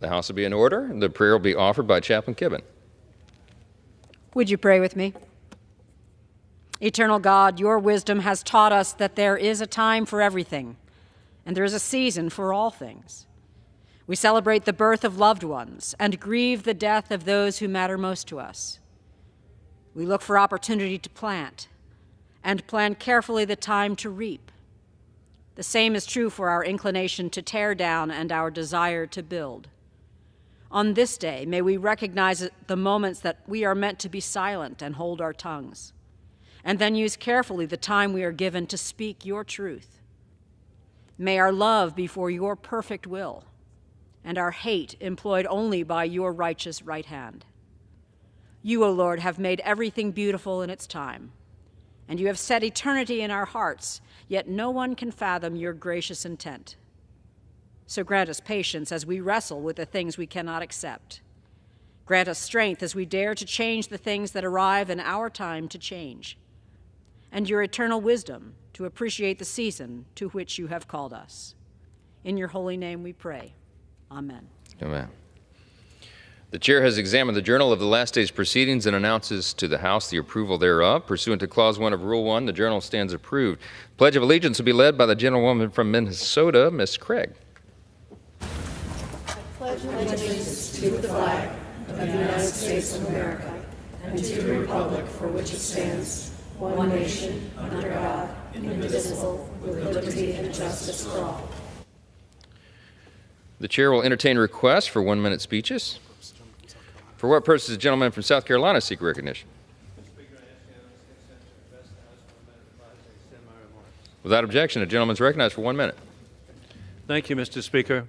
The House will be in order, and the prayer will be offered by Chaplain Kibben. Would you pray with me? Eternal God, your wisdom has taught us that there is a time for everything, and there is a season for all things. We celebrate the birth of loved ones and grieve the death of those who matter most to us. We look for opportunity to plant and plan carefully the time to reap. The same is true for our inclination to tear down and our desire to build. On this day, may we recognize the moments that we are meant to be silent and hold our tongues, and then use carefully the time we are given to speak your truth. May our love be for your perfect will, and our hate employed only by your righteous right hand. You, O Lord, have made everything beautiful in its time, and you have set eternity in our hearts, yet no one can fathom your gracious intent. So grant us patience as we wrestle with the things we cannot accept. Grant us strength as we dare to change the things that arrive in our time to change, and your eternal wisdom to appreciate the season to which you have called us. In your holy name we pray. Amen. Amen. The chair has examined the journal of the last day's proceedings and announces to the House the approval thereof. Pursuant to Clause 1 of Rule 1, the journal stands approved. Pledge of Allegiance will be led by the gentlewoman from Minnesota, Ms. Craig. Pledge allegiance to the flag of the United States of America and to the republic for which it stands, one nation, under God, indivisible, with liberty and justice for all. The chair will entertain requests for 1-minute speeches. For what purpose does the gentleman from South Carolina seek recognition? Without objection, the gentleman is recognized for 1 minute. Thank you, Mr. Speaker.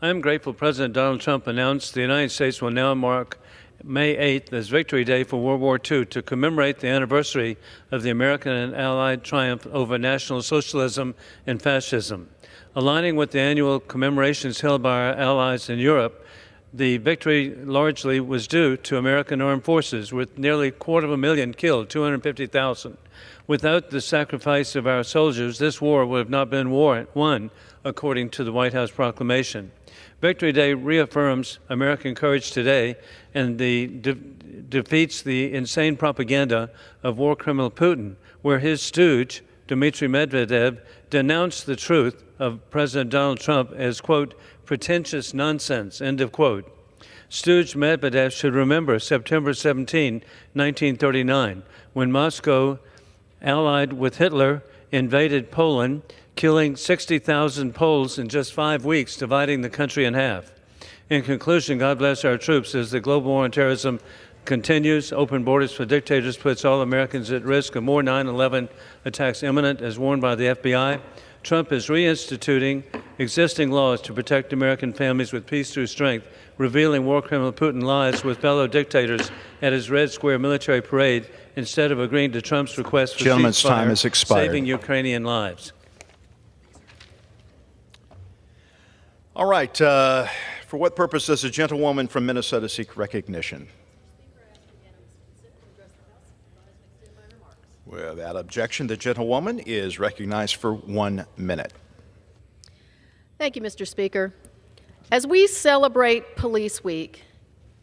I am grateful President Donald Trump announced the United States will now mark May 8th as Victory Day for World War II to commemorate the anniversary of the American and Allied triumph over National Socialism and fascism. Aligning with the annual commemorations held by our allies in Europe, the victory largely was due to American armed forces, with nearly 250,000 killed, 250,000. Without the sacrifice of our soldiers, this war would have not been won, according to the White House proclamation. Victory Day reaffirms American courage today and defeats the insane propaganda of war criminal Putin, where his stooge, Dmitry Medvedev, denounced the truth of President Donald Trump as, quote, pretentious nonsense, end of quote. Stooge Medvedev should remember September 17, 1939, when Moscow, allied with Hitler, invaded Poland, killing 60,000 Poles in just 5 weeks, dividing the country in half. In conclusion, God bless our troops as the global war on terrorism continues. Open borders for dictators puts all Americans at risk of more 9/11 attacks imminent, as warned by the FBI. Trump is reinstituting existing laws to protect American families with peace through strength, revealing war criminal Putin lies with fellow dictators at his Red Square military parade instead of agreeing to Trump's request for Gentleman's ceasefire, time has expired. saving Ukrainian lives. All right. For what purpose does the gentlewoman from Minnesota seek recognition? Without objection, the gentlewoman is recognized for 1 minute. Thank you, Mr. Speaker. As we celebrate Police Week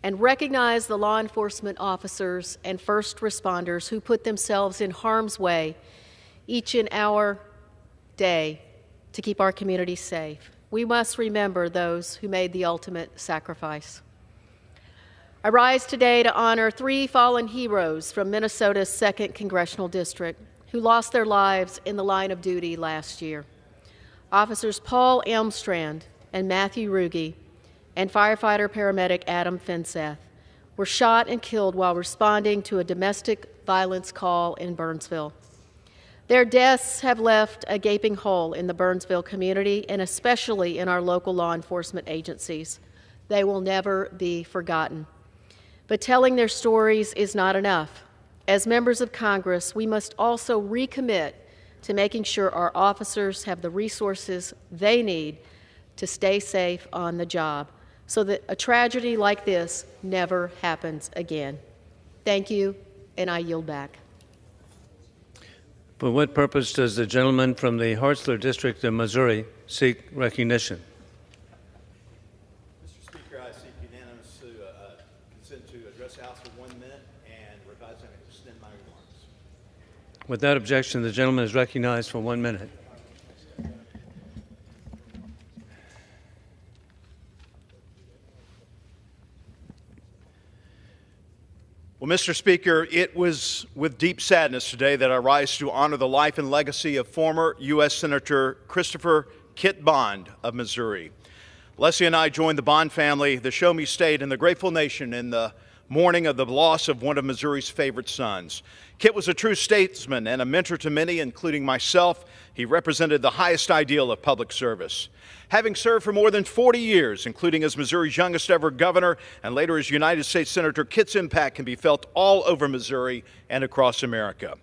and recognize the law enforcement officers and first responders who put themselves in harm's way each and our day to keep our communities safe, we must remember those who made the ultimate sacrifice. I rise today to honor 3 fallen heroes from Minnesota's 2nd Congressional District who lost their lives in the line of duty last year. Officers Paul Elmstrand and Matthew Ruge and firefighter-paramedic Adam Finseth were shot and killed while responding to a domestic violence call in Burnsville. Their deaths have left a gaping hole in the Burnsville community and especially in our local law enforcement agencies. They will never be forgotten. But telling their stories is not enough. As members of Congress, we must also recommit to making sure our officers have the resources they need to stay safe on the job so that a tragedy like this never happens again. Thank you, and I yield back. For what purpose does the gentleman from the Hartzler District of Missouri seek recognition? Mr. Speaker, I Without objection, the gentleman is recognized for 1 minute. Well, Mr. Speaker, it was with deep sadness today that I rise to honor the life and legacy of former U.S. Senator Christopher Kit Bond of Missouri. Leslie and I joined the Bond family, the Show Me State, and the grateful nation in the mourning of the loss of one of Missouri's favorite sons. Kit was a true statesman and a mentor to many, including myself. He represented the highest ideal of public service. Having served for more than 40 years, including as Missouri's youngest ever governor and later as United States Senator, Kit's impact can be felt all over Missouri and across America.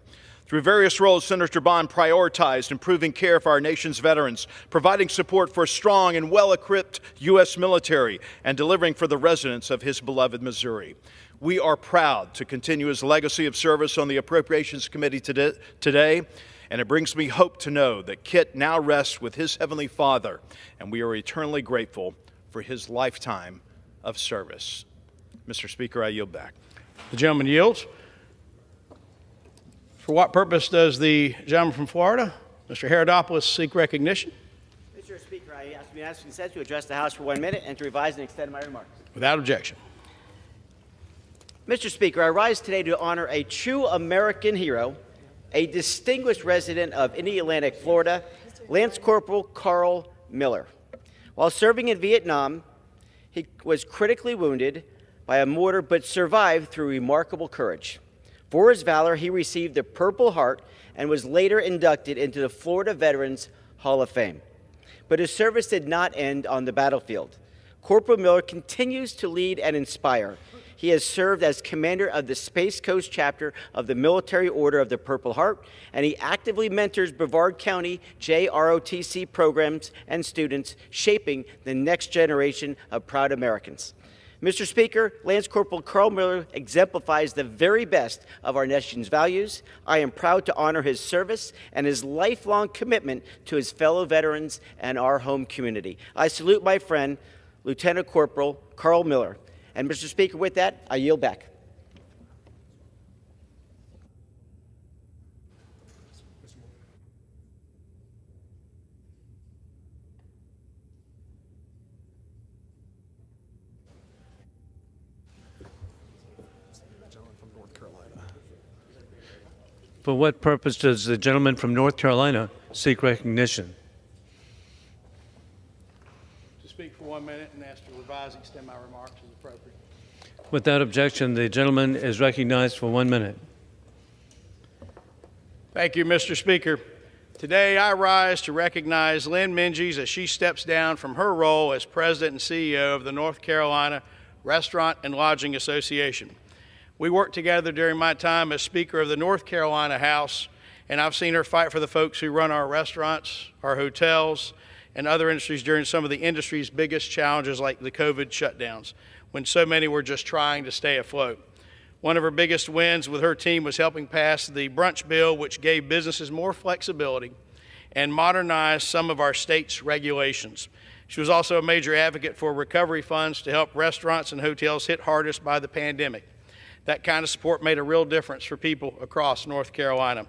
Through various roles, Senator Bond prioritized improving care for our nation's veterans, providing support for a strong and well-equipped U.S. military, and delivering for the residents of his beloved Missouri. We are proud to continue his legacy of service on the Appropriations Committee today, and it brings me hope to know that Kit now rests with his Heavenly Father, and we are eternally grateful for his lifetime of service. Mr. Speaker, I yield back. The gentleman yields. For what purpose does the gentleman from Florida, Mr. Herodopoulos, seek recognition? Mr. Speaker, I ask the United States to address the House for 1 minute and to revise and extend my remarks. Without objection. Mr. Speaker, I rise today to honor a true American hero, a distinguished resident of Indian-Atlantic, Florida, Lance Corporal Carl Miller. While serving in Vietnam, he was critically wounded by a mortar but survived through remarkable courage. For his valor, he received the Purple Heart and was later inducted into the Florida Veterans Hall of Fame. But his service did not end on the battlefield. Corporal Miller continues to lead and inspire. He has served as commander of the Space Coast chapter of the Military Order of the Purple Heart, and he actively mentors Brevard County JROTC programs and students, shaping the next generation of proud Americans. Mr. Speaker, Lance Corporal Carl Miller exemplifies the very best of our nation's values. I am proud to honor his service and his lifelong commitment to his fellow veterans and our home community. I salute my friend, Lieutenant Corporal Carl Miller. And Mr. Speaker, with that, I yield back. For what purpose does the gentleman from North Carolina seek recognition? To speak for 1 minute and ask to revise and extend my remarks as appropriate. Without objection, the gentleman is recognized for 1 minute. Thank you, Mr. Speaker. Today, I rise to recognize Lynn Minges as she steps down from her role as President and CEO of the North Carolina Restaurant and Lodging Association. We worked together during my time as Speaker of the North Carolina House, and I've seen her fight for the folks who run our restaurants, our hotels, and other industries during some of the industry's biggest challenges like the COVID shutdowns, when so many were just trying to stay afloat. One of her biggest wins with her team was helping pass the brunch bill, which gave businesses more flexibility and modernized some of our state's regulations. She was also a major advocate for recovery funds to help restaurants and hotels hit hardest by the pandemic. That kind of support made a real difference for people across North Carolina.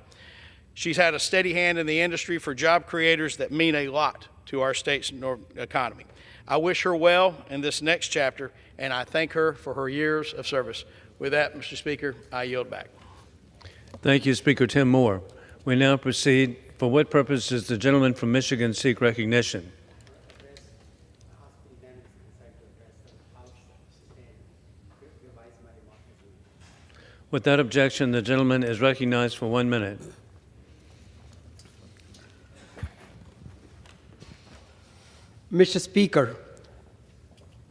She's had a steady hand in the industry for job creators that mean a lot to our state's economy. I wish her well in this next chapter, and I thank her for her years of service. With that, Mr. Speaker, I yield back. Thank you, Speaker Tim Moore. We now proceed. For what purpose does the gentleman from Michigan seek recognition? Without objection, the gentleman is recognized for 1 minute. Mr. Speaker,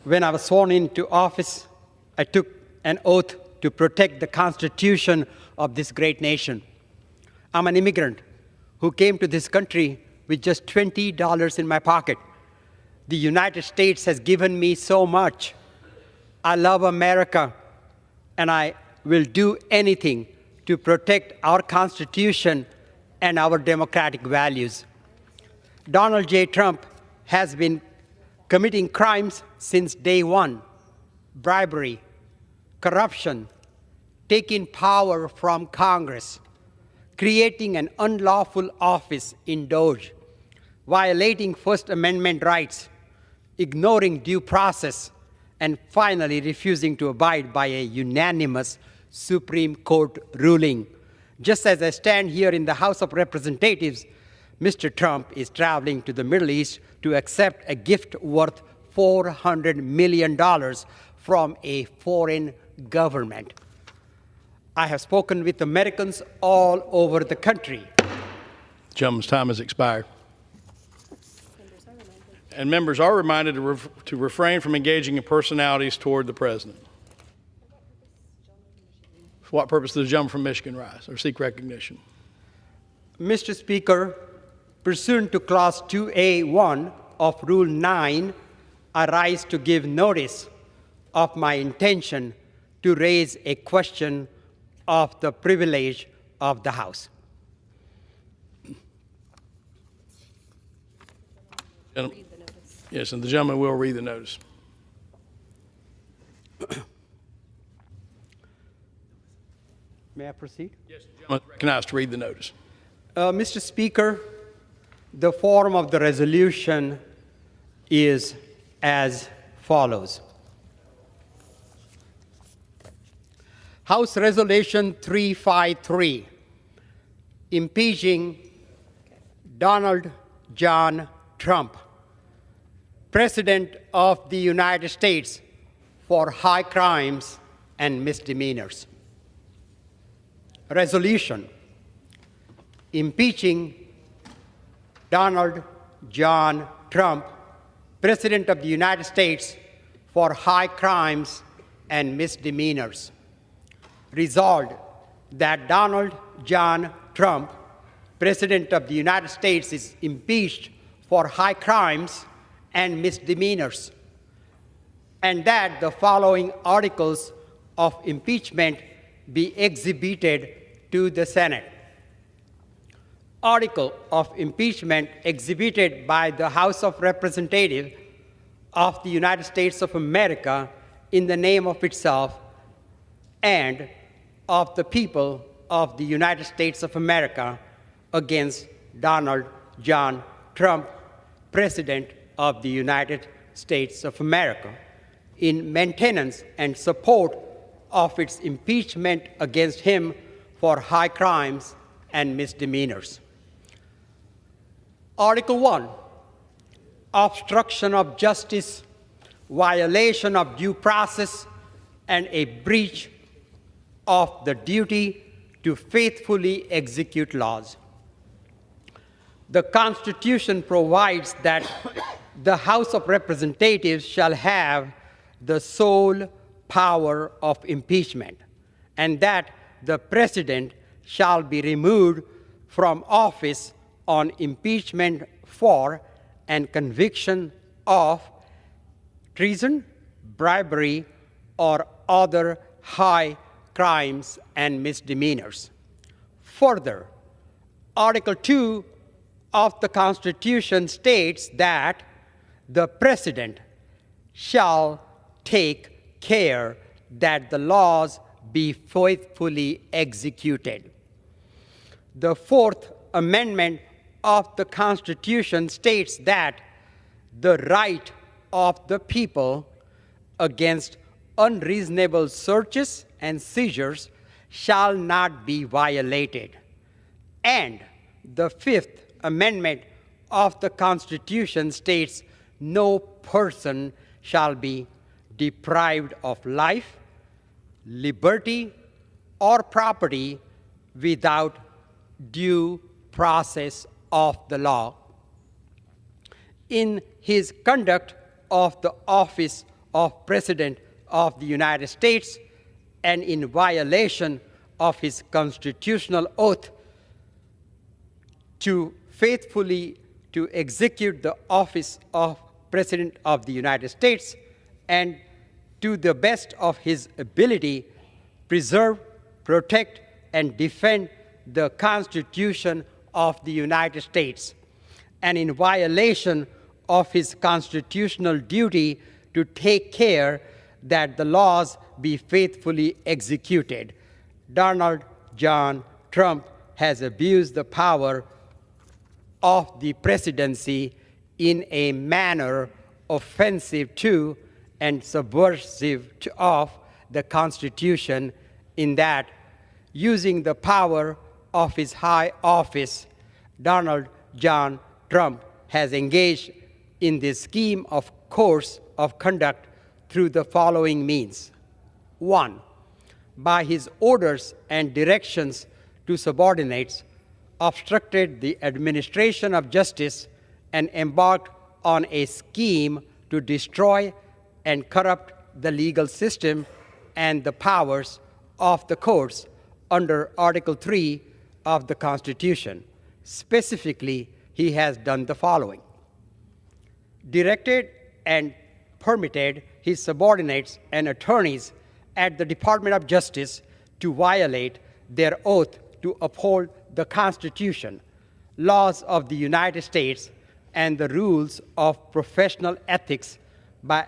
when I was sworn into office, I took an oath to protect the Constitution of this great nation. I'm an immigrant who came to this country with just $20 in my pocket. The United States has given me so much. I love America, and I will do anything to protect our Constitution and our democratic values. Donald J. Trump has been committing crimes since day one: bribery, corruption, taking power from Congress, creating an unlawful office in DOJ, violating First Amendment rights, ignoring due process, and finally refusing to abide by a unanimous Supreme Court ruling. Just as I stand here in the House of Representatives, Mr. Trump is traveling to the Middle East to accept a gift worth $400 million from a foreign government. I have spoken with Americans all over the country. The gentleman's time has expired. And members are reminded to refrain from engaging in personalities toward the president. For what purpose does the gentleman from Michigan rise or seek recognition? Mr. Speaker, pursuant to Clause 2A1 of Rule 9, I rise to give notice of my intention to raise a question of the privilege of the House. Yes, and the gentleman will read the notice. May I proceed? Yes, the gentleman is recognized to read the notice. Mr. Speaker, the form of the resolution is as follows. House Resolution 353, impeaching Donald John Trump, President of the United States, for high crimes and misdemeanors. Resolution impeaching Donald John Trump, President of the United States, for high crimes and misdemeanors. Resolved that Donald John Trump, President of the United States, is impeached for high crimes and misdemeanors, and that the following articles of impeachment be exhibited to the Senate. Article of impeachment exhibited by the House of Representatives of the United States of America in the name of itself and of the people of the United States of America against Donald John Trump, President of the United States of America, in maintenance and support of its impeachment against him for high crimes and misdemeanors. Article 1, obstruction of justice, violation of due process, and a breach of the duty to faithfully execute laws. The Constitution provides that the House of Representatives shall have the sole power of impeachment, and that the President shall be removed from office on impeachment for and conviction of treason, bribery, or other high crimes and misdemeanors. Further, Article 2 of the Constitution states that the President shall take care that the laws be faithfully executed. The Fourth Amendment of the Constitution states that the right of the people against unreasonable searches and seizures shall not be violated. And the Fifth Amendment of the Constitution states no person shall be deprived of life, liberty, or property without due process of the law. In his conduct of the office of President of the United States and in violation of his constitutional oath to faithfully to execute the office of President of the United States and to the best of his ability preserve, protect, and defend the Constitution of the United States, and in violation of his constitutional duty to take care that the laws be faithfully executed. Donald John Trump has abused the power of the presidency in a manner offensive to and subversive of the Constitution, in that, using the power of his high office, Donald John Trump has engaged in this scheme of course of conduct through the following means. 1. By his orders and directions to subordinates, obstructed the administration of justice and embarked on a scheme to destroy and corrupt the legal system and the powers of the courts under Article 3 of the Constitution. Specifically, he has done the following: directed and permitted his subordinates and attorneys at the Department of Justice to violate their oath to uphold the Constitution, laws of the United States, and the rules of professional ethics by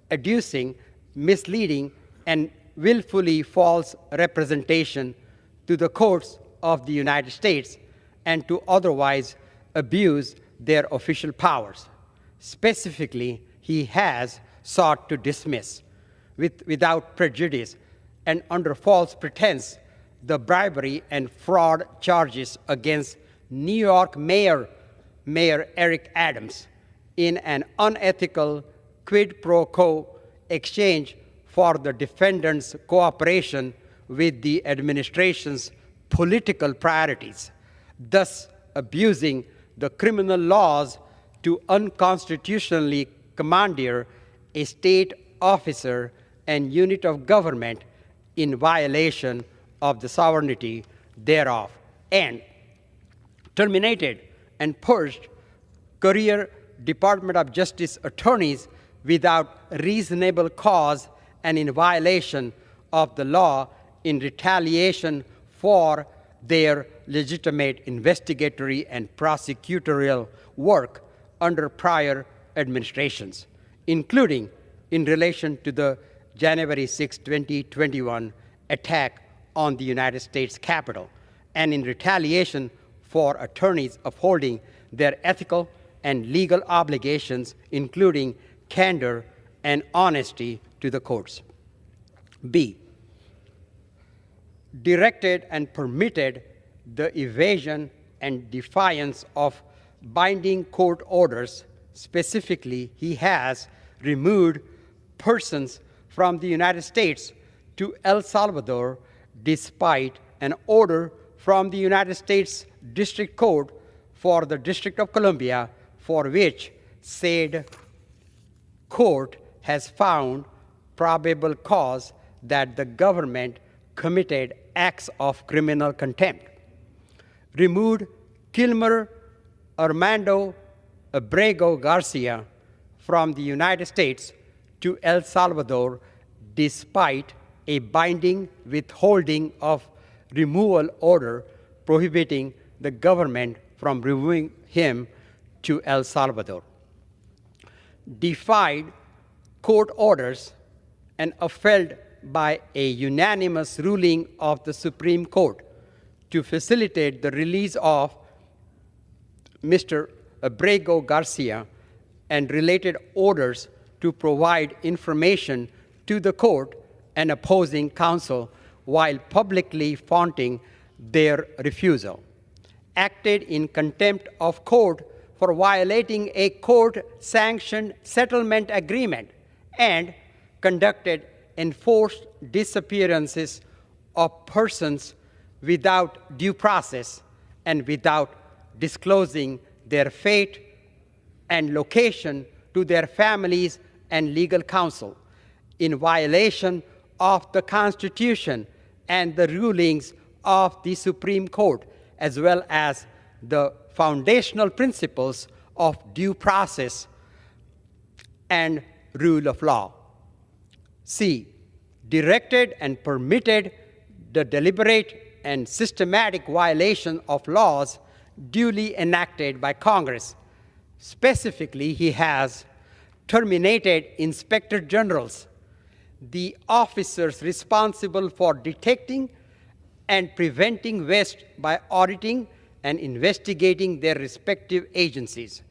adducing misleading and willfully false representation to the courts of the United States and to otherwise abuse their official powers. Specifically, he has sought to dismiss without prejudice and under false pretense the bribery and fraud charges against New York Mayor Eric Adams in an unethical quid pro quo exchange for the defendant's cooperation with the administration's political priorities, thus abusing the criminal laws to unconstitutionally commandeer a state officer and unit of government in violation of the sovereignty thereof, and terminated and purged career Department of Justice attorneys without reasonable cause and in violation of the law in retaliation for their legitimate investigatory and prosecutorial work under prior administrations, including in relation to the January 6, 2021 attack on the United States Capitol, and in retaliation for attorneys upholding their ethical and legal obligations, including candor and honesty to the courts. B, directed and permitted the evasion and defiance of binding court orders. Specifically, he has removed persons from the United States to El Salvador despite an order from the United States District Court for the District of Columbia, for which said court has found probable cause that the government committed acts of criminal contempt. Removed Kilmer Armando Abrego Garcia from the United States to El Salvador despite a binding withholding of removal order prohibiting the government from removing him to El Salvador. Defied court orders and upheld by a unanimous ruling of the Supreme Court to facilitate the release of Mr. Abrego Garcia and related orders to provide information to the court and opposing counsel while publicly flaunting their refusal. Acted in contempt of court for violating a court-sanctioned settlement agreement, and conducted enforced disappearances of persons without due process and without disclosing their fate and location to their families and legal counsel, in violation of the Constitution and the rulings of the Supreme Court, as well as the foundational principles of due process and rule of law. C, directed and permitted the deliberate and systematic violation of laws duly enacted by Congress. Specifically, he has terminated inspector generals, the officers responsible for detecting and preventing waste by auditing and investigating their respective agencies,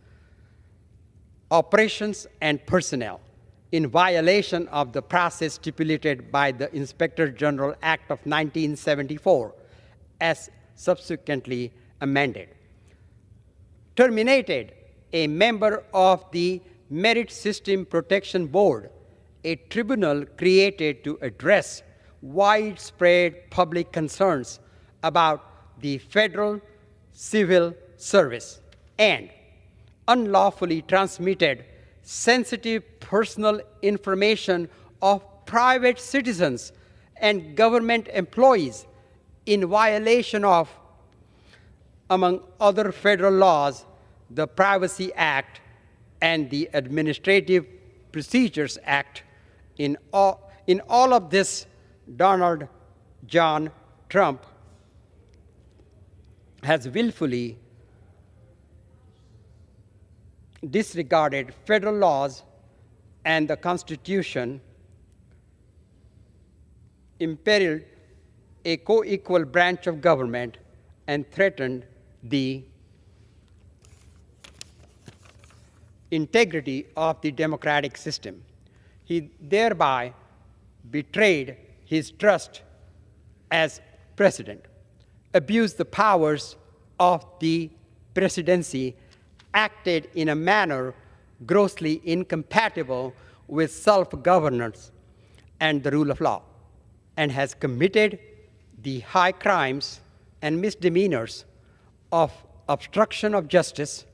operations, and personnel in violation of the process stipulated by the Inspector General Act of 1974 as subsequently amended. Terminated a member of the Merit System Protection Board, a tribunal created to address widespread public concerns about the federal civil service, and unlawfully transmitted sensitive personal information of private citizens and government employees in violation of, among other federal laws, the Privacy Act and the Administrative Procedures Act. In all of this, Donald John Trump has willfully disregarded federal laws and the Constitution, imperiled a co-equal branch of government, and threatened the integrity of the democratic system. He thereby betrayed his trust as president, abused the powers of the presidency, acted in a manner grossly incompatible with self-governance and the rule of law, and has committed the high crimes and misdemeanors of obstruction of justice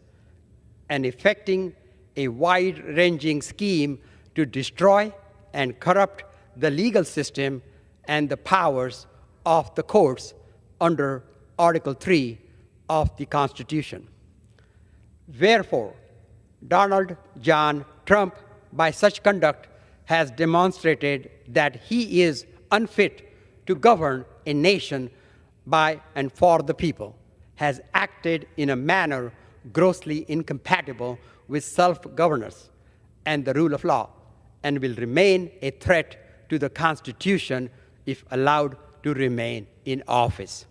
and effecting a wide-ranging scheme to destroy and corrupt the legal system and the powers of the courts under Article 3 of the Constitution. Wherefore, Donald John Trump, by such conduct, has demonstrated that he is unfit to govern a nation by and for the people, has acted in a manner grossly incompatible with self-governance and the rule of law, and will remain a threat to the Constitution if allowed to remain in office.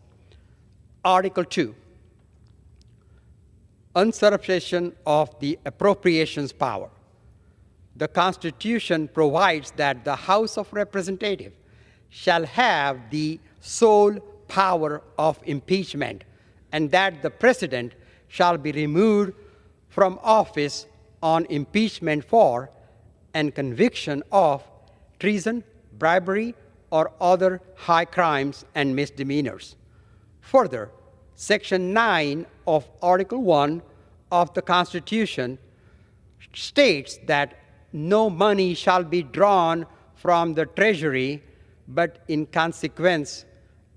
Article 2, usurpation of the appropriations power. The Constitution provides that the House of Representatives shall have the sole power of impeachment, and that the President shall be removed from office on impeachment for and conviction of treason, bribery, or other high crimes and misdemeanors. Further, Section 9 of Article 1 of the Constitution states that no money shall be drawn from the Treasury but in consequence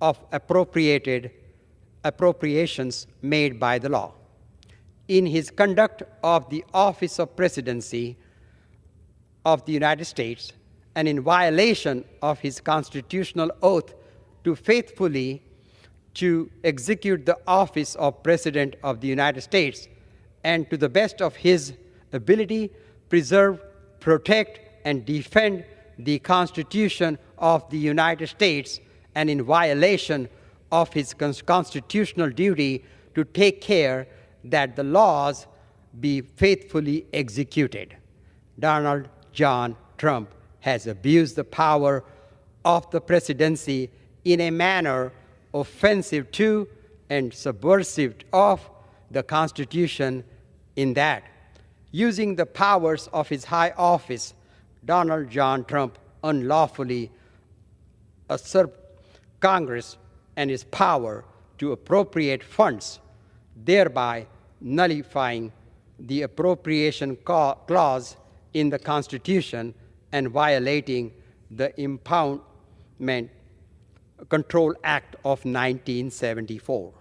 of appropriations made by the law. In his conduct of the office of presidency of the United States, and in violation of his constitutional oath to faithfully to execute the office of President of the United States, and to the best of his ability, preserve, protect, and defend the Constitution of the United States, and in violation of his constitutional duty to take care that the laws be faithfully executed. Donald John Trump has abused the power of the presidency in a manner offensive to and subversive of the Constitution, in that, using the powers of his high office, Donald John Trump unlawfully usurped Congress and its power to appropriate funds, thereby nullifying the appropriation clause in the Constitution and violating the Impeachment Control Act of 1974.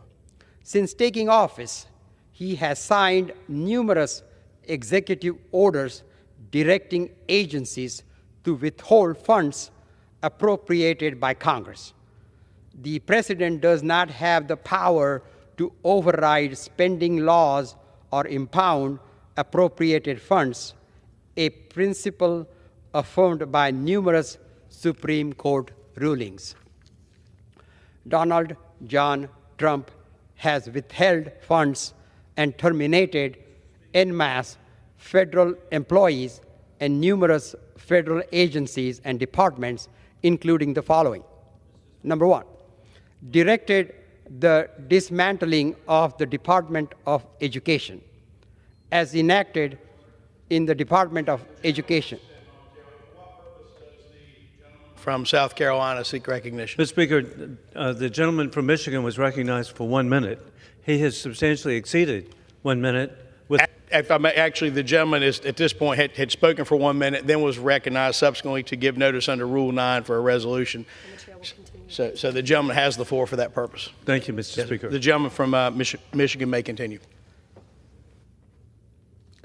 Since taking office, he has signed numerous executive orders directing agencies to withhold funds appropriated by Congress. The President does not have the power to override spending laws or impound appropriated funds, a principle affirmed by numerous Supreme Court rulings. Donald John Trump has withheld funds and terminated en masse federal employees and numerous federal agencies and departments, including the following. Number one, directed the dismantling of the Department of Education, as enacted in the Department of Education. From South Carolina, seek recognition. Mr. Speaker, the gentleman from Michigan was recognized for 1 minute. He has substantially exceeded 1 minute. If I may, actually, the gentleman is, at this point had spoken for 1 minute, then was recognized subsequently to give notice under Rule 9 for a resolution. So the gentleman has the floor for that purpose. Thank you, Mr. Speaker. The gentleman from Michigan may continue.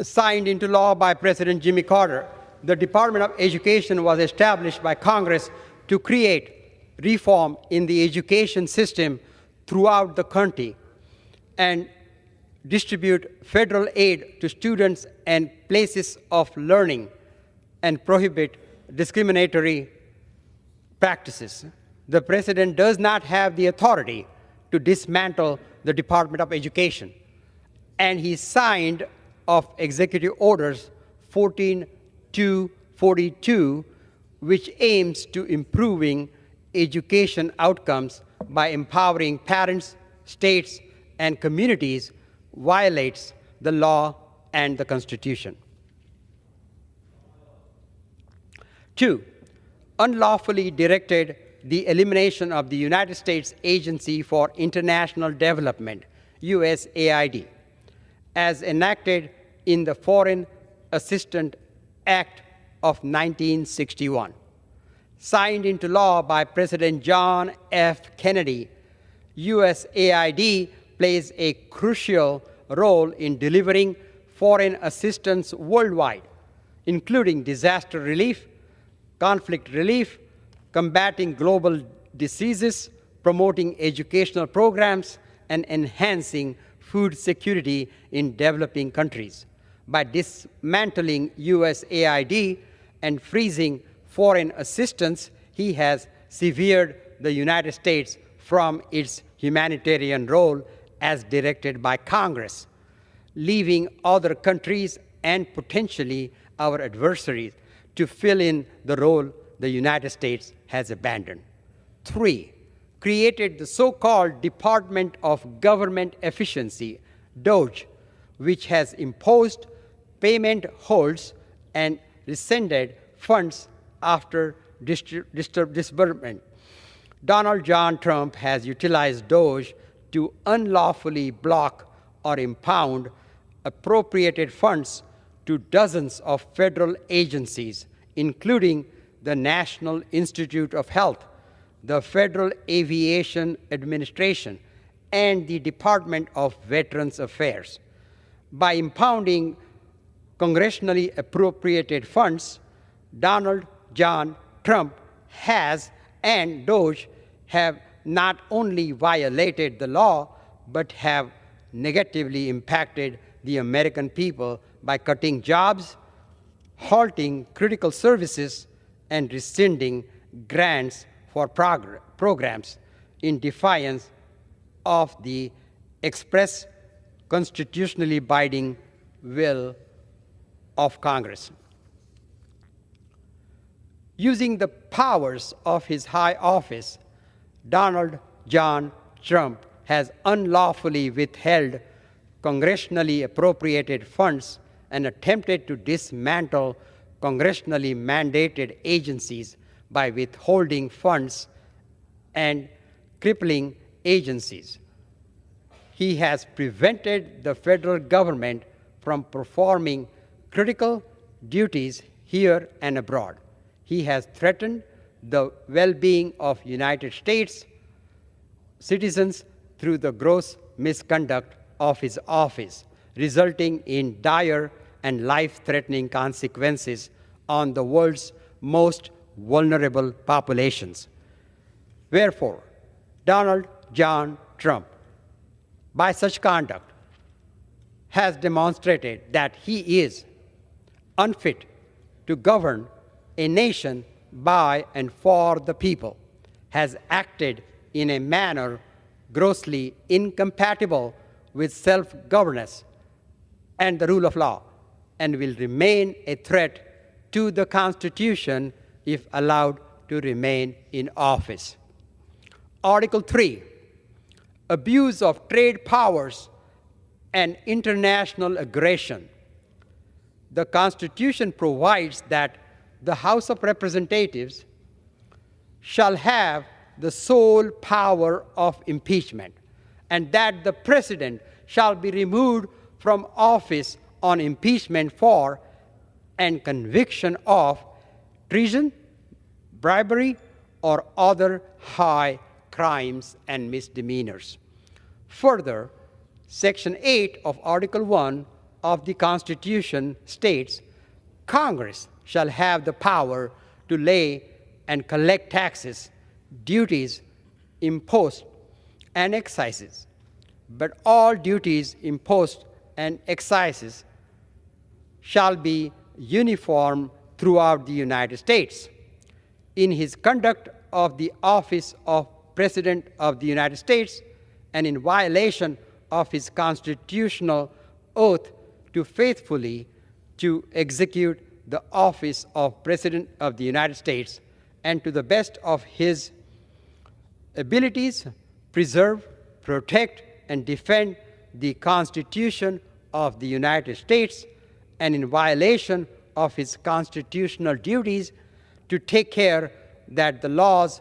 Signed into law by President Jimmy Carter, the Department of Education was established by Congress to create reform in the education system throughout the country and distribute federal aid to students and places of learning and prohibit discriminatory practices. The President does not have the authority to dismantle the Department of Education, and he signed off Executive Orders 14242, which aims to improving education outcomes by empowering parents, states, and communities, violates the law and the Constitution. 2, unlawfully directed the elimination of the United States Agency for International Development, USAID, as enacted in the Foreign Assistance Act of 1961. Signed into law by President John F. Kennedy, USAID plays a crucial role in delivering foreign assistance worldwide, including disaster relief, conflict relief, combating global diseases, promoting educational programs, and enhancing food security in developing countries. By dismantling USAID and freezing foreign assistance, he has severed the United States from its humanitarian role as directed by Congress, leaving other countries and potentially our adversaries to fill in the role the United States has abandoned. 3, created the so-called Department of Government Efficiency, DOGE, which has imposed payment holds and rescinded funds after disbursement. Donald John Trump has utilized DOGE to unlawfully block or impound appropriated funds to dozens of federal agencies, including the National Institute of Health, the Federal Aviation Administration, and the Department of Veterans Affairs. By impounding congressionally appropriated funds, Donald John Trump has and DOGE have not only violated the law, but have negatively impacted the American people by cutting jobs, halting critical services, and rescinding grants for programs in defiance of the express constitutionally binding will of Congress. Using the powers of his high office, Donald John Trump has unlawfully withheld congressionally appropriated funds and attempted to dismantle congressionally mandated agencies by withholding funds and crippling agencies. He has prevented the federal government from performing critical duties here and abroad. He has threatened the well-being of United States citizens through the gross misconduct of his office, resulting in dire and life-threatening consequences on the world's most vulnerable populations. Wherefore, Donald John Trump, by such conduct, has demonstrated that he is unfit to govern a nation by and for the people, has acted in a manner grossly incompatible with self-governance and the rule of law, and will remain a threat to the Constitution if allowed to remain in office. Article 3, abuse of trade powers and international aggression. The Constitution provides that the House of Representatives shall have the sole power of impeachment, and that the President shall be removed from office on impeachment for and conviction of treason, bribery, or other high crimes and misdemeanors. Further, Section 8 of Article 1 of the Constitution states, Congress shall have the power to lay and collect taxes, duties, imposts, and excises. But all duties, imposts, and excises shall be uniform throughout the United States. In his conduct of the office of President of the United States and in violation of his constitutional oath to faithfully to execute the office of President of the United States and to the best of his abilities, preserve, protect, and defend the Constitution of the United States, and in violation of his constitutional duties to take care that the laws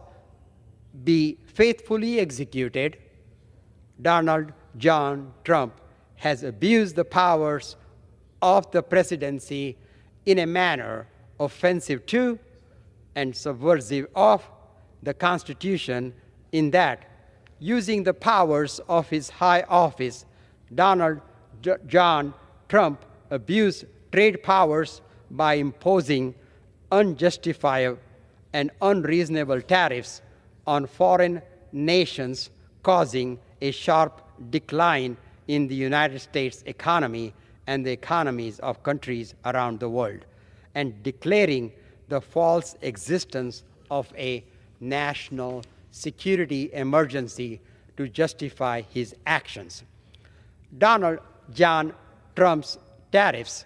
be faithfully executed, Donald John Trump has abused the powers of the presidency in a manner offensive to and subversive of the Constitution, in that, using the powers of his high office, Donald John Trump abused trade powers by imposing unjustified and unreasonable tariffs on foreign nations, causing a sharp decline in the United States economy and the economies of countries around the world, and declaring the false existence of a national security emergency to justify his actions. Donald John Trump's tariffs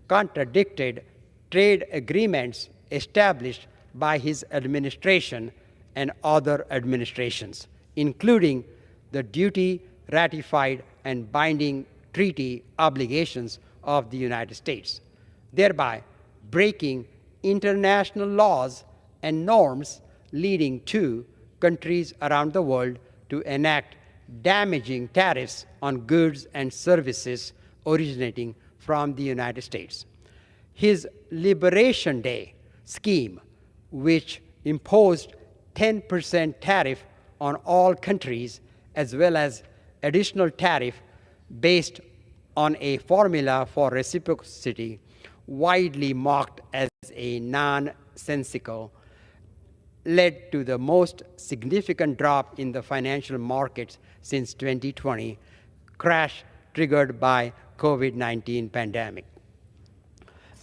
contradicted trade agreements established by his administration and other administrations, including the duty ratified and binding treaty obligations of the United States, thereby breaking international laws and norms, leading to countries around the world to enact damaging tariffs on goods and services originating from the United States. His Liberation Day scheme, which imposed 10% tariff on all countries, as well as additional tariff based on a formula for reciprocity, widely mocked as a nonsensical, led to the most significant drop in the financial markets since 2020, crash triggered by COVID-19 pandemic.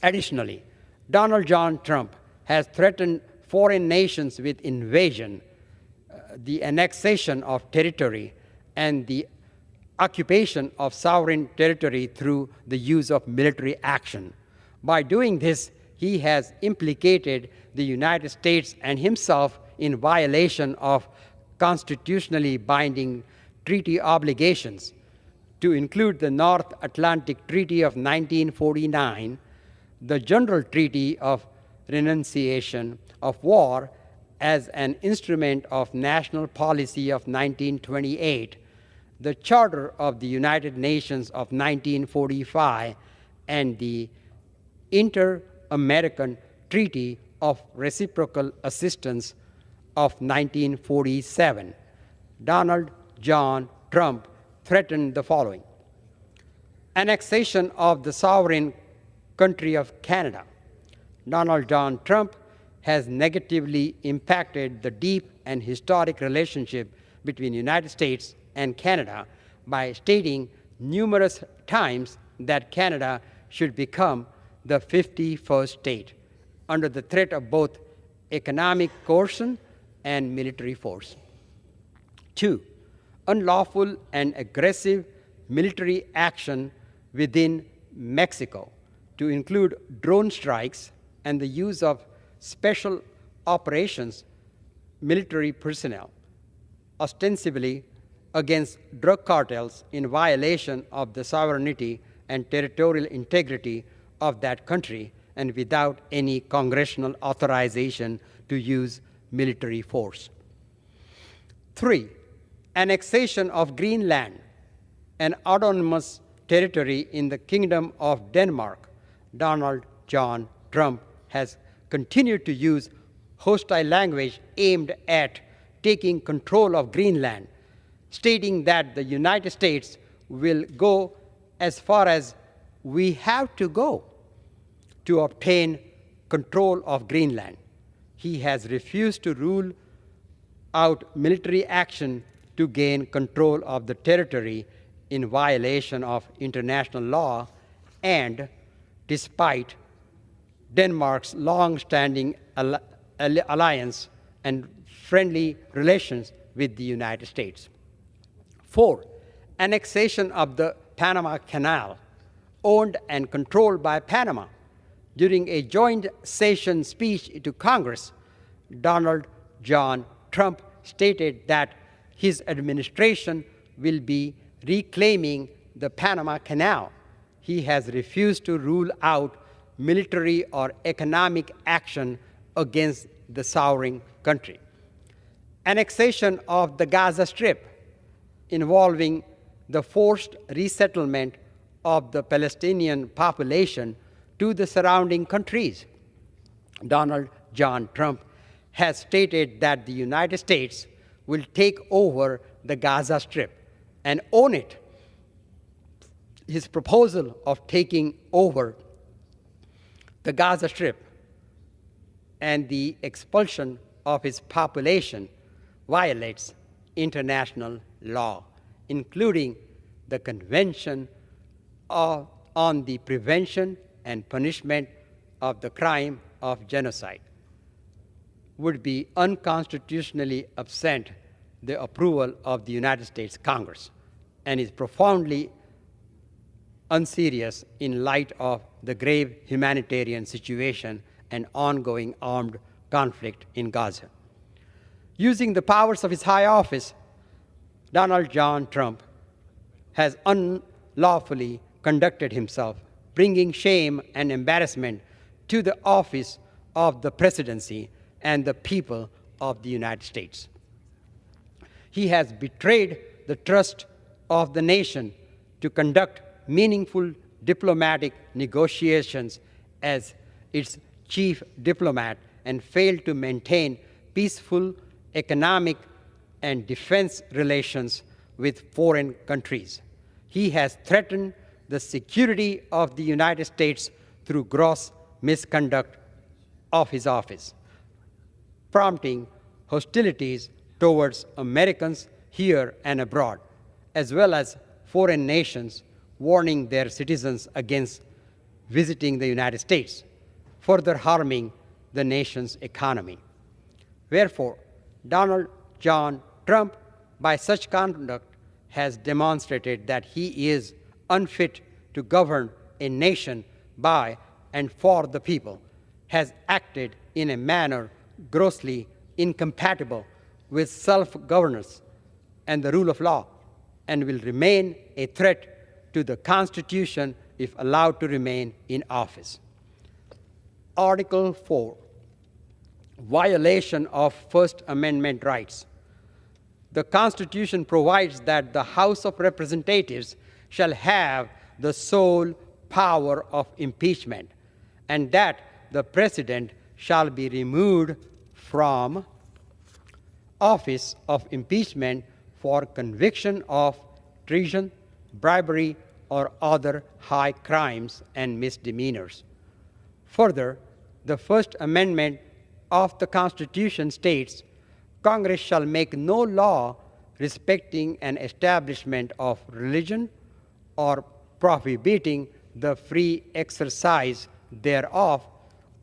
Additionally, Donald John Trump has threatened foreign nations with invasion, the annexation of territory, and the occupation of sovereign territory through the use of military action. By doing this, he has implicated the United States and himself in violation of constitutionally binding treaty obligations, to include the North Atlantic Treaty of 1949, the General Treaty of Renunciation of War as an instrument of national policy of 1928, the Charter of the United Nations of 1945, and the Inter-American Treaty of Reciprocal Assistance of 1947. Donald John Trump threatened the following: annexation of the sovereign country of Canada. Donald John Trump has negatively impacted the deep and historic relationship between the United States and Canada by stating numerous times that Canada should become the 51st state, under the threat of both economic coercion and military force. 2. Unlawful and aggressive military action within Mexico, to include drone strikes and the use of special operations military personnel, ostensibly against drug cartels in violation of the sovereignty and territorial integrity of that country and without any congressional authorization to use military force. 3. Annexation of Greenland, an autonomous territory in the Kingdom of Denmark. Donald John Trump has continued to use hostile language aimed at taking control of Greenland, stating that the United States will go as far as we have to go to obtain control of Greenland. He has refused to rule out military action to gain control of the territory in violation of international law, and despite Denmark's long-standing alliance and friendly relations with the United States. 4. Annexation of the Panama Canal, owned and controlled by Panama. During a joint session speech to Congress, Donald John Trump stated that his administration will be reclaiming the Panama Canal. He has refused to rule out military or economic action against the souring country. Annexation of the Gaza Strip, involving the forced resettlement of the Palestinian population to the surrounding countries. Donald John Trump has stated that the United States will take over the Gaza Strip and own it. His proposal of taking over the Gaza Strip and the expulsion of its population violates international law, including the Convention on the Prevention and Punishment of the Crime of Genocide, would be unconstitutionally absent the approval of the United States Congress, and is profoundly unserious in light of the grave humanitarian situation and ongoing armed conflict in Gaza. Using the powers of his high office, Donald John Trump has unlawfully conducted himself, bringing shame and embarrassment to the office of the presidency and the people of the United States. He has betrayed the trust of the nation to conduct meaningful diplomatic negotiations as its chief diplomat and failed to maintain peaceful economic and defense relations with foreign countries. He has threatened the security of the United States through gross misconduct of his office, prompting hostilities towards Americans here and abroad, as well as foreign nations warning their citizens against visiting the United States, further harming the nation's economy. Wherefore, Donald John Trump, by such conduct, has demonstrated that he is unfit to govern a nation by and for the people, has acted in a manner grossly incompatible with self-governance and the rule of law, and will remain a threat to the Constitution if allowed to remain in office. Article 4, violation of First Amendment rights. The Constitution provides that the House of Representatives shall have the sole power of impeachment, and that the President shall be removed from office of impeachment for conviction of treason, bribery, or other high crimes and misdemeanors. Further, the First Amendment of the Constitution states, Congress shall make no law respecting an establishment of religion or prohibiting the free exercise thereof,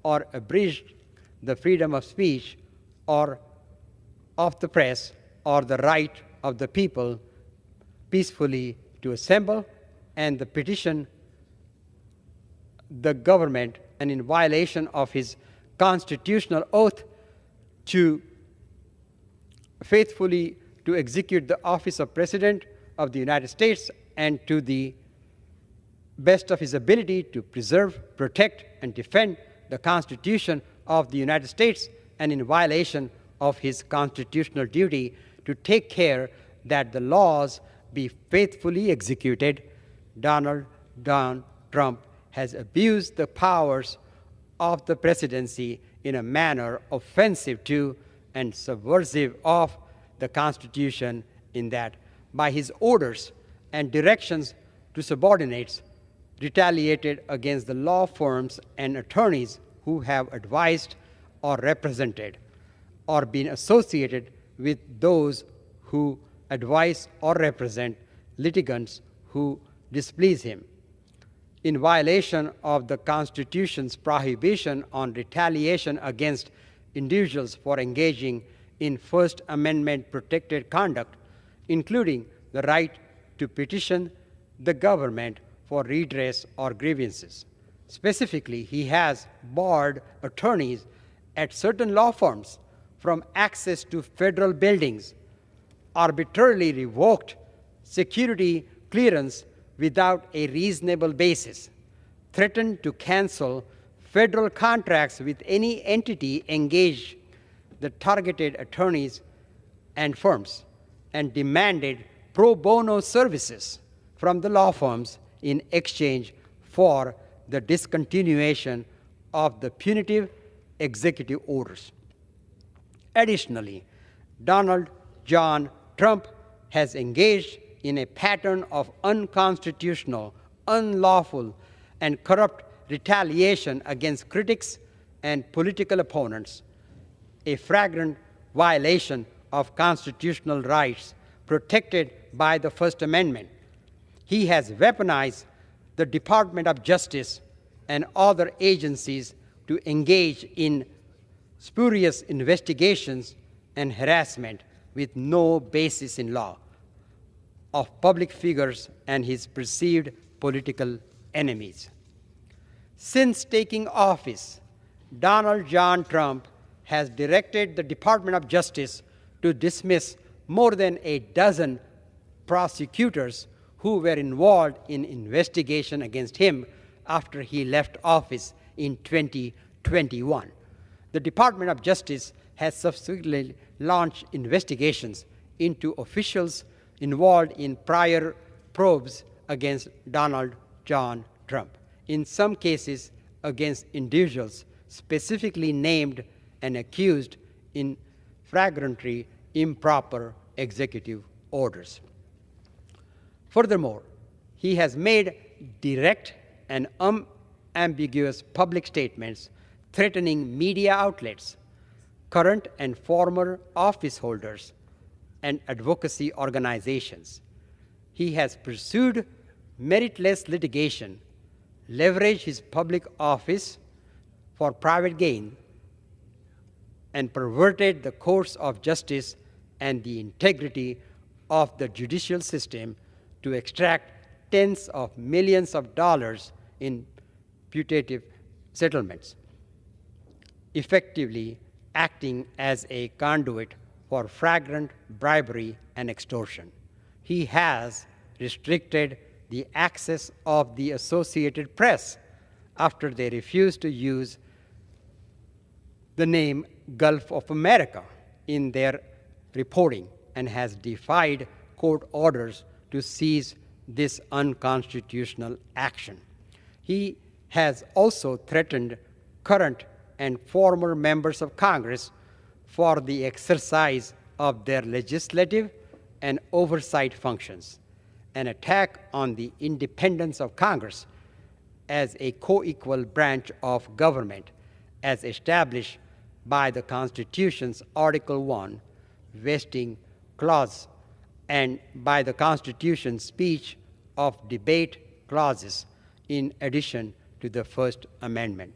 or abridge the freedom of speech or of the press, or the right of the people peacefully to assemble, and the petition the government, and in violation of his constitutional oath to faithfully to execute the office of President of the United States and to the best of his ability to preserve, protect, and defend the Constitution of the United States, and in violation of his constitutional duty to take care that the laws be faithfully executed, Donald John Trump has abused the powers of the presidency in a manner offensive to and subversive of the Constitution, in that by his orders and directions to subordinates retaliated against the law firms and attorneys who have advised or represented or been associated with those who advise or represent litigants who displease him. In violation of the Constitution's prohibition on retaliation against individuals for engaging in First Amendment protected conduct, including the right to petition the government for redress or grievances. Specifically, he has barred attorneys at certain law firms from access to federal buildings, arbitrarily revoked security clearance without a reasonable basis, threatened to cancel federal contracts with any entity engaged the targeted attorneys and firms, and demanded pro bono services from the law firms in exchange for the discontinuation of the punitive executive orders. Additionally, Donald John Trump has engaged in a pattern of unconstitutional, unlawful, and corrupt retaliation against critics and political opponents, a flagrant violation of constitutional rights protected by the First Amendment. He has weaponized the Department of Justice and other agencies to engage in spurious investigations and harassment with no basis in law of public figures and his perceived political enemies. Since taking office, Donald John Trump has directed the Department of Justice to dismiss more than a dozen prosecutors who were involved in investigation against him after he left office in 2021. The Department of Justice has subsequently launched investigations into officials involved in prior probes against Donald John Trump, in some cases against individuals specifically named and accused in flagrantly improper executive orders. Furthermore, he has made direct and unambiguous public statements threatening media outlets, current and former office holders, and advocacy organizations. He has pursued meritless litigation, leveraged his public office for private gain, and perverted the course of justice and the integrity of the judicial system to extract tens of millions of dollars in putative settlements, effectively acting as a conduit for flagrant bribery and extortion. He has restricted the access of the Associated Press after they refused to use the name Gulf of America in their reporting, and has defied court orders to seize this unconstitutional action. He has also threatened current and former members of Congress for the exercise of their legislative and oversight functions, an attack on the independence of Congress as a co-equal branch of government as established by the Constitution's Article 1 vesting clause and by the Constitution's speech of debate clauses in addition to the First Amendment.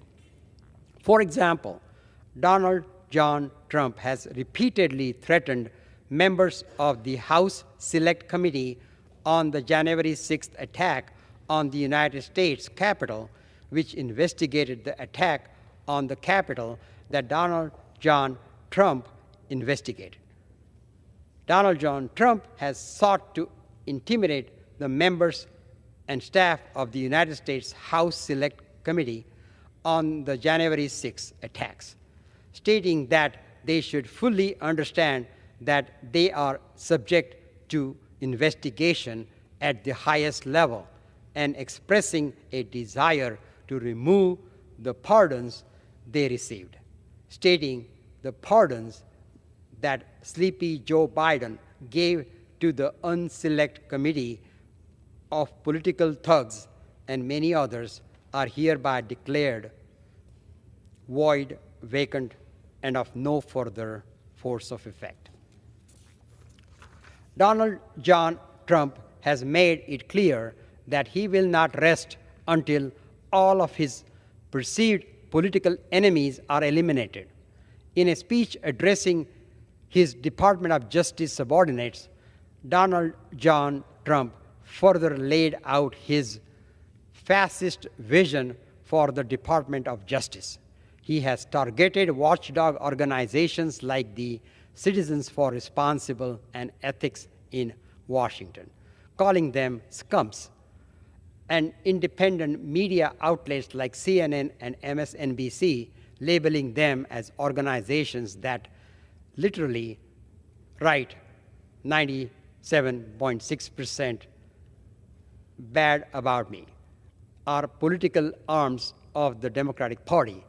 For example, Donald John Trump has repeatedly threatened members of the House Select Committee on the January 6th attack on the United States Capitol, which investigated the attack on the Capitol that Donald John Trump investigated. Donald John Trump has sought to intimidate the members and staff of the United States House Select Committee on the January 6th attacks, stating that they should fully understand that they are subject to investigation at the highest level, and expressing a desire to remove the pardons they received, stating the pardons that sleepy Joe Biden gave to the unselect committee of political thugs and many others are hereby declared void, vacant, and of no further force of effect. Donald John Trump has made it clear that he will not rest until all of his perceived political enemies are eliminated. In a speech addressing his Department of Justice subordinates, Donald John Trump further laid out his fascist vision for the Department of Justice. He has targeted watchdog organizations like the Citizens for Responsible and Ethics in Washington, calling them scums, and independent media outlets like CNN and MSNBC, labeling them as organizations that literally write 97.6% bad about me, are political arms of the Democratic Party.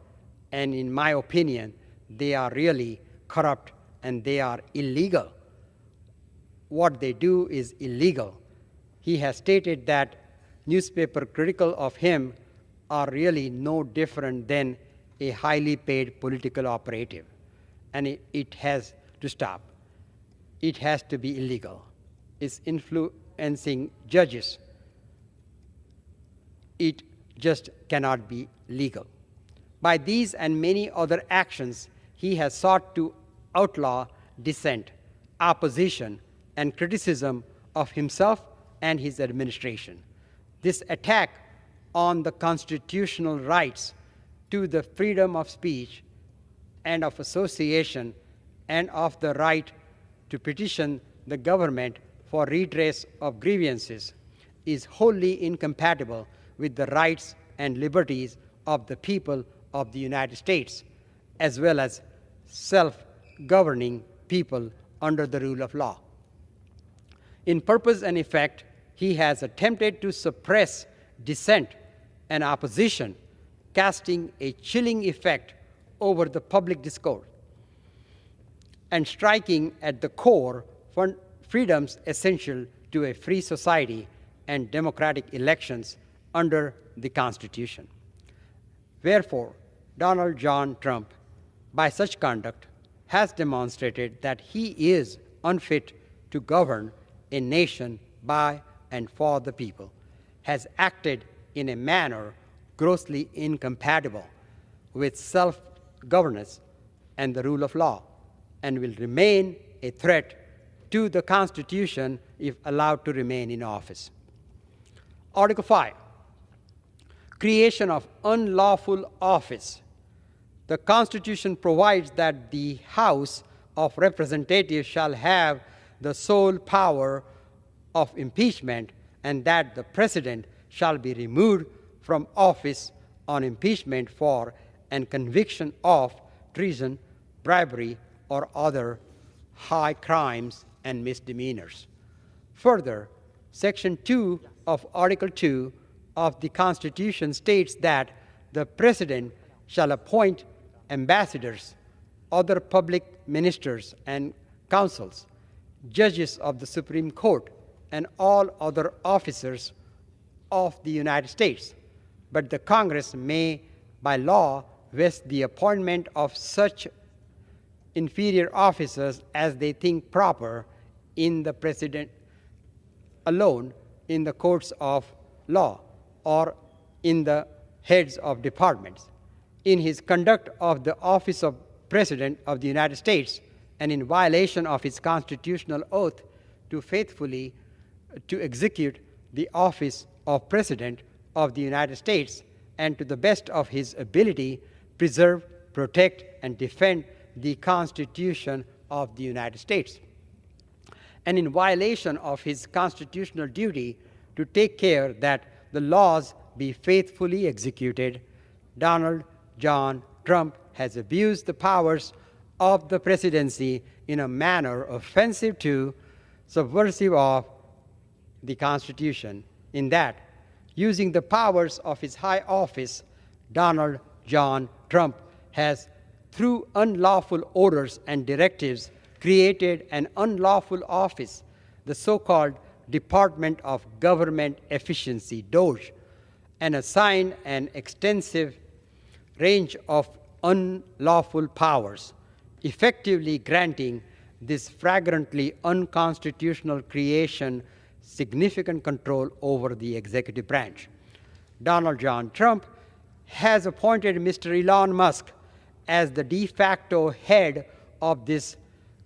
And in my opinion, they are really corrupt and they are illegal. What they do is illegal. He has stated that newspaper critical of him are really no different than a highly paid political operative. And it has to stop. It has to be illegal. It's influencing judges. It just cannot be legal. By these and many other actions, he has sought to outlaw dissent, opposition, and criticism of himself and his administration. This attack on the constitutional rights to the freedom of speech and of association and of the right to petition the government for redress of grievances is wholly incompatible with the rights and liberties of the people of the United States, as well as self-governing people under the rule of law. In purpose and effect, he has attempted to suppress dissent and opposition, casting a chilling effect over the public discourse and striking at the core freedoms essential to a free society and democratic elections under the Constitution. Wherefore, Donald John Trump, by such conduct, has demonstrated that he is unfit to govern a nation by and for the people, has acted in a manner grossly incompatible with self-governance and the rule of law, and will remain a threat to the Constitution if allowed to remain in office. Article 5, creation of unlawful office. The Constitution provides that the House of Representatives shall have the sole power of impeachment, and that the President shall be removed from office on impeachment for and conviction of treason, bribery, or other high crimes and misdemeanors. Further, Section 2 of Article 2 of the Constitution states that the President shall appoint ambassadors, other public ministers and counsels, judges of the Supreme Court, and all other officers of the United States. But the Congress may, by law, vest the appointment of such inferior officers as they think proper in the President alone, in the courts of law, or in the heads of departments. In his conduct of the office of President of the United States and in violation of his constitutional oath to faithfully to execute the office of President of the United States and to the best of his ability preserve, protect, and defend the Constitution of the United States. And in violation of his constitutional duty to take care that the laws be faithfully executed, Donald John Trump has abused the powers of the presidency in a manner offensive to, subversive of the Constitution, in that, using the powers of his high office, Donald John Trump has, through unlawful orders and directives, created an unlawful office, the so-called Department of Government Efficiency, DOGE, and assigned an extensive range of unlawful powers, effectively granting this flagrantly unconstitutional creation significant control over the executive branch. Donald John Trump has appointed Mr. Elon Musk as the de facto head of this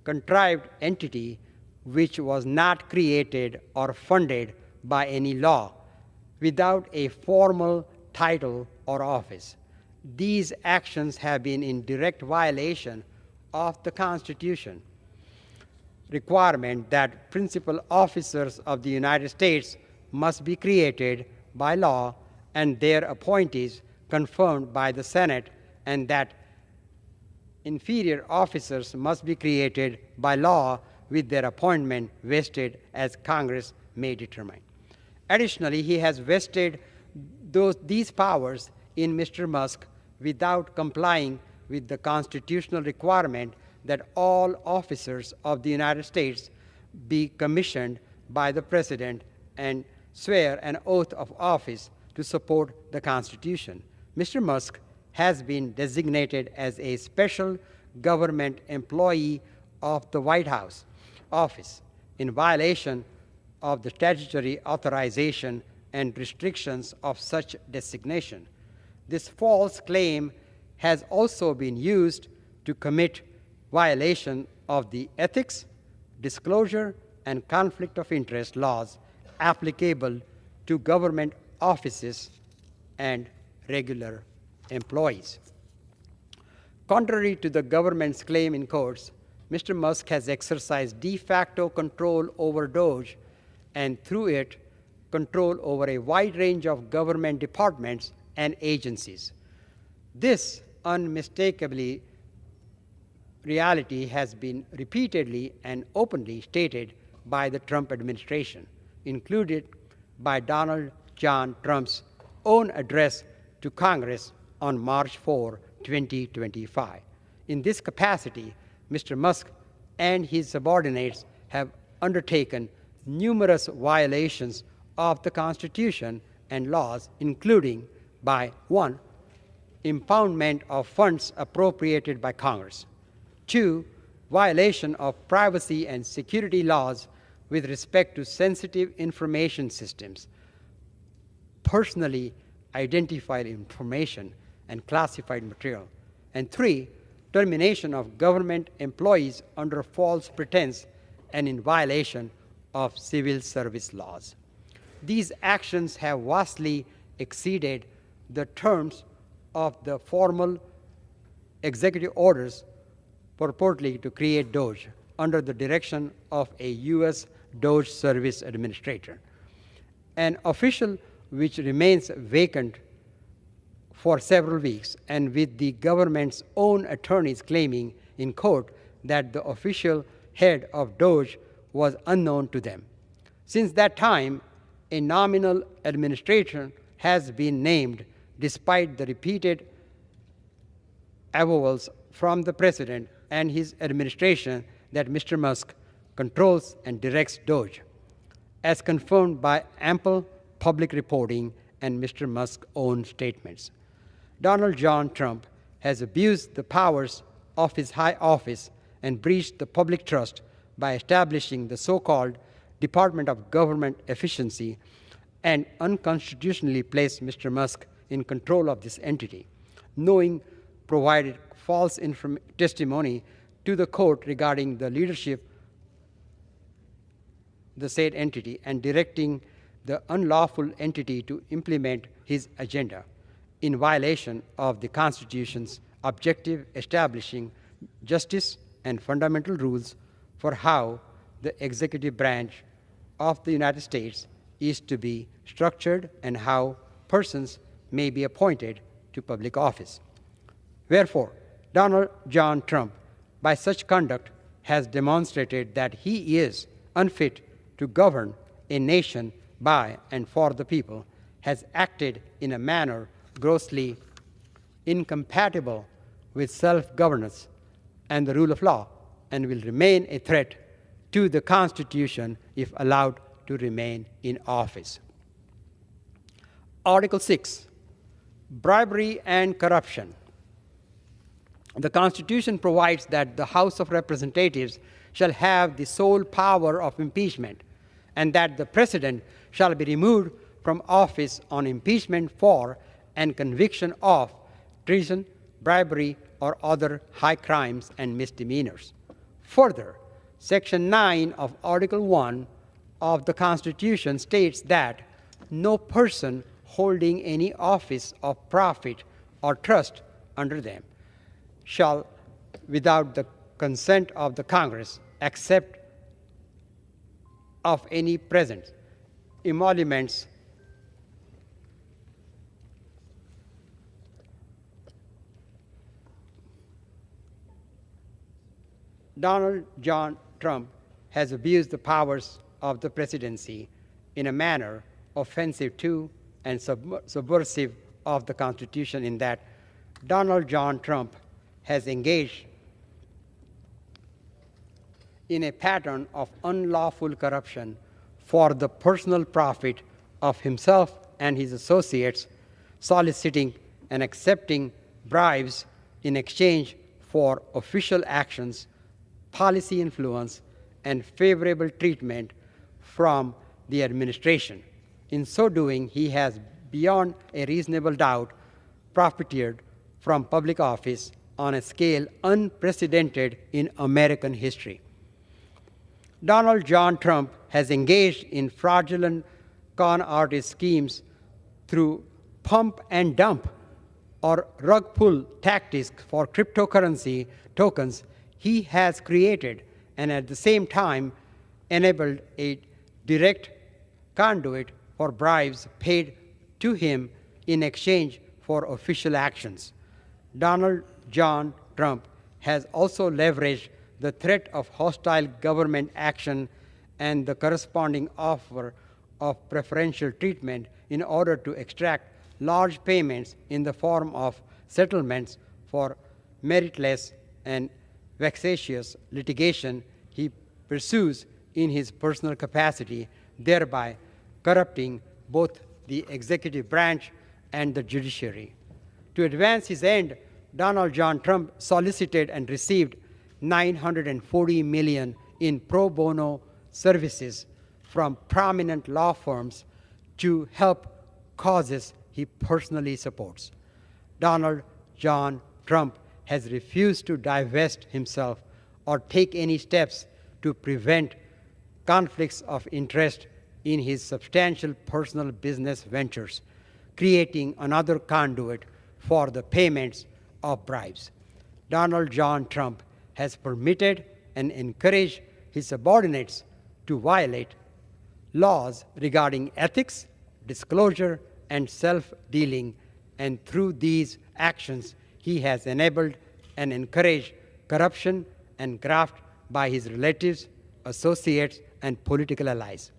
contrived entity, which was not created or funded by any law, without a formal title or office. These actions have been in direct violation of the Constitution requirement that principal officers of the United States must be created by law and their appointees confirmed by the Senate, and that inferior officers must be created by law with their appointment vested as Congress may determine. Additionally, he has vested these powers in Mr. Musk without complying with the constitutional requirement that all officers of the United States be commissioned by the President and swear an oath of office to support the Constitution. Mr. Musk has been designated as a special government employee of the White House office in violation of the statutory authorization and restrictions of such designation. This false claim has also been used to commit violation of the ethics, disclosure, and conflict of interest laws applicable to government offices and regular employees. Contrary to the government's claim in courts, Mr. Musk has exercised de facto control over DOGE and through it control over a wide range of government departments and agencies. This unmistakably reality has been repeatedly and openly stated by the Trump administration, included by Donald John Trump's own address to Congress on March 4, 2025. In this capacity, Mr. Musk and his subordinates have undertaken numerous violations of the Constitution and laws, including by 1. Impoundment of funds appropriated by Congress. 2. Violation of privacy and security laws with respect to sensitive information systems, personally identified information, and classified material. And 3. Termination of government employees under false pretense and in violation of civil service laws. These actions have vastly exceeded the terms of the formal executive orders purportedly to create DOGE under the direction of a U.S. DOGE service administrator, an official which remains vacant for several weeks, and with the government's own attorneys claiming in court that the official head of DOGE was unknown to them. Since that time, a nominal administration has been named despite the repeated avowals from the President and his administration that Mr. Musk controls and directs DOGE, as confirmed by ample public reporting and Mr. Musk's own statements. Donald John Trump has abused the powers of his high office and breached the public trust by establishing the so-called Department of Government Efficiency and unconstitutionally placed Mr. Musk in control of this entity, knowing provided false testimony to the court regarding the leadership the said entity and directing the unlawful entity to implement his agenda in violation of the Constitution's objective establishing justice and fundamental rules for how the executive branch of the United States is to be structured and how persons may be appointed to public office. Wherefore, Donald John Trump, by such conduct, has demonstrated that he is unfit to govern a nation by and for the people, has acted in a manner grossly incompatible with self-governance and the rule of law, and will remain a threat to the Constitution if allowed to remain in office. Article 6, bribery and corruption. The Constitution provides that the House of Representatives shall have the sole power of impeachment, and that the President shall be removed from office on impeachment for and conviction of treason, bribery, or other high crimes and misdemeanors. Further, Section 9 of Article 1 of the Constitution states that no person holding any office of profit or trust under them shall, without the consent of the Congress, accept of any presents, emoluments, Donald John Trump has abused the powers of the presidency in a manner offensive to and subversive of the Constitution, in that Donald John Trump has engaged in a pattern of unlawful corruption for the personal profit of himself and his associates, soliciting and accepting bribes in exchange for official actions, policy influence, and favorable treatment from the administration. In so doing, he has, beyond a reasonable doubt, profiteered from public office on a scale unprecedented in American history. Donald John Trump has engaged in fraudulent con artist schemes through pump and dump or rug pull tactics for cryptocurrency tokens. He has created and at the same time enabled a direct conduit for bribes paid to him in exchange for official actions. Donald John Trump has also leveraged the threat of hostile government action and the corresponding offer of preferential treatment in order to extract large payments in the form of settlements for meritless and vexatious litigation he pursues in his personal capacity, thereby corrupting both the executive branch and the judiciary. To advance his end, Donald John Trump solicited and received $940 million in pro bono services from prominent law firms to help causes he personally supports. Donald John Trump has refused to divest himself or take any steps to prevent conflicts of interest in his substantial personal business ventures, creating another conduit for the payments of bribes. Donald John Trump has permitted and encouraged his subordinates to violate laws regarding ethics, disclosure, and self-dealing, and through these actions, he has enabled and encouraged corruption and graft by his relatives, associates, and political allies.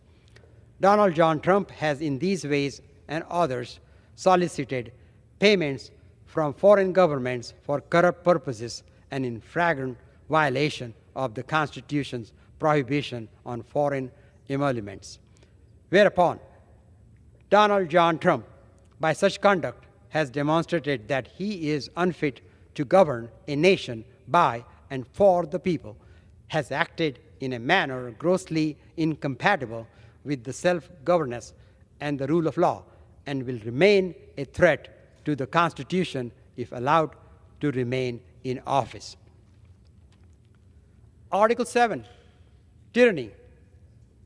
Donald John Trump has in these ways and others solicited payments from foreign governments for corrupt purposes and in flagrant violation of the Constitution's prohibition on foreign emoluments. Whereupon, Donald John Trump, by such conduct, has demonstrated that he is unfit to govern a nation by and for the people, has acted in a manner grossly incompatible with the self-governance and the rule of law, and will remain a threat to the Constitution if allowed to remain in office. Article 7, tyranny.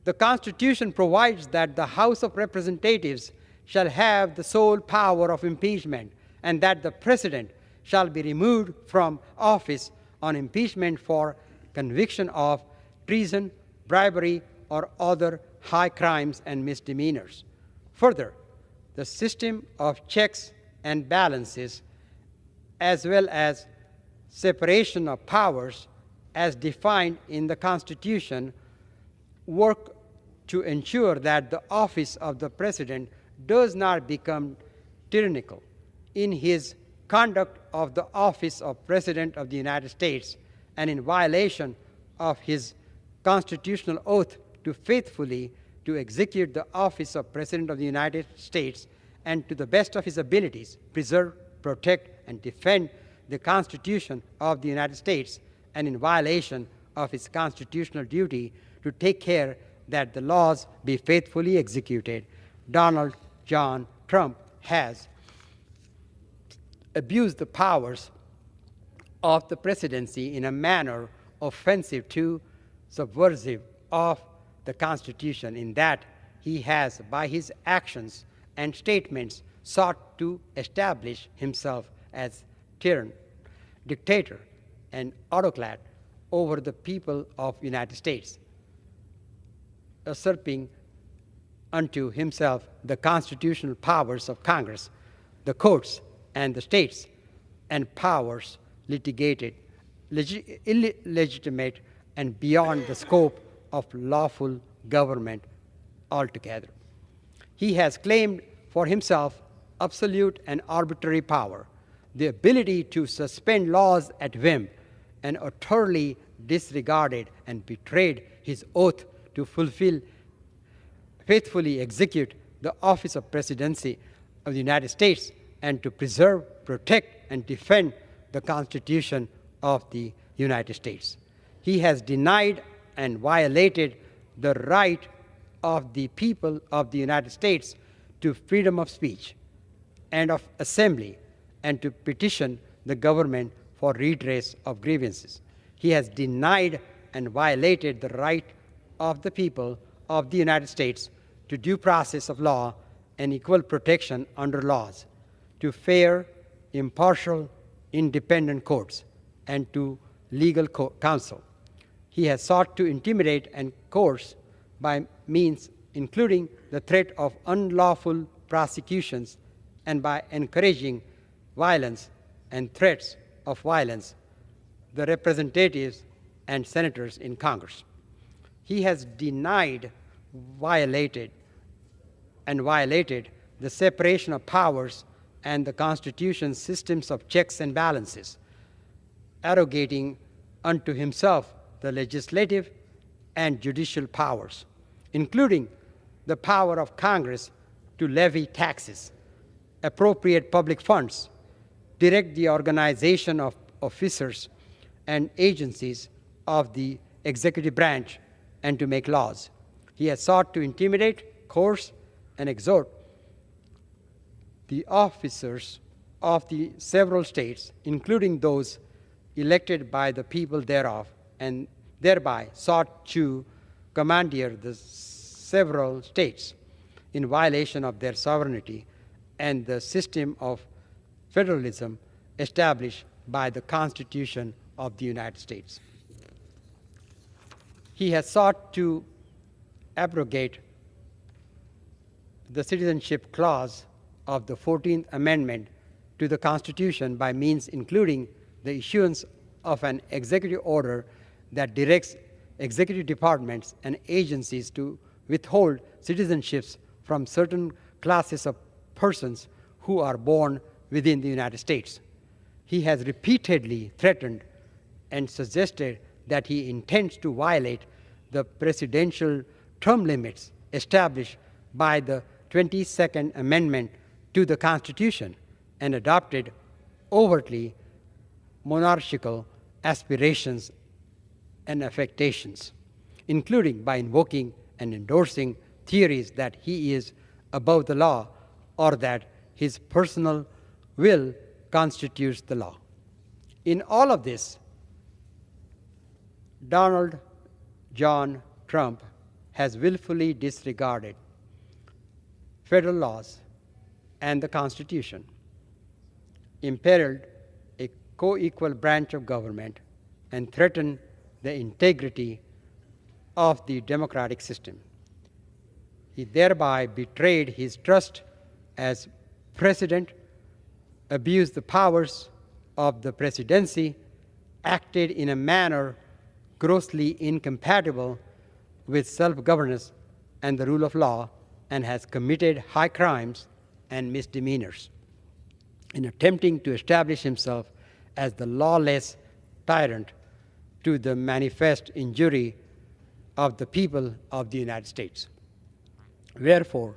The Constitution provides that the House of Representatives shall have the sole power of impeachment, and that the President shall be removed from office on impeachment for conviction of treason, bribery, or other high crimes and misdemeanors. Further, the system of checks and balances, as well as separation of powers as defined in the Constitution, work to ensure that the office of the President does not become tyrannical in his conduct of the office of President of the United States and in violation of his constitutional oath to faithfully to execute the office of President of the United States and to the best of his abilities preserve, protect, and defend the Constitution of the United States and in violation of his constitutional duty to take care that the laws be faithfully executed. Donald John Trump has abused the powers of the presidency in a manner offensive to, subversive of the Constitution, in that he has, by his actions and statements, sought to establish himself as tyrant, dictator, and autocrat over the people of the United States, usurping unto himself the constitutional powers of Congress, the courts, and the states, and powers illegitimate and beyond the scope of lawful government altogether. He has claimed for himself absolute and arbitrary power, the ability to suspend laws at whim, and utterly disregarded and betrayed his oath to faithfully execute the office of presidency of the United States and to preserve, protect, and defend the Constitution of the United States. He has denied and violated the right of the people of the United States to freedom of speech and of assembly and to petition the government for redress of grievances. He has denied and violated the right of the people of the United States to due process of law and equal protection under laws, to fair, impartial, independent courts, and to legal counsel. He has sought to intimidate and coerce by means including the threat of unlawful prosecutions and by encouraging violence and threats of violence the representatives and senators in Congress. He has denied, violated the separation of powers and the Constitution's systems of checks and balances, arrogating unto himself the legislative and judicial powers, including the power of Congress to levy taxes, appropriate public funds, direct the organization of officers and agencies of the executive branch, and to make laws. He has sought to intimidate, coerce, and exhort the officers of the several states, including those elected by the people thereof, and thereby sought to commandeer the several states in violation of their sovereignty and the system of federalism established by the Constitution of the United States. He has sought to abrogate the citizenship clause of the 14th Amendment to the Constitution by means including the issuance of an executive order that directs executive departments and agencies to withhold citizenships from certain classes of persons who are born within the United States. He has repeatedly threatened and suggested that he intends to violate the presidential term limits established by the 22nd Amendment to the Constitution and adopted overtly monarchical aspirations and affectations, including by invoking and endorsing theories that he is above the law or that his personal will constitutes the law. In all of this, Donald John Trump has willfully disregarded federal laws and the Constitution, imperiled a co-equal branch of government, and threatened the integrity of the democratic system. He thereby betrayed his trust as president, abused the powers of the presidency, acted in a manner grossly incompatible with self-governance and the rule of law, and has committed high crimes and misdemeanors in attempting to establish himself as the lawless tyrant to the manifest injury of the people of the United States. Wherefore,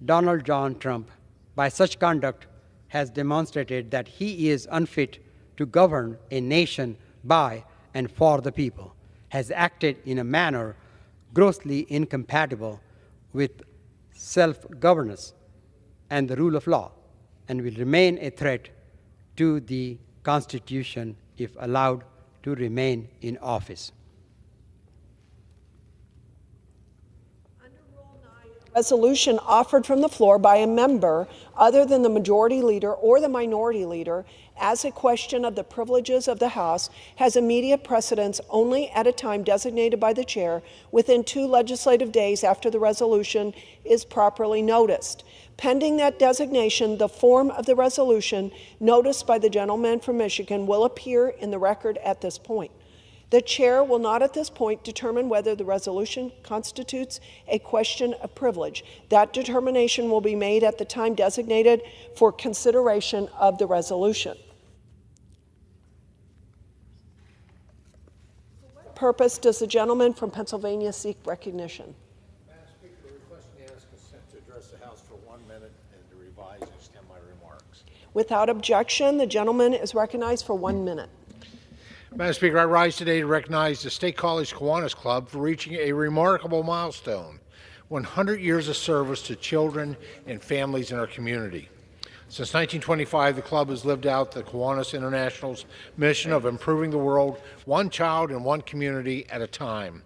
Donald John Trump, by such conduct, has demonstrated that he is unfit to govern a nation by and for the people, has acted in a manner grossly incompatible with self-governance and the rule of law, and will remain a threat to the Constitution if allowed to remain in office. Resolution offered from the floor by a member other than the majority leader or the minority leader as a question of the privileges of the House has immediate precedence only at a time designated by the chair within 2 legislative days after the resolution is properly noticed. Pending that designation, the form of the resolution noticed by the gentleman from Michigan will appear in the record at this point. The chair will not at this point determine whether the resolution constitutes a question of privilege. That determination will be made at the time designated for consideration of the resolution. For what purpose does the gentleman from Pennsylvania seek recognition? Madam Speaker, requesting to ask consent to address the House for 1 minute and to revise and extend my remarks. Without objection, the gentleman is recognized for 1 minute. Madam Speaker, I rise today to recognize the State College Kiwanis Club for reaching a remarkable milestone, 100 years of service to children and families in our community. Since 1925, the club has lived out the Kiwanis International's mission of improving the world one child and one community at a time.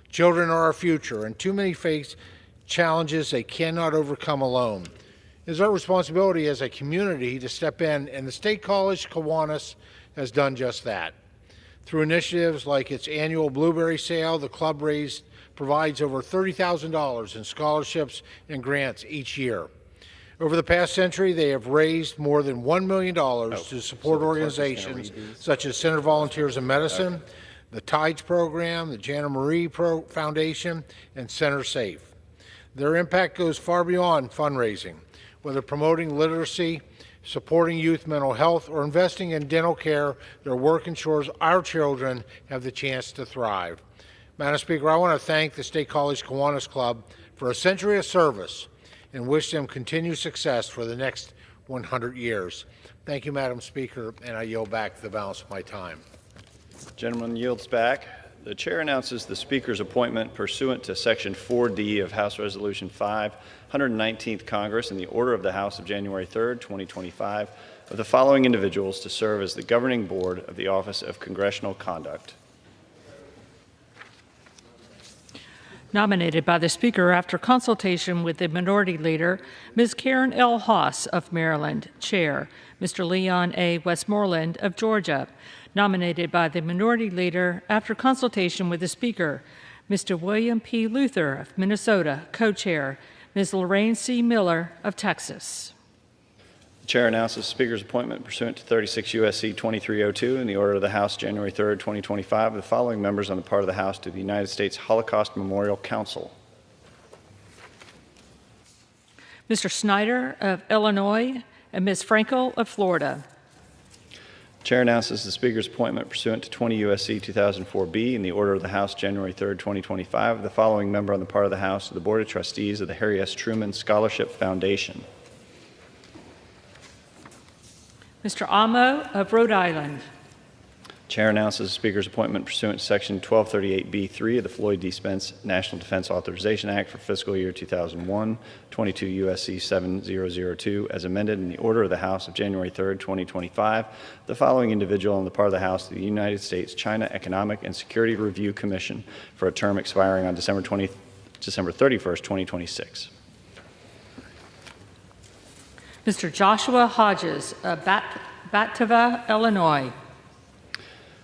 Children are our future, and too many face challenges they cannot overcome alone. It is our responsibility as a community to step in, and the State College Kiwanis has done just that. Through initiatives like its annual blueberry sale, the club provides over $30,000 in scholarships and grants each year. Over the past century, they have raised more than $1 million to support organizations such as Center Volunteers in Medicine, the Tides Program, the Jana Marie Foundation, and Center Safe. Their impact goes far beyond fundraising, whether promoting literacy, supporting youth mental health, or investing in dental care. Their work ensures our children have the chance to thrive. Madam Speaker, I want to thank the State College Kiwanis Club for a century of service and wish them continued success for the next 100 years. Thank you, Madam Speaker, and I yield back the balance of my time. Gentleman yields back. The chair announces the Speaker's appointment pursuant to Section 4D of House Resolution 5, 119th Congress, in the order of the House of January 3rd, 2025, of the following individuals to serve as the governing board of the Office of Congressional Conduct. Nominated by the Speaker after consultation with the Minority Leader, Ms. Karen L. Haas of Maryland, Chair. Mr. Leon A. Westmoreland of Georgia. Nominated by the Minority Leader after consultation with the Speaker, Mr. William P. Luther of Minnesota, Co-Chair. Ms. Lorraine C. Miller of Texas. The chair announces the Speaker's appointment pursuant to 36 U.S.C. 2302 in the order of the House, January 3rd, 2025, of the following members on the part of the House to the United States Holocaust Memorial Council. Mr. Snyder of Illinois and Ms. Frankel of Florida. The chair announces the Speaker's appointment pursuant to 20 U.S.C. 2004b in the order of the House, January 3rd, 2025, of the following member on the part of the House to the Board of Trustees of the Harry S. Truman Scholarship Foundation. Mr. Amo of Rhode Island. Chair announces the Speaker's appointment pursuant to Section 1238B3 of the Floyd D. Spence National Defense Authorization Act for fiscal year 2001, 22 U.S.C. 7002, as amended in the order of the House of January 3, 2025. The following individual on the part of the House of the United States China Economic and Security Review Commission for a term expiring on December 31st, 2026. Mr. Joshua Hodges of Batavia, Illinois.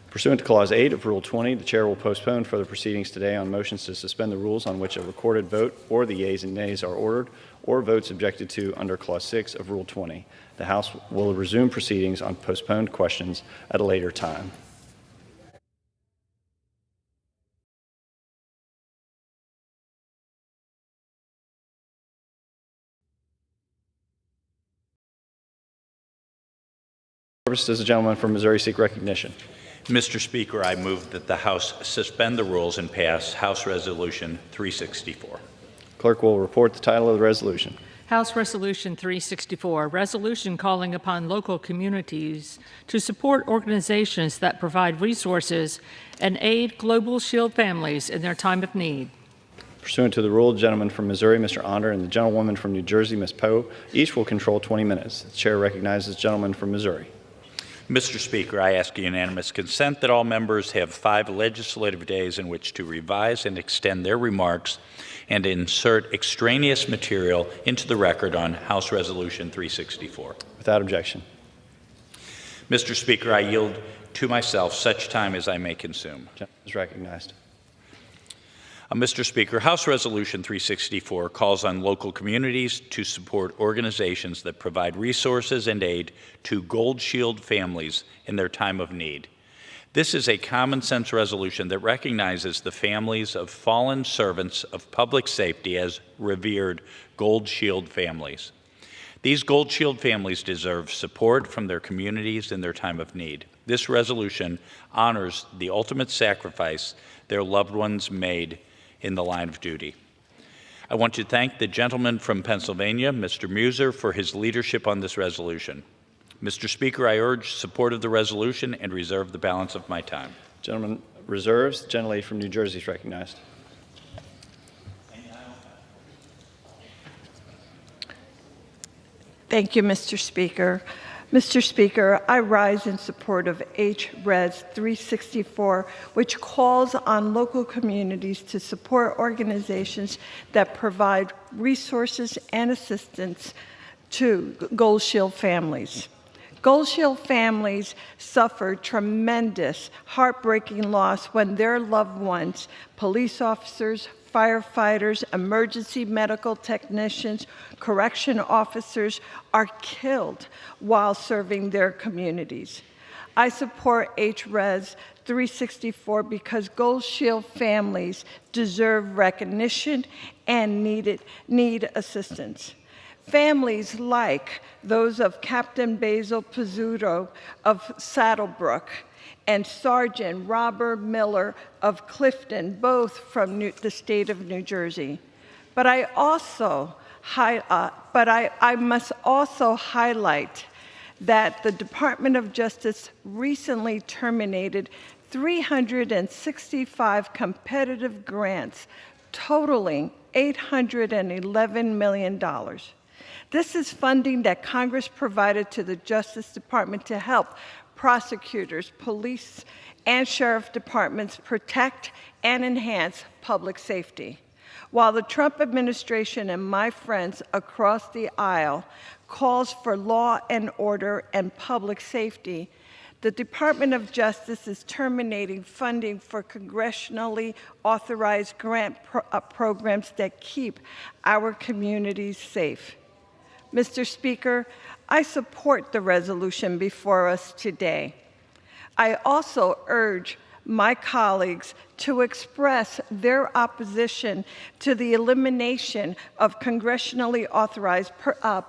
Pursuant to Clause 8 of Rule 20, the Chair will postpone further proceedings today on motions to suspend the rules on which a recorded vote or the yeas and nays are ordered, or votes objected to under Clause 6 of Rule 20. The House will resume proceedings on postponed questions at a later time. Does the gentleman from Missouri seek recognition? Mr. Speaker, I move that the House suspend the rules and pass House Resolution 364. Clerk will report the title of the resolution. House Resolution 364, resolution calling upon local communities to support organizations that provide resources and aid Global Shield families in their time of need. Pursuant to the rule, the gentleman from Missouri, Mr. Onder, and the gentlewoman from New Jersey, Ms. Poe, each will control 20 minutes. The Chair recognizes the gentleman from Missouri. Mr. Speaker, I ask unanimous consent that all members have 5 legislative days in which to revise and extend their remarks and insert extraneous material into the record on House Resolution 364. Without objection. Mr. Speaker, I yield to myself such time as I may consume. Is recognized. Mr. Speaker, House Resolution 364 calls on local communities to support organizations that provide resources and aid to Gold Shield families in their time of need. This is a common sense resolution that recognizes the families of fallen servants of public safety as revered Gold Shield families. These Gold Shield families deserve support from their communities in their time of need. This resolution honors the ultimate sacrifice their loved ones made in the line of duty. I want to thank the gentleman from Pennsylvania, Mr. Muser, for his leadership on this resolution. Mr. Speaker, I urge support of the resolution and reserve the balance of my time. Gentleman reserves. The gentlelady from New Jersey is recognized. Thank you, Mr. Speaker. Mr. Speaker, I rise in support of H-Res 364, which calls on local communities to support organizations that provide resources and assistance to Gold Shield families. Gold Shield families suffered tremendous, heartbreaking loss when their loved ones, police officers, firefighters, emergency medical technicians, correction officers are killed while serving their communities. I support H-Res 364 because Gold Shield families deserve recognition and need assistance. Families like those of Captain Basil Pizzuto of Saddlebrook and Sergeant Robert Miller of Clifton, both from the state of New Jersey. But I must also highlight that the Department of Justice recently terminated 365 competitive grants totaling $811 million. This is funding that Congress provided to the Justice Department to help prosecutors, police, and sheriff departments protect and enhance public safety. While the Trump administration and my friends across the aisle calls for law and order and public safety, the Department of Justice is terminating funding for congressionally authorized grant programs that keep our communities safe. Mr. Speaker, I support the resolution before us today. I also urge my colleagues to express their opposition to the elimination of congressionally authorized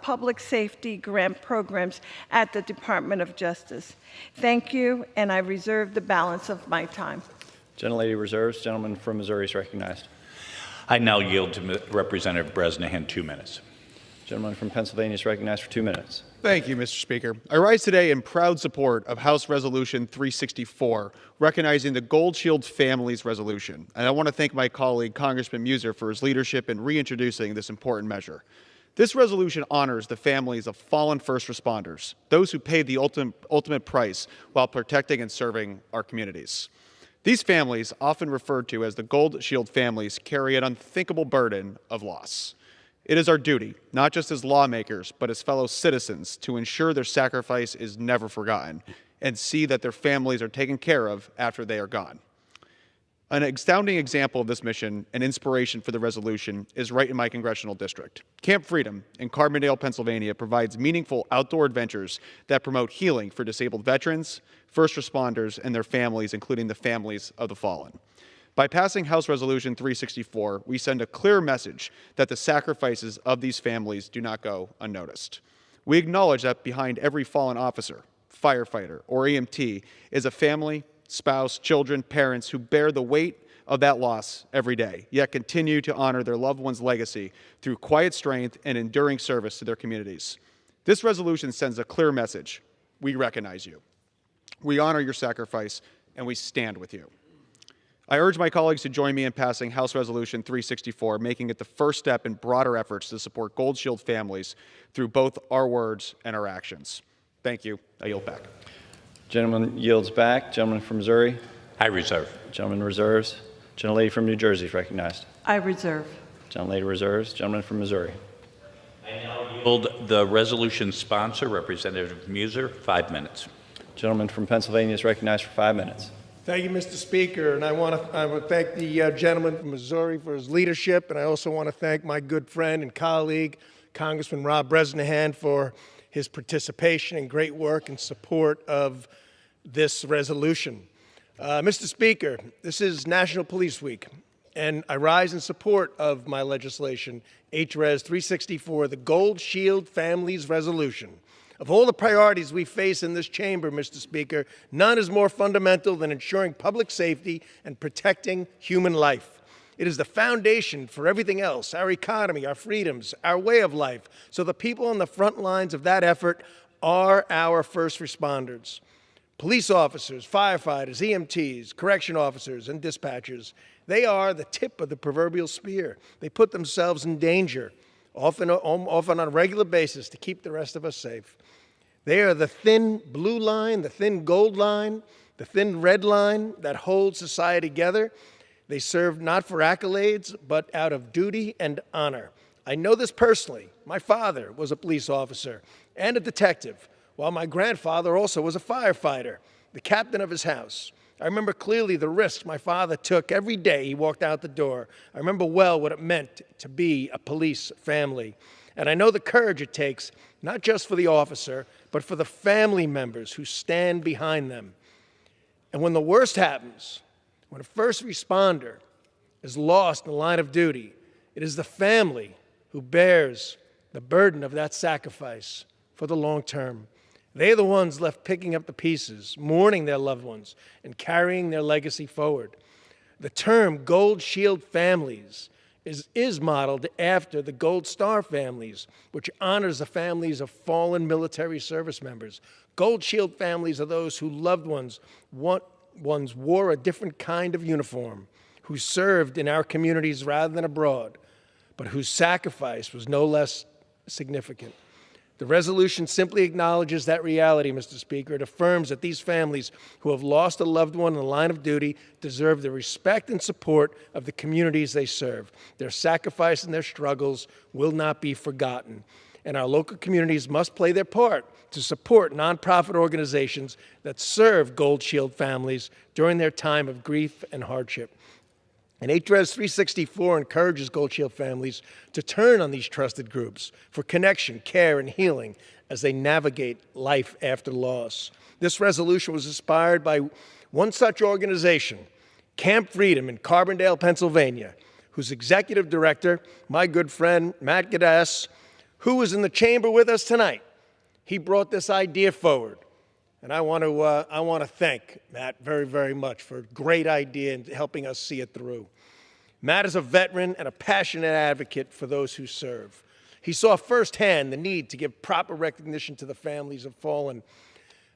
public safety grant programs at the Department of Justice. Thank you, and I reserve the balance of my time. Gentlelady reserves. Gentleman from Missouri is recognized. I now yield to Representative Bresnahan 2 minutes. Gentleman from Pennsylvania is recognized for 2 minutes. Thank you, Mr. Speaker. I rise today in proud support of House Resolution 364, recognizing the Gold Shield Families Resolution. And I want to thank my colleague, Congressman Muser, for his leadership in reintroducing this important measure. This resolution honors the families of fallen first responders, those who paid the ultimate price while protecting and serving our communities. These families, often referred to as the Gold Shield families, carry an unthinkable burden of loss. It is our duty, not just as lawmakers, but as fellow citizens, to ensure their sacrifice is never forgotten and see that their families are taken care of after they are gone. An astounding example of this mission and inspiration for the resolution is right in my congressional district. Camp Freedom in Carbondale, Pennsylvania provides meaningful outdoor adventures that promote healing for disabled veterans, first responders, and their families, including the families of the fallen. By passing House Resolution 364, we send a clear message that the sacrifices of these families do not go unnoticed. We acknowledge that behind every fallen officer, firefighter, or EMT is a family, spouse, children, parents who bear the weight of that loss every day, yet continue to honor their loved one's legacy through quiet strength and enduring service to their communities. This resolution sends a clear message. We recognize you. We honor your sacrifice, and we stand with you. I urge my colleagues to join me in passing House Resolution 364, making it the first step in broader efforts to support Gold Shield families through both our words and our actions. Thank you. I yield back. Gentleman yields back. Gentleman from Missouri. I reserve. Gentleman reserves. Gentlelady from New Jersey is recognized. I reserve. Gentlelady reserves. Gentleman from Missouri. I now yield the resolution sponsor, Representative Muser, 5 minutes. Gentleman from Pennsylvania is recognized for 5 minutes. Thank you, Mr. Speaker, and I want to thank the gentleman from Missouri for his leadership, and I also want to thank my good friend and colleague, Congressman Rob Bresnahan, for his participation and great work in support of this resolution. Mr. Speaker, this is National Police Week, and I rise in support of my legislation, HRES 364, the Gold Shield Families Resolution. Of all the priorities we face in this chamber, Mr. Speaker, none is more fundamental than ensuring public safety and protecting human life. It is the foundation for everything else, our economy, our freedoms, our way of life. So the people on the front lines of that effort are our first responders. Police officers, firefighters, EMTs, correction officers, and dispatchers, they are the tip of the proverbial spear. They put themselves in danger, often on a regular basis, to keep the rest of us safe. They are the thin blue line, the thin gold line, the thin red line that holds society together. They serve not for accolades, but out of duty and honor. I know this personally. My father was a police officer and a detective, while my grandfather also was a firefighter, the captain of his house. I remember clearly the risks my father took every day he walked out the door. I remember well what it meant to be a police family. And I know the courage it takes, not just for the officer, but for the family members who stand behind them. And when the worst happens, when a first responder is lost in the line of duty, it is the family who bears the burden of that sacrifice for the long term. They're the ones left picking up the pieces, mourning their loved ones, and carrying their legacy forward. The term Gold Shield families is modeled after the Gold Star families, which honors the families of fallen military service members. Gold Shield families are those whose loved ones wore a different kind of uniform, who served in our communities rather than abroad, but whose sacrifice was no less significant. The resolution simply acknowledges that reality, Mr. Speaker. It affirms that these families who have lost a loved one in the line of duty deserve the respect and support of the communities they serve. Their sacrifice and their struggles will not be forgotten. And our local communities must play their part to support nonprofit organizations that serve Gold Shield families during their time of grief and hardship. And HRES 364 encourages Gold Shield families to turn on these trusted groups for connection, care, and healing as they navigate life after loss. This resolution was inspired by one such organization, Camp Freedom in Carbondale, Pennsylvania, whose executive director, my good friend Matt Gaddis, who is in the chamber with us tonight, he brought this idea forward. And I want to thank Matt very, very much for a great idea and helping us see it through. Matt is a veteran and a passionate advocate for those who serve. He saw firsthand the need to give proper recognition to the families of fallen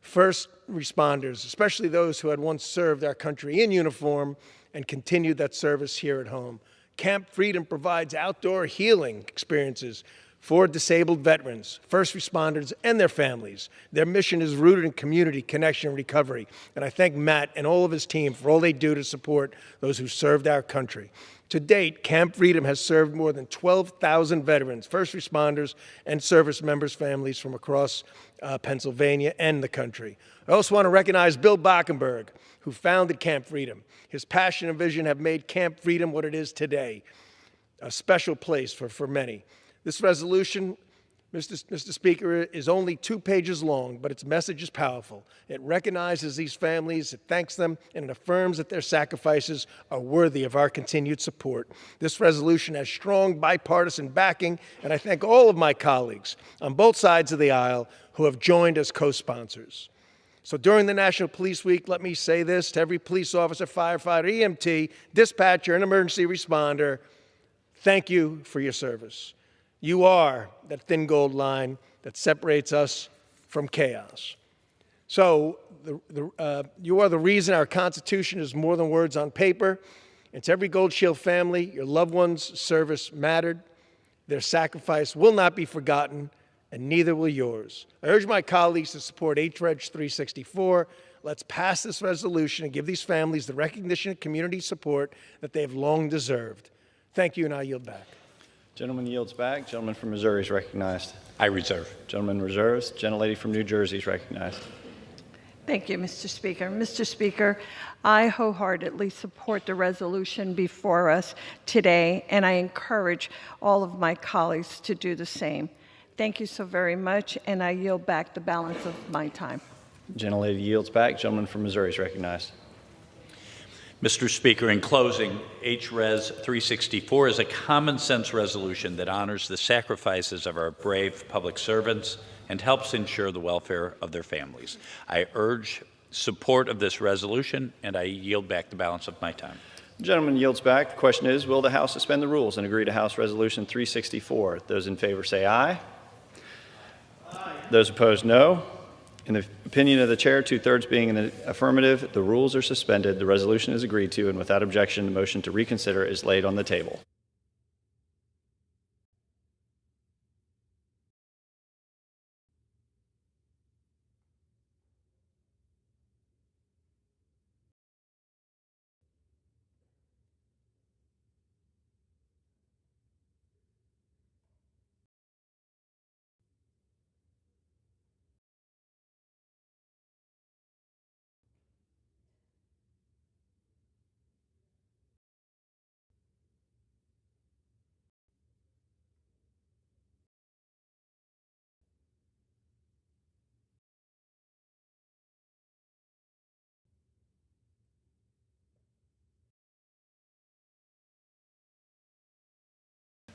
first responders, especially those who had once served our country in uniform and continued that service here at home. Camp Freedom provides outdoor healing experiences for disabled veterans, first responders, and their families. Their mission is rooted in community, connection, and recovery. And I thank Matt and all of his team for all they do to support those who served our country. To date, Camp Freedom has served more than 12,000 veterans, first responders, and service members' families from across Pennsylvania and the country. I also want to recognize Bill Bockenberg, who founded Camp Freedom. His passion and vision have made Camp Freedom what it is today, a special place for many. This resolution, Mr. Speaker, is only 2 pages long, but its message is powerful. It recognizes these families, it thanks them, and it affirms that their sacrifices are worthy of our continued support. This resolution has strong bipartisan backing, and I thank all of my colleagues on both sides of the aisle who have joined as co-sponsors. So during the National Police Week, let me say this to every police officer, firefighter, EMT, dispatcher, and emergency responder: thank you for your service. You are that thin gold line that separates us from chaos. So you are the reason our Constitution is more than words on paper. And to every Gold Shield family, your loved ones' service mattered. Their sacrifice will not be forgotten, and neither will yours. I urge my colleagues to support HREG 364. Let's pass this resolution and give these families the recognition and community support that they have long deserved. Thank you, and I yield back. Gentleman yields back. Gentleman from Missouri is recognized. I reserve. Gentleman reserves. Gentlelady from New Jersey is recognized. Thank you, Mr. Speaker. Mr. Speaker, I wholeheartedly support the resolution before us today, and I encourage all of my colleagues to do the same. Thank you so very much, and I yield back the balance of my time. Gentlelady yields back. Gentleman from Missouri is recognized. Mr. Speaker, in closing, HRES 364 is a common-sense resolution that honors the sacrifices of our brave public servants and helps ensure the welfare of their families. I urge support of this resolution, and I yield back the balance of my time. The gentleman yields back. The question is, will the House suspend the rules and agree to House Resolution 364? Those in favor say aye. Aye. Those opposed, no. In the opinion of the chair, 2/3 being in the affirmative, the rules are suspended, the resolution is agreed to, and without objection, the motion to reconsider is laid on the table.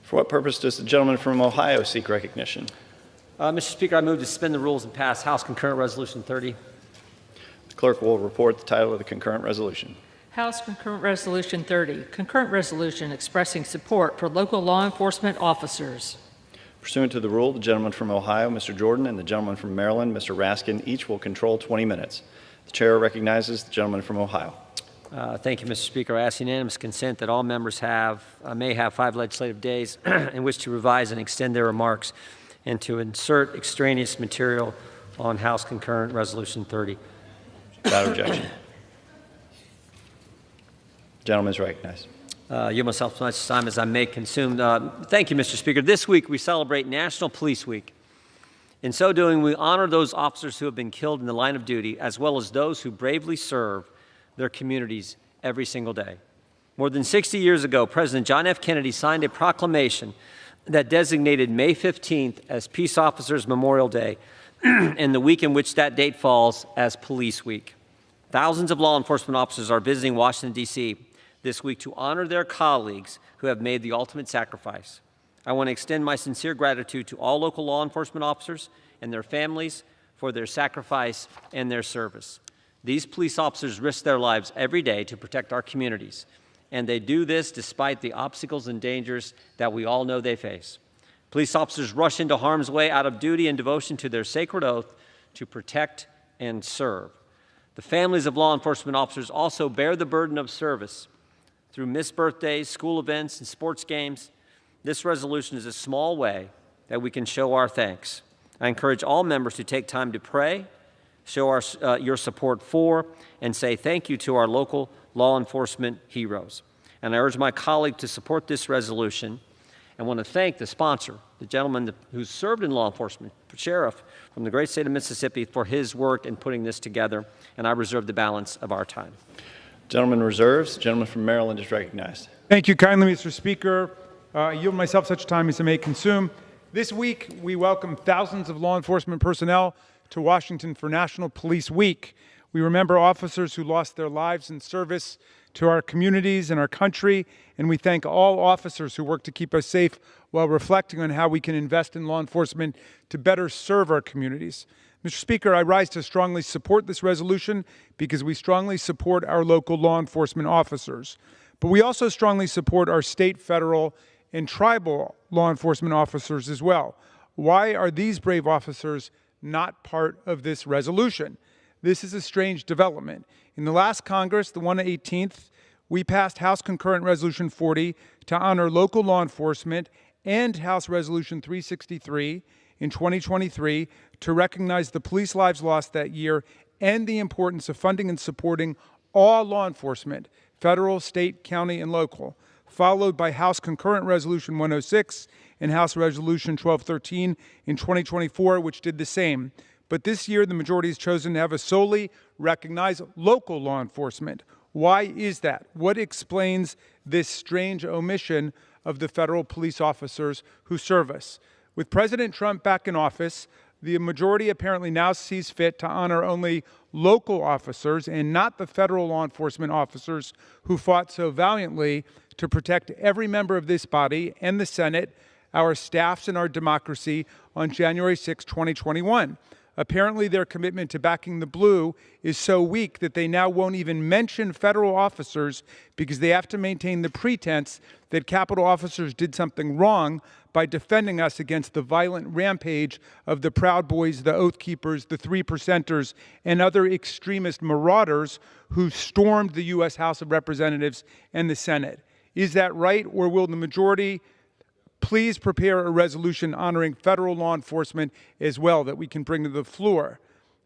For what purpose does the gentleman from Ohio seek recognition? Mr. Speaker, I move to suspend the rules and pass House Concurrent Resolution 30. The clerk will report the title of the concurrent resolution. House Concurrent Resolution 30, concurrent resolution expressing support for local law enforcement officers. Pursuant to the rule, the gentleman from Ohio, Mr. Jordan, and the gentleman from Maryland, Mr. Raskin, each will control 20 minutes. The chair recognizes the gentleman from Ohio. Thank you, Mr. Speaker. I ask unanimous consent that all members may have 5 legislative days in which to revise and extend their remarks and to insert extraneous material on House Concurrent Resolution 30. Without objection. Gentleman is recognized. Yield myself as much time as I may consume. Thank you, Mr. Speaker. This week we celebrate National Police Week. In so doing, we honor those officers who have been killed in the line of duty, as well as those who bravely serve their communities every single day. More than 60 years ago, President John F. Kennedy signed a proclamation that designated May 15th as Peace Officers Memorial Day and the week in which that date falls as Police Week. Thousands of law enforcement officers are visiting Washington, D.C. this week to honor their colleagues who have made the ultimate sacrifice. I want to extend my sincere gratitude to all local law enforcement officers and their families for their sacrifice and their service. These police officers risk their lives every day to protect our communities, and they do this despite the obstacles and dangers that we all know they face. Police officers rush into harm's way out of duty and devotion to their sacred oath to protect and serve. The families of law enforcement officers also bear the burden of service through missed birthdays, school events, and sports games. This resolution is a small way that we can show our thanks. I encourage all members to take time to pray, show your support for, and say thank you to our local law enforcement heroes. And I urge my colleague to support this resolution. I want to thank the sponsor, the gentleman who served in law enforcement, sheriff from the great state of Mississippi, for his work in putting this together, and I reserve the balance of our time. Gentleman reserves. Gentleman from Maryland is recognized. Thank you kindly, Mr. Speaker. I yield myself such time as I may consume. This week, we welcome thousands of law enforcement personnel to Washington for National Police Week. We remember officers who lost their lives in service to our communities and our country, and we thank all officers who work to keep us safe while reflecting on how we can invest in law enforcement to better serve our communities. Mr. Speaker, I rise to strongly support this resolution because we strongly support our local law enforcement officers. But we also strongly support our state, federal, and tribal law enforcement officers as well. Why are these brave officers not part of this resolution? This is a strange development. In the last Congress, the one 18th, we passed House Concurrent Resolution 40 to honor local law enforcement and House Resolution 363 in 2023 to recognize the police lives lost that year and the importance of funding and supporting all law enforcement, federal, state, county, and local, followed by House Concurrent Resolution 106 and House Resolution 1213 in 2024, which did the same. But this year, the majority has chosen to have us solely recognize local law enforcement. Why is that? What explains this strange omission of the federal police officers who serve us? With President Trump back in office, the majority apparently now sees fit to honor only local officers and not the federal law enforcement officers who fought so valiantly to protect every member of this body and the Senate, our staffs, and our democracy on January 6, 2021. Apparently, their commitment to backing the blue is so weak that they now won't even mention federal officers because they have to maintain the pretense that Capitol officers did something wrong by defending us against the violent rampage of the Proud Boys, the Oath Keepers, the 3%ers, and other extremist marauders who stormed the U.S. House of Representatives and the Senate. Is that right, or will the majority please prepare a resolution honoring federal law enforcement as well that we can bring to the floor?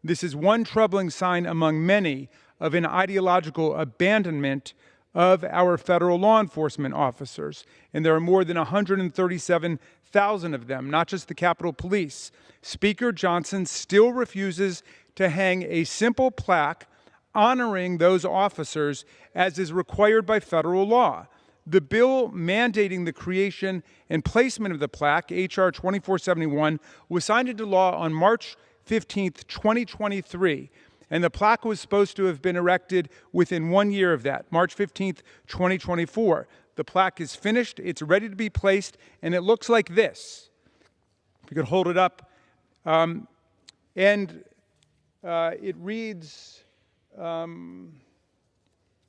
This is one troubling sign among many of an ideological abandonment of our federal law enforcement officers. And there are more than 137,000 of them, not just the Capitol Police. Speaker Johnson still refuses to hang a simple plaque honoring those officers as is required by federal law. The bill mandating the creation and placement of the plaque, H.R. 2471, was signed into law on March 15, 2023, and the plaque was supposed to have been erected within 1 year of that, March 15, 2024. The plaque is finished, it's ready to be placed, and it looks like this. If you could hold it up. It reads,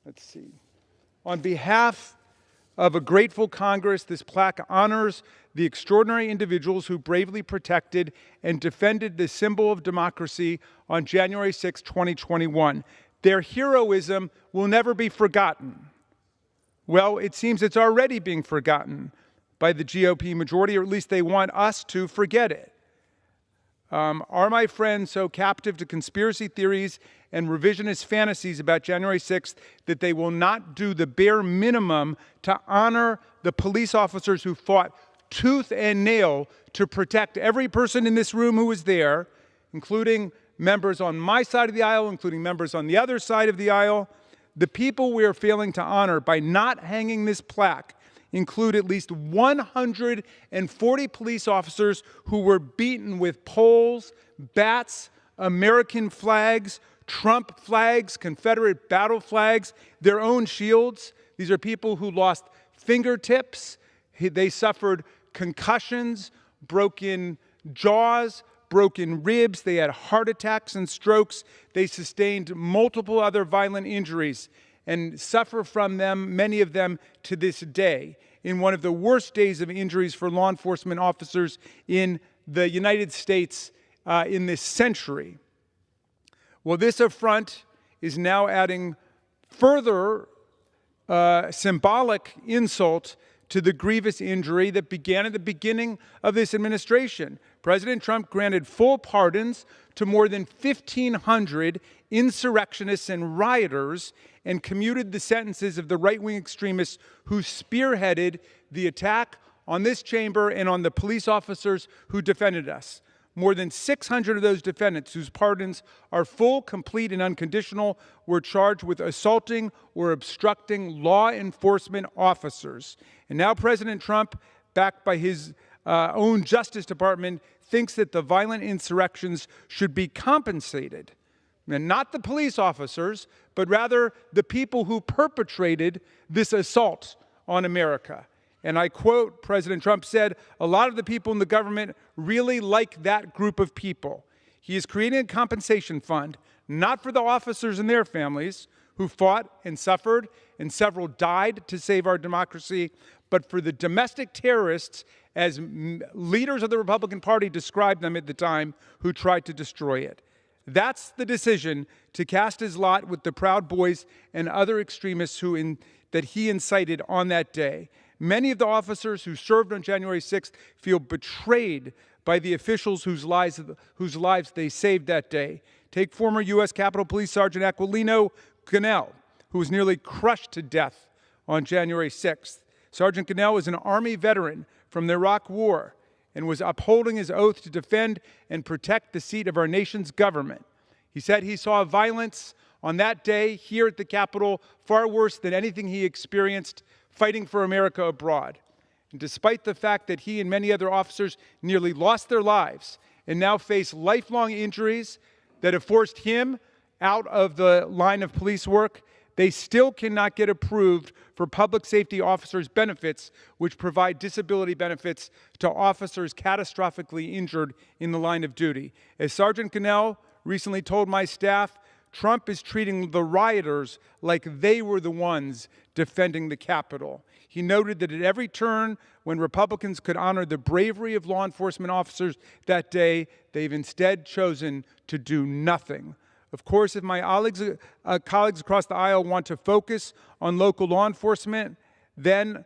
let's see, on behalf of a grateful Congress, this plaque honors the extraordinary individuals who bravely protected and defended the symbol of democracy on January 6, 2021. Their heroism will never be forgotten. Well, it seems it's already being forgotten by the GOP majority, or at least they want us to forget it. Are my friends so captive to conspiracy theories and revisionist fantasies about January 6th that they will not do the bare minimum to honor the police officers who fought tooth and nail to protect every person in this room who was there, including members on my side of the aisle, including members on the other side of the aisle? The people we are failing to honor by not hanging this plaque include at least 140 police officers who were beaten with poles, bats, American flags, Trump flags, Confederate battle flags, their own shields. These are people who lost fingertips. They suffered concussions, broken jaws, broken ribs. They had heart attacks and strokes. They sustained multiple other violent injuries and suffer from them, many of them to this day. in one of the worst days of injuries for law enforcement officers in the United States in this century. Well, this affront is now adding further symbolic insult to the grievous injury that began at the beginning of this administration. President Trump granted full pardons to more than 1,500 insurrectionists and rioters and commuted the sentences of the right-wing extremists who spearheaded the attack on this chamber and on the police officers who defended us. More than 600 of those defendants, whose pardons are full, complete, and unconditional, were charged with assaulting or obstructing law enforcement officers. And now President Trump, backed by his own Justice Department, thinks that the violent insurrections should be compensated. And not the police officers, but rather the people who perpetrated this assault on America. And I quote, President Trump said, "A lot of the people in the government really like that group of people." He is creating a compensation fund, not for the officers and their families who fought and suffered, and several died to save our democracy, but for the domestic terrorists, as leaders of the Republican Party described them at the time, who tried to destroy it. That's the decision to cast his lot with the Proud Boys and other extremists that he incited on that day. Many of the officers who served on January 6th feel betrayed by the officials whose lives they saved that day. Take former U.S. Capitol Police Sergeant Aquilino Cannell, who was nearly crushed to death on January 6th. Sergeant Cannell is an Army veteran from the Iraq War and was upholding his oath to defend and protect the seat of our nation's government. He said he saw violence on that day here at the Capitol far worse than anything he experienced fighting for America abroad. And despite the fact that he and many other officers nearly lost their lives and now face lifelong injuries that have forced him out of the line of police work, they still cannot get approved for public safety officers' benefits, which provide disability benefits to officers catastrophically injured in the line of duty. As Sergeant Cannell recently told my staff, Trump is treating the rioters like they were the ones defending the Capitol. He noted that at every turn, when Republicans could honor the bravery of law enforcement officers that day, they've instead chosen to do nothing. Of course, if my colleagues across the aisle want to focus on local law enforcement, then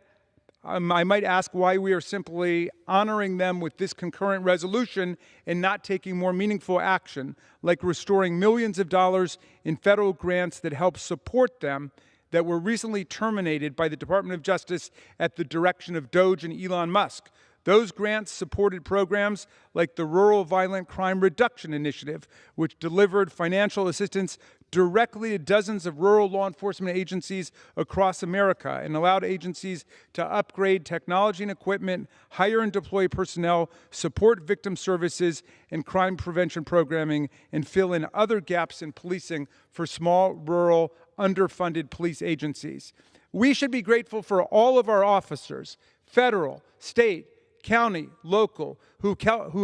I might ask why we are simply honoring them with this concurrent resolution and not taking more meaningful action, like restoring millions of dollars in federal grants that help support them that were recently terminated by the Department of Justice at the direction of Doge and Elon Musk. Those grants supported programs like the Rural Violent Crime Reduction Initiative, which delivered financial assistance directly to dozens of rural law enforcement agencies across America and allowed agencies to upgrade technology and equipment, hire and deploy personnel, support victim services and crime prevention programming, and fill in other gaps in policing for small, rural, underfunded police agencies. We should be grateful for all of our officers, federal, state, county, local, who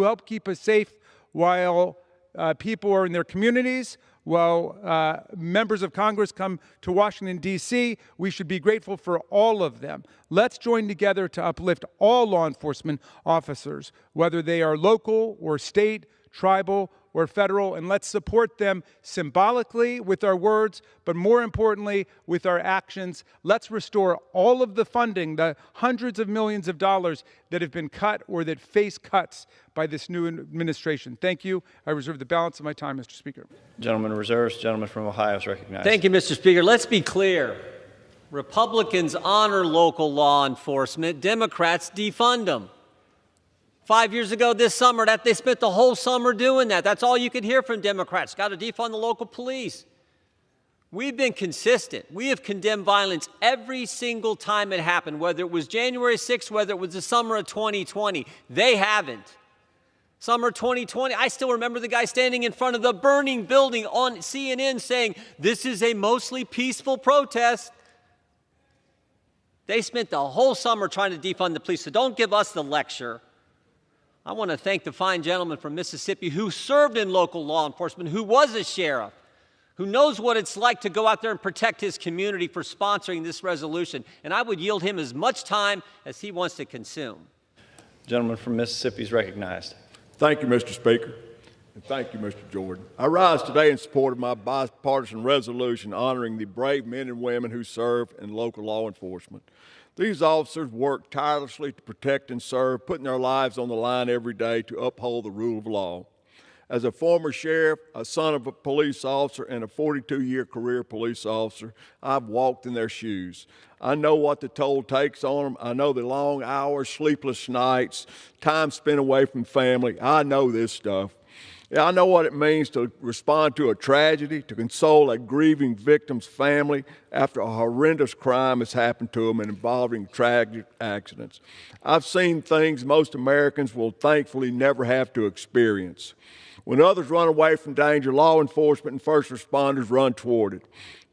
help keep us safe while people are in their communities, while members of Congress come to Washington, D.C. We should be grateful for all of them. Let's join together to uplift all law enforcement officers, whether they are local or state, tribal, or federal, and let's support them symbolically with our words, but more importantly, with our actions. Let's restore all of the funding, the hundreds of millions of dollars that have been cut or that face cuts by this new administration. Thank you. I reserve the balance of my time, Mr. Speaker. Gentleman reserves. Gentleman from Ohio is recognized. Thank you, Mr. Speaker. Let's be clear. Republicans honor local law enforcement. Democrats defund them. 5 years ago this summer, they spent the whole summer doing that. That's all you could hear from Democrats. Got to defund the local police. We've been consistent. We have condemned violence every single time it happened, whether it was January 6th, whether it was the summer of 2020. They haven't. Summer 2020, I still remember the guy standing in front of the burning building on CNN saying, "This is a mostly peaceful protest." They spent the whole summer trying to defund the police, so don't give us the lecture. I want to thank the fine gentleman from Mississippi who served in local law enforcement, who was a sheriff, who knows what it's like to go out there and protect his community, for sponsoring this resolution. And I would yield him as much time as he wants to consume. Gentleman from Mississippi is recognized. Thank you, Mr. Speaker, and thank you, Mr. Jordan. I rise today in support of my bipartisan resolution honoring the brave men and women who serve in local law enforcement. These officers work tirelessly to protect and serve, putting their lives on the line every day to uphold the rule of law. As a former sheriff, a son of a police officer, and a 42-year career police officer, I've walked in their shoes. I know what the toll takes on them. I know the long hours, sleepless nights, time spent away from family. I know this stuff. I know what it means to respond to a tragedy, to console a grieving victim's family after a horrendous crime has happened to them and involving tragic accidents. I've seen things most Americans will thankfully never have to experience. When others run away from danger, law enforcement and first responders run toward it.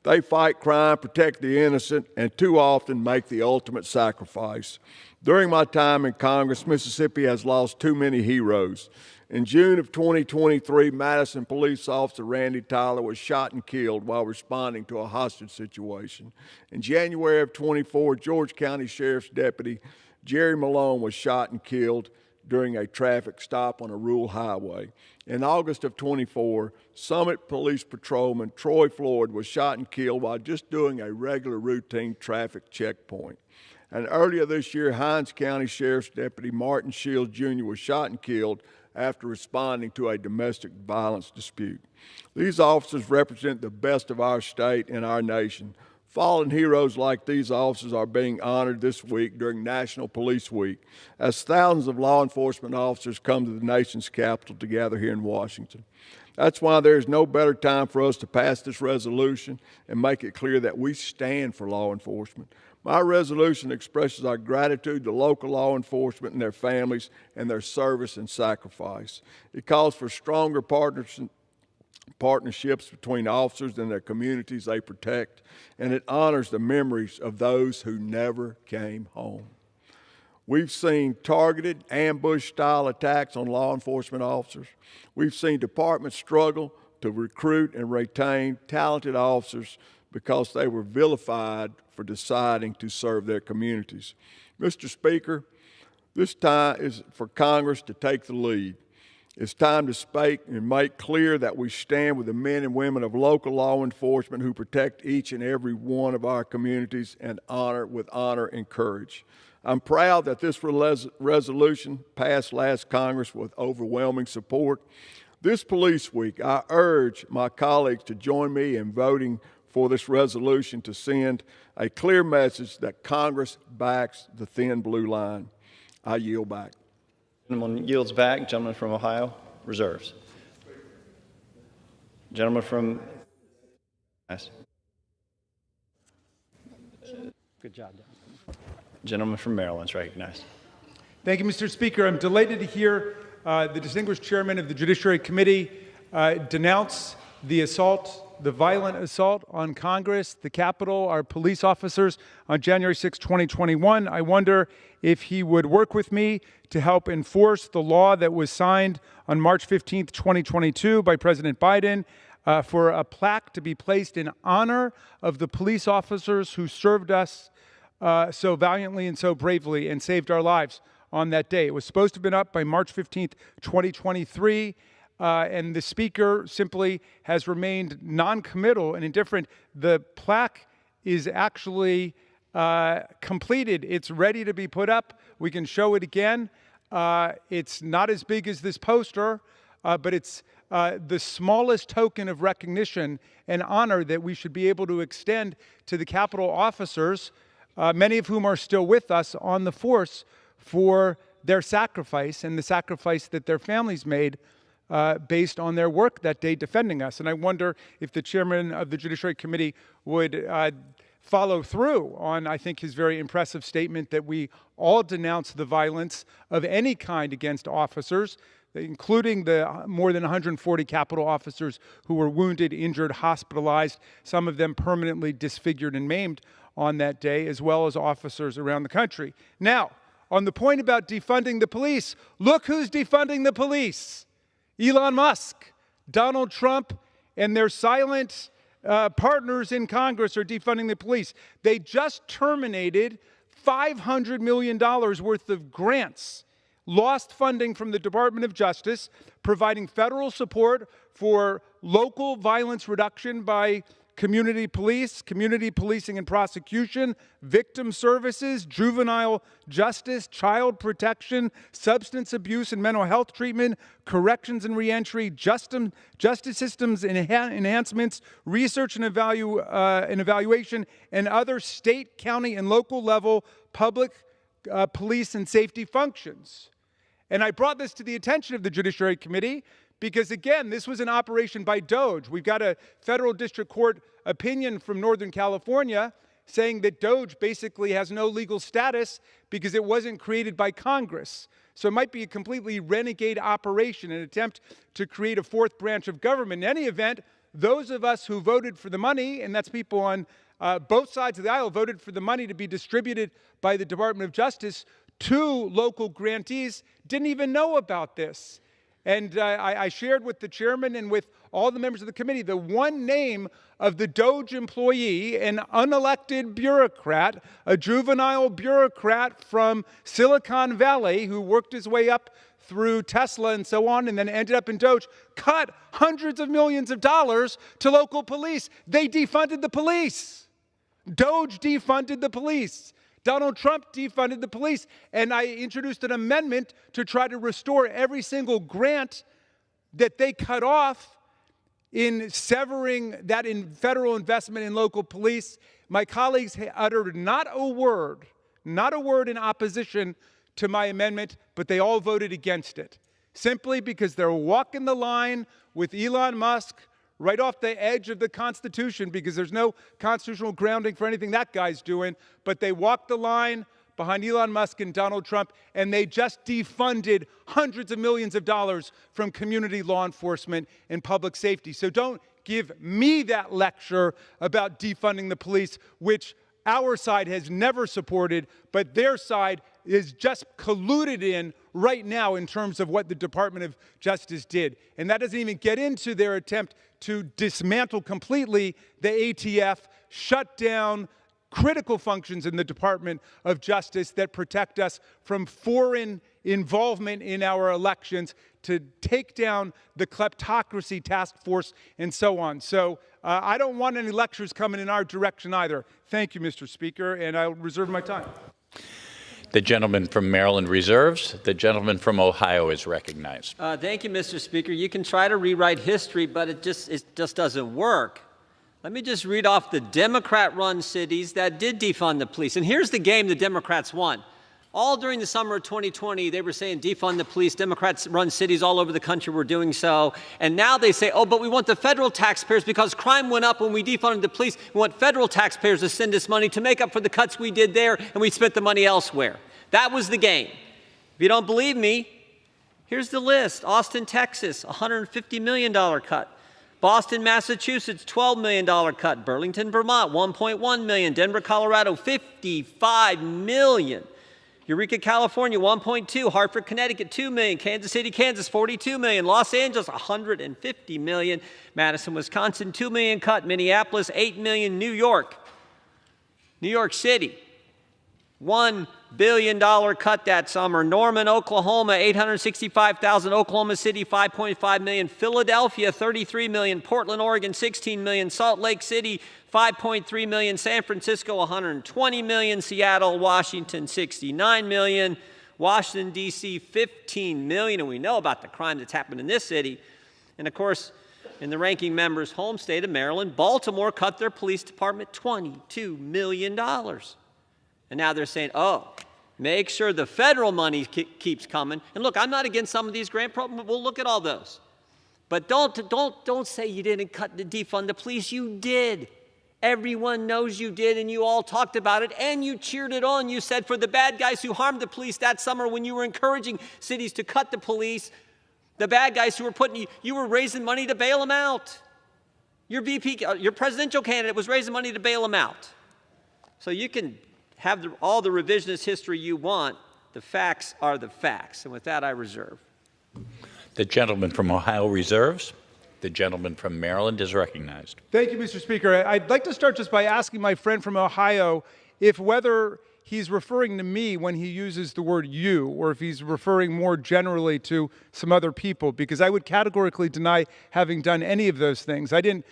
They fight crime, protect the innocent, and too often make the ultimate sacrifice. During my time in Congress, Mississippi has lost too many heroes. In June of 2023, Madison police officer Randy Tyler was shot and killed while responding to a hostage situation. In January of 24, George County Sheriff's Deputy Jerry Malone was shot and killed during a traffic stop on a rural highway. In August of 24, Summit Police Patrolman Troy Floyd was shot and killed while just doing a regular routine traffic checkpoint. And earlier this year, Hinds County Sheriff's Deputy Martin Shields Jr. was shot and killed after responding to a domestic violence dispute. These officers represent the best of our state and our nation. Fallen heroes like these officers are being honored this week during National Police Week, as thousands of law enforcement officers come to the nation's capital to gather here in Washington. That's why there is no better time for us to pass this resolution and make it clear that we stand for law enforcement. My resolution expresses our gratitude to local law enforcement and their families and their service and sacrifice. It calls for stronger partnerships between officers and their communities they protect, and it honors the memories of those who never came home. We've seen targeted ambush-style attacks on law enforcement officers. We've seen departments struggle to recruit and retain talented officers because they were vilified for deciding to serve their communities. Mr. Speaker, this time is for Congress to take the lead. It's time to speak and make clear that we stand with the men and women of local law enforcement who protect each and every one of our communities and honor and courage. I'm proud that this resolution passed last Congress with overwhelming support. This Police Week, I urge my colleagues to join me in voting for this resolution to send a clear message that Congress backs the thin blue line. I yield back. Gentleman yields back. Gentleman from Ohio reserves. Gentleman from Good job, Dan. Gentleman from Maryland is recognized. Thank you, Mr. Speaker. I'm delighted to hear the distinguished chairman of the Judiciary Committee denounce the violent assault on Congress, the Capitol, our police officers on January 6, 2021. I wonder if he would work with me to help enforce the law that was signed on March 15, 2022 by President Biden for a plaque to be placed in honor of the police officers who served us so valiantly and so bravely and saved our lives on that day. It was supposed to have been up by March 15, 2023. And the Speaker simply has remained non-committal and indifferent. The plaque is actually completed. It's ready to be put up. We can show it again. It's not as big as this poster, but it's the smallest token of recognition and honor that we should be able to extend to the Capitol officers, many of whom are still with us on the force, for their sacrifice and the sacrifice that their families made based on their work that day defending us. And I wonder if the chairman of the Judiciary Committee would follow through on, I think, his very impressive statement that we all denounce the violence of any kind against officers, including the more than 140 Capitol officers who were wounded, injured, hospitalized, some of them permanently disfigured and maimed on that day, as well as officers around the country. Now, on the point about defunding the police, look who's defunding the police. Elon Musk, Donald Trump, and their silent partners in Congress are defunding the police. They just terminated $500 million worth of grants, lost funding from the Department of Justice, providing federal support for local violence reduction by community police, community policing and prosecution, victim services, juvenile justice, child protection, substance abuse and mental health treatment, corrections and reentry, justice systems enhancements, research and evaluation, and other state, county, and local level public police and safety functions. And I brought this to the attention of the Judiciary Committee because, again, this was an operation by DOJ. We've got a federal district court opinion from Northern California saying that DOJ basically has no legal status because it wasn't created by Congress. So it might be a completely renegade operation, an attempt to create a fourth branch of government. In any event, those of us who voted for the money, and that's people on both sides of the aisle, voted for the money to be distributed by the Department of Justice to local grantees, didn't even know about this. And I shared with the chairman and with all the members of the committee the one name of the DOJ employee, an unelected bureaucrat, a juvenile bureaucrat from Silicon Valley who worked his way up through Tesla and so on and then ended up in DOJ, cut hundreds of millions of dollars to local police. They defunded the police. DOJ defunded the police. Donald Trump defunded the police, and I introduced an amendment to try to restore every single grant that they cut off in severing that federal investment in local police. My colleagues uttered not a word in opposition to my amendment, but they all voted against it, simply because they're walking the line with Elon Musk right off the edge of the Constitution, because there's no constitutional grounding for anything that guy's doing, but they walked the line behind Elon Musk and Donald Trump, and they just defunded hundreds of millions of dollars from community law enforcement and public safety. So don't give me that lecture about defunding the police, which our side has never supported, but their side is just colluded in right now in terms of what the Department of Justice did. And that doesn't even get into their attempt to dismantle completely the ATF, shut down critical functions in the Department of Justice that protect us from foreign involvement in our elections, to take down the kleptocracy task force and so on. So I don't want any lectures coming in our direction either. Thank you, Mr. Speaker, and I'll reserve my time. The gentleman from Maryland reserves. The gentleman from Ohio is recognized. Thank you, Mr. Speaker. You can try to rewrite history, but it just doesn't work. Let me just read off the Democrat-run cities that did defund the police. And here's the game the Democrats won. All during the summer of 2020, they were saying defund the police. Democrats-run cities all over the country were doing so. And now they say, oh, but we want the federal taxpayers, because crime went up when we defunded the police. We want federal taxpayers to send us money to make up for the cuts we did there, and we spent the money elsewhere. That was the game. If you don't believe me, here's the list. Austin, Texas, $150 million cut. Boston, Massachusetts, $12 million cut. Burlington, Vermont, $1.1 million. Denver, Colorado, $55 million. Eureka, California, $1.2 million. Hartford, Connecticut, $2 million. Kansas City, Kansas, $42 million. Los Angeles, $150 million. Madison, Wisconsin, $2 million cut. Minneapolis, $8 million. New York City, $1 billion cut that summer. Norman, Oklahoma, $865,000. Oklahoma City, $5.5 million. Philadelphia, $33 million. Portland, Oregon, $16 million. Salt Lake City, $5.3 million. San Francisco, $120 million. Seattle, Washington, $69 million. Washington, D.C., $15 million. And we know about the crime that's happened in this city. And, of course, in the ranking member's home state of Maryland, Baltimore cut their police department $22 million. And now they're saying, oh, make sure the federal money keeps coming. And look, I'm not against some of these grant programs. We'll look at all those. But don't say you didn't cut the defund the police. You did. Everyone knows you did, and you all talked about it, and you cheered it on. You said for the bad guys who harmed the police that summer when you were encouraging cities to cut the police, the bad guys who were you were raising money to bail them out. Your presidential candidate was raising money to bail them out. So you can have all the revisionist history you want. The facts are the facts. And with that, I reserve. The gentleman from Ohio reserves. The gentleman from Maryland is recognized. Thank you, Mr. Speaker. I'd like to start just by asking my friend from Ohio if whether he's referring to me when he uses the word you, or if he's referring more generally to some other people, because I would categorically deny having done any of those things. I didn't,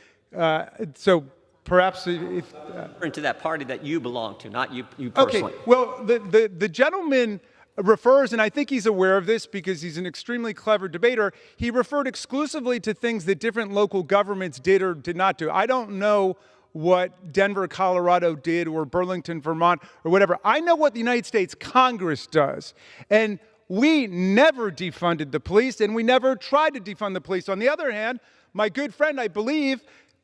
so perhaps if... Referring to that party that you belong to, not you personally. Okay, well, the gentleman refers, and I think he's aware of this because he's an extremely clever debater, he referred exclusively to things that different local governments did or did not do. I don't know what Denver, Colorado did, or Burlington, Vermont, or whatever. I know what the United States Congress does. And we never defunded the police, and we never tried to defund the police. On the other hand, my good friend, I believe,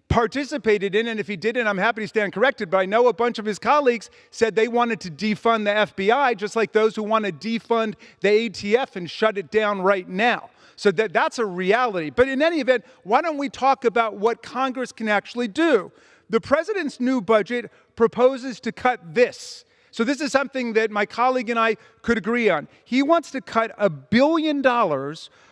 participated in, and if he didn't, I'm happy to stand corrected, but I know a bunch of his colleagues said they wanted to defund the FBI, just like those who want to defund the ATF and shut it down right now. So that's a reality. But in any event, why don't we talk about what Congress can actually do? The president's new budget proposes to cut this. So this is something that my colleague and I could agree on. He wants to cut $1 billion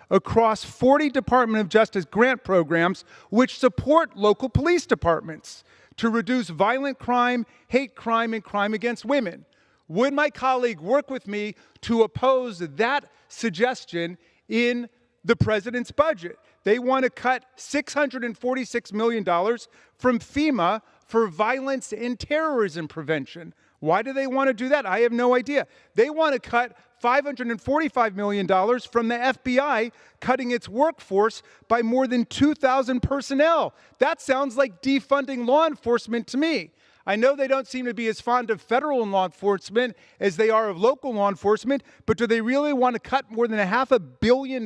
across 40 Department of Justice grant programs which support local police departments to reduce violent crime, hate crime, and crime against women. Would my colleague work with me to oppose that suggestion in the president's budget? They want to cut $646 million from FEMA for violence and terrorism prevention. Why do they want to do that? I have no idea. They want to cut $545 million from the FBI, cutting its workforce by more than 2,000 personnel. That sounds like defunding law enforcement to me. I know they don't seem to be as fond of federal law enforcement as they are of local law enforcement, but do they really want to cut more than $500 million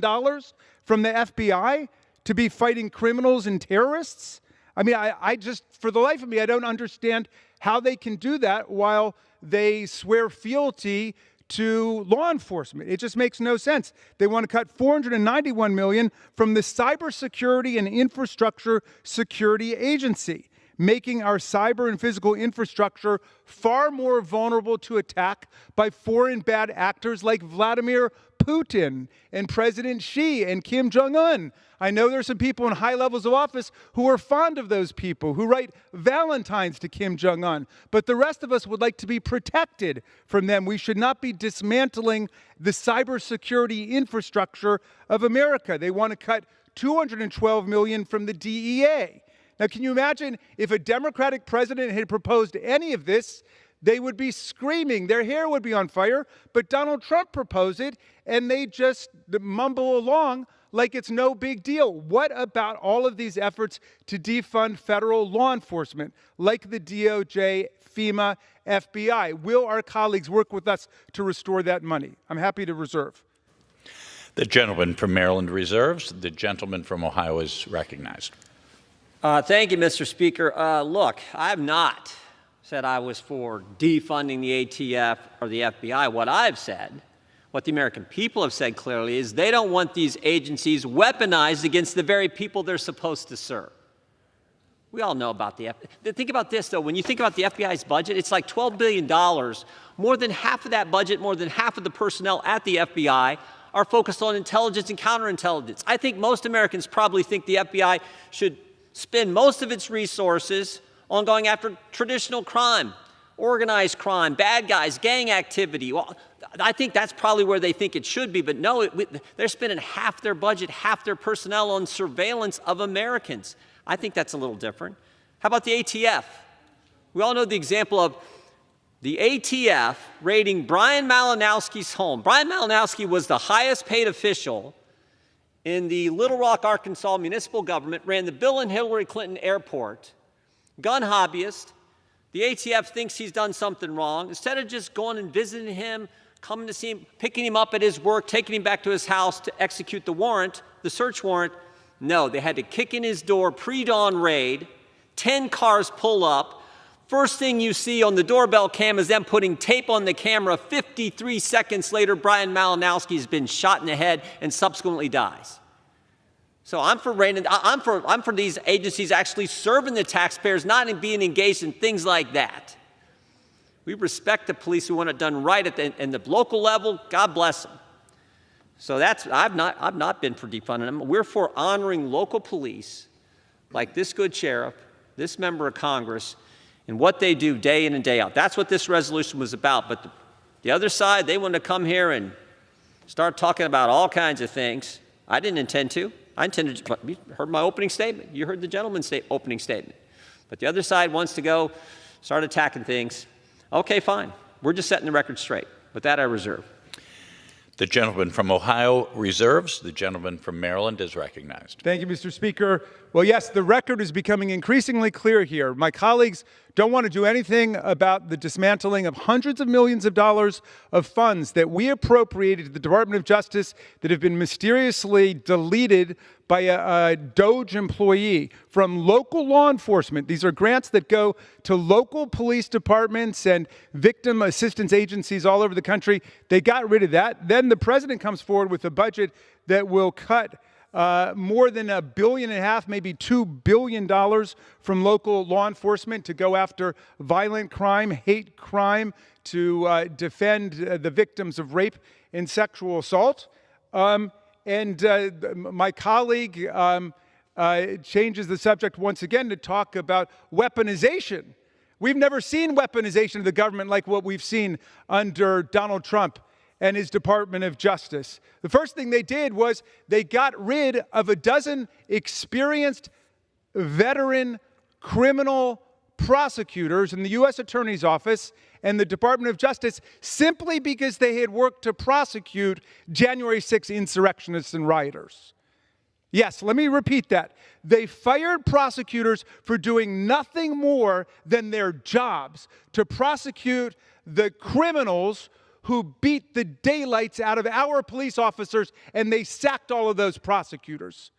from the FBI to be fighting criminals and terrorists? I mean, I just, for the life of me, I don't understand how they can do that while they swear fealty to law enforcement. It just makes no sense. They want to cut $491 million from the Cybersecurity and Infrastructure Security Agency, making our cyber and physical infrastructure far more vulnerable to attack by foreign bad actors like Vladimir Putin and President Shri and Kim Jong-un. I know there's some people in high levels of office who are fond of those people, who write Valentines to Kim Jong-un. But the rest of us would like to be protected from them. We should not be dismantling the cybersecurity infrastructure of America. They want to cut $212 million from the DEA. Now, can you imagine if a Democratic president had proposed any of this? They would be screaming. Their hair would be on fire. But Donald Trump proposed it, and they just mumble along like it's no big deal. What about all of these efforts to defund federal law enforcement, like the DOJ, FEMA, FBI? Will our colleagues work with us to restore that money? I'm happy to reserve. The gentleman from Maryland reserves. The gentleman from Ohio is recognized. Thank you, Mr. Speaker. Look, I have not said I was for defunding the ATF or the FBI. What I've said, what the American people have said clearly, is they don't want these agencies weaponized against the very people they're supposed to serve. We all know about the FBI. Think about this, though. When you think about the FBI's budget, it's like $12 billion. More than half of that budget, more than half of the personnel at the FBI are focused on intelligence and counterintelligence. I think most Americans probably think the FBI should spend most of its resources on going after traditional crime, organized crime, bad guys, gang activity. Well, I think that's probably where they think it should be, but no, they're spending half their budget, half their personnel on surveillance of Americans. I think that's a little different. How about the ATF? We all know the example of the ATF raiding Brian Malinowski's home. Brian Malinowski was the highest paid official in the Little Rock, Arkansas municipal government, ran the Bill and Hillary Clinton airport, gun hobbyist. The ATF thinks he's done something wrong. Instead of just going and visiting him, coming to see him, picking him up at his work, taking him back to his house to execute the warrant, the search warrant, no, they had to kick in his door, pre-dawn raid, 10 cars pull up. First thing you see on the doorbell cam is them putting tape on the camera. 53 seconds later, Brian Malinowski has been shot in the head and subsequently dies. So I'm for these agencies actually serving the taxpayers, not being engaged in things like that. We respect the police who want it done right in the local level. God bless them. So I've not been for defunding them. We're for honoring local police like this good sheriff, this member of Congress, and what they do day in and day out. That's what this resolution was about. But the other side, they wanted to come here and start talking about all kinds of things. I didn't intend to. I intended to, you heard my opening statement. You heard the gentleman's opening statement. But the other side wants to go start attacking things. Okay, fine. We're just setting the record straight. With that, I reserve. The gentleman from Ohio reserves. The gentleman from Maryland is recognized. Thank you, Mr. Speaker. Well, yes, the record is becoming increasingly clear here. My colleagues don't want to do anything about the dismantling of hundreds of millions of dollars of funds that we appropriated to the Department of Justice that have been mysteriously deleted by a DOJ employee from local law enforcement. These are grants that go to local police departments and victim assistance agencies all over the country. They got rid of that. Then the president comes forward with a budget that will cut more than $1.5 billion, maybe $2 billion from local law enforcement to go after violent crime, hate crime, to defend the victims of rape and sexual assault. My colleague changes the subject once again to talk about weaponization. We've never seen weaponization of the government like what we've seen under Donald Trump and his Department of Justice. The first thing they did was they got rid of a dozen experienced veteran criminal prosecutors in the U.S. Attorney's Office and the Department of Justice simply because they had worked to prosecute January 6 insurrectionists and rioters. Yes, let me repeat that. They fired prosecutors for doing nothing more than their jobs, to prosecute the criminals who beat the daylights out of our police officers, and they sacked all of those prosecutors.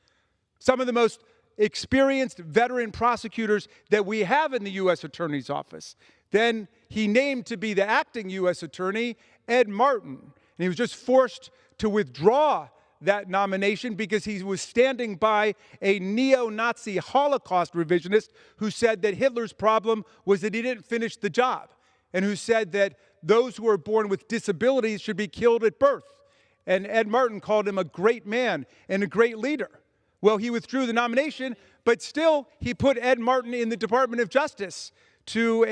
Some of the most experienced veteran prosecutors that we have in the U.S. Attorney's Office. Then he named to be the acting U.S. Attorney Ed Martin, and he was just forced to withdraw that nomination because he was standing by a neo-Nazi Holocaust revisionist who said that Hitler's problem was that he didn't finish the job, and who said that those who are born with disabilities should be killed at birth. And Ed Martin called him a great man and a great leader. Well, he withdrew the nomination, but still he put Ed Martin in the Department of Justice to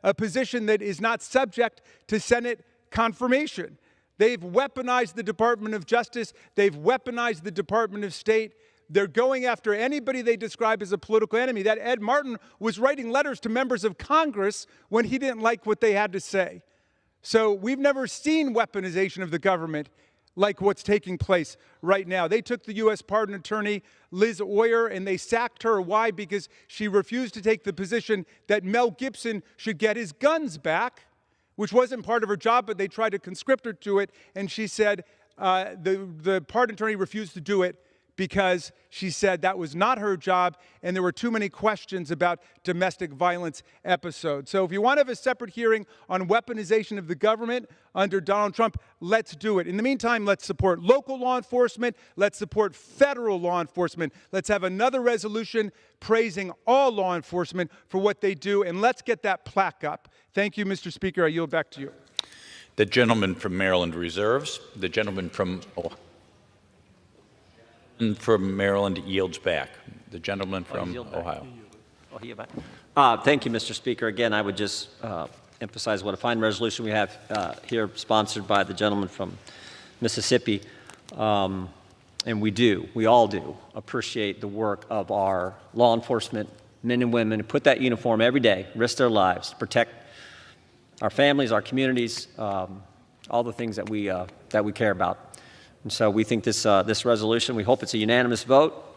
a position that is not subject to Senate confirmation. They've weaponized the Department of Justice. They've weaponized the Department of State. They're going after anybody they describe as a political enemy. That Ed Martin was writing letters to members of Congress when he didn't like what they had to say. So we've never seen weaponization of the government like what's taking place right now. They took the U.S. Pardon Attorney Liz Oyer and they sacked her. Why? Because she refused to take the position that Mel Gibson should get his guns back, which wasn't part of her job, but they tried to conscript her to it. And she said the pardon attorney refused to do it because she said that was not her job and there were too many questions about domestic violence episodes. So if you want to have a separate hearing on weaponization of the government under Donald Trump, let's do it. In the meantime, let's support local law enforcement. Let's support federal law enforcement. Let's have another resolution praising all law enforcement for what they do, and let's get that plaque up. Thank you, Mr. Speaker. I yield back to you. The gentleman from Maryland reserves. The gentleman from Maryland yields back. The gentleman from Ohio. Thank you, Mr. Speaker. Again, I would just emphasize what a fine resolution we have here, sponsored by the gentleman from Mississippi. And we all do appreciate the work of our law enforcement men and women who put that uniform every day, risk their lives to protect our families, our communities, all the things that we care about. And so we think this resolution, we hope it's a unanimous vote.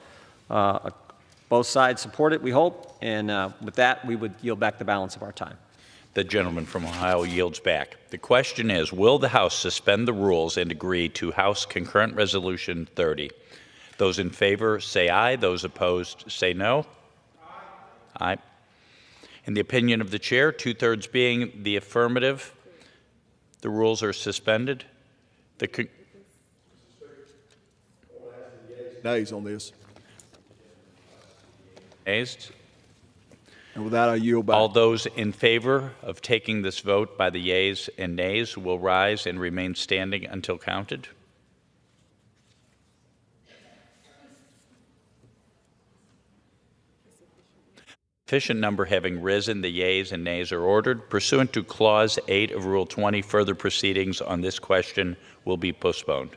Both sides support it, we hope. And with that, we would yield back the balance of our time. The gentleman from Ohio yields back. The question is, will the House suspend the rules and agree to House Concurrent Resolution 30? Those in favor say aye. Those opposed say no. Aye. In the opinion of the chair, 2/3 being the affirmative, the rules are suspended. Nays on this. Nays. And with that, I yield back. All those in favor of taking this vote by the yeas and nays will rise and remain standing until counted. sufficient number having risen, the yeas and nays are ordered. Pursuant to Clause 8 of Rule 20, further proceedings on this question will be postponed.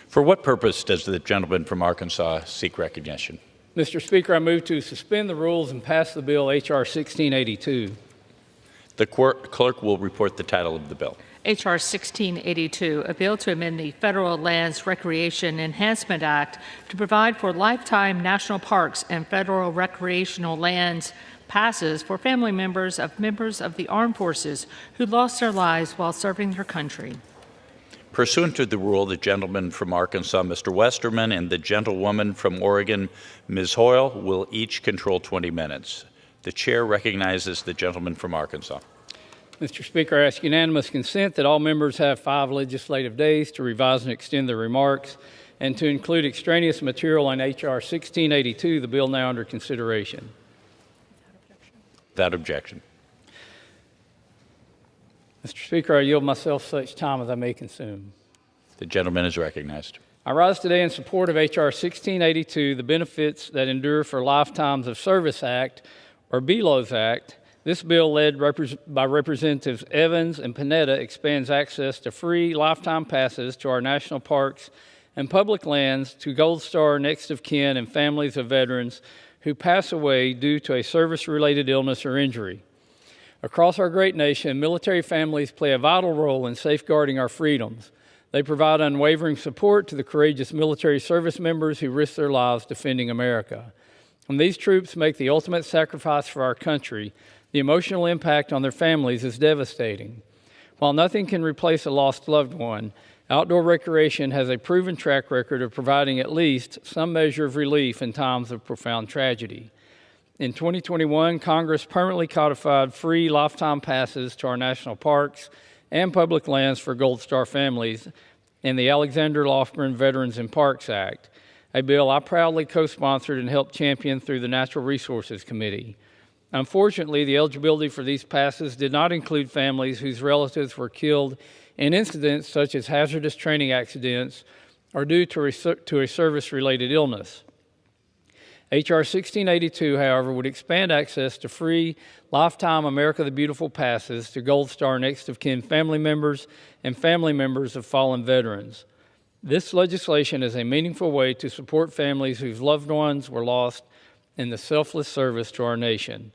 For what purpose does the gentleman from Arkansas seek recognition? Mr. Speaker, I move to suspend the rules and pass the bill H.R. 1682. The clerk will report the title of the bill. H.R. 1682, a bill to amend the Federal Lands Recreation Enhancement Act to provide for lifetime national parks and federal recreational lands passes for family members of the armed forces who lost their lives while serving their country. Pursuant to the rule, the gentleman from Arkansas, Mr. Westerman, and the gentlewoman from Oregon, Ms. Hoyle, will each control 20 minutes. The chair recognizes the gentleman from Arkansas. Mr. Speaker, I ask unanimous consent that all members have 5 legislative days to revise and extend their remarks and to include extraneous material on H.R. 1682, the bill now under consideration. Without objection. Mr. Speaker, I yield myself such time as I may consume. The gentleman is recognized. I rise today in support of H.R. 1682, the Benefits That Endure for Lifetimes of Service Act, or BELOS Act. This bill, led by Representatives Evans and Panetta, expands access to free lifetime passes to our national parks and public lands to Gold Star next of kin and families of veterans who pass away due to a service-related illness or injury. Across our great nation, military families play a vital role in safeguarding our freedoms. They provide unwavering support to the courageous military service members who risk their lives defending America. When these troops make the ultimate sacrifice for our country, the emotional impact on their families is devastating. While nothing can replace a lost loved one, outdoor recreation has a proven track record of providing at least some measure of relief in times of profound tragedy. In 2021, Congress permanently codified free lifetime passes to our national parks and public lands for Gold Star families in the Alexander Lofgren Veterans and Parks Act, a bill I proudly co-sponsored and helped champion through the Natural Resources Committee. Unfortunately, the eligibility for these passes did not include families whose relatives were killed in incidents such as hazardous training accidents or due to a service-related illness. H.R. 1682, however, would expand access to free lifetime America the Beautiful passes to Gold Star next of kin family members and family members of fallen veterans. This legislation is a meaningful way to support families whose loved ones were lost in the selfless service to our nation.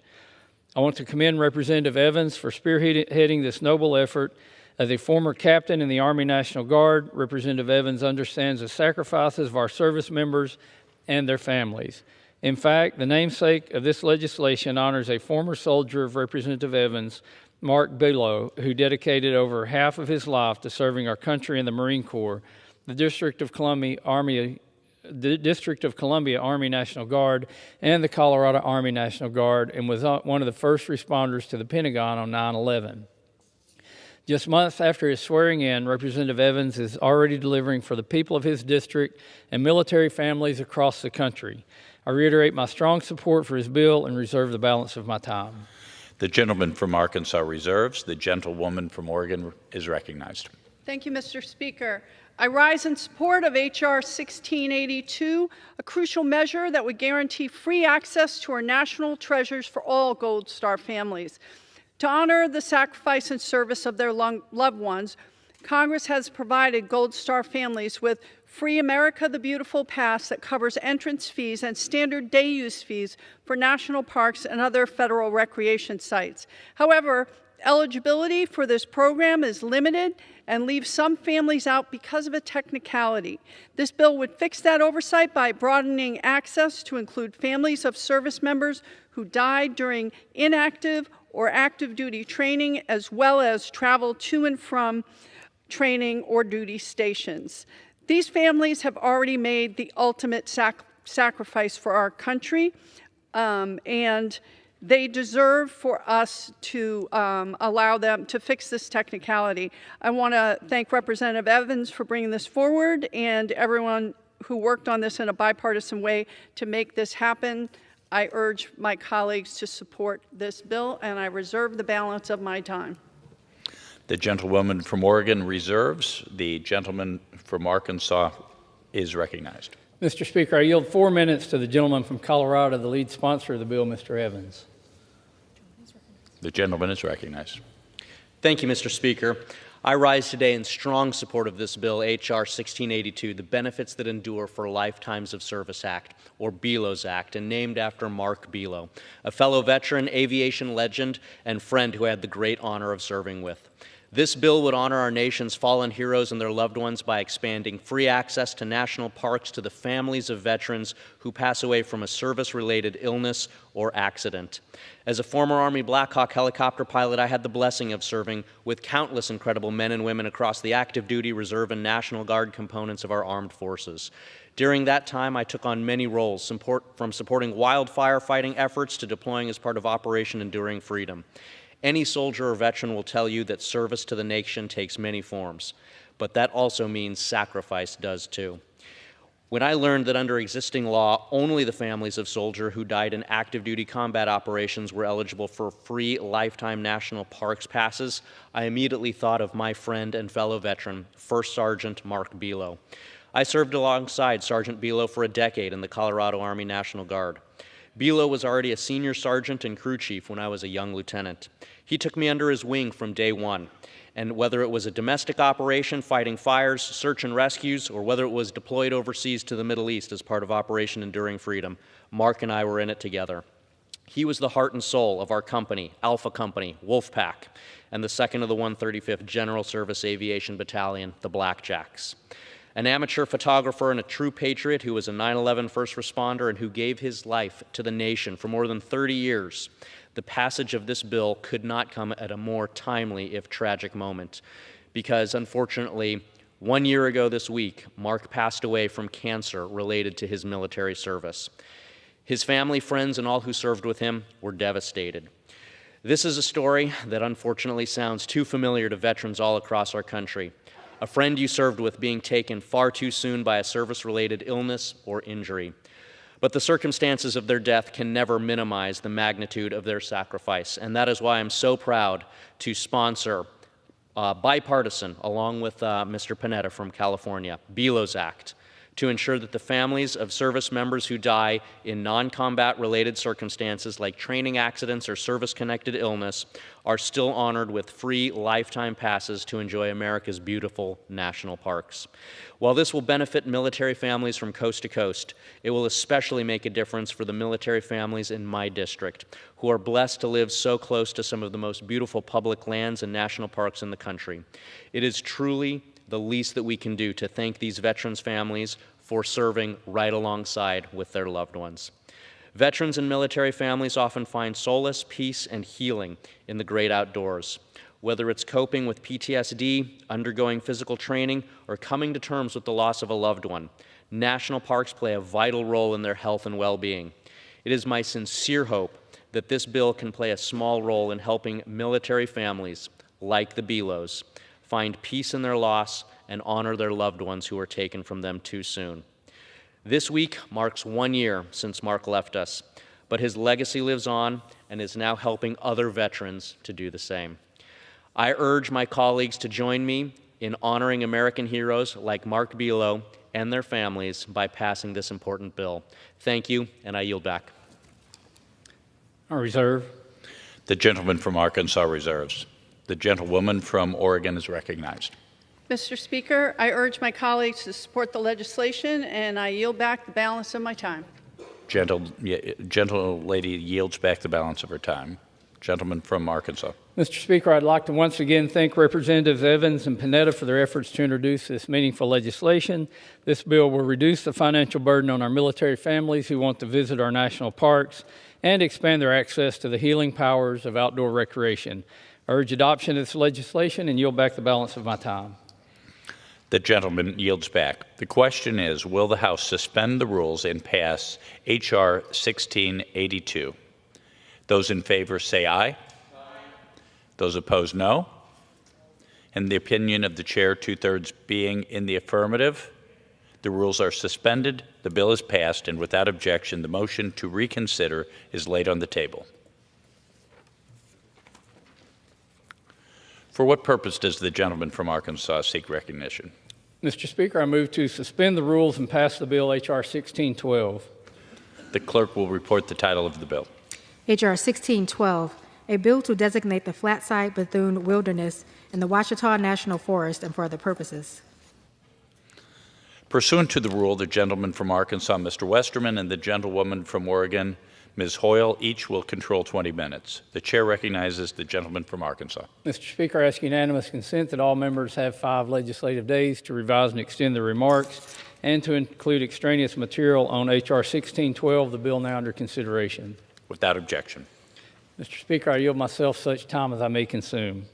I want to commend Representative Evans for spearheading this noble effort. As a former captain in the Army National Guard, Representative Evans understands the sacrifices of our service members and their families. In fact, the namesake of this legislation honors a former soldier of Representative Evans, Mark Below, who dedicated over half of his life to serving our country in the Marine Corps, the District of Columbia Army National Guard, and the Colorado Army National Guard, and was one of the first responders to the Pentagon on 9/11. Just months after his swearing in, Representative Evans is already delivering for the people of his district and military families across the country. I reiterate my strong support for his bill and reserve the balance of my time. The gentleman from Arkansas reserves. The gentlewoman from Oregon is recognized. Thank you, Mr. Speaker. I rise in support of H.R. 1682, a crucial measure that would guarantee free access to our national treasures for all Gold Star families. To honor the sacrifice and service of their loved ones, Congress has provided Gold Star families with free America the Beautiful pass that covers entrance fees and standard day use fees for national parks and other federal recreation sites. However, eligibility for this program is limited and leaves some families out because of a technicality. This bill would fix that oversight by broadening access to include families of service members who died during inactive or active duty training, as well as travel to and from training or duty stations. These families have already made the ultimate sacrifice for our country. and they deserve for us to allow them to fix this technicality. I want to thank Representative Evans for bringing this forward and everyone who worked on this in a bipartisan way to make this happen. I urge my colleagues to support this bill, and I reserve the balance of my time. The gentlewoman from Oregon reserves. The gentleman from Arkansas is recognized. Mr. Speaker, I yield 4 minutes to the gentleman from Colorado, the lead sponsor of the bill, Mr. Evans. The gentleman is recognized. Thank you, Mr. Speaker. I rise today in strong support of this bill, H.R. 1682, the Benefits That Endure for Lifetimes of Service Act, or BELOS Act, and named after Mark Belo, a fellow veteran, aviation legend, and friend who I had the great honor of serving with. This bill would honor our nation's fallen heroes and their loved ones by expanding free access to national parks to the families of veterans who pass away from a service-related illness or accident. As a former Army Black Hawk helicopter pilot, I had the blessing of serving with countless incredible men and women across the active duty, reserve, and National Guard components of our armed forces. During that time, I took on many roles, from supporting wildfire fighting efforts to deploying as part of Operation Enduring Freedom. Any soldier or veteran will tell you that service to the nation takes many forms, but that also means sacrifice does too. When I learned that under existing law, only the families of soldiers who died in active duty combat operations were eligible for free lifetime national parks passes, I immediately thought of my friend and fellow veteran, First Sergeant Mark Belo. I served alongside Sergeant Belo for a decade in the Colorado Army National Guard. Belo was already a senior sergeant and crew chief when I was a young lieutenant. He took me under his wing from day one, and whether it was a domestic operation fighting fires, search and rescues, or whether it was deployed overseas to the Middle East as part of Operation Enduring Freedom, Mark and I were in it together. He was the heart and soul of our company, Alpha Company, Wolfpack, and the 2nd of the 135th General Service Aviation Battalion, the Blackjacks. An amateur photographer and a true patriot who was a 9/11 first responder and who gave his life to the nation for more than 30 years, the passage of this bill could not come at a more timely, if tragic, moment. Because, unfortunately, 1 year ago this week, Mark passed away from cancer related to his military service. His family, friends, and all who served with him were devastated. This is a story that unfortunately sounds too familiar to veterans all across our country. A friend you served with being taken far too soon by a service-related illness or injury. But the circumstances of their death can never minimize the magnitude of their sacrifice, and that is why I'm so proud to sponsor bipartisan, along with Mr. Panetta from California, BELOS Act, to ensure that the families of service members who die in non-combat related circumstances like training accidents or service-connected illness are still honored with free lifetime passes to enjoy America's beautiful national parks. While this will benefit military families from coast to coast, it will especially make a difference for the military families in my district, who are blessed to live so close to some of the most beautiful public lands and national parks in the country. It is truly the least that we can do to thank these veterans' families for serving right alongside with their loved ones. Veterans and military families often find solace, peace, and healing in the great outdoors. Whether it's coping with PTSD, undergoing physical training, or coming to terms with the loss of a loved one, national parks play a vital role in their health and well-being. It is my sincere hope that this bill can play a small role in helping military families, like the Belos, find peace in their loss and honor their loved ones who were taken from them too soon. This week marks 1 year since Mark left us, but his legacy lives on and is now helping other veterans to do the same. I urge my colleagues to join me in honoring American heroes like Mark Belo and their families by passing this important bill. Thank you, and I yield back. I reserve. The gentleman from Arkansas reserves. The gentlewoman from Oregon is recognized. Mr. Speaker, I urge my colleagues to support the legislation, and I yield back the balance of my time. Gentle lady yields back the balance of her time. Gentleman from Arkansas. Mr. Speaker, I'd like to once again thank Representatives Evans and Panetta for their efforts to introduce this meaningful legislation. This bill will reduce the financial burden on our military families who want to visit our national parks and expand their access to the healing powers of outdoor recreation. I urge adoption of this legislation and yield back the balance of my time. The gentleman yields back. The question is, will the House suspend the rules and pass H.R. 1682? Those in favor say aye. Aye. Those opposed, no. In the opinion of the chair, 2/3 being in the affirmative, the rules are suspended, the bill is passed, and without objection, the motion to reconsider is laid on the table. For what purpose does the gentleman from Arkansas seek recognition? Mr. Speaker, I move to suspend the rules and pass the bill H.R. 1612. The clerk will report the title of the bill. H.R. 1612, a bill to designate the Flatside Bethune Wilderness in the Ouachita National Forest and for other purposes. Pursuant to the rule, the gentleman from Arkansas, Mr. Westerman, and the gentlewoman from Oregon, Ms. Hoyle, each will control 20 minutes. The chair recognizes the gentleman from Arkansas. Mr. Speaker, I ask unanimous consent that all members have 5 legislative days to revise and extend their remarks and to include extraneous material on H.R. 1612, the bill now under consideration. Without objection. Mr. Speaker, I yield myself such time as I may consume.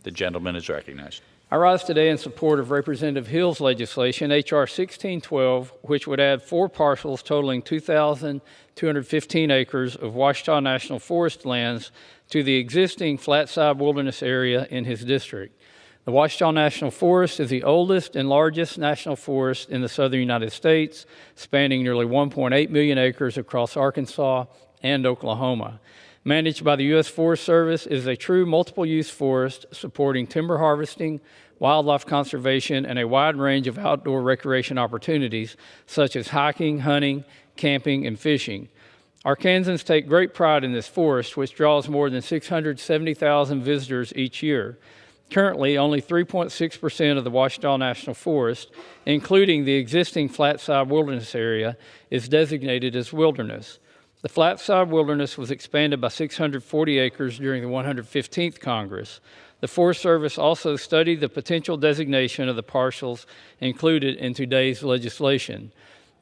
The gentleman is recognized. I rise today in support of Representative Hill's legislation, H.R. 1612, which would add 4 parcels totaling 2,215 acres of Ouachita National Forest lands to the existing Flatside Wilderness area in his district. The Ouachita National Forest is the oldest and largest national forest in the southern United States, spanning nearly 1.8 million acres across Arkansas and Oklahoma. Managed by the U.S. Forest Service, it is a true multiple-use forest supporting timber harvesting, wildlife conservation, and a wide range of outdoor recreation opportunities such as hiking, hunting, camping, and fishing. Arkansans take great pride in this forest, which draws more than 670,000 visitors each year. Currently, only 3.6% of the Ouachita National Forest, including the existing Flatside Wilderness area, is designated as wilderness. The Flatside Wilderness was expanded by 640 acres during the 115th Congress. The Forest Service also studied the potential designation of the parcels included in today's legislation.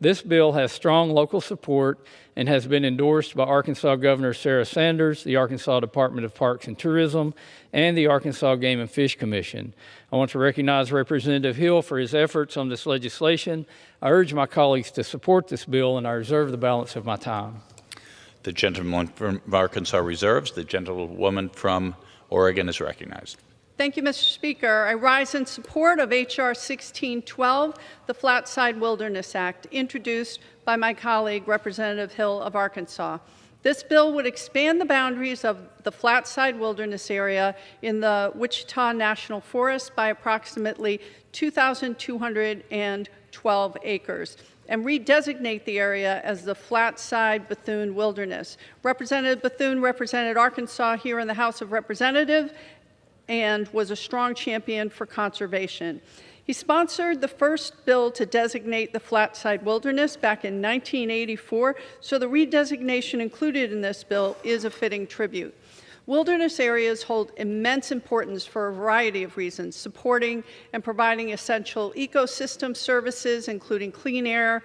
This bill has strong local support and has been endorsed by Arkansas Governor Sarah Sanders, the Arkansas Department of Parks and Tourism, and the Arkansas Game and Fish Commission. I want to recognize Representative Hill for his efforts on this legislation. I urge my colleagues to support this bill, and I reserve the balance of my time. The gentleman from Arkansas reserves. The gentlewoman from Oregon is recognized. Thank you, Mr. Speaker. I rise in support of H.R. 1612, the Flatside Wilderness Act, introduced by my colleague, Representative Hill of Arkansas. This bill would expand the boundaries of the Flatside Wilderness area in the Ouachita National Forest by approximately 2,212 acres and redesignate the area as the Flatside Bethune Wilderness. Representative Bethune represented Arkansas here in the House of Representatives and was a strong champion for conservation. He sponsored the first bill to designate the Flatside Wilderness back in 1984, so the redesignation included in this bill is a fitting tribute. Wilderness areas hold immense importance for a variety of reasons, supporting and providing essential ecosystem services, including clean air,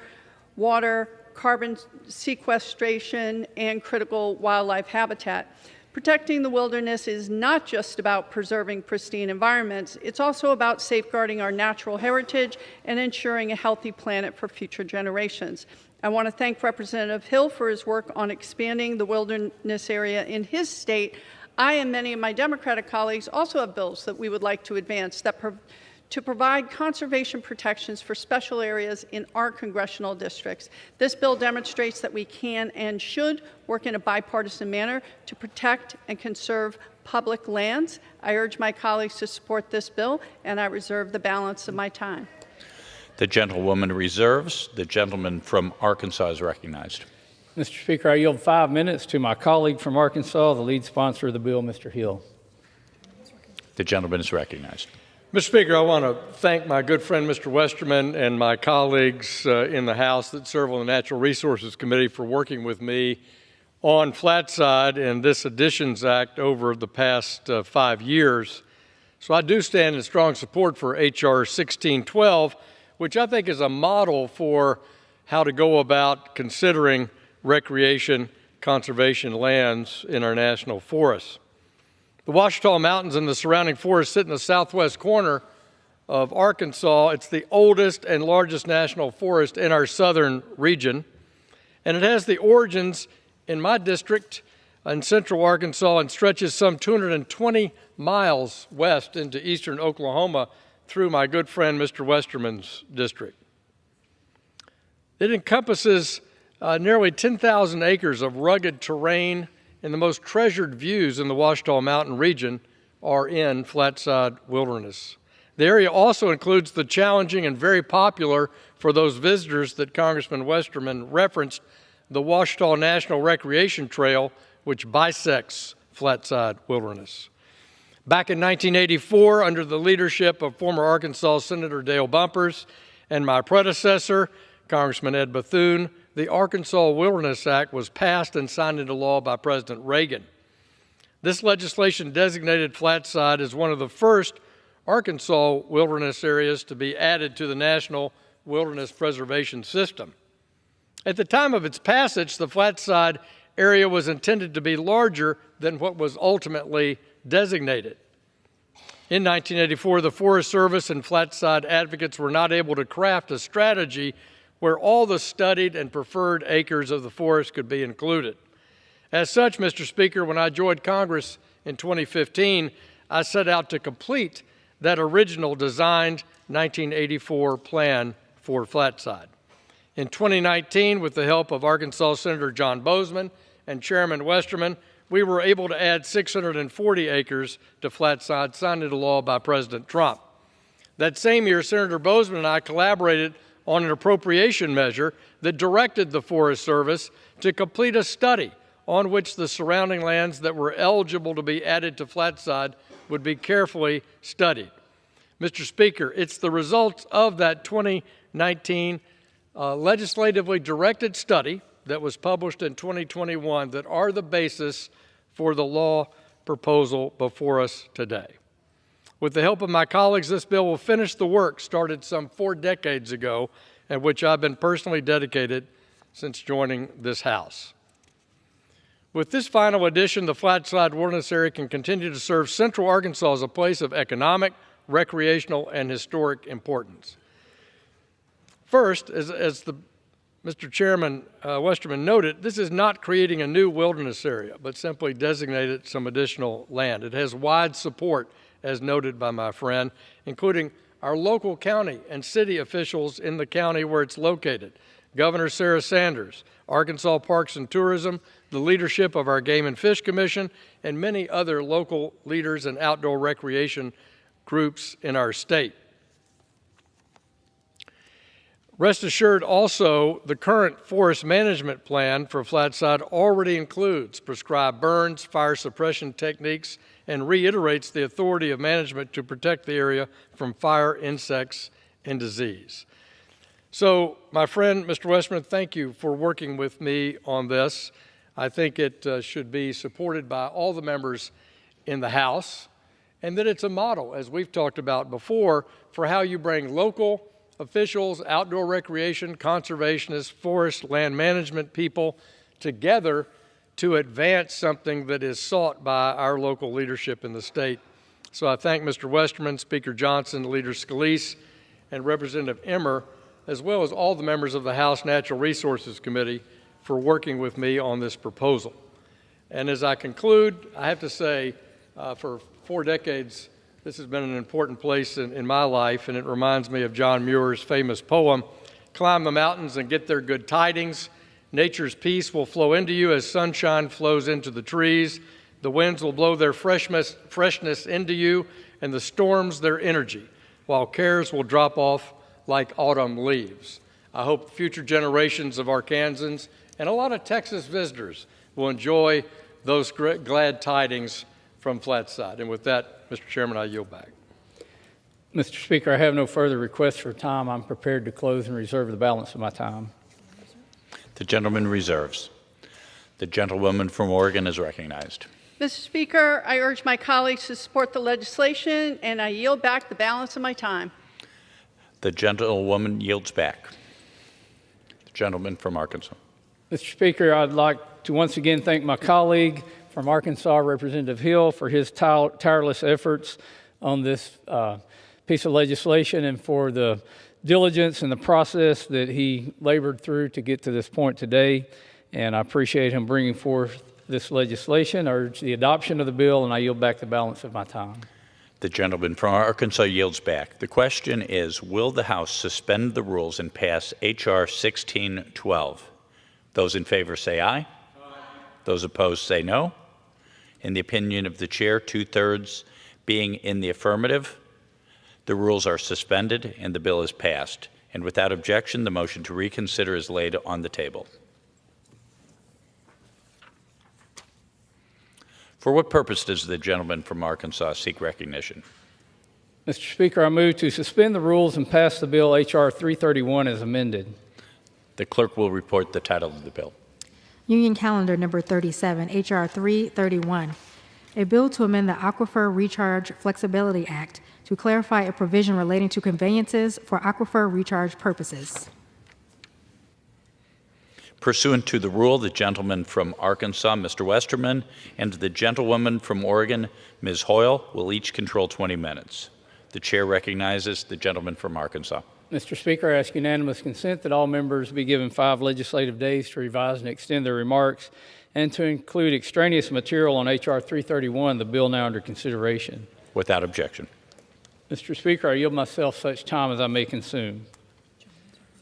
water, carbon sequestration, and critical wildlife habitat. Protecting the wilderness is not just about preserving pristine environments, it's also about safeguarding our natural heritage and ensuring a healthy planet for future generations. I want to thank Representative Hill for his work on expanding the wilderness area in his state. I and many of my Democratic colleagues also have bills that we would like to advance to provide conservation protections for special areas in our congressional districts. This bill demonstrates that we can and should work in a bipartisan manner to protect and conserve public lands. I urge my colleagues to support this bill, and I reserve the balance of my time. The gentlewoman reserves. The gentleman from Arkansas is recognized. Mr. Speaker, I yield 5 minutes to my colleague from Arkansas, the lead sponsor of the bill, Mr. Hill. The gentleman is recognized. Mr. Speaker, I want to thank my good friend, Mr. Westerman, and my colleagues in the House that serve on the Natural Resources Committee for working with me on Flatside and this Additions Act over the past 5 years. So I do stand in strong support for H.R. 1612, which I think is a model for how to go about considering recreation conservation lands in our national forests. The Ouachita Mountains and the surrounding forest sit in the southwest corner of Arkansas. It's the oldest and largest national forest in our southern region, and it has the origins in my district in central Arkansas and stretches some 220 miles west into eastern Oklahoma through my good friend Mr. Westerman's district. It encompasses nearly 10,000 acres of rugged terrain, and the most treasured views in the Ouachita Mountain region are in Flatside Wilderness. The area also includes the challenging and very popular for those visitors that Congressman Westerman referenced, the Ouachita National Recreation Trail, which bisects Flatside Wilderness. Back in 1984, under the leadership of former Arkansas Senator Dale Bumpers and my predecessor, Congressman Ed Bethune, the Arkansas Wilderness Act was passed and signed into law by President Reagan. This legislation designated Flatside as one of the first Arkansas wilderness areas to be added to the National Wilderness Preservation System. At the time of its passage, the Flatside area was intended to be larger than what was ultimately designated. In 1984, the Forest Service and Flatside advocates were not able to craft a strategy where all the studied and preferred acres of the forest could be included. As such, Mr. Speaker, when I joined Congress in 2015, I set out to complete that original designed 1984 plan for Flatside. In 2019, with the help of Arkansas Senator John Bozeman and Chairman Westerman, we were able to add 640 acres to Flatside, signed into law by President Trump. That same year, Senator Bozeman and I collaborated on an appropriation measure that directed the Forest Service to complete a study on which the surrounding lands that were eligible to be added to Flatside would be carefully studied. Mr. Speaker, it's the results of that 2019 legislatively directed study that was published in 2021 that are the basis for the law proposal before us today. With the help of my colleagues, this bill will finish the work started some 4 decades ago, and which I've been personally dedicated since joining this House. With this final addition, the Flatside Wilderness Area can continue to serve Central Arkansas as a place of economic, recreational, and historic importance. First, as Mr. Chairman Westerman noted, this is not creating a new wilderness area, but simply designated some additional land. It has wide support, as noted by my friend, including our local county and city officials in the county where it's located, Governor Sarah Sanders, Arkansas Parks and Tourism, the leadership of our Game and Fish Commission, and many other local leaders and outdoor recreation groups in our state. Rest assured also, the current forest management plan for Flatside already includes prescribed burns, fire suppression techniques, and reiterates the authority of management to protect the area from fire, insects, and disease. So, my friend, Mr. Westerman, thank you for working with me on this. I think it should be supported by all the members in the House, and that it's a model, as we've talked about before, for how you bring local officials, outdoor recreation, conservationists, forest, land management people together to advance something that is sought by our local leadership in the state. So I thank Mr. Westerman, Speaker Johnson, Leader Scalise, and Representative Emmer, as well as all the members of the House Natural Resources Committee for working with me on this proposal. And as I conclude, I have to say, for 4 decades, this has been an important place in my life, and it reminds me of John Muir's famous poem, "Climb the mountains and get their good tidings. Nature's peace will flow into you as sunshine flows into the trees. The winds will blow their freshness into you, and the storms their energy, while cares will drop off like autumn leaves." I hope future generations of Arkansans and a lot of Texas visitors will enjoy those glad tidings from Flatside. And with that, Mr. Chairman, I yield back. Mr. Speaker, I have no further requests for time. I'm prepared to close and reserve the balance of my time. The gentleman reserves. The gentlewoman from Oregon is recognized. Mr. Speaker, I urge my colleagues to support the legislation, and I yield back the balance of my time. The gentlewoman yields back. The gentleman from Arkansas. Mr. Speaker, I'd like to once again thank my colleague from Arkansas, Representative Hill, for his tireless efforts on this piece of legislation and for the diligence and the process that he labored through to get to this point today. And I appreciate him bringing forth this legislation. I urge the adoption of the bill, and I yield back the balance of my time. The gentleman from Arkansas yields back. The question is, will the House suspend the rules and pass H.R. 1612? Those in favor say aye. Aye. Those opposed say no. In the opinion of the chair, 2/3 being in the affirmative, the rules are suspended and the bill is passed. And without objection, the motion to reconsider is laid on the table. For what purpose does the gentleman from Arkansas seek recognition? Mr. Speaker, I move to suspend the rules and pass the bill H.R. 331 as amended. The clerk will report the title of the bill. Union Calendar Number 37, H.R. 331, a bill to amend the Aquifer Recharge Flexibility Act to clarify a provision relating to conveyances for aquifer recharge purposes. Pursuant to the rule, the gentleman from Arkansas, Mr. Westerman, and the gentlewoman from Oregon, Ms. Hoyle, will each control 20 minutes. The chair recognizes the gentleman from Arkansas. Mr. Speaker, I ask unanimous consent that all members be given 5 legislative days to revise and extend their remarks and to include extraneous material on H.R. 331, the bill now under consideration. Without objection. Mr. Speaker, I yield myself such time as I may consume.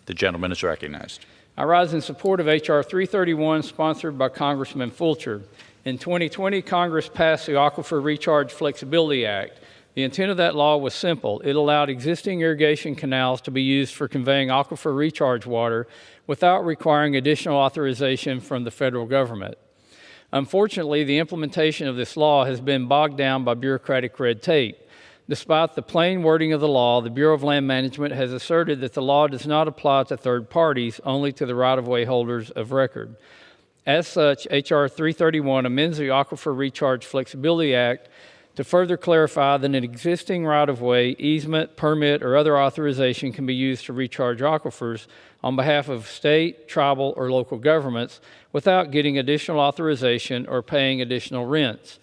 The gentleman is recognized. I rise in support of H.R. 331, sponsored by Congressman Fulcher. In 2020, Congress passed the Aquifer Recharge Flexibility Act. The intent of that law was simple. It allowed existing irrigation canals to be used for conveying aquifer recharge water without requiring additional authorization from the federal government. Unfortunately, the implementation of this law has been bogged down by bureaucratic red tape. Despite the plain wording of the law, the Bureau of Land Management has asserted that the law does not apply to third parties, only to the right-of-way holders of record. As such, H.R. 331 amends the Aquifer Recharge Flexibility Act to further clarify that an existing right-of-way, easement, permit, or other authorization can be used to recharge aquifers on behalf of state, tribal, or local governments without getting additional authorization or paying additional rents.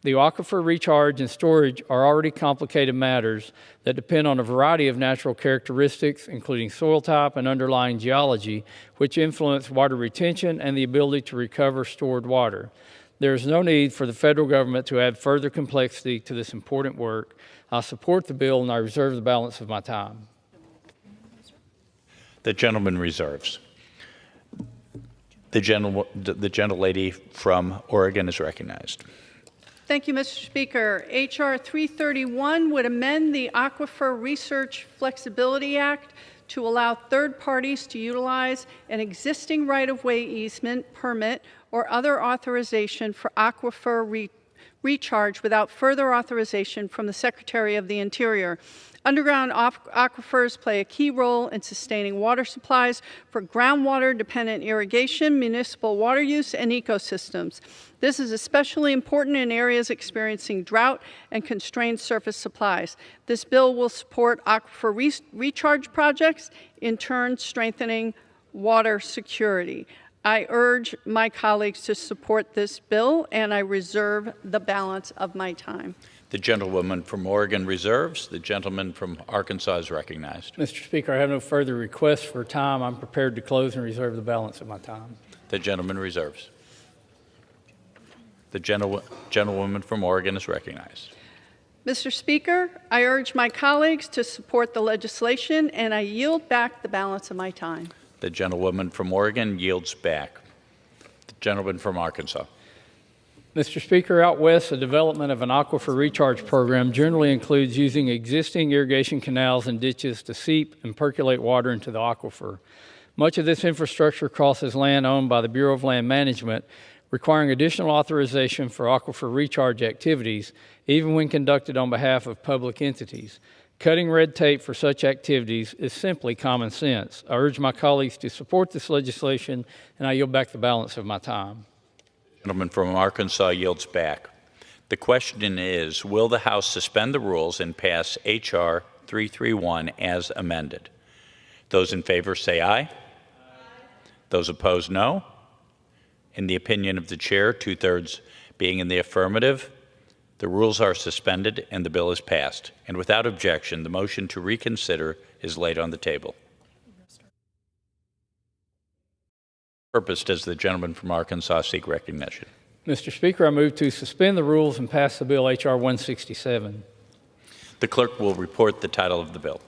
The aquifer recharge and storage are already complicated matters that depend on a variety of natural characteristics, including soil type and underlying geology, which influence water retention and the ability to recover stored water. There is no need for the federal government to add further complexity to this important work. I support the bill and I reserve the balance of my time. The gentleman reserves. The gentlelady from Oregon is recognized. Thank you, Mr. Speaker. H.R. 331 would amend the Aquifer Research Flexibility Act to allow third parties to utilize an existing right-of-way easement, permit, or other authorization for aquifer recharge without further authorization from the Secretary of the Interior. Underground aquifers play a key role in sustaining water supplies for groundwater-dependent irrigation, municipal water use, and ecosystems. This is especially important in areas experiencing drought and constrained surface supplies. This bill will support aquifer recharge projects, in turn strengthening water security. I urge my colleagues to support this bill, and I reserve the balance of my time. The gentlewoman from Oregon reserves. The gentleman from Arkansas is recognized. Mr. Speaker, I have no further requests for time. I'm prepared to close and reserve the balance of my time. The gentleman reserves. The gentlewoman from Oregon is recognized. Mr. Speaker, I urge my colleagues to support the legislation, and I yield back the balance of my time. The gentlewoman from Oregon yields back. The gentleman from Arkansas. Mr. Speaker, out west, the development of an aquifer recharge program generally includes using existing irrigation canals and ditches to seep and percolate water into the aquifer. Much of this infrastructure crosses land owned by the Bureau of Land Management, requiring additional authorization for aquifer recharge activities, even when conducted on behalf of public entities. Cutting red tape for such activities is simply common sense. I urge my colleagues to support this legislation, and I yield back the balance of my time. The gentleman from Arkansas yields back. The question is, will the House suspend the rules and pass H.R. 331 as amended? Those in favor say aye. Aye. Those opposed, no. In the opinion of the chair, 2/3 being in the affirmative, The rules are suspended and the bill is passed. And without objection, the motion to reconsider is laid on the table. Purpose does the gentleman from Arkansas seek recognition? Mr. Speaker, I move to suspend the rules and pass the bill H.R. 167. The clerk will report the title of the bill.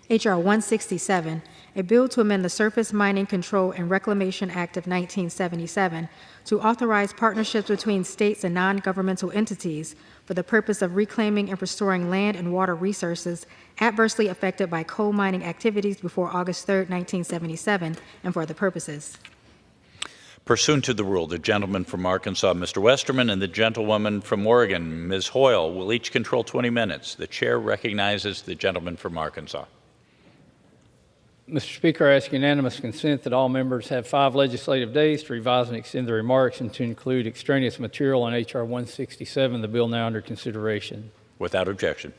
H.R. 167, a bill to amend the Surface Mining Control and Reclamation Act of 1977 to authorize partnerships between states and non-governmental entities for the purpose of reclaiming and restoring land and water resources adversely affected by coal mining activities before August 3, 1977, and for other purposes. Pursuant to the rule, the gentleman from Arkansas, Mr. Westerman, and the gentlewoman from Oregon, Ms. Hoyle, will each control 20 minutes. The chair recognizes the gentleman from Arkansas. Mr. Speaker, I ask unanimous consent that all members have 5 legislative days to revise and extend their remarks and to include extraneous material on H.R. 167, the bill now under consideration. Without objection.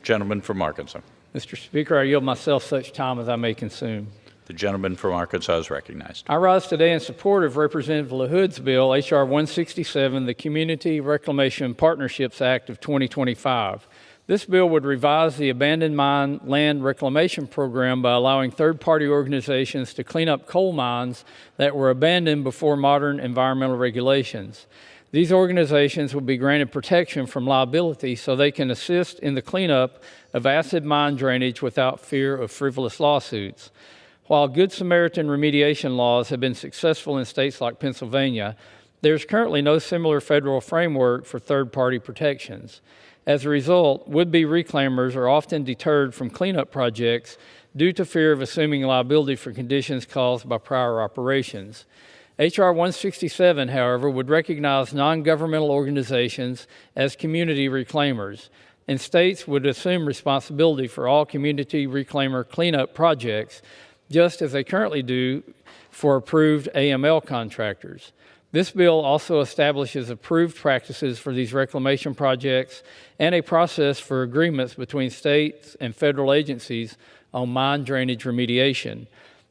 Gentleman from Arkansas. Mr. Speaker, I yield myself such time as I may consume. The gentleman from Arkansas is recognized. I rise today in support of Representative LaHood's bill, H.R. 167, the Community Reclamation Partnerships Act of 2025. This bill would revise the abandoned mine land reclamation program by allowing third-party organizations to clean up coal mines that were abandoned before modern environmental regulations. These organizations would be granted protection from liability so they can assist in the cleanup of acid mine drainage without fear of frivolous lawsuits. While Good Samaritan remediation laws have been successful in states like Pennsylvania, there's currently no similar federal framework for third-party protections. As a result, would-be reclaimers are often deterred from cleanup projects due to fear of assuming liability for conditions caused by prior operations. H.R. 167, however, would recognize non-governmental organizations as community reclaimers, and states would assume responsibility for all community reclaimer cleanup projects, just as they currently do for approved AML contractors. This bill also establishes approved practices for these reclamation projects and a process for agreements between states and federal agencies on mine drainage remediation.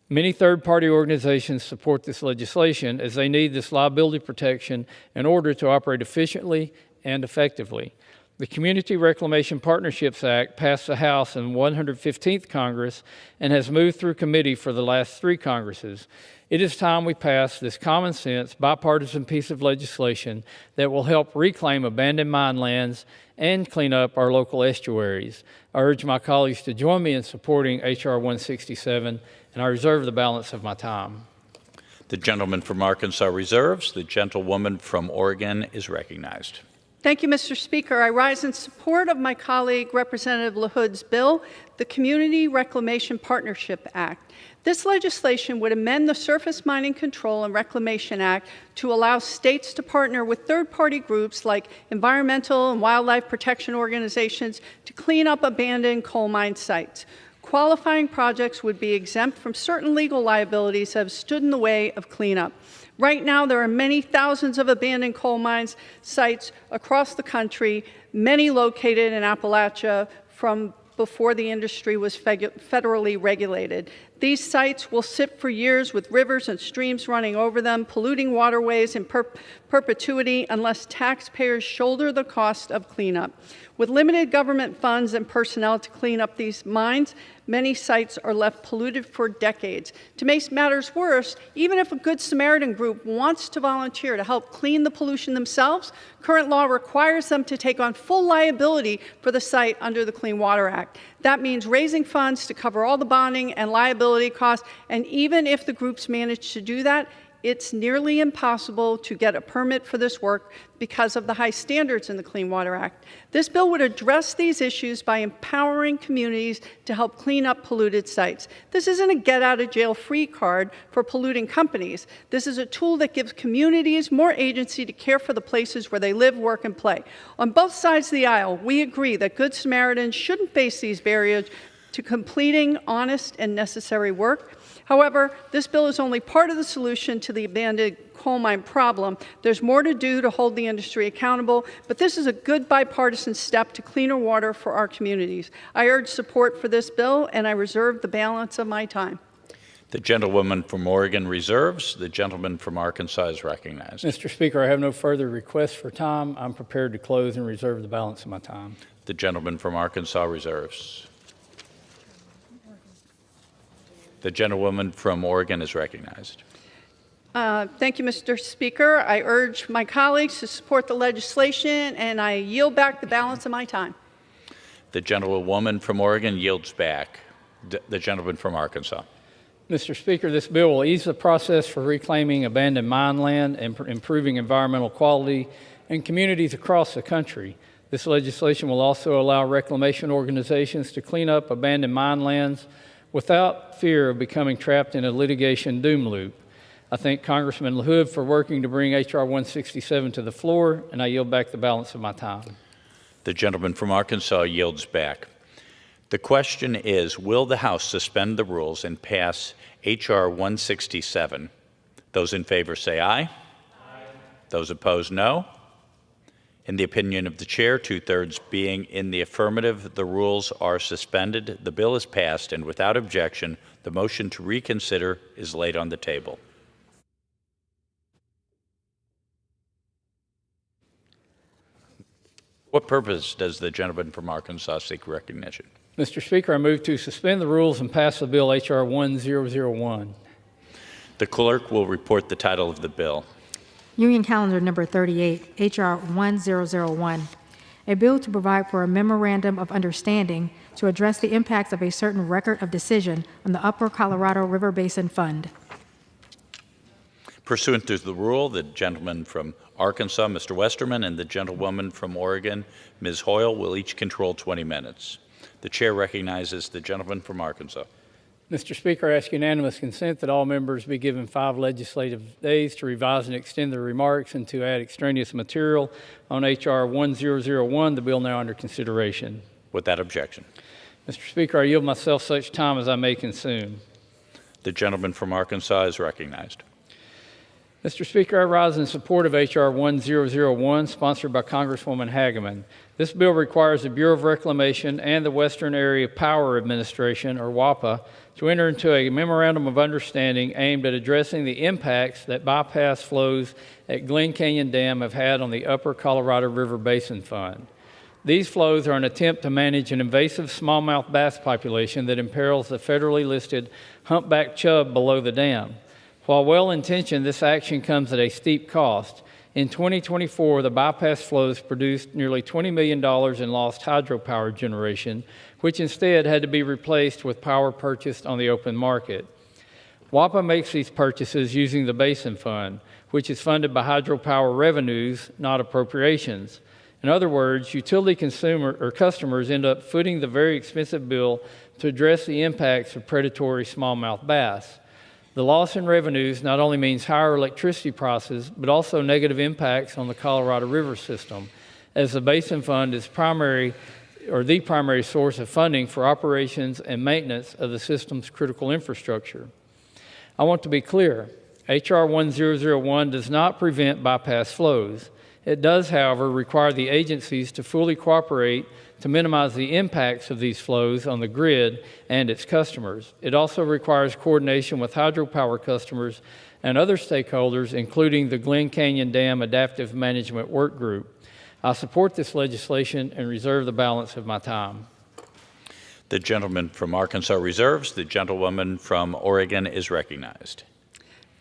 Many third-party organizations support this legislation as they need this liability protection in order to operate efficiently and effectively. The Community Reclamation Partnerships Act passed the House in 115th Congress and has moved through committee for the last 3 Congresses. It is time we pass this common sense, bipartisan piece of legislation that will help reclaim abandoned mine lands and clean up our local estuaries. I urge my colleagues to join me in supporting H.R. 167, and I reserve the balance of my time. The gentleman from Arkansas reserves. The gentlewoman from Oregon is recognized. Thank you, Mr. Speaker. I rise in support of my colleague, Representative LaHood's bill, the Community Reclamation Partnership Act. This legislation would amend the Surface Mining Control and Reclamation Act to allow states to partner with third-party groups like environmental and wildlife protection organizations to clean up abandoned coal mine sites. Qualifying projects would be exempt from certain legal liabilities that have stood in the way of cleanup. Right now, there are many thousands of abandoned coal mines sites across the country, many located in Appalachia from before the industry was federally regulated. These sites will sit for years with rivers and streams running over them, polluting waterways in perpetuity unless taxpayers shoulder the cost of cleanup. With limited government funds and personnel to clean up these mines, many sites are left polluted for decades. To make matters worse, even if a Good Samaritan group wants to volunteer to help clean the pollution themselves, current law requires them to take on full liability for the site under the Clean Water Act. That means raising funds to cover all the bonding and liability costs, and even if the groups manage to do that, it's nearly impossible to get a permit for this work because of the high standards in the Clean Water Act. This bill would address these issues by empowering communities to help clean up polluted sites. This isn't a get-out-of-jail-free card for polluting companies. This is a tool that gives communities more agency to care for the places where they live, work, and play. On both sides of the aisle, we agree that Good Samaritans shouldn't face these barriers to completing honest and necessary work. However, this bill is only part of the solution to the abandoned coal mine problem. There's more to do to hold the industry accountable, but this is a good bipartisan step to cleaner water for our communities. I urge support for this bill, and I reserve the balance of my time. The gentlewoman from Oregon reserves. The gentleman from Arkansas is recognized. Mr. Speaker, I have no further requests for time. I'm prepared to close and reserve the balance of my time. The gentleman from Arkansas reserves. The gentlewoman from Oregon is recognized. Thank you, Mr. Speaker. I urge my colleagues to support the legislation, and I yield back the balance of my time. The gentlewoman from Oregon yields back. The gentleman from Arkansas. Mr. Speaker, this bill will ease the process for reclaiming abandoned mine land and improving environmental quality in communities across the country. This legislation will also allow reclamation organizations to clean up abandoned mine lands without fear of becoming trapped in a litigation doom loop. I thank Congressman LaHood for working to bring H.R. 167 to the floor, and I yield back the balance of my time. The gentleman from Arkansas yields back. The question is, will the House suspend the rules and pass H.R. 167? Those in favor say aye. Aye. Those opposed, no. In the opinion of the chair, 2/3 being in the affirmative, the rules are suspended. The bill is passed, and without objection, the motion to reconsider is laid on the table. What purpose does the gentleman from Arkansas seek recognition? Mr. Speaker, I move to suspend the rules and pass the bill H.R. 1001. The clerk will report the title of the bill. Union Calendar number 38, H.R. 1001, a bill to provide for a memorandum of understanding to address the impacts of a certain record of decision on the Upper Colorado River Basin Fund. Pursuant to the rule, the gentleman from Arkansas, Mr. Westerman, and the gentlewoman from Oregon, Ms. Hoyle, will each control 20 minutes. The chair recognizes the gentleman from Arkansas. Mr. Speaker, I ask unanimous consent that all members be given 5 legislative days to revise and extend their remarks and to add extraneous material on H.R. 1001, the bill now under consideration. Without objection. Mr. Speaker, I yield myself such time as I may consume. The gentleman from Arkansas is recognized. Mr. Speaker, I rise in support of H.R. 1001, sponsored by Congresswoman Hageman. This bill requires the Bureau of Reclamation and the Western Area Power Administration, or WAPA, to enter into a memorandum of understanding aimed at addressing the impacts that bypass flows at Glen Canyon Dam have had on the Upper Colorado River Basin Fund. These flows are an attempt to manage an invasive smallmouth bass population that imperils the federally listed humpback chub below the dam. While well-intentioned, this action comes at a steep cost. In 2024, the bypass flows produced nearly $20 million in lost hydropower generation, which instead had to be replaced with power purchased on the open market. WAPA makes these purchases using the Basin Fund, which is funded by hydropower revenues, not appropriations. In other words, utility customers end up footing the very expensive bill to address the impacts of predatory smallmouth bass. The loss in revenues not only means higher electricity prices, but also negative impacts on the Colorado River system, as the Basin Fund is the primary source of funding for operations and maintenance of the system's critical infrastructure. I want to be clear, H.R. 1001 does not prevent bypass flows. It does, however, require the agencies to fully cooperate to minimize the impacts of these flows on the grid and its customers. It also requires coordination with hydropower customers and other stakeholders, including the Glen Canyon Dam Adaptive Management Work Group. I support this legislation and reserve the balance of my time. The gentleman from Arkansas reserves. The gentlewoman from Oregon is recognized.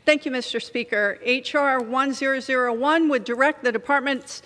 Thank you, Mr. Speaker. H.R. 1001 would direct the Departments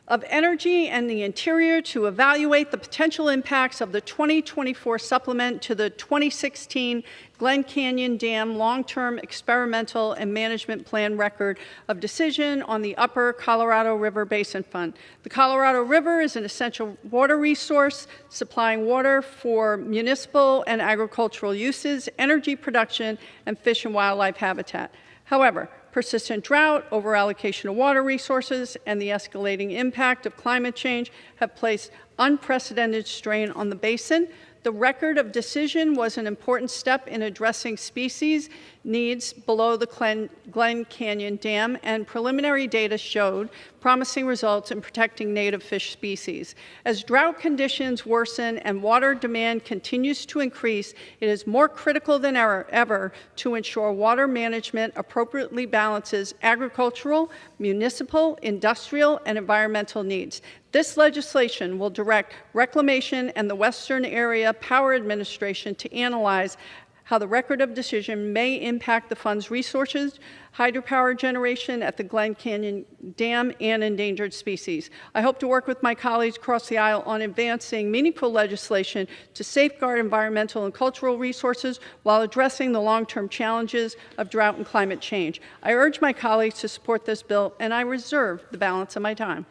of Energy and the Interior to evaluate the potential impacts of the 2024 supplement to the 2016 Glen Canyon Dam Long-Term Experimental and Management Plan Record of Decision on the Upper Colorado River Basin Fund. The Colorado River is an essential water resource, supplying water for municipal and agricultural uses, energy production, and fish and wildlife habitat. However, persistent drought, overallocation of water resources, and the escalating impact of climate change have placed unprecedented strain on the basin. The record of decision was an important step in addressing species needs below the Glen Canyon Dam, and preliminary data showed promising results in protecting native fish species. As drought conditions worsen and water demand continues to increase, it is more critical than ever to ensure water management appropriately balances agricultural, municipal, industrial, and environmental needs. This legislation will direct Reclamation and the Western Area Power Administration to analyze how the record of decision may impact the fund's resources, hydropower generation at the Glen Canyon Dam, and endangered species. I hope to work with my colleagues across the aisle on advancing meaningful legislation to safeguard environmental and cultural resources while addressing the long-term challenges of drought and climate change. I urge my colleagues to support this bill, and I reserve the balance of my time.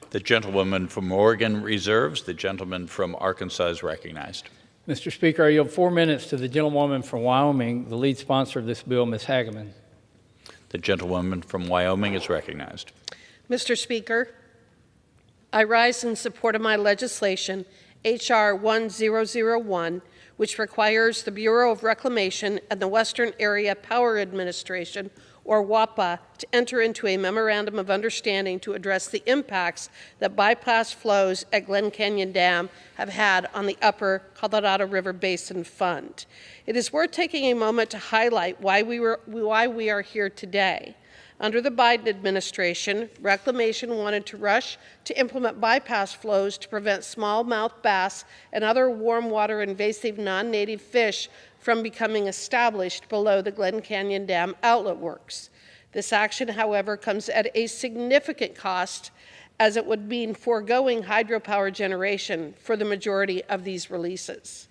The gentlewoman from Oregon reserves. The gentleman from Arkansas is recognized. Mr. Speaker, I yield 4 minutes to the gentlewoman from Wyoming, the lead sponsor of this bill, Ms. Hageman. The gentlewoman from Wyoming is recognized. Mr. Speaker, I rise in support of my legislation, H.R. 1001, which requires the Bureau of Reclamation and the Western Area Power Administration, or WAPA, to enter into a memorandum of understanding to address the impacts that bypass flows at Glen Canyon Dam have had on the upper Colorado River Basin Fund. It is worth taking a moment to highlight why we are here today. Under the Biden administration, Reclamation wanted to rush to implement bypass flows to prevent smallmouth bass and other warm water invasive non-native fish from becoming established below the Glen Canyon Dam outlet works. This action, however, comes at a significant cost, as it would mean foregoing hydropower generation for the majority of these releases.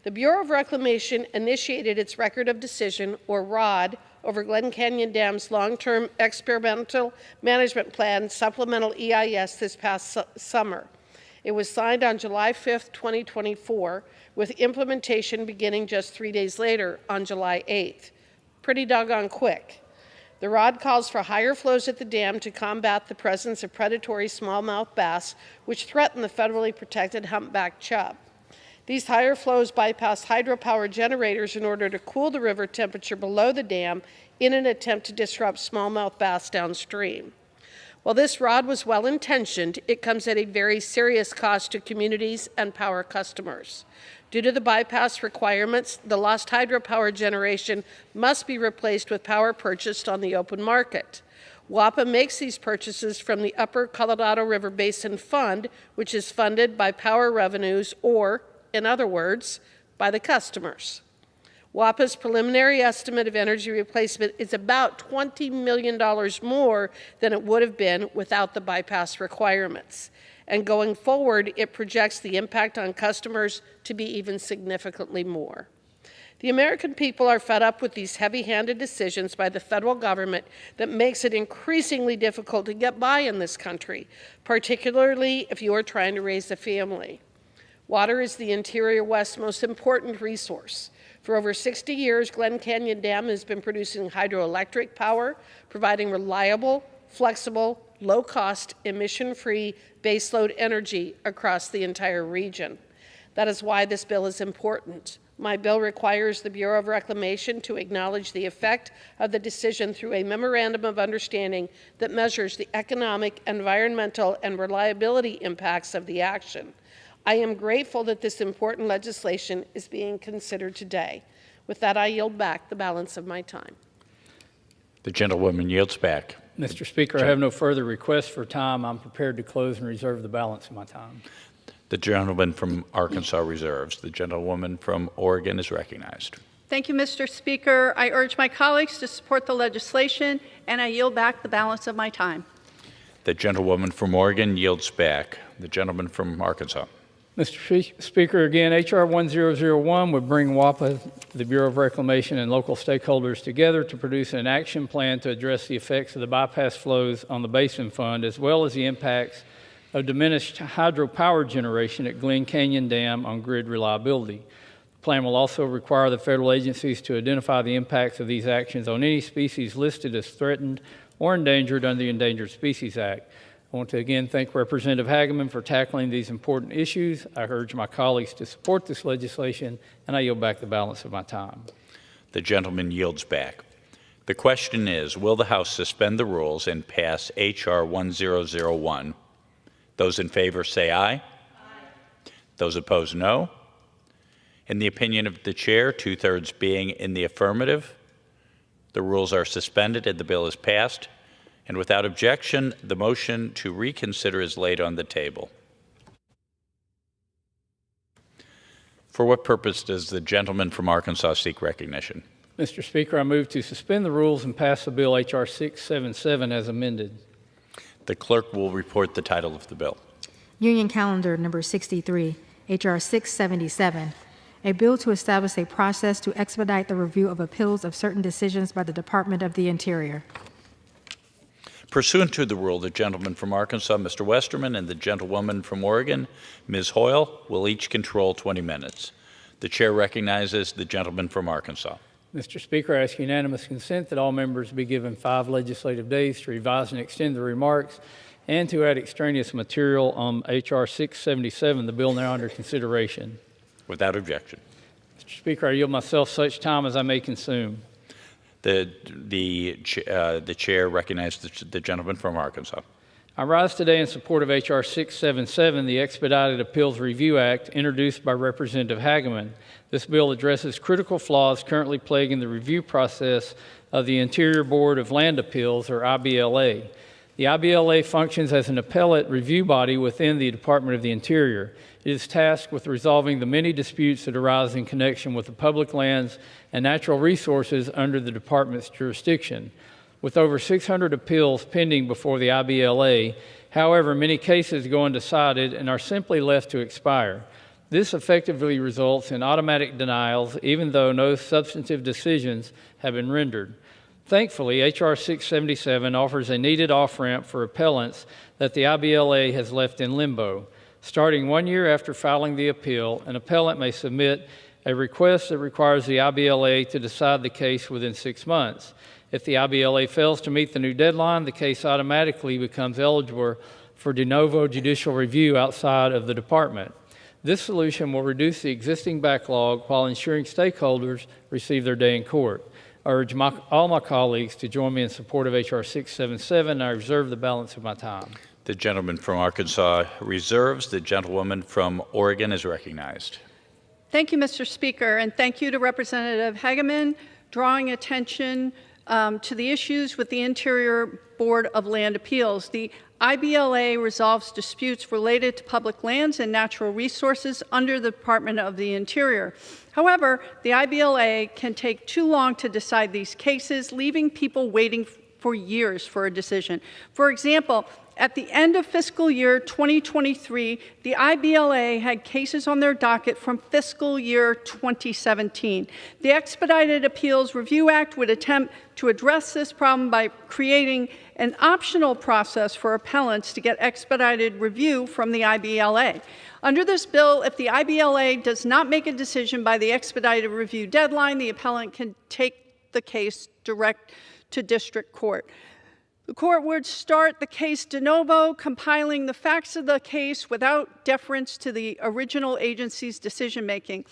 The Bureau of Reclamation initiated its Record of Decision, or ROD, over Glen Canyon Dam's long-term experimental management plan, supplemental EIS, this past summer. It was signed on July 5th, 2024, with implementation beginning just 3 days later on July 8th. Pretty doggone quick. The ROD calls for higher flows at the dam to combat the presence of predatory smallmouth bass, which threaten the federally protected humpback chub. These higher flows bypass hydropower generators in order to cool the river temperature below the dam in an attempt to disrupt smallmouth bass downstream. While this ROD was well-intentioned, it comes at a very serious cost to communities and power customers. Due to the bypass requirements, the lost hydropower generation must be replaced with power purchased on the open market. WAPA makes these purchases from the Upper Colorado River Basin Fund, which is funded by power revenues, or, in other words, by the customers. WAPA's preliminary estimate of energy replacement is about $20 million more than it would have been without the bypass requirements. And going forward, it projects the impact on customers to be even significantly more. The American people are fed up with these heavy-handed decisions by the federal government that makes it increasingly difficult to get by in this country, particularly if you are trying to raise a family. Water is the Interior West's most important resource. For over 60 years, Glen Canyon Dam has been producing hydroelectric power, providing reliable, flexible, low-cost, emission-free baseload energy across the entire region. That is why this bill is important. My bill requires the Bureau of Reclamation to acknowledge the effect of the decision through a memorandum of understanding that measures the economic, environmental, and reliability impacts of the action. I am grateful that this important legislation is being considered today. With that, I yield back the balance of my time. The gentlewoman yields back. Mr. Speaker, I have no further requests for time. I'm prepared to close and reserve the balance of my time. The gentleman from Arkansas reserves. The gentlewoman from Oregon is recognized. Thank you, Mr. Speaker. I urge my colleagues to support the legislation, and I yield back the balance of my time. The gentlewoman from Oregon yields back. The gentleman from Arkansas. Mr. Speaker, again, H.R. 1001 would bring WAPA, the Bureau of Reclamation, and local stakeholders together to produce an action plan to address the effects of the bypass flows on the Basin Fund, as well as the impacts of diminished hydropower generation at Glen Canyon Dam on grid reliability. The plan will also require the federal agencies to identify the impacts of these actions on any species listed as threatened or endangered under the Endangered Species Act. I want to again thank Representative Hageman for tackling these important issues. I urge my colleagues to support this legislation, and I yield back the balance of my time. The gentleman yields back. The question is, will the House suspend the rules and pass H.R. 1001? Those in favor say aye. Aye. Those opposed, no. In the opinion of the chair, 2/3 being in the affirmative, the rules are suspended and the bill is passed. And without objection, the motion to reconsider is laid on the table. For what purpose does the gentleman from Arkansas seek recognition? Mr. Speaker, I move to suspend the rules and pass the bill H.R. 677 as amended. The clerk will report the title of the bill. Union Calendar number 63, H.R. 677, a bill to establish a process to expedite the review of appeals of certain decisions by the Department of the Interior. Pursuant to the rule, the gentleman from Arkansas, Mr. Westerman, and the gentlewoman from Oregon, Ms. Hoyle, will each control 20 minutes. The chair recognizes the gentleman from Arkansas. Mr. Speaker, I ask unanimous consent that all members be given 5 legislative days to revise and extend the remarks and to add extraneous material on H.R. 677, the bill now under consideration. Without objection. Mr. Speaker, I yield myself such time as I may consume. The chair recognizes the gentleman from Arkansas. I rise today in support of H.R. 677, the Expedited Appeals Review Act, introduced by Representative Hageman. This bill addresses critical flaws currently plaguing the review process of the Interior Board of Land Appeals, or IBLA. The IBLA functions as an appellate review body within the Department of the Interior. It is tasked with resolving the many disputes that arise in connection with the public lands and natural resources under the department's jurisdiction. With over 600 appeals pending before the IBLA, however, many cases go undecided and are simply left to expire. This effectively results in automatic denials, even though no substantive decisions have been rendered. Thankfully, H.R. 677 offers a needed off-ramp for appellants that the IBLA has left in limbo. Starting 1 year after filing the appeal, an appellant may submit a request that requires the IBLA to decide the case within 6 months. If the IBLA fails to meet the new deadline, the case automatically becomes eligible for de novo judicial review outside of the department. This solution will reduce the existing backlog while ensuring stakeholders receive their day in court. I urge all my colleagues to join me in support of H.R. 677, and I reserve the balance of my time. The gentleman from Arkansas reserves. The gentlewoman from Oregon is recognized. Thank you, Mr. Speaker, and thank you to Representative Hageman drawing attention to the issues with the Interior Board of Land Appeals. The IBLA resolves disputes related to public lands and natural resources under the Department of the Interior. However, the IBLA can take too long to decide these cases, leaving people waiting for years for a decision. For example, at the end of fiscal year 2023, the IBLA had cases on their docket from fiscal year 2017. The Expedited Appeals Review Act would attempt to address this problem by creating an optional process for appellants to get expedited review from the IBLA. Under this bill, if the IBLA does not make a decision by the expedited review deadline, the appellant can take the case direct to district court. The court would start the case de novo, compiling the facts of the case without deference to the original agency's decision-making.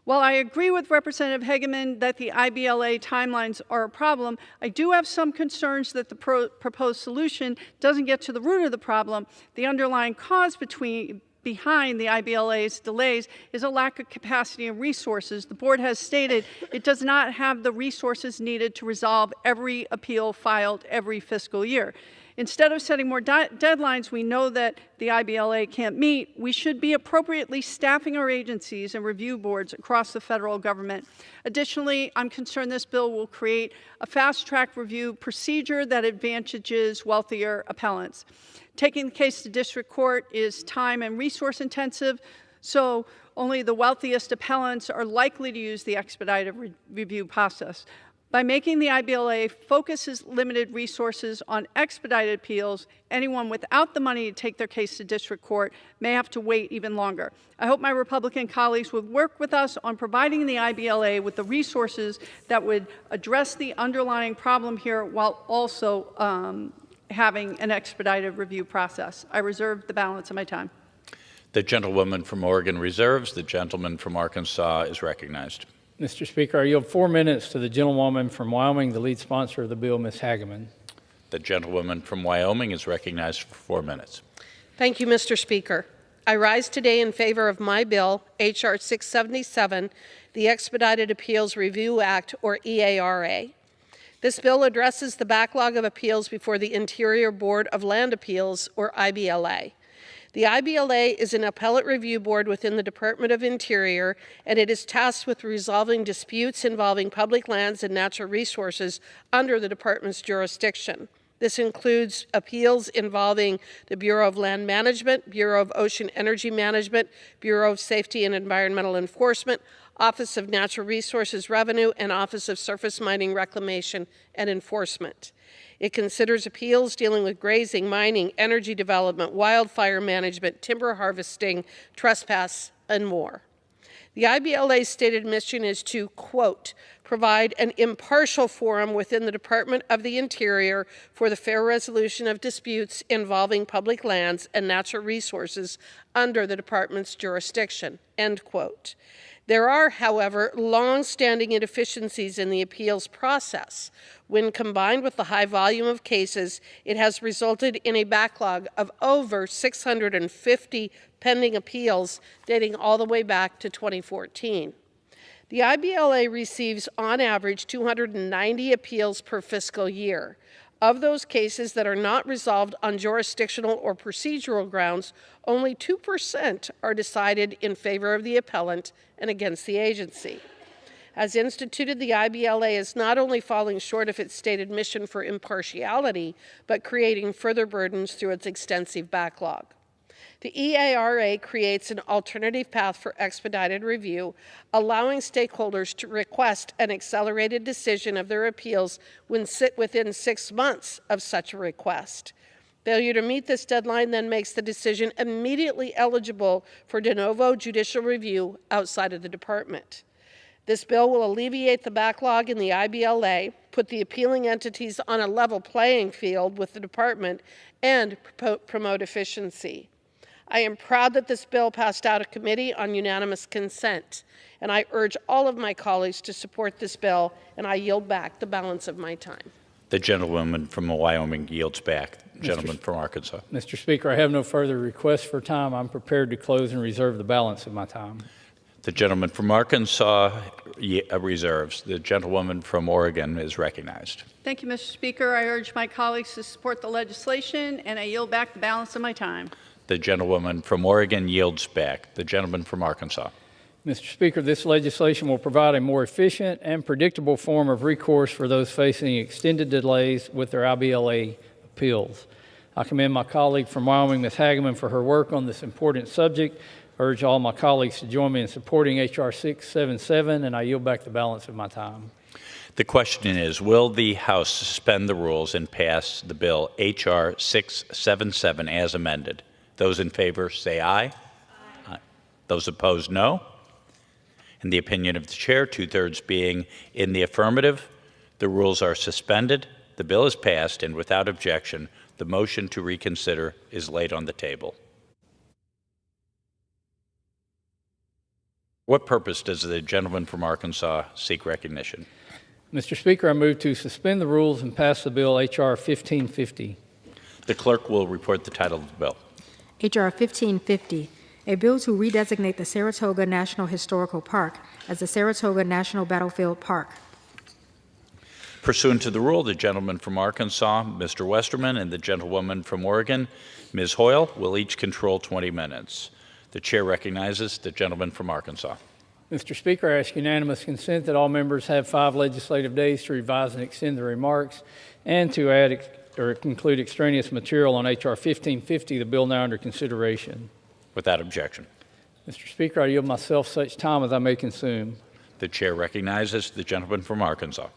While I agree with Representative Hageman that the IBLA timelines are a problem, I do have some concerns that the proposed solution doesn't get to the root of the problem. The underlying cause behind the IBLA's delays is a lack of capacity and resources. The board has stated it does not have the resources needed to resolve every appeal filed every fiscal year. Instead of setting more deadlines we know that the IBLA can't meet, we should be appropriately staffing our agencies and review boards across the federal government. Additionally, I'm concerned this bill will create a fast-track review procedure that advantages wealthier appellants. Taking the case to district court is time and resource intensive, so only the wealthiest appellants are likely to use the expedited review process. By making the IBLA focus its limited resources on expedited appeals, anyone without the money to take their case to district court may have to wait even longer. I hope my Republican colleagues would work with us on providing the IBLA with the resources that would address the underlying problem here while also having an expedited review process. I reserve the balance of my time. The gentlewoman from Oregon reserves. The gentleman from Arkansas is recognized. Mr. Speaker, I yield 4 minutes to the gentlewoman from Wyoming, the lead sponsor of the bill, Ms. Hageman. The gentlewoman from Wyoming is recognized for 4 minutes. Thank you, Mr. Speaker. I rise today in favor of my bill, H.R. 677, the Expedited Appeals Review Act, or EARA. This bill addresses the backlog of appeals before the Interior Board of Land Appeals, or IBLA. The IBLA is an appellate review board within the Department of Interior, and it is tasked with resolving disputes involving public lands and natural resources under the department's jurisdiction. This includes appeals involving the Bureau of Land Management, Bureau of Ocean Energy Management, Bureau of Safety and Environmental Enforcement, Office of Natural Resources Revenue, and Office of Surface Mining Reclamation and Enforcement. It considers appeals dealing with grazing, mining, energy development, wildfire management, timber harvesting, trespass, and more. The IBLA's stated mission is to, quote, provide an impartial forum within the Department of the Interior for the fair resolution of disputes involving public lands and natural resources under the department's jurisdiction, end quote. There are, however, long-standing inefficiencies in the appeals process. When combined with the high volume of cases, it has resulted in a backlog of over 650 pending appeals dating all the way back to 2014. The IBLA receives, on average, 290 appeals per fiscal year. Of those cases that are not resolved on jurisdictional or procedural grounds, only 2% are decided in favor of the appellant and against the agency. As instituted, the IBLA is not only falling short of its stated mission for impartiality, but creating further burdens through its extensive backlog. The EARA creates an alternative path for expedited review, allowing stakeholders to request an accelerated decision of their appeals when within 6 months of such a request. Failure to meet this deadline then makes the decision immediately eligible for de novo judicial review outside of the department. This bill will alleviate the backlog in the IBLA, put the appealing entities on a level playing field with the department, and promote efficiency. I am proud that this bill passed out of committee on unanimous consent, and I urge all of my colleagues to support this bill, and I yield back the balance of my time. The gentlewoman from Wyoming yields back. Gentleman from Arkansas. Mr. Speaker, I have no further requests for time. I'm prepared to close and reserve the balance of my time. The gentleman from Arkansas reserves. The gentlewoman from Oregon is recognized. Thank you, Mr. Speaker. I urge my colleagues to support the legislation, and I yield back the balance of my time. The gentlewoman from Oregon yields back. The gentleman from Arkansas. Mr. Speaker, this legislation will provide a more efficient and predictable form of recourse for those facing extended delays with their IBLA appeals. I commend my colleague from Wyoming, Ms. Hageman, for her work on this important subject. I urge all my colleagues to join me in supporting H.R. 677, and I yield back the balance of my time. The question is, will the House suspend the rules and pass the bill H.R. 677 as amended? Those in favor say aye. Aye. Those opposed, no. In the opinion of the chair, 2/3 being in the affirmative, the rules are suspended, the bill is passed, and without objection, the motion to reconsider is laid on the table. What purpose does the gentleman from Arkansas seek recognition? Mr. Speaker, I move to suspend the rules and pass the bill H.R. 1550. The clerk will report the title of the bill. H.R. 1550, a bill to redesignate the Saratoga National Historical Park as the Saratoga National Battlefield Park. Pursuant to the rule, the gentleman from Arkansas, Mr. Westerman, and the gentlewoman from Oregon, Ms. Hoyle, will each control 20 minutes. The chair recognizes the gentleman from Arkansas. Mr. Speaker, I ask unanimous consent that all members have 5 legislative days to revise and extend their remarks and to add or include extraneous material on H.R. 1550, the bill now under consideration. Without objection. Mr. Speaker, I yield myself such time as I may consume. The chair recognizes the gentleman from Arkansas.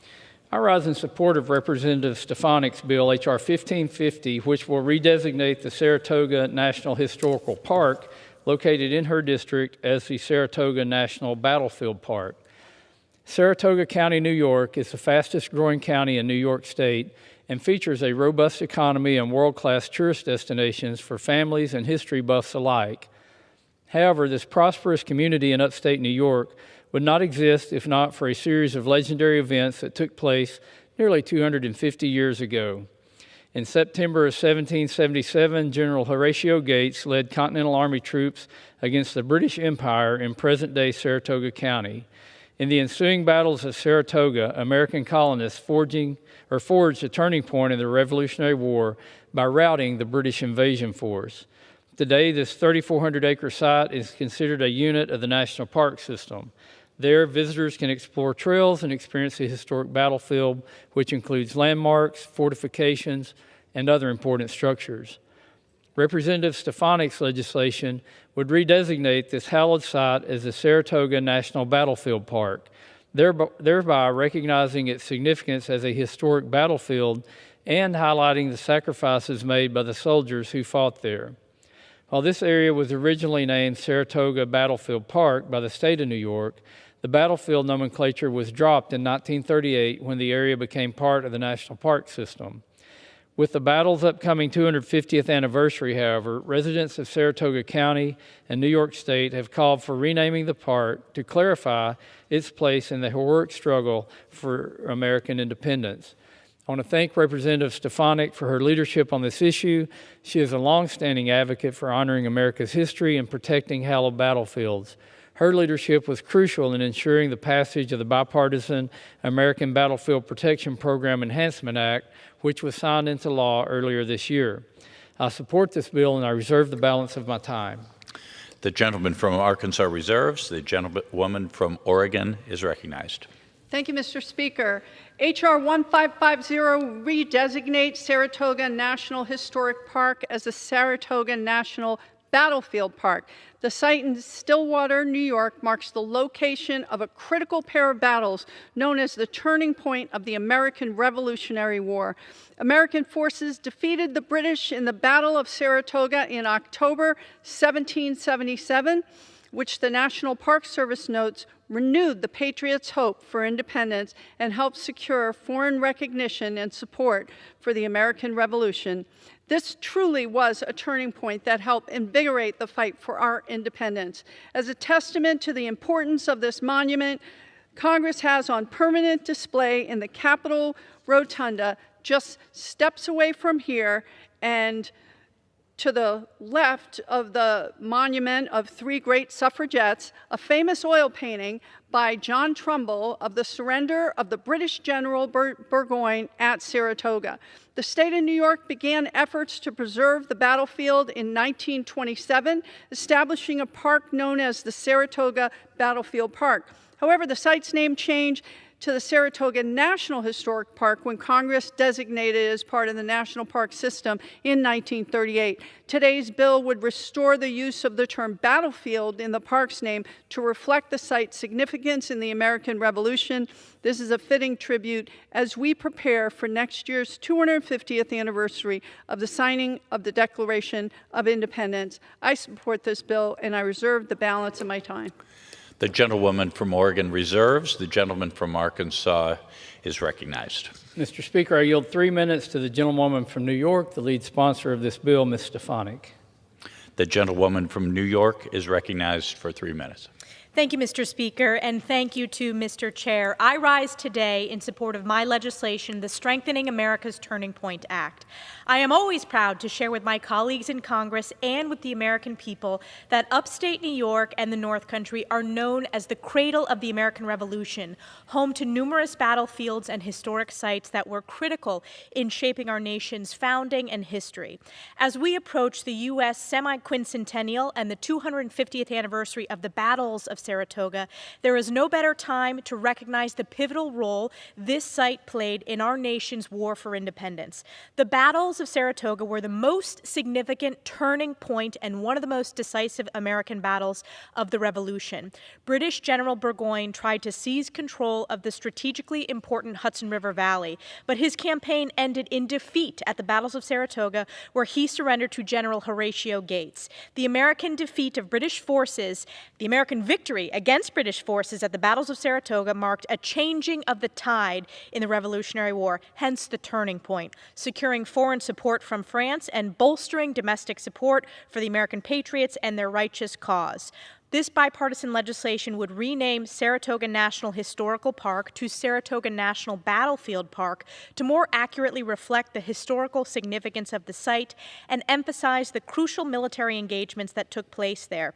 I rise in support of Representative Stefanik's bill, H.R. 1550, which will redesignate the Saratoga National Historical Park located in her district as the Saratoga National Battlefield Park. Saratoga County, New York is the fastest growing county in New York State and features a robust economy and world-class tourist destinations for families and history buffs alike. However, this prosperous community in upstate New York would not exist if not for a series of legendary events that took place nearly 250 years ago. In September of 1777, General Horatio Gates led Continental Army troops against the British Empire in present-day Saratoga County. In the ensuing battles of Saratoga, American colonists forged a turning point in the Revolutionary War by routing the British invasion force. Today, this 3,400-acre site is considered a unit of the National Park System. There, visitors can explore trails and experience the historic battlefield, which includes landmarks, fortifications, and other important structures. Representative Stefanik's legislation would redesignate this hallowed site as the Saratoga National Battlefield Park, thereby recognizing its significance as a historic battlefield and highlighting the sacrifices made by the soldiers who fought there. While this area was originally named Saratoga Battlefield Park by the state of New York, the battlefield nomenclature was dropped in 1938 when the area became part of the National Park System. With the battle's upcoming 250th anniversary, however, residents of Saratoga County and New York State have called for renaming the park to clarify its place in the heroic struggle for American independence. I want to thank Representative Stefanik for her leadership on this issue. She is a longstanding advocate for honoring America's history and protecting hallowed battlefields. Her leadership was crucial in ensuring the passage of the bipartisan American Battlefield Protection Program Enhancement Act, which was signed into law earlier this year. I support this bill and I reserve the balance of my time. The gentleman from Arkansas reserves. The gentlewoman from Oregon is recognized. Thank you, Mr. Speaker. H.R. 1550 redesignates Saratoga National Historic Park as a Saratoga National Battlefield Park. The site in Stillwater, New York, marks the location of a critical pair of battles known as the turning point of the American Revolutionary War. American forces defeated the British in the Battle of Saratoga in October 1777, which the National Park Service notes renewed the Patriots' hope for independence and helped secure foreign recognition and support for the American Revolution. This truly was a turning point that helped invigorate the fight for our independence. As a testament to the importance of this monument, Congress has on permanent display in the Capitol Rotunda, just steps away from here, and to the left of the monument of three great suffragettes, a famous oil painting by John Trumbull of the surrender of the British General Burgoyne at Saratoga. The state of New York began efforts to preserve the battlefield in 1927, establishing a park known as the Saratoga Battlefield Park. However, the site's name changed to the Saratoga National Historic Park when Congress designated it as part of the National Park System in 1938. Today's bill would restore the use of the term battlefield in the park's name to reflect the site's significance in the American Revolution. This is a fitting tribute as we prepare for next year's 250th anniversary of the signing of the Declaration of Independence. I support this bill and I reserve the balance of my time. The gentlewoman from Oregon reserves. The gentleman from Arkansas is recognized. Mr. Speaker, I yield 3 minutes to the gentlewoman from New York, the lead sponsor of this bill, Ms. Stefanik. The gentlewoman from New York is recognized for 3 minutes. Thank you, Mr. Speaker, and thank you to Mr. Chair. I rise today in support of my legislation, the Strengthening America's Turning Point Act. I am always proud to share with my colleagues in Congress and with the American people that upstate New York and the North Country are known as the cradle of the American Revolution, home to numerous battlefields and historic sites that were critical in shaping our nation's founding and history. As we approach the U.S. semi-quincentennial and the 250th anniversary of the battles of Saratoga, there is no better time to recognize the pivotal role this site played in our nation's war for independence. The battles of Saratoga were the most significant turning point and one of the most decisive American battles of the Revolution. British General Burgoyne tried to seize control of the strategically important Hudson River Valley, but his campaign ended in defeat at the battles of Saratoga, where he surrendered to General Horatio Gates. The American defeat of British forces, the American victory victory against British forces at the battles of Saratoga marked a changing of the tide in the Revolutionary War, hence the turning point, securing foreign support from France and bolstering domestic support for the American patriots and their righteous cause. This bipartisan legislation would rename Saratoga National Historical Park to Saratoga National Battlefield Park to more accurately reflect the historical significance of the site and emphasize the crucial military engagements that took place there.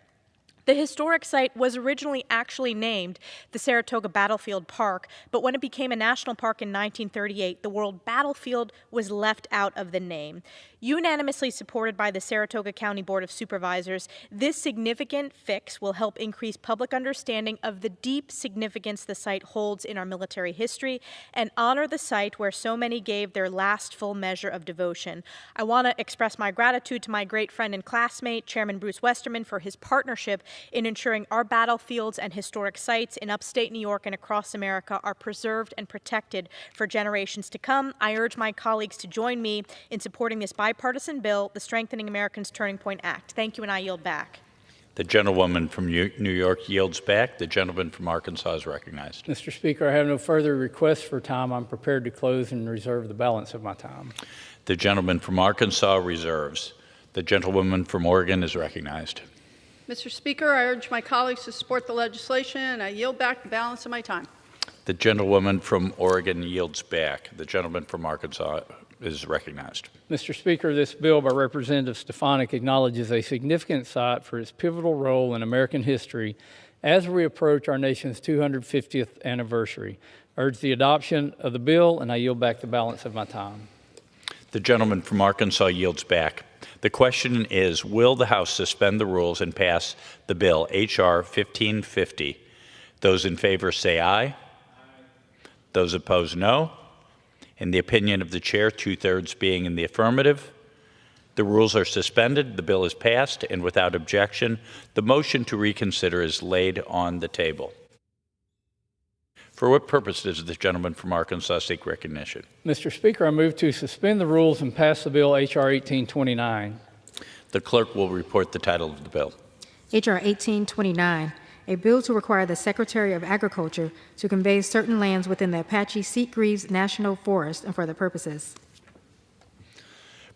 The historic site was originally actually named the Saratoga Battlefield Park, but when it became a national park in 1938, the word battlefield was left out of the name. Unanimously supported by the Saratoga County Board of Supervisors, this significant fix will help increase public understanding of the deep significance the site holds in our military history and honor the site where so many gave their last full measure of devotion. I want to express my gratitude to my great friend and classmate, Chairman Bruce Westerman, for his partnership in ensuring our battlefields and historic sites in upstate New York and across America are preserved and protected for generations to come. I urge my colleagues to join me in supporting this bipartisan bill, the Strengthening America's Turning Point Act. Thank you, and I yield back. The gentlewoman from New York yields back. The gentleman from Arkansas is recognized. Mr. Speaker, I have no further requests for time. I'm prepared to close and reserve the balance of my time. The gentleman from Arkansas reserves. The gentlewoman from Oregon is recognized. Mr. Speaker, I urge my colleagues to support the legislation, and I yield back the balance of my time. The gentlewoman from Oregon yields back. The gentleman from Arkansas is recognized. Mr. Speaker, this bill by Representative Stefanik acknowledges a significant site for its pivotal role in American history as we approach our nation's 250th anniversary. I urge the adoption of the bill, and I yield back the balance of my time. The gentleman from Arkansas yields back. The question is, will the House suspend the rules and pass the bill, H.R. 1550? Those in favor say aye. Those opposed, no. In the opinion of the chair, 2/3 being in the affirmative, the rules are suspended, the bill is passed, and without objection, the motion to reconsider is laid on the table. For what purpose does the gentleman from Arkansas seek recognition? Mr. Speaker, I move to suspend the rules and pass the bill H.R. 1829. The clerk will report the title of the bill. H.R. 1829, a bill to require the Secretary of Agriculture to convey certain lands within the Apache Sitgreaves National Forest and for other purposes.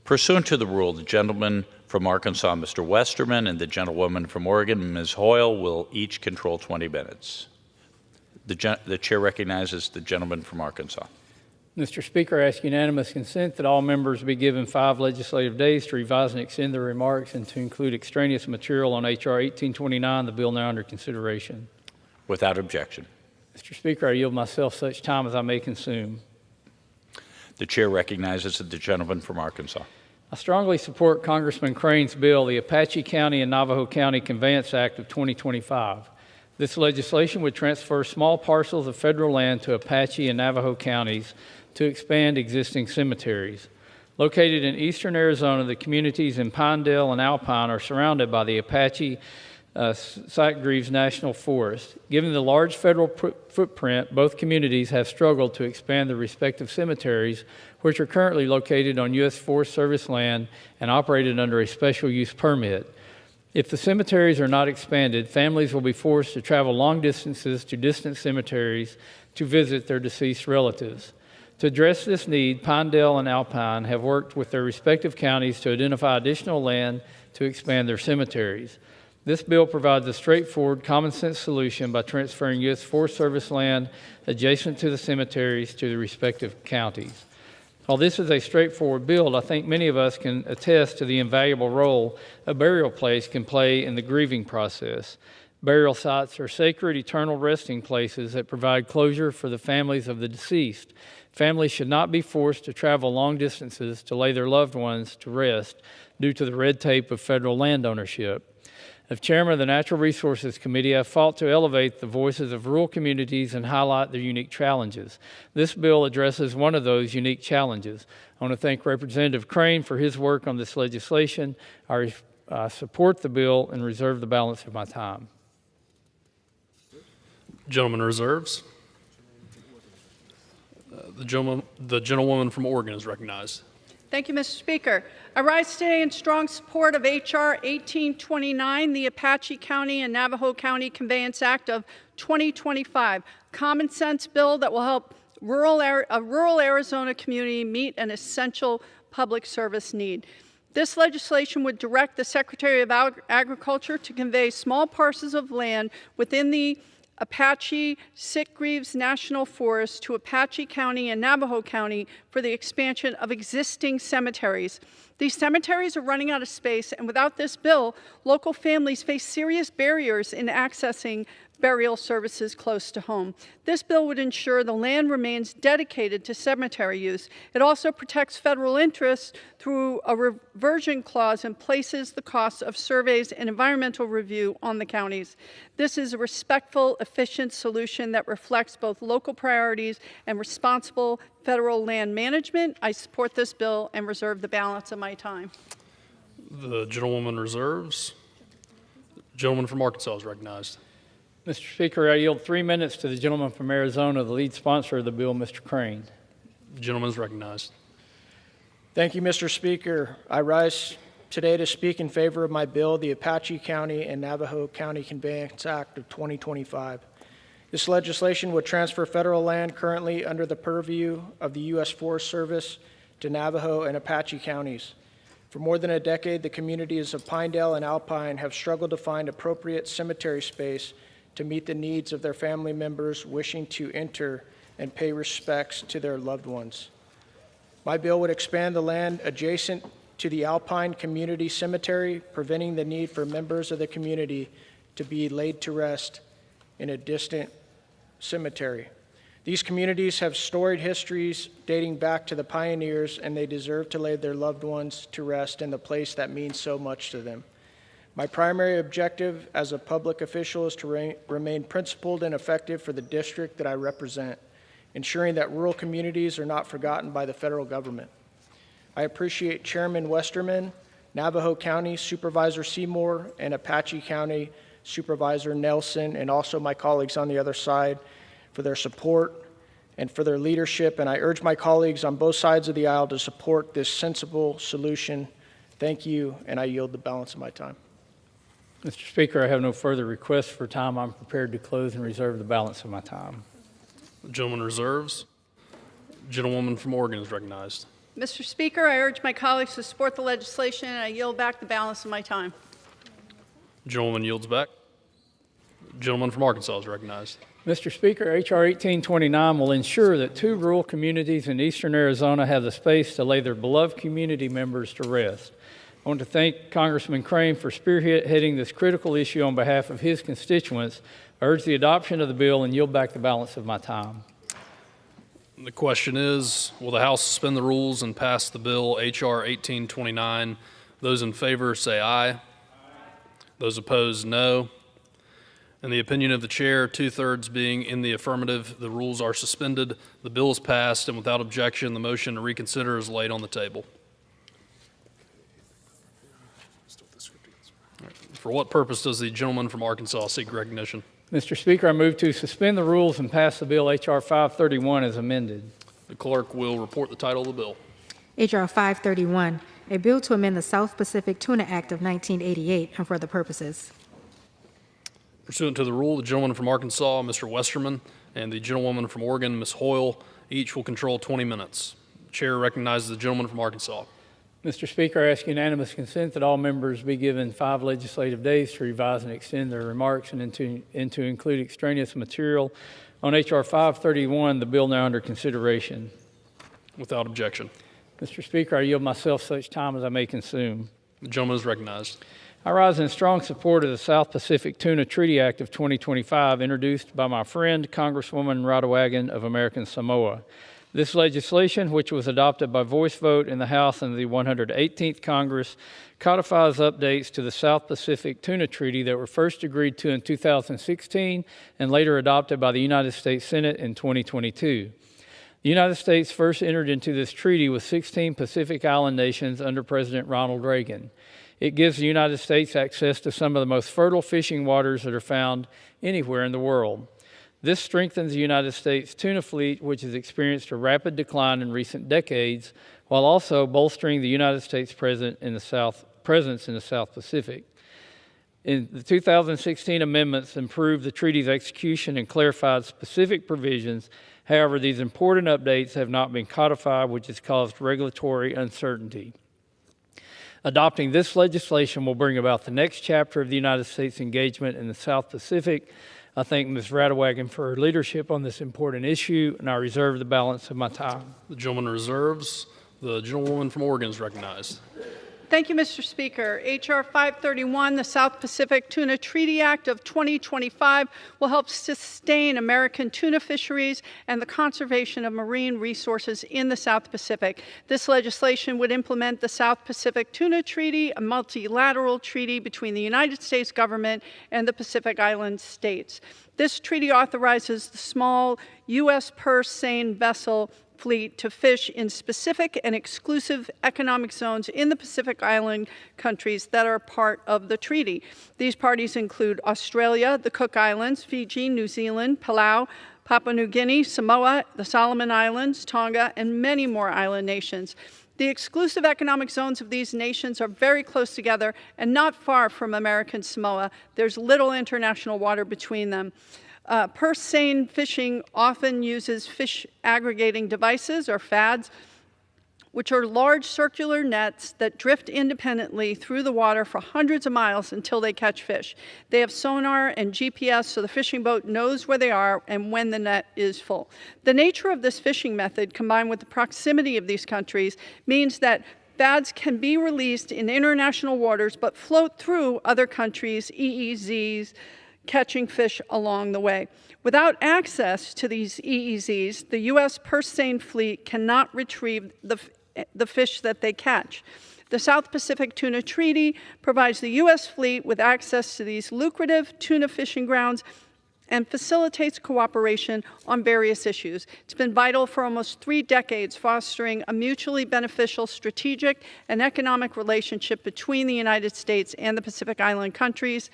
Pursuant to the rule, the gentleman from Arkansas, Mr. Westerman, and the gentlewoman from Oregon, Ms. Hoyle, will each control 20 minutes. The chair recognizes the gentleman from Arkansas. Mr. Speaker, I ask unanimous consent that all members be given 5 legislative days to revise and extend their remarks and to include extraneous material on H.R. 1829, the bill now under consideration. Without objection. Mr. Speaker, I yield myself such time as I may consume. The chair recognizes the gentleman from Arkansas. I strongly support Congressman Crane's bill, the Apache County and Navajo County Conveyance Act of 2025. This legislation would transfer small parcels of federal land to Apache and Navajo counties to expand existing cemeteries. Located in eastern Arizona, the communities in Pinedale and Alpine are surrounded by the Apache Sitgreaves National Forest. Given the large federal footprint, both communities have struggled to expand their respective cemeteries, which are currently located on U.S. Forest Service land and operated under a special use permit. If the cemeteries are not expanded, families will be forced to travel long distances to distant cemeteries to visit their deceased relatives. To address this need, Pinedale and Alpine have worked with their respective counties to identify additional land to expand their cemeteries. This bill provides a straightforward, common-sense solution by transferring U.S. Forest Service land adjacent to the cemeteries to the respective counties. While this is a straightforward bill, I think many of us can attest to the invaluable role a burial place can play in the grieving process. Burial sites are sacred, eternal resting places that provide closure for the families of the deceased. Families should not be forced to travel long distances to lay their loved ones to rest due to the red tape of federal land ownership. As chairman of the Natural Resources Committee, I fought to elevate the voices of rural communities and highlight their unique challenges. This bill addresses one of those unique challenges. I want to thank Representative Crane for his work on this legislation. I support the bill and reserve the balance of my time. Gentleman reserves. The gentlewoman from Oregon is recognized. Thank you, Mr. Speaker. I rise today in strong support of H.R. 1829, the Apache County and Navajo County Conveyance Act of 2025, common sense bill that will help a rural Arizona community meet an essential public service need. This legislation would direct the Secretary of Agriculture to convey small parcels of land within the Apache Sitgreaves National Forest to Apache County and Navajo County for the expansion of existing cemeteries. These cemeteries are running out of space, and without this bill, local families face serious barriers in accessing burial services close to home. This bill would ensure the land remains dedicated to cemetery use. It also protects federal interests through a reversion clause and places the costs of surveys and environmental review on the counties. This is a respectful, efficient solution that reflects both local priorities and responsible federal land management. I support this bill and reserve the balance of my time. The gentlewoman reserves. The gentleman from Arkansas is recognized. Mr. Speaker, I yield 3 minutes to the gentleman from Arizona, the lead sponsor of the bill, Mr. Crane. The gentleman is recognized. Thank you, Mr. Speaker. I rise today to speak in favor of my bill, the Apache County and Navajo County Conveyance Act of 2025. This legislation would transfer federal land currently under the purview of the U.S. Forest Service to Navajo and Apache counties. For more than a decade, the communities of Pinedale and Alpine have struggled to find appropriate cemetery space to meet the needs of their family members wishing to enter and pay respects to their loved ones. My bill would expand the land adjacent to the Alpine Community Cemetery, preventing the need for members of the community to be laid to rest in a distant cemetery. These communities have storied histories dating back to the pioneers, and they deserve to lay their loved ones to rest in the place that means so much to them. My primary objective as a public official is to remain principled and effective for the district that I represent, ensuring that rural communities are not forgotten by the federal government. I appreciate Chairman Westerman, Navajo County Supervisor Seymour, and Apache County Supervisor Nelson, and also my colleagues on the other side for their support and for their leadership, and I urge my colleagues on both sides of the aisle to support this sensible solution. Thank you, and I yield the balance of my time. Mr. Speaker, I have no further requests for time. I'm prepared to close and reserve the balance of my time. The gentleman reserves. The gentlewoman from Oregon is recognized. Mr. Speaker, I urge my colleagues to support the legislation, and I yield back the balance of my time. The gentleman yields back. The gentleman from Arkansas is recognized. Mr. Speaker, H.R. 1829 will ensure that 2 rural communities in eastern Arizona have the space to lay their beloved community members to rest. I want to thank Congressman Crane for spearheading this critical issue on behalf of his constituents. I urge the adoption of the bill and yield back the balance of my time. The question is, will the House suspend the rules and pass the bill H.R. 1829? Those in favor say aye. Aye. Those opposed, no. In the opinion of the chair, 2/3 being in the affirmative, the rules are suspended. The bill is passed, and without objection, the motion to reconsider is laid on the table. For what purpose does the gentleman from Arkansas seek recognition? Mr. Speaker, I move to suspend the rules and pass the bill H.R. 531 as amended. The clerk will report the title of the bill. H.R. 531, a bill to amend the South Pacific Tuna Act of 1988 and for other purposes. Pursuant to the rule, the gentleman from Arkansas, Mr. Westerman, and the gentlewoman from Oregon, Ms. Hoyle, each will control 20 minutes. The chair recognizes the gentleman from Arkansas. Mr. Speaker, I ask unanimous consent that all members be given 5 legislative days to revise and extend their remarks and to include extraneous material. On H.R. 531, the bill now under consideration. Without objection. Mr. Speaker, I yield myself such time as I may consume. The gentleman is recognized. I rise in strong support of the South Pacific Tuna Treaty Act of 2025, introduced by my friend, Congresswoman Radowagan of American Samoa. This legislation, which was adopted by voice vote in the House in the 118th Congress, codifies updates to the South Pacific Tuna Treaty that were first agreed to in 2016 and later adopted by the United States Senate in 2022. The United States first entered into this treaty with 16 Pacific Island nations under President Ronald Reagan. It gives the United States access to some of the most fertile fishing waters that are found anywhere in the world. This strengthens the United States tuna fleet, which has experienced a rapid decline in recent decades, while also bolstering the United States presence in the South Pacific. The 2016 amendments improved the treaty's execution and clarified specific provisions. However, these important updates have not been codified, which has caused regulatory uncertainty. Adopting this legislation will bring about the next chapter of the United States engagement in the South Pacific. I thank Ms. Radewagen for her leadership on this important issue, and I reserve the balance of my time. The gentleman reserves. The gentlewoman from Oregon is recognized. Thank you, Mr. Speaker. H.R. 531, the South Pacific Tuna Treaty Act of 2025, will help sustain American tuna fisheries and the conservation of marine resources in the South Pacific. This legislation would implement the South Pacific Tuna Treaty, a multilateral treaty between the United States government and the Pacific Island states. This treaty authorizes the small U.S. purse seine vessel fleet to fish in specific and exclusive economic zones in the Pacific Island countries that are part of the treaty. These parties include Australia, the Cook Islands, Fiji, New Zealand, Palau, Papua New Guinea, Samoa, the Solomon Islands, Tonga, and many more island nations. The exclusive economic zones of these nations are very close together and not far from American Samoa. There's little international water between them. Purse seine fishing often uses fish aggregating devices, or FADs, which are large circular nets that drift independently through the water for hundreds of miles until they catch fish. They have sonar and GPS, so the fishing boat knows where they are and when the net is full. The nature of this fishing method, combined with the proximity of these countries, means that FADs can be released in international waters but float through other countries' EEZs, catching fish along the way. Without access to these EEZs, the U.S. purse seine fleet cannot retrieve the fish that they catch. The South Pacific Tuna Treaty provides the U.S. fleet with access to these lucrative tuna fishing grounds and facilitates cooperation on various issues. It's been vital for almost 3 decades, fostering a mutually beneficial strategic and economic relationship between the United States and the Pacific Island countries.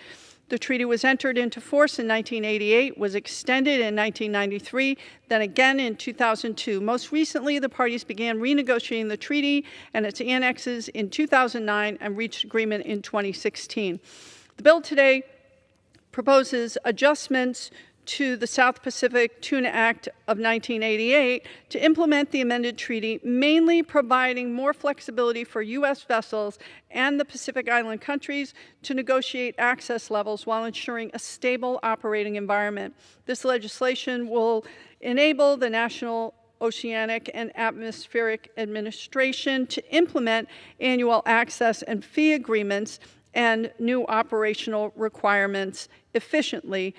The treaty was entered into force in 1988, was extended in 1993, then again in 2002. Most recently, the parties began renegotiating the treaty and its annexes in 2009 and reached agreement in 2016. The bill today proposes adjustments to the South Pacific Tuna Act of 1988 to implement the amended treaty, mainly providing more flexibility for U.S. vessels and the Pacific Island countries to negotiate access levels while ensuring a stable operating environment. This legislation will enable the National Oceanic and Atmospheric Administration to implement annual access and fee agreements and new operational requirements efficiently,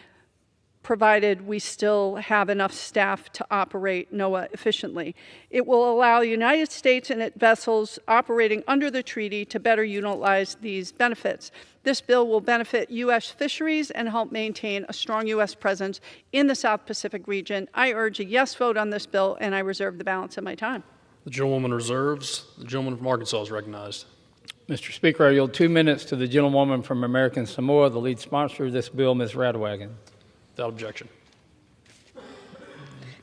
provided we still have enough staff to operate NOAA efficiently. It will allow the United States and its vessels operating under the treaty to better utilize these benefits. This bill will benefit U.S. fisheries and help maintain a strong U.S. presence in the South Pacific region. I urge a yes vote on this bill, and I reserve the balance of my time. The gentlewoman reserves. The gentleman from Arkansas is recognized. Mr. Speaker, I yield 2 minutes to the gentlewoman from American Samoa, the lead sponsor of this bill, Ms. Radewagen. Without objection.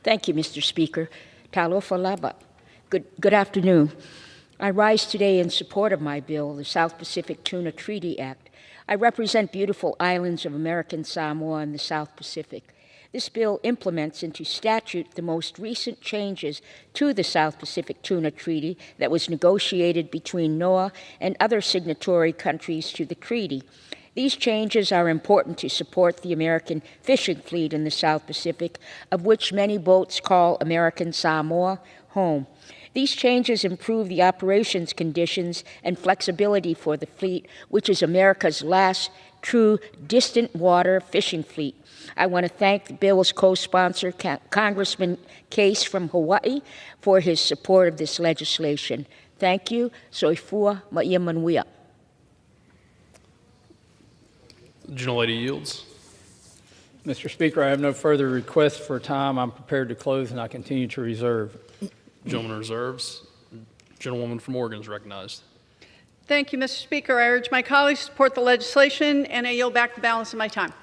Thank you, Mr. Speaker. Talofa laba. Good afternoon. I rise today in support of my bill, the South Pacific Tuna Treaty Act. I represent beautiful islands of American Samoa and the South Pacific. This bill implements into statute the most recent changes to the South Pacific Tuna Treaty that was negotiated between NOAA and other signatory countries to the treaty. These changes are important to support the American fishing fleet in the South Pacific, of which many boats call American Samoa home. These changes improve the operations conditions and flexibility for the fleet, which is America's last true distant water fishing fleet. I want to thank the bill's co-sponsor, Congressman Case from Hawaii, for his support of this legislation. Thank you. Soifua Ma'iamanuia. The gentlelady yields. Mr. Speaker, I have no further requests for time. I'm prepared to close, and I continue to reserve. Gentleman reserves. Gentlewoman from Oregon is recognized. Thank you, Mr. Speaker. I urge my colleagues to support the legislation, and I yield back the balance of my time.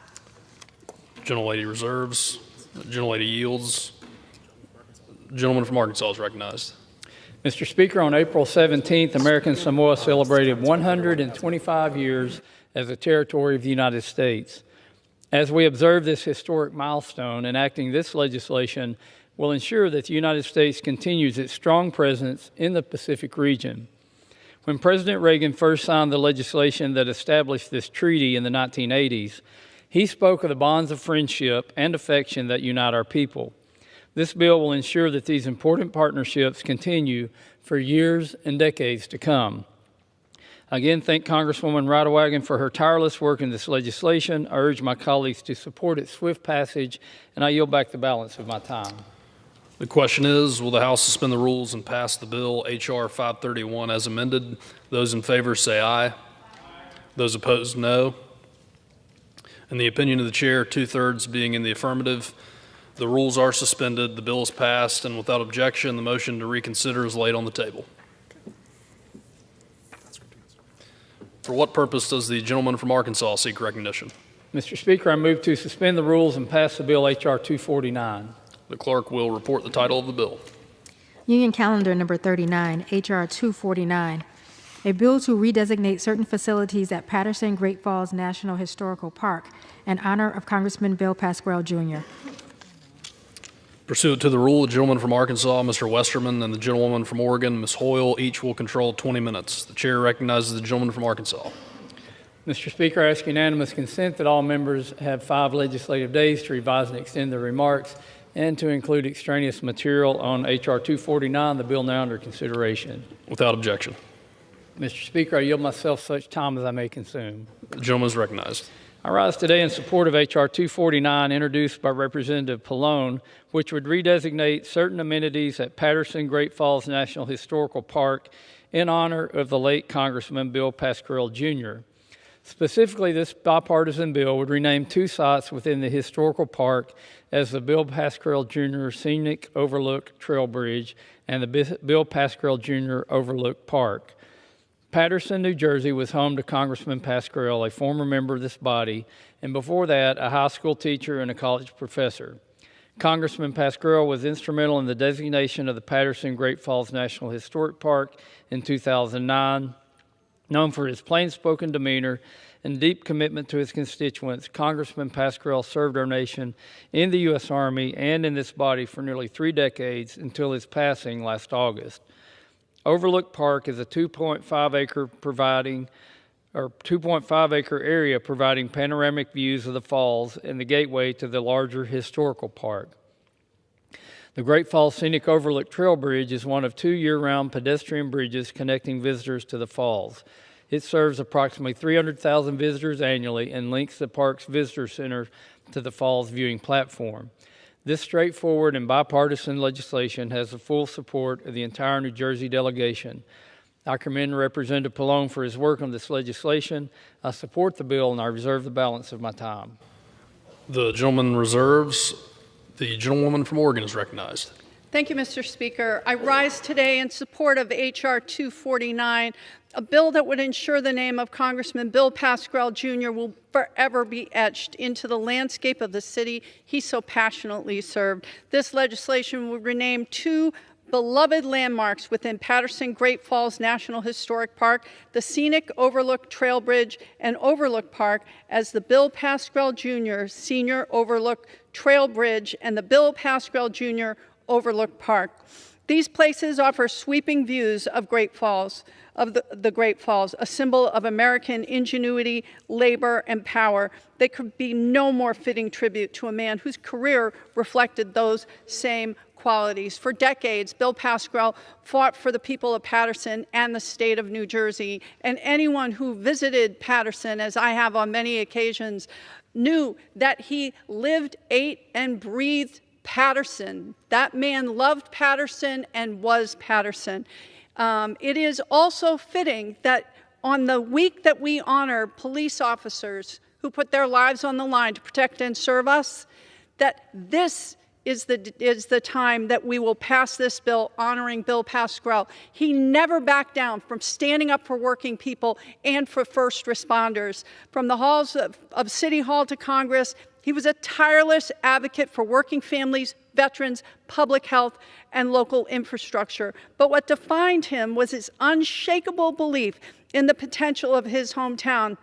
Gentlelady reserves. The gentlelady yields. The gentleman from Arkansas is recognized. Mr. Speaker, on April 17th, American Samoa celebrated 125 years as a territory of the United States. As we observe this historic milestone, enacting this legislation will ensure that the United States continues its strong presence in the Pacific region. When President Reagan first signed the legislation that established this treaty in the 1980s, he spoke of the bonds of friendship and affection that unite our people. This bill will ensure that these important partnerships continue for years and decades to come. Again, thank Congresswoman Ridewagon for her tireless work in this legislation. I urge my colleagues to support its swift passage, and I yield back the balance of my time. The question is, will the House suspend the rules and pass the bill H.R. 531 as amended? Those in favor say aye. Those opposed, no. In the opinion of the chair, 2/3 being in the affirmative, the rules are suspended, the bill is passed, and without objection, the motion to reconsider is laid on the table. For what purpose does the gentleman from Arkansas seek recognition? Mr. Speaker, I move to suspend the rules and pass the bill H.R. 249. The clerk will report the title of the bill. Union Calendar Number 39, H.R. 249, a bill to redesignate certain facilities at Patterson Great Falls National Historical Park in honor of Congressman Bill Pascrell, Jr. Pursuant to the rule, the gentleman from Arkansas, Mr. Westerman, and the gentlewoman from Oregon, Ms. Hoyle, each will control 20 minutes. The chair recognizes the gentleman from Arkansas. Mr. Speaker, I ask unanimous consent that all members have 5 legislative days to revise and extend their remarks and to include extraneous material on H.R. 249, the bill now under consideration. Without objection. Mr. Speaker, I yield myself such time as I may consume. The gentleman is recognized. I rise today in support of H.R. 249, introduced by Representative Pallone, which would redesignate certain amenities at Patterson Great Falls National Historical Park in honor of the late Congressman Bill Pascrell, Jr. Specifically, this bipartisan bill would rename 2 sites within the historical park as the Bill Pascrell Jr. Scenic Overlook Trail Bridge and the Bill Pascrell Jr. Overlook Park. Patterson, New Jersey was home to Congressman Pascrell, a former member of this body, and before that, a high school teacher and a college professor. Congressman Pascrell was instrumental in the designation of the Patterson Great Falls National Historic Park in 2009. Known for his plain-spoken demeanor and deep commitment to his constituents, Congressman Pascrell served our nation in the U.S. Army and in this body for nearly 3 decades until his passing last August. Overlook Park is a 2.5 acre area providing panoramic views of the falls and the gateway to the larger historical park. The Great Falls Scenic Overlook Trail Bridge is one of 2 year-round pedestrian bridges connecting visitors to the falls. It serves approximately 300,000 visitors annually and links the park's visitor center to the falls viewing platform. This straightforward and bipartisan legislation has the full support of the entire New Jersey delegation. I commend Representative Pallone for his work on this legislation. I support the bill, and I reserve the balance of my time. The gentleman reserves. The gentlewoman from Oregon is recognized. Thank you, Mr. Speaker. I rise today in support of H.R. 249, a bill that would ensure the name of Congressman Bill Pascrell, Jr. will forever be etched into the landscape of the city he so passionately served. This legislation would rename 2 beloved landmarks within Patterson Great Falls National Historic Park, the Scenic Overlook Trail Bridge and Overlook Park, as the Bill Pascrell Jr. Senior Overlook Trail Bridge and the Bill Pascrell Jr. Overlook Park. These places offer sweeping views of Great Falls, the Great Falls, a symbol of American ingenuity, labor, and power. They could be no more fitting tribute to a man whose career reflected those same qualities. For decades, Bill Pascrell fought for the people of Patterson and the state of New Jersey, and anyone who visited Patterson, as I have on many occasions, knew that he lived, ate, and breathed Patterson. That man loved Patterson and was Patterson. It is also fitting that on the week that we honor police officers who put their lives on the line to protect and serve us, that this is the time that we will pass this bill honoring Bill Pascrell. He never backed down from standing up for working people and for first responders. From the halls of City Hall to Congress, He was a tireless advocate for working families, veterans, public health, and local infrastructure. But what defined him was his unshakable belief in the potential of his hometown,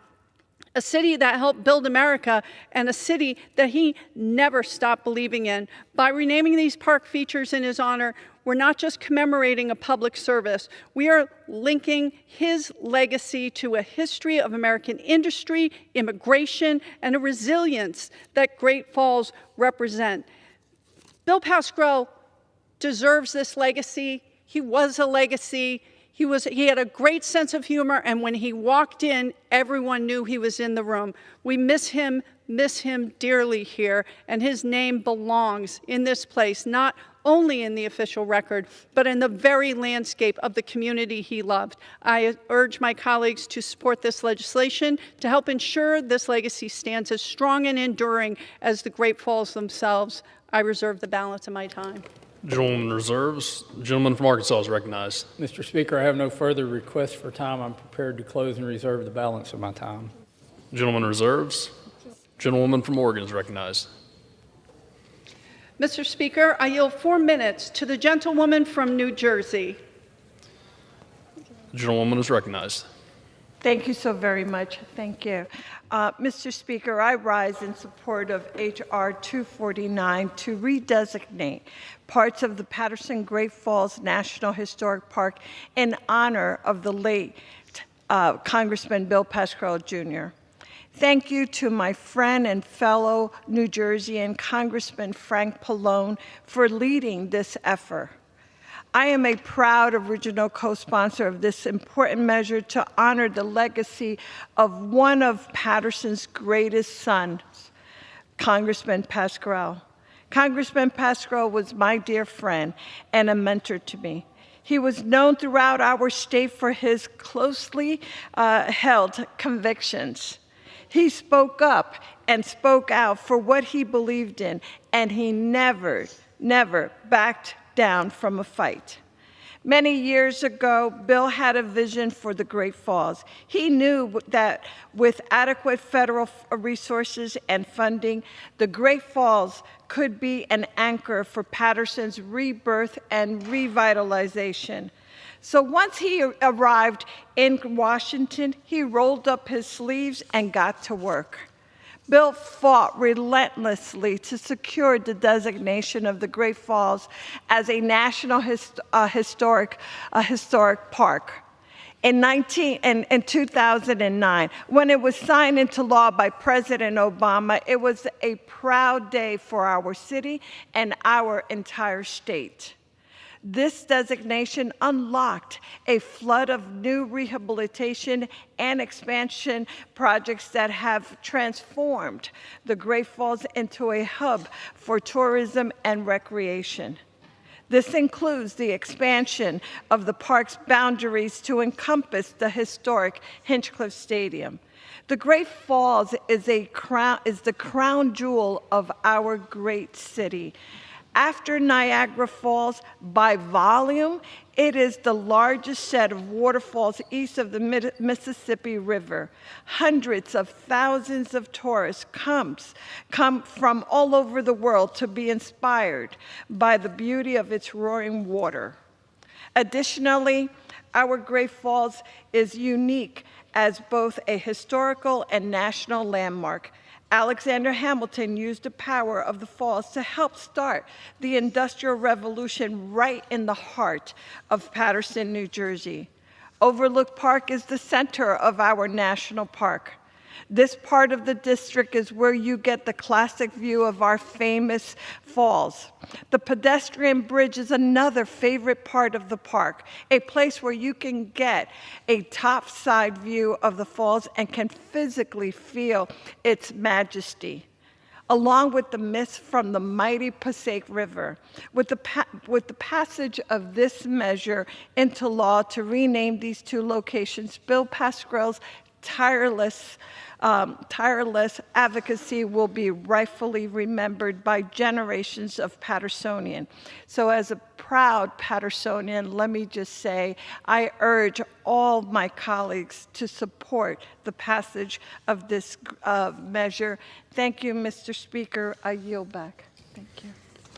a city that helped build America and a city that he never stopped believing in. By renaming these park features in his honor, we're not just commemorating a public service, we are linking his legacy to a history of American industry, immigration, and a resilience that Great Falls represent. Bill Pascrell deserves this legacy. He was a legacy. He had a great sense of humor, and when he walked in, everyone knew he was in the room. We miss him dearly here, and his name belongs in this place, not only in the official record, but in the very landscape of the community he loved. I urge my colleagues to support this legislation to help ensure this legacy stands as strong and enduring as the Great Falls themselves. I reserve the balance of my time. Gentleman reserves. Gentleman from Arkansas is recognized. Mr. Speaker, I have no further requests for time. I'm prepared to close and reserve the balance of my time. Gentleman reserves. Gentlewoman from Oregon is recognized. Mr. Speaker, I yield 4 minutes to the gentlewoman from New Jersey. The gentlewoman is recognized. Thank you so very much. Thank you. Mr. Speaker, I rise in support of H.R. 249 to redesignate parts of the Patterson Great Falls National Historic Park in honor of the late Congressman Bill Pascrell, Jr. Thank you to my friend and fellow New Jerseyan, Congressman Frank Pallone, for leading this effort. I am a proud original co-sponsor of this important measure to honor the legacy of one of Patterson's greatest sons, Congressman Pascrell. Congressman Pascrell was my dear friend and a mentor to me. He was known throughout our state for his closely held convictions. He spoke up and spoke out for what he believed in, and he never backed down from a fight. Many years ago, Bill had a vision for the Great Falls. He knew that with adequate federal resources and funding, the Great Falls could be an anchor for Patterson's rebirth and revitalization. So once he arrived in Washington, he rolled up his sleeves and got to work. Bill fought relentlessly to secure the designation of the Great Falls as a national historic park. In 2009, when it was signed into law by President Obama, it was a proud day for our city and our entire state. This designation unlocked a flood of new rehabilitation and expansion projects that have transformed the Great Falls into a hub for tourism and recreation. This includes the expansion of the park's boundaries to encompass the historic Hinchcliffe Stadium. The Great Falls is the crown jewel of our great city. After Niagara Falls, by volume, it is the largest set of waterfalls east of the Mississippi River. Hundreds of thousands of tourists come from all over the world to be inspired by the beauty of its roaring water. Additionally, our Great Falls is unique as both a historical and national landmark. Alexander Hamilton used the power of the falls to help start the Industrial Revolution right in the heart of Patterson, New Jersey. Overlook Park is the center of our national park. This part of the district is where you get the classic view of our famous falls. The pedestrian bridge is another favorite part of the park, a place where you can get a top-side view of the falls and can physically feel its majesty, along with the mist from the mighty Passaic River. With the passage of this measure into law to rename these two locations, Bill Pascrell's tireless advocacy will be rightfully remembered by generations of Pattersonians. So as a proud Pattersonian, let me just say, I urge all my colleagues to support the passage of this measure. Thank you, Mr. Speaker. I yield back. Thank you.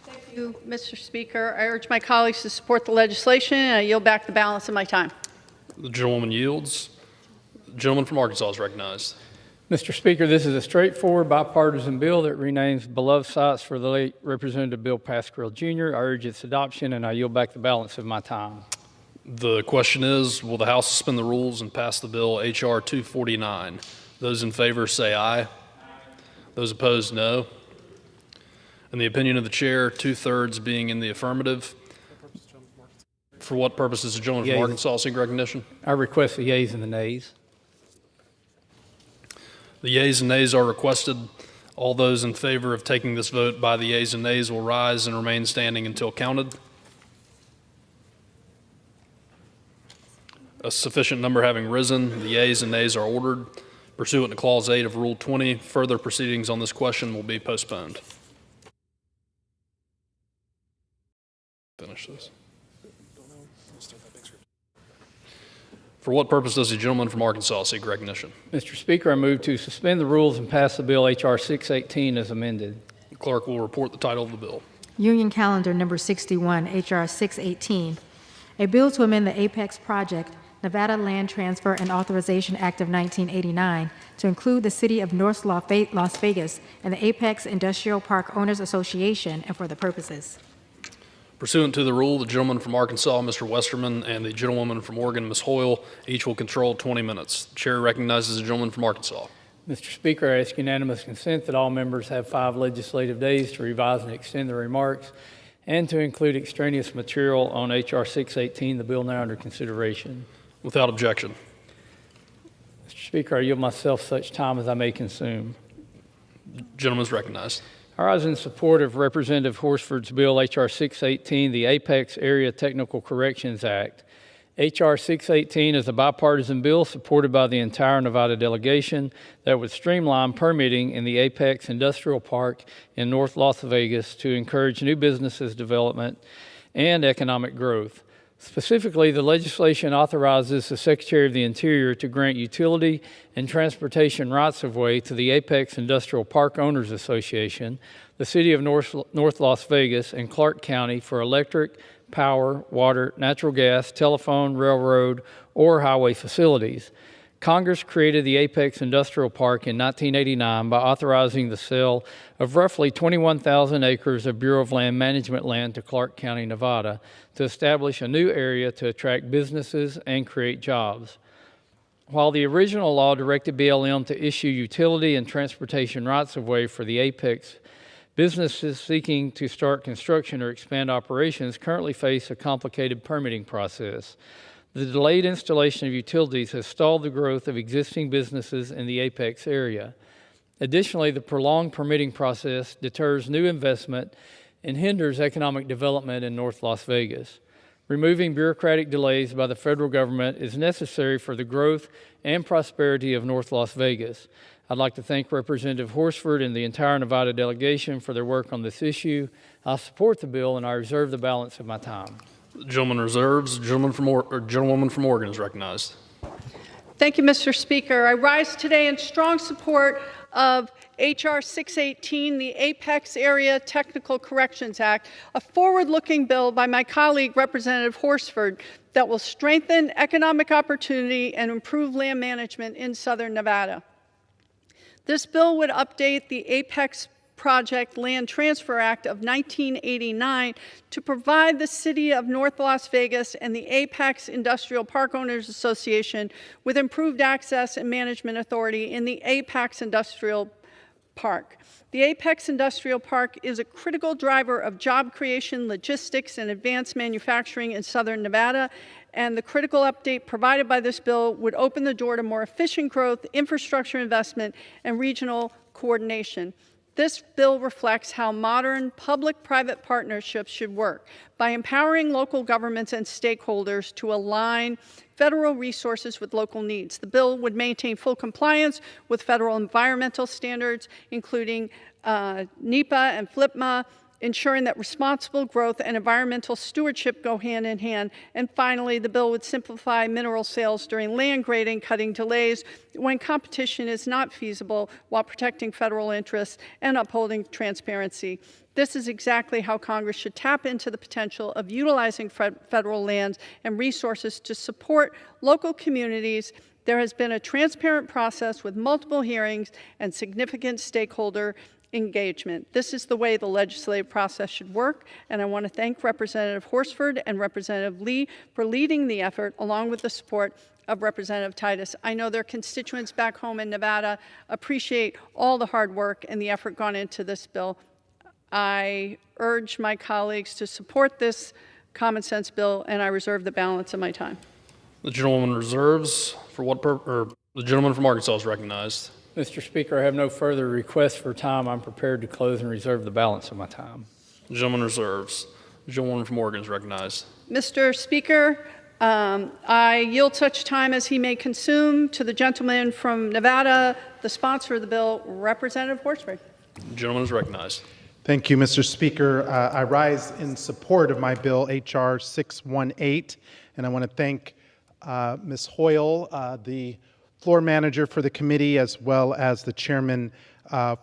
Thank you, Mr. Speaker. I urge my colleagues to support the legislation, and I yield back the balance of my time. The gentlewoman yields. The gentleman from Arkansas is recognized. Mr. Speaker, this is a straightforward bipartisan bill that renames beloved sites for the late Representative Bill Pascrell Jr. I urge its adoption, and I yield back the balance of my time. The question is, will the House suspend the rules and pass the bill H.R. 249? Those in favor say aye. Those opposed, no. In the opinion of the chair, 2/3 being in the affirmative. For what purpose does the gentleman from Arkansas seek recognition? I request the yeas and the nays. The yeas and nays are requested. All those in favor of taking this vote by the yeas and nays will rise and remain standing until counted. A sufficient number having risen, the yeas and nays are ordered. Pursuant to Clause 8 of Rule 20, further proceedings on this question will be postponed. Finish this. For what purpose does the gentleman from Arkansas seek recognition? Mr. Speaker, I move to suspend the rules and pass the bill H.R. 618 as amended. The clerk will report the title of the bill. Union Calendar number 61, H.R. 618, a bill to amend the Apex Project, Nevada Land Transfer and Authorization Act of 1989 to include the City of North Las Vegas and the Apex Industrial Park Owners Association, and for the purposes. Pursuant to the rule, the gentleman from Arkansas, Mr. Westerman, and the gentlewoman from Oregon, Ms. Hoyle, each will control 20 minutes. The chair recognizes the gentleman from Arkansas. Mr. Speaker, I ask unanimous consent that all members have 5 legislative days to revise and extend their remarks and to include extraneous material on H.R. 618, the bill now under consideration. Without objection. Mr. Speaker, I yield myself such time as I may consume. The gentleman is recognized. I rise in support of Representative Horsford's bill, H.R. 618, the Apex Area Technical Corrections Act. H.R. 618 is a bipartisan bill supported by the entire Nevada delegation that would streamline permitting in the Apex Industrial Park in North Las Vegas to encourage new businesses development and economic growth. Specifically, the legislation authorizes the Secretary of the Interior to grant utility and transportation rights-of-way to the Apex Industrial Park Owners Association, the City of North Las Vegas, and Clark County for electric, power, water, natural gas, telephone, railroad, or highway facilities. Congress created the Apex Industrial Park in 1989 by authorizing the sale of roughly 21,000 acres of Bureau of Land Management land to Clark County, Nevada, to establish a new area to attract businesses and create jobs. While the original law directed BLM to issue utility and transportation rights-of-way for the Apex, businesses seeking to start construction or expand operations currently face a complicated permitting process. The delayed installation of utilities has stalled the growth of existing businesses in the Apex area. Additionally, the prolonged permitting process deters new investment and hinders economic development in North Las Vegas. Removing bureaucratic delays by the federal government is necessary for the growth and prosperity of North Las Vegas. I'd like to thank Representative Horsford and the entire Nevada delegation for their work on this issue. I support the bill, and I reserve the balance of my time. The gentleman reserves. The gentlewoman from Oregon is recognized. Thank you, Mr. Speaker. I rise today in strong support of H.R. 618, the Apex Area Technical Corrections Act, a forward-looking bill by my colleague, Representative Horsford, that will strengthen economic opportunity and improve land management in southern Nevada. This bill would update the Apex Project Land Transfer Act of 1989 to provide the City of North Las Vegas and the Apex Industrial Park Owners Association with improved access and management authority in the Apex Industrial Park. The Apex Industrial Park is a critical driver of job creation, logistics, and advanced manufacturing in southern Nevada, and the critical update provided by this bill would open the door to more efficient growth, infrastructure investment, and regional coordination. This bill reflects how modern public-private partnerships should work by empowering local governments and stakeholders to align federal resources with local needs. The bill would maintain full compliance with federal environmental standards, including NEPA and FLPMA, ensuring that responsible growth and environmental stewardship go hand in hand. And finally, the bill would simplify mineral sales during land grading, cutting delays when competition is not feasible, while protecting federal interests and upholding transparency. This is exactly how Congress should tap into the potential of utilizing federal lands and resources to support local communities. There has been a transparent process with multiple hearings and significant stakeholder engagement. This is the way the legislative process should work, and I want to thank Representative Horsford and Representative Lee for leading the effort, along with the support of Representative Titus. I know their constituents back home in Nevada appreciate all the hard work and the effort gone into this bill. I urge my colleagues to support this common sense bill, and I reserve the balance of my time. The gentleman reserves. For what purpose? The gentleman from Arkansas is recognized. Mr. Speaker, I have no further requests for time. I'm prepared to close and reserve the balance of my time. The gentleman reserves. The gentleman from Oregon is recognized. Mr. Speaker, I yield such time as he may consume to the gentleman from Nevada, the sponsor of the bill, Representative Horsford. The gentleman is recognized. Thank you, Mr. Speaker. I rise in support of my bill, H.R. 618, and I want to thank Ms. Hoyle, the floor manager for the committee, as well as the chairman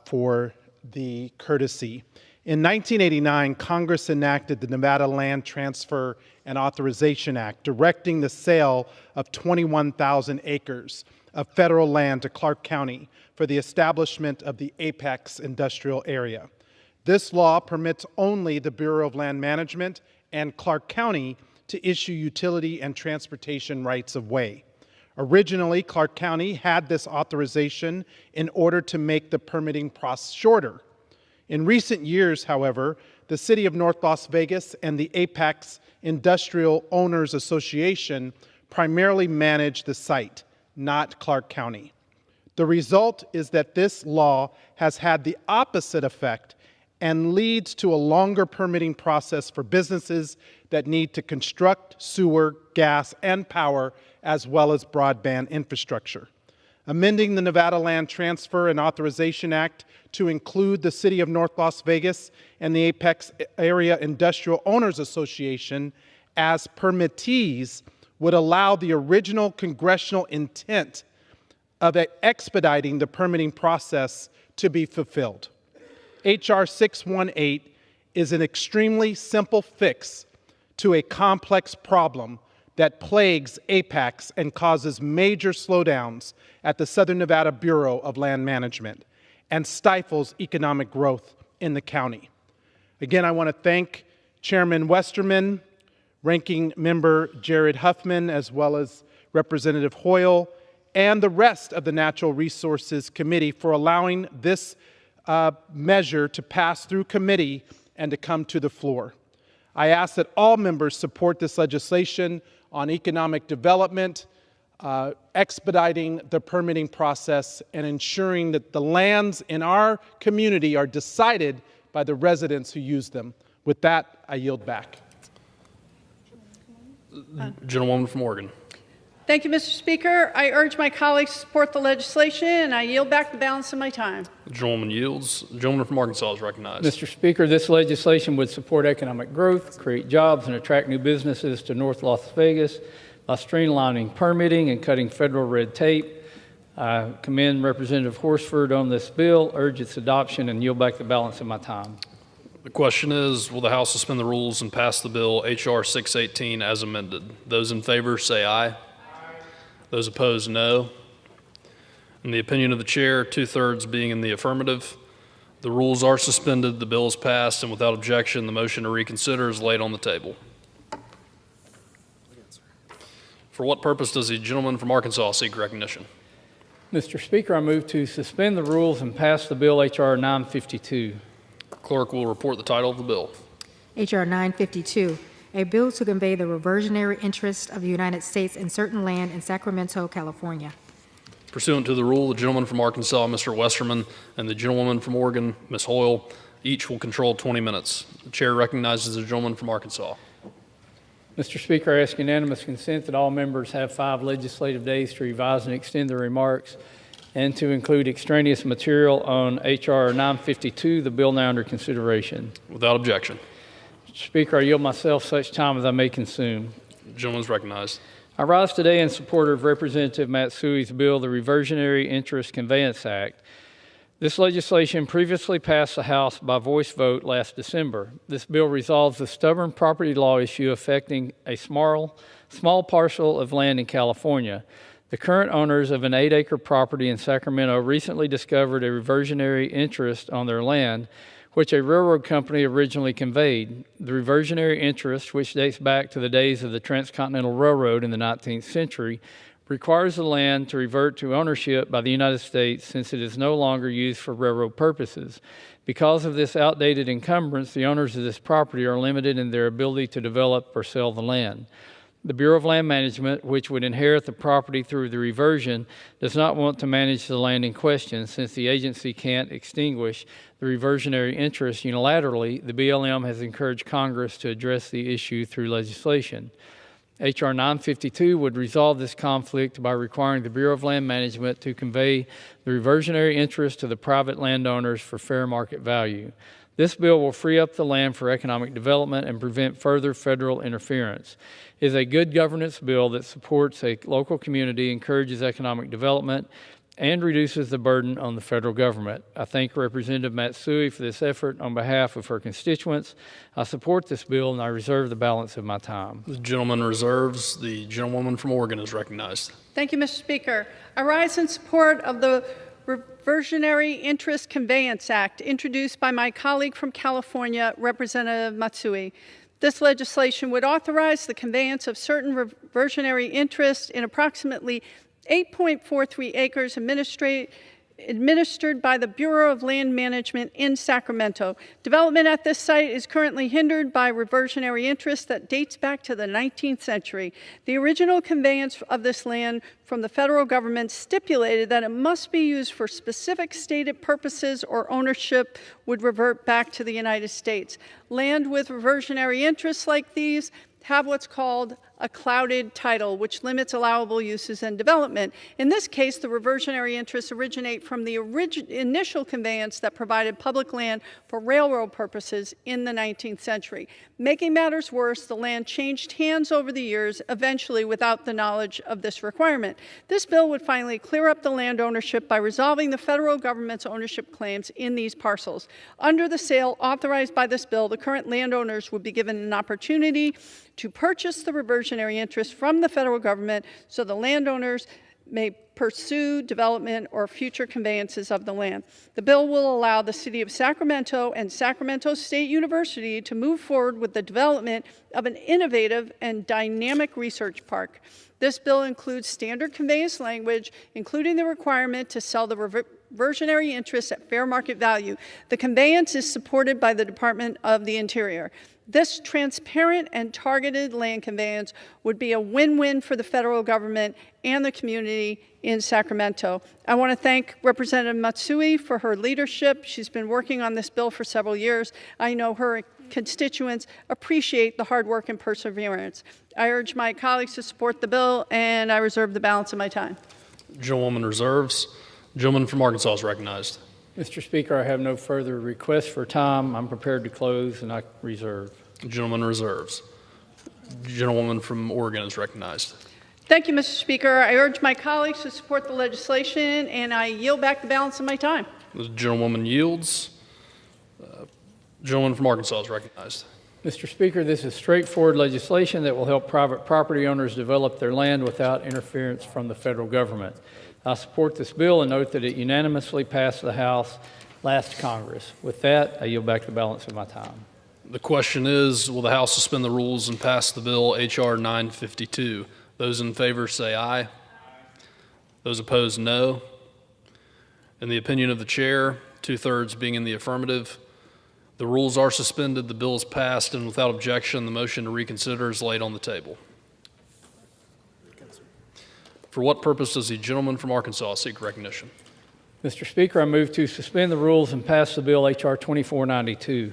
for the courtesy. In 1989, Congress enacted the Nevada Land Transfer and Authorization Act, directing the sale of 21,000 acres of federal land to Clark County for the establishment of the Apex Industrial Area. This law permits only the Bureau of Land Management and Clark County to issue utility and transportation rights of way. Originally, Clark County had this authorization in order to make the permitting process shorter. In recent years, however, the City of North Las Vegas and the Apex Industrial Owners Association primarily manage the site, not Clark County. The result is that this law has had the opposite effect and leads to a longer permitting process for businesses that need to construct sewer, gas, and power, as well as broadband infrastructure. Amending the Nevada Land Transfer and Authorization Act to include the City of North Las Vegas and the Apex Area Industrial Owners Association as permittees would allow the original congressional intent of expediting the permitting process to be fulfilled. H.R. 618 is an extremely simple fix to a complex problem that plagues Apex and causes major slowdowns at the Southern Nevada Bureau of Land Management and stifles economic growth in the county. Again, I want to thank Chairman Westerman, Ranking Member Jared Huffman, as well as Representative Hoyle, and the rest of the Natural Resources Committee for allowing this measure to pass through committee and to come to the floor. I ask that all members support this legislation on economic development, expediting the permitting process, and ensuring that the lands in our community are decided by the residents who use them. With that, I yield back. Gentlewoman from Oregon. Thank you, Mr. Speaker. I urge my colleagues to support the legislation, and I yield back the balance of my time. The gentleman yields. The gentleman from Arkansas is recognized. Mr. Speaker, this legislation would support economic growth, create jobs, and attract new businesses to North Las Vegas by streamlining permitting and cutting federal red tape. I commend Representative Horsford on this bill, urge its adoption, and yield back the balance of my time. The question is, will the House suspend the rules and pass the bill H.R. 618 as amended? Those in favor say aye. Those opposed, no. In the opinion of the chair, 2/3 being in the affirmative, the rules are suspended, the bill is passed, and without objection, the motion to reconsider is laid on the table. For what purpose does the gentleman from Arkansas seek recognition? Mr. Speaker, I move to suspend the rules and pass the bill H.R. 952. Clerk will report the title of the bill. H.R. 952, a bill to convey the reversionary interest of the United States in certain land in Sacramento, California. Pursuant to the rule, the gentleman from Arkansas, Mr. Westerman, and the gentlewoman from Oregon, Ms. Hoyle, each will control 20 minutes. The chair recognizes the gentleman from Arkansas. Mr. Speaker, I ask unanimous consent that all members have 5 legislative days to revise and extend their remarks and to include extraneous material on H.R. 952, the bill now under consideration. Without objection. Mr. Speaker, I yield myself such time as I may consume. The gentleman is recognized. I rise today in support of Representative Matsui's bill, the Reversionary Interest Conveyance Act. This legislation previously passed the House by voice vote last December. This bill resolves the stubborn property law issue affecting a small parcel of land in California. The current owners of an 8-acre property in Sacramento recently discovered a reversionary interest on their land, which a railroad company originally conveyed. The reversionary interest, which dates back to the days of the Transcontinental Railroad in the 19th century, requires the land to revert to ownership by the United States since it is no longer used for railroad purposes. Because of this outdated encumbrance, the owners of this property are limited in their ability to develop or sell the land. The Bureau of Land Management, which would inherit the property through the reversion, does not want to manage the land in question since the agency can't extinguish the reversionary interest unilaterally. The BLM has encouraged Congress to address the issue through legislation. H.R. 952 would resolve this conflict by requiring the Bureau of Land Management to convey the reversionary interest to the private landowners for fair market value. This bill will free up the land for economic development and prevent further federal interference. It is a good governance bill that supports a local community, encourages economic development, and reduces the burden on the federal government. I thank Representative Matsui for this effort on behalf of her constituents. I support this bill, and I reserve the balance of my time. The gentleman reserves. The gentlewoman from Oregon is recognized. Thank you, Mr. Speaker. I rise in support of the Reversionary Interest Conveyance Act, introduced by my colleague from California, Representative Matsui. This legislation would authorize the conveyance of certain reversionary interest in approximately 8.43 acres administered by the Bureau of Land Management in Sacramento. Development at this site is currently hindered by reversionary interest that dates back to the 19th century. The original conveyance of this land from the federal government stipulated that it must be used for specific stated purposes or ownership would revert back to the United States. Land with reversionary interests like these have what's called a clouded title, which limits allowable uses and development. In this case, the reversionary interests originate from the initial conveyance that provided public land for railroad purposes in the 19th century. Making matters worse, the land changed hands over the years, eventually without the knowledge of this requirement. This bill would finally clear up the land ownership by resolving the federal government's ownership claims in these parcels. Under the sale authorized by this bill, the current landowners would be given an opportunity to purchase the reversionary interest from the federal government so the landowners may pursue development or future conveyances of the land. The bill will allow the City of Sacramento and Sacramento State University to move forward with the development of an innovative and dynamic research park. This bill includes standard conveyance language, including the requirement to sell the reversionary interest at fair market value. The conveyance is supported by the Department of the Interior. This transparent and targeted land conveyance would be a win-win for the federal government and the community in Sacramento. I want to thank Representative Matsui for her leadership. She's been working on this bill for several years. I know her constituents appreciate the hard work and perseverance. I urge my colleagues to support the bill, and I reserve the balance of my time. Gentlewoman reserves. Gentleman from Arkansas is recognized. Mr. Speaker, I have no further requests for time. I'm prepared to close, and I reserve. Gentleman reserves. Gentlewoman from Oregon is recognized. Thank you, Mr. Speaker. I urge my colleagues to support the legislation, and I yield back the balance of my time. The gentlewoman yields. Gentleman from Arkansas is recognized. Mr. Speaker, this is straightforward legislation that will help private property owners develop their land without interference from the federal government. I support this bill and note that it unanimously passed the House last Congress. With that, I yield back the balance of my time. The question is, will the House suspend the rules and pass the bill H.R. 952? Those in favor say aye. Those opposed, no. In the opinion of the chair, 2/3 being in the affirmative, the rules are suspended, the bill is passed, and without objection, the motion to reconsider is laid on the table. For what purpose does the gentleman from Arkansas seek recognition? Mr. Speaker, I move to suspend the rules and pass the bill H.R. 2492.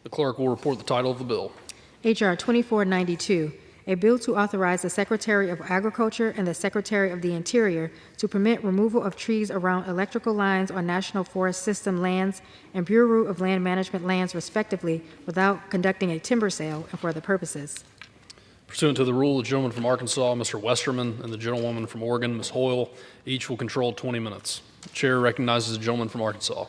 The clerk will report the title of the bill. H.R. 2492, a bill to authorize the Secretary of Agriculture and the Secretary of the Interior to permit removal of trees around electrical lines on National Forest System lands and Bureau of Land Management lands, respectively, without conducting a timber sale and for other purposes. Pursuant to the rule, the gentleman from Arkansas, Mr. Westerman, and the gentlewoman from Oregon, Ms. Hoyle, each will control 20 minutes. The chair recognizes the gentleman from Arkansas.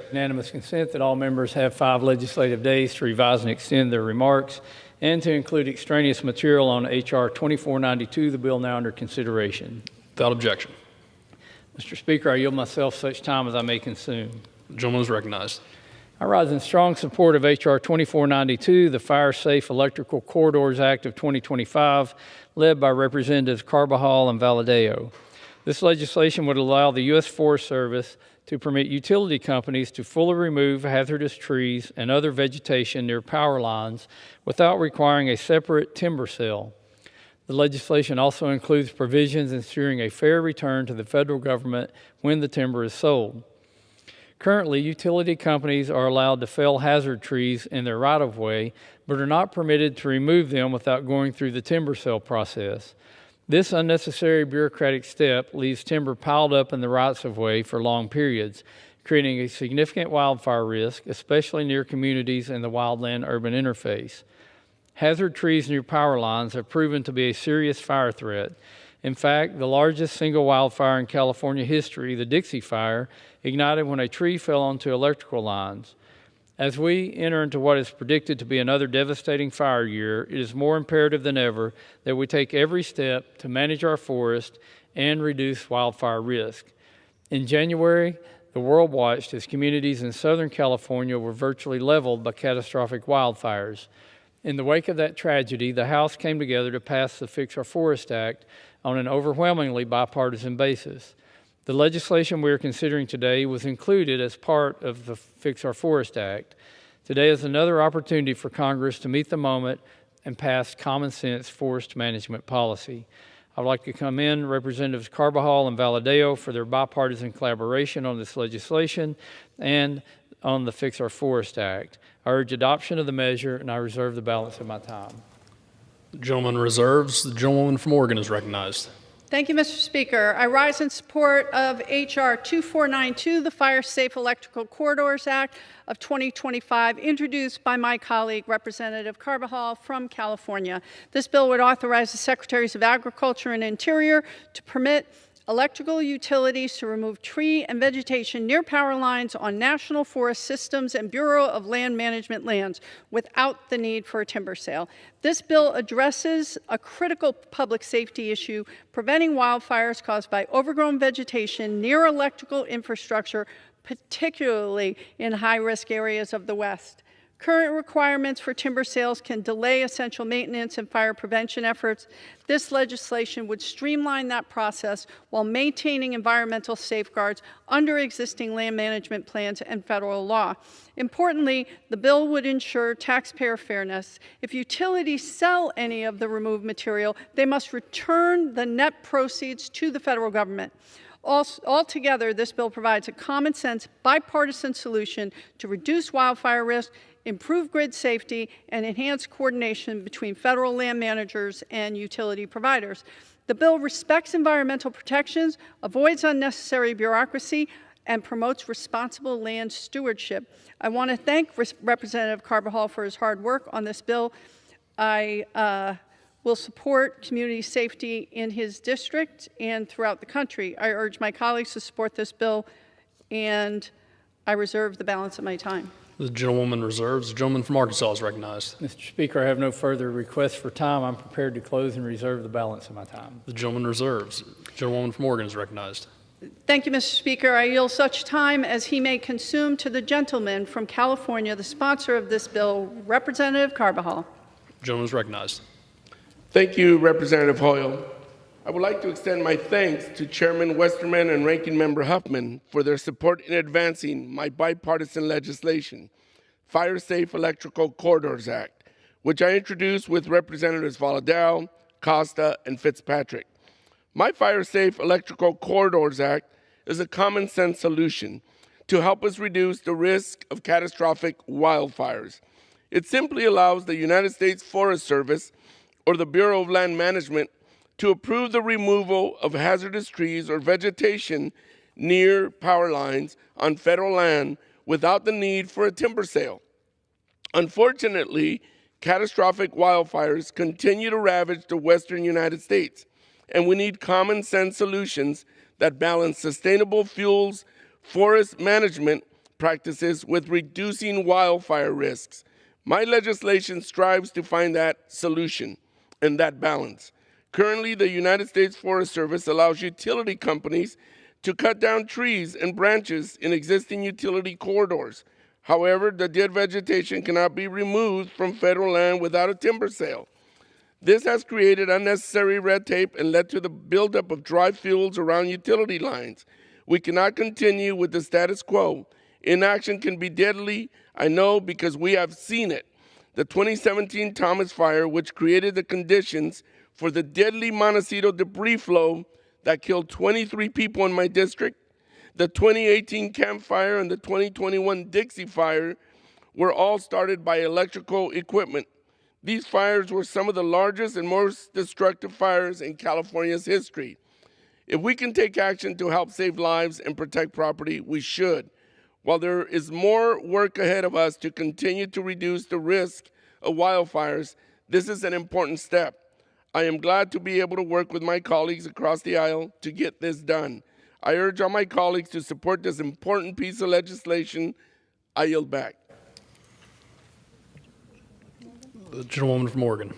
Unanimous consent that all members have 5 legislative days to revise and extend their remarks and to include extraneous material on H.R. 2492, the bill now under consideration. Without objection. Mr. Speaker, I yield myself such time as I may consume. The gentleman is recognized. I rise in strong support of H.R. 2492, the Fire Safe Electrical Corridors Act of 2025, led by Representatives Carbajal and Valadeo. This legislation would allow the U.S. Forest Service to permit utility companies to fully remove hazardous trees and other vegetation near power lines without requiring a separate timber sale. The legislation also includes provisions ensuring a fair return to the federal government when the timber is sold. Currently, utility companies are allowed to fell hazard trees in their right-of-way, but are not permitted to remove them without going through the timber sale process. This unnecessary bureaucratic step leaves timber piled up in the rights-of-way for long periods, creating a significant wildfire risk, especially near communities in the wildland-urban interface. Hazard trees near power lines have proven to be a serious fire threat. In fact, the largest single wildfire in California history, the Dixie Fire, ignited when a tree fell onto electrical lines. As we enter into what is predicted to be another devastating fire year, it is more imperative than ever that we take every step to manage our forest and reduce wildfire risk. In January, the world watched as communities in Southern California were virtually leveled by catastrophic wildfires. In the wake of that tragedy, the House came together to pass the Fix Our Forest Act on an overwhelmingly bipartisan basis. The legislation we are considering today was included as part of the Fix Our Forest Act. Today is another opportunity for Congress to meet the moment and pass common sense forest management policy. I would like to commend Representatives Carbajal and Valadeo for their bipartisan collaboration on this legislation and on the Fix Our Forest Act. I urge adoption of the measure, and I reserve the balance of my time. The gentleman reserves. The gentlewoman from Oregon is recognized. Thank you, Mr. Speaker. I rise in support of H.R. 2492, the Fire Safe Electrical Corridors Act of 2025, introduced by my colleague, Representative Carbajal from California. This bill would authorize the Secretaries of Agriculture and Interior to permit electrical utilities to remove tree and vegetation near power lines on National Forest Systems and Bureau of Land Management lands without the need for a timber sale. This bill addresses a critical public safety issue, preventing wildfires caused by overgrown vegetation near electrical infrastructure, particularly in high-risk areas of the West. Current requirements for timber sales can delay essential maintenance and fire prevention efforts. This legislation would streamline that process while maintaining environmental safeguards under existing land management plans and federal law. Importantly, the bill would ensure taxpayer fairness. If utilities sell any of the removed material, they must return the net proceeds to the federal government. Altogether, this bill provides a common sense, bipartisan solution to reduce wildfire risk, improve grid safety, and enhance coordination between federal land managers and utility providers. The bill respects environmental protections, avoids unnecessary bureaucracy, and promotes responsible land stewardship. I want to thank Representative Carbajal for his hard work on this bill. I will support community safety in his district and throughout the country. I urge my colleagues to support this bill, and I reserve the balance of my time. The gentlewoman reserves. The gentleman from Arkansas is recognized. Mr. Speaker, I have no further requests for time. I'm prepared to close and reserve the balance of my time. The gentleman reserves. The gentlewoman from Oregon is recognized. Thank you, Mr. Speaker. I yield such time as he may consume to the gentleman from California, the sponsor of this bill, Representative Carbajal. The gentleman is recognized. Thank you, Representative Hoyle. I would like to extend my thanks to Chairman Westerman and Ranking Member Huffman for their support in advancing my bipartisan legislation, Fire Safe Electrical Corridors Act, which I introduced with Representatives Valadao, Costa, and Fitzpatrick. My Fire Safe Electrical Corridors Act is a common sense solution to help us reduce the risk of catastrophic wildfires. It simply allows the United States Forest Service or the Bureau of Land Management to approve the removal of hazardous trees or vegetation near power lines on federal land without the need for a timber sale. Unfortunately, catastrophic wildfires continue to ravage the western United States, and we need common sense solutions that balance sustainable fuels, forest management practices with reducing wildfire risks. My legislation strives to find that solution and that balance. Currently, the United States Forest Service allows utility companies to cut down trees and branches in existing utility corridors. However, the dead vegetation cannot be removed from federal land without a timber sale. This has created unnecessary red tape and led to the buildup of dry fuels around utility lines. We cannot continue with the status quo. Inaction can be deadly, I know, because we have seen it. The 2017 Thomas Fire, which created the conditions for the deadly Montecito debris flow that killed 23 people in my district, the 2018 Camp Fire and the 2021 Dixie Fire were all started by electrical equipment. These fires were some of the largest and most destructive fires in California's history. If we can take action to help save lives and protect property, we should. While there is more work ahead of us to continue to reduce the risk of wildfires, this is an important step. I am glad to be able to work with my colleagues across the aisle to get this done. I urge all my colleagues to support this important piece of legislation. I yield back. The gentlewoman from Oregon.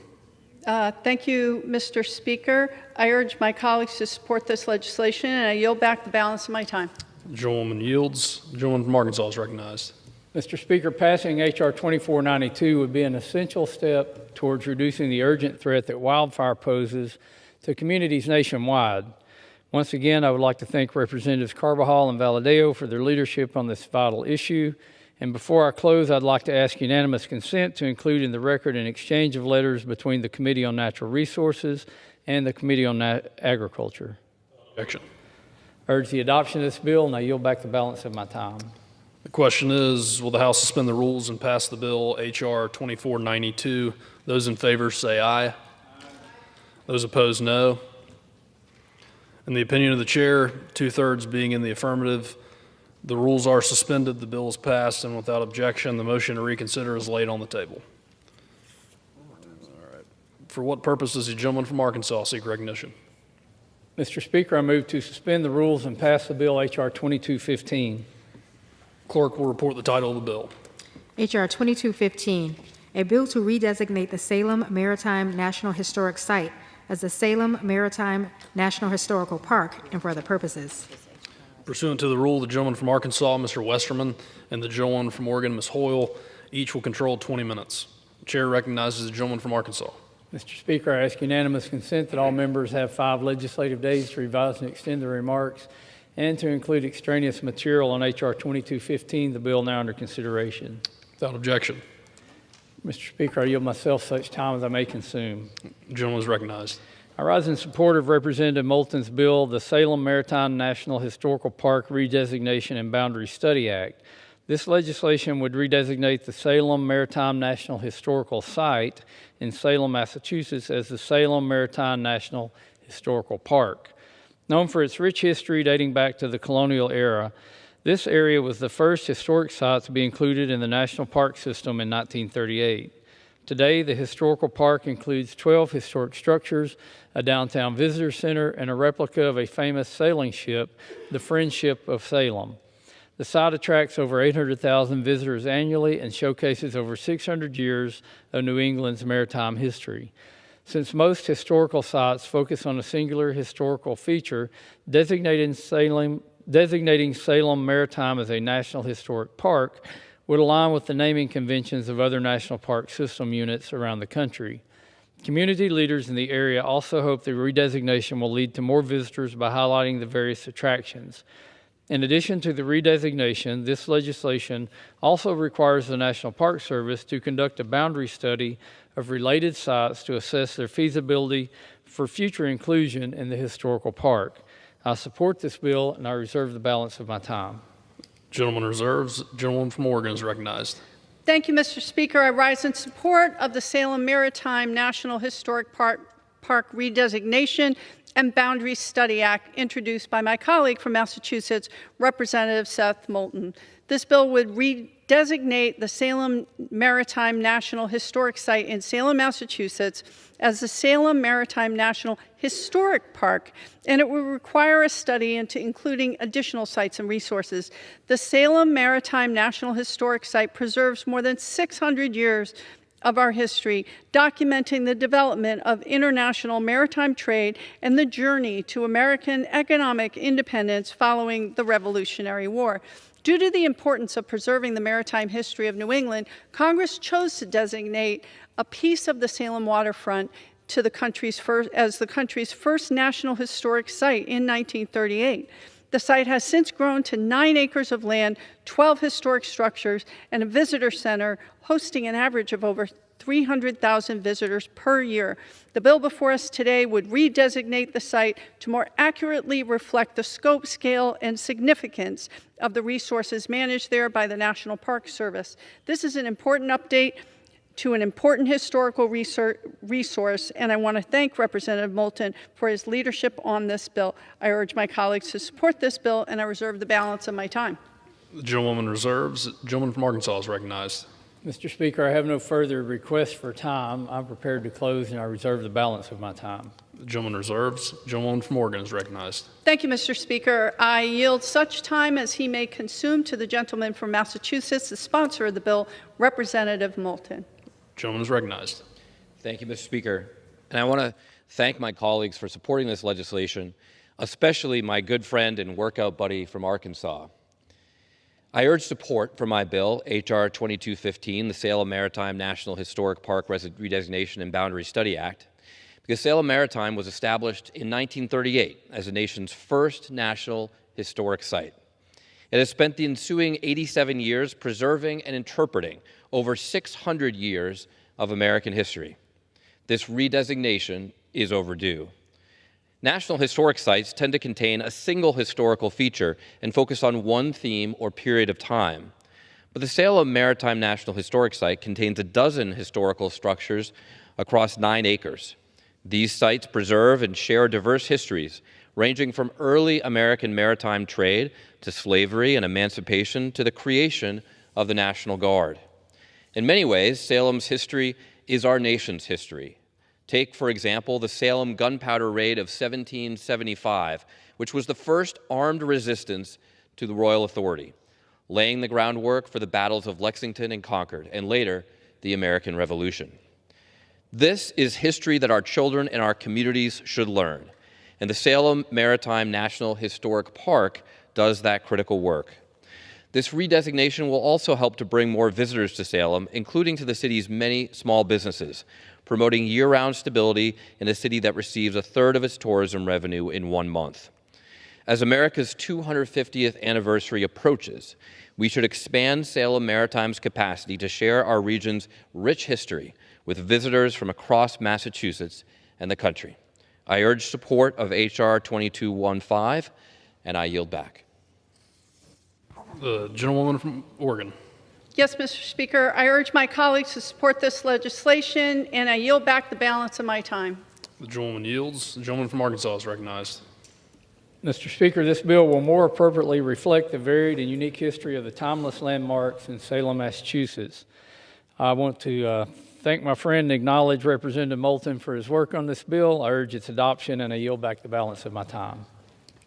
Thank you, Mr. Speaker. I urge my colleagues to support this legislation, and I yield back the balance of my time. The gentlewoman yields. The gentleman from Arkansas is recognized. Mr. Speaker, passing H.R. 2492 would be an essential step towards reducing the urgent threat that wildfire poses to communities nationwide. Once again, I would like to thank Representatives Carbajal and Valadeo for their leadership on this vital issue. And before I close, I'd like to ask unanimous consent to include in the record an exchange of letters between the Committee on Natural Resources and the Committee on Agriculture. Objection. Urge the adoption of this bill, and I yield back the balance of my time. The question is, will the House suspend the rules and pass the bill H.R. 2492? Those in favor say aye. Those opposed, no. In the opinion of the chair, 2/3 being in the affirmative, the rules are suspended, the bill is passed, and without objection, the motion to reconsider is laid on the table. All right. For what purpose does the gentleman from Arkansas seek recognition? Mr. Speaker, I move to suspend the rules and pass the bill H.R. 2215. Clerk will report the title of the bill. H.R. 2215, a bill to redesignate the Salem Maritime National Historic Site as the Salem Maritime National Historical Park and for other purposes. Pursuant to the rule, the gentleman from Arkansas, Mr. Westerman, and the gentleman from Oregon, Ms. Hoyle, each will control 20 minutes. The chair recognizes the gentleman from Arkansas. Mr. Speaker, I ask unanimous consent that all members have 5 legislative days to revise and extend their remarks and to include extraneous material on H.R. 2215, the bill now under consideration. Without objection. Mr. Speaker, I yield myself such time as I may consume. The gentleman is recognized. I rise in support of Representative Moulton's bill, the Salem Maritime National Historical Park Redesignation and Boundary Study Act. This legislation would redesignate the Salem Maritime National Historical Site in Salem, Massachusetts as the Salem Maritime National Historical Park. Known for its rich history dating back to the colonial era, this area was the first historic site to be included in the National Park System in 1938. Today, the historical park includes 12 historic structures, a downtown visitor center, and a replica of a famous sailing ship, the Friendship of Salem. The site attracts over 800,000 visitors annually and showcases over 600 years of New England's maritime history. Since most historical sites focus on a singular historical feature, designating Salem Maritime as a National Historic Park would align with the naming conventions of other National Park System units around the country. Community leaders in the area also hope the redesignation will lead to more visitors by highlighting the various attractions. In addition to the redesignation, this legislation also requires the National Park Service to conduct a boundary study of related sites to assess their feasibility for future inclusion in the historical park. I support this bill, and I reserve the balance of my time. Gentleman reserves. Gentleman from Oregon is recognized. Thank you, Mr. Speaker. I rise in support of the Salem Maritime National Historic Park redesignation and Boundary Study Act introduced by my colleague from Massachusetts, Representative Seth Moulton. This bill would redesignate the Salem Maritime National Historic Site in Salem, Massachusetts as the Salem Maritime National Historic Park, and it would require a study into including additional sites and resources. The Salem Maritime National Historic Site preserves more than 600 years of our history, documenting the development of international maritime trade and the journey to American economic independence following the Revolutionary War. Due to the importance of preserving the maritime history of New England, Congress chose to designate a piece of the Salem waterfront to the country's first national historic site in 1938. The site has since grown to 9 acres of land, 12 historic structures, and a visitor center hosting an average of over 300,000 visitors per year. The bill before us today would redesignate the site to more accurately reflect the scope, scale, and significance of the resources managed there by the National Park Service. This is an important update to an important historical resource, and I want to thank Representative Moulton for his leadership on this bill. I urge my colleagues to support this bill, and I reserve the balance of my time. The gentlewoman reserves. The gentleman from Arkansas is recognized. Mr. Speaker, I have no further requests for time. I'm prepared to close, and I reserve the balance of my time. The gentleman reserves. The gentlewoman from Oregon is recognized. Thank you, Mr. Speaker. I yield such time as he may consume to the gentleman from Massachusetts, the sponsor of the bill, Representative Moulton. Gentleman is recognized. Thank you, Mr. Speaker. And I want to thank my colleagues for supporting this legislation, especially my good friend and workout buddy from Arkansas. I urge support for my bill, H.R. 2215, the Salem Maritime National Historic Park Redesignation and Boundary Study Act, because Salem Maritime was established in 1938 as the nation's first national historic site. It has spent the ensuing 87 years preserving and interpreting over 600 years of American history. This redesignation is overdue. National historic sites tend to contain a single historical feature and focus on one theme or period of time. But the Salem Maritime National Historic Site contains a dozen historical structures across 9 acres. These sites preserve and share diverse histories, ranging from early American maritime trade to slavery and emancipation to the creation of the National Guard. In many ways, Salem's history is our nation's history. Take, for example, the Salem gunpowder raid of 1775, which was the first armed resistance to the royal authority, laying the groundwork for the battles of Lexington and Concord, and later, the American Revolution. This is history that our children and our communities should learn, and the Salem Maritime National Historic Park does that critical work. This redesignation will also help to bring more visitors to Salem, including to the city's many small businesses, promoting year-round stability in a city that receives 1/3 of its tourism revenue in 1 month. As America's 250th anniversary approaches, we should expand Salem Maritime's capacity to share our region's rich history with visitors from across Massachusetts and the country. I urge support of H.R. 2215, and I yield back. The gentlewoman from Oregon. Yes, Mr. Speaker, I urge my colleagues to support this legislation, and I yield back the balance of my time. The gentleman yields. The gentleman from Arkansas is recognized. Mr. Speaker, this bill will more appropriately reflect the varied and unique history of the timeless landmarks in Salem, Massachusetts. I want to thank my friend and acknowledge Representative Moulton for his work on this bill. I urge its adoption, and I yield back the balance of my time.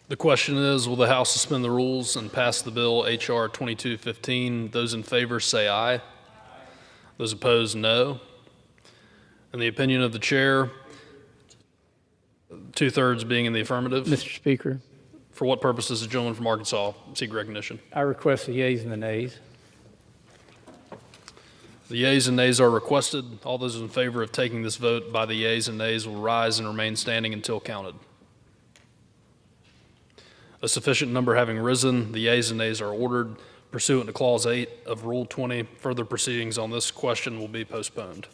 The question is, will the House suspend the rules and pass the bill H.R. 2215? Those in favor say aye. Those opposed, no. In the opinion of the chair, 2/3 being in the affirmative. Mr. Speaker. For what purpose does the gentleman from Arkansas seek recognition? I request the yeas and the nays. The yeas and nays are requested. All those in favor of taking this vote by the yeas and nays will rise and remain standing until counted. A sufficient number having risen, the yeas and nays are ordered. Pursuant to Clause 8 of Rule 20, further proceedings on this question will be postponed.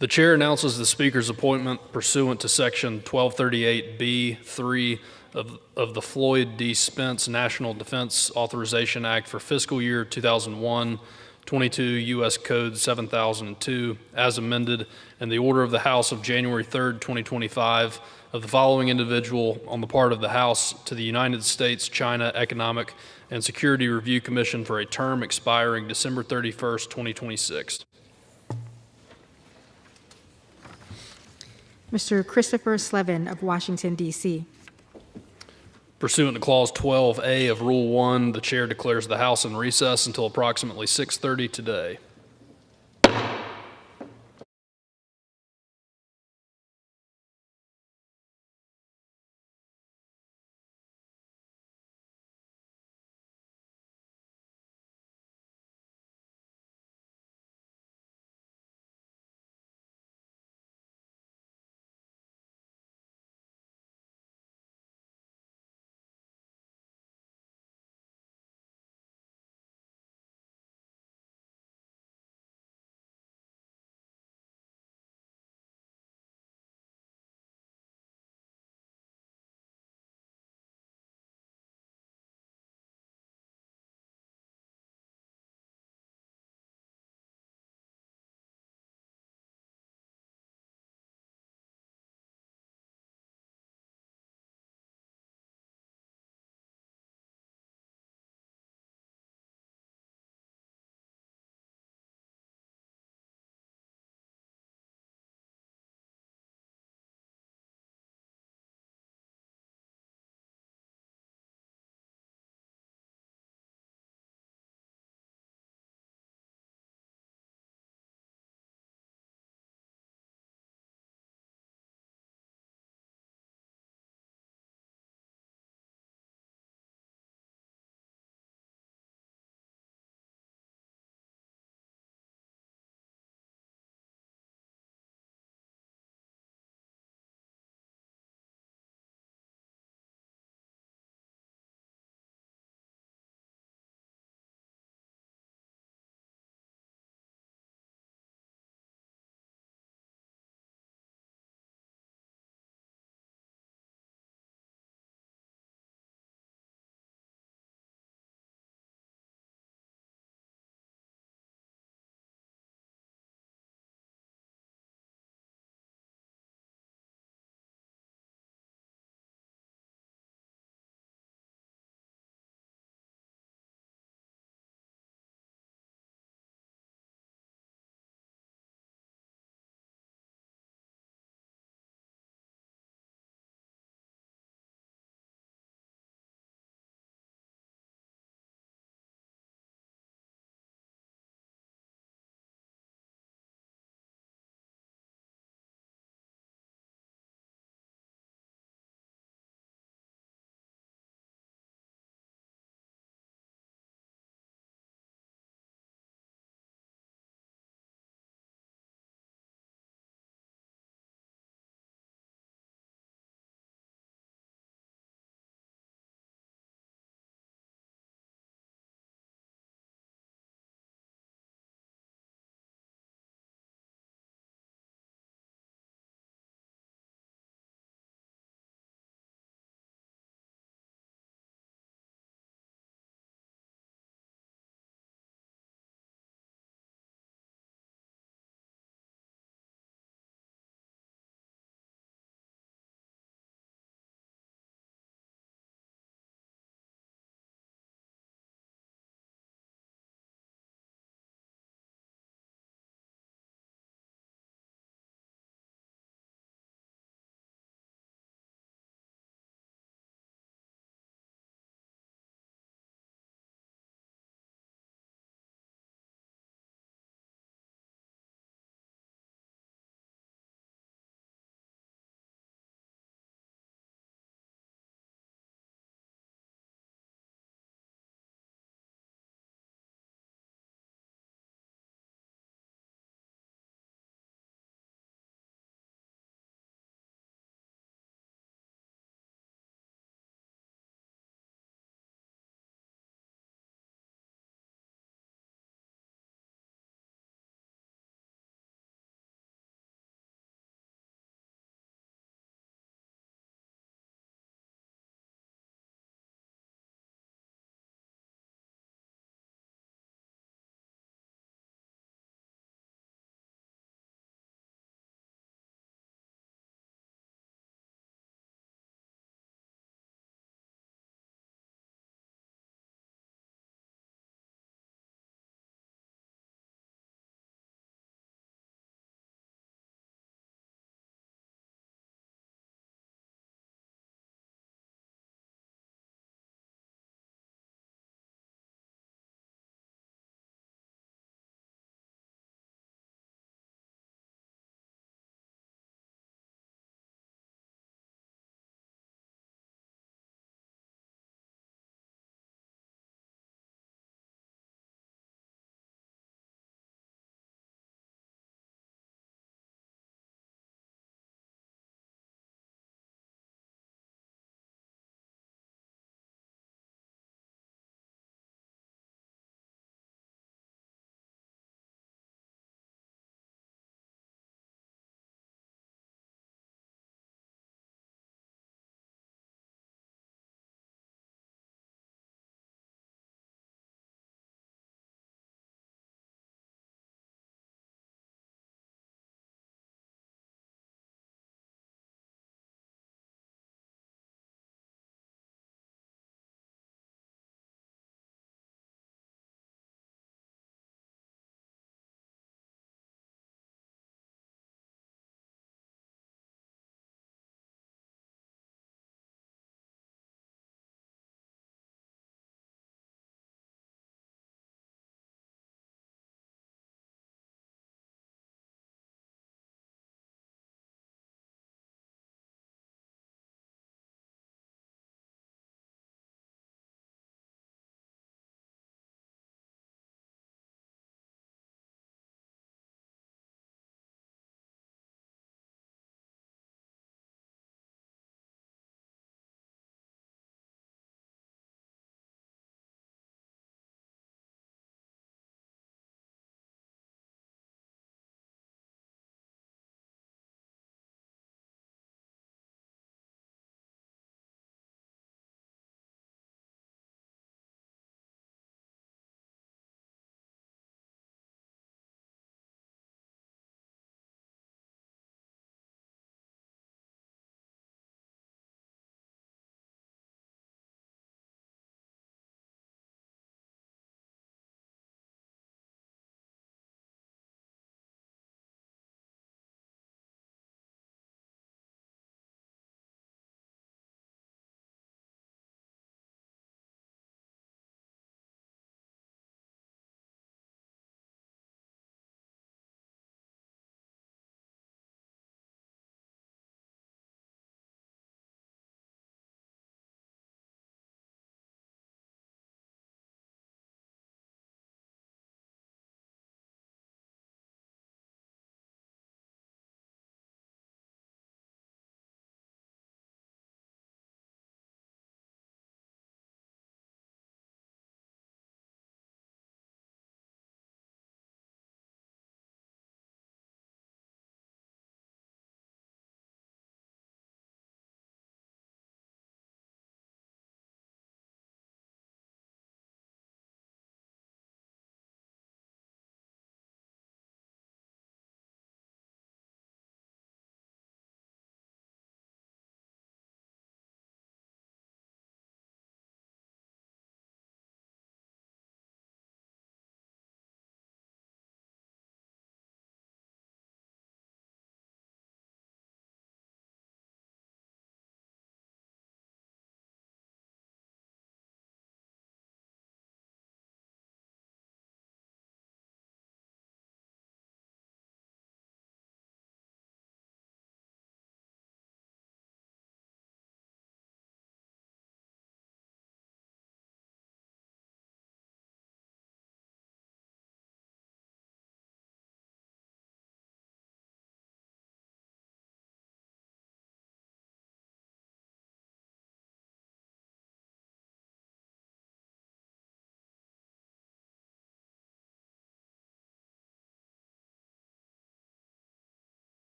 The chair announces the Speaker's appointment pursuant to Section 1238B3 of the Floyd D. Spence National Defense Authorization Act for fiscal year 2001, 22 U.S. Code 7002, as amended, and the order of the House of January 3rd, 2025, of the following individual on the part of the House to the United States China Economic and Security Review Commission for a term expiring December 31st, 2026. Mr. Christopher Slevin of Washington, D.C. Pursuant to Clause 12A of Rule 1, the chair declares the House in recess until approximately 6:30 today.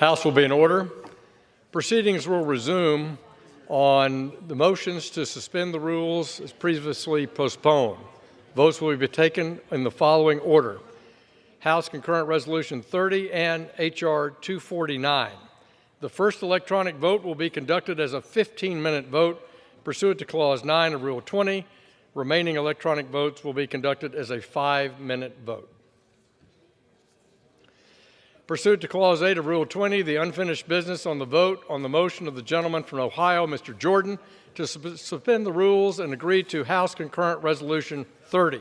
House will be in order. Proceedings will resume on the motions to suspend the rules as previously postponed. Votes will be taken in the following order: House Concurrent Resolution 30 and H.R. 249. The first electronic vote will be conducted as a 15-minute vote pursuant to Clause 9 of Rule 20. Remaining electronic votes will be conducted as a 5-minute vote. Pursuant to Clause 8 of Rule 20, the unfinished business on the vote on the motion of the gentleman from Ohio, Mr. Jordan, to suspend the rules and agree to House Concurrent Resolution 30,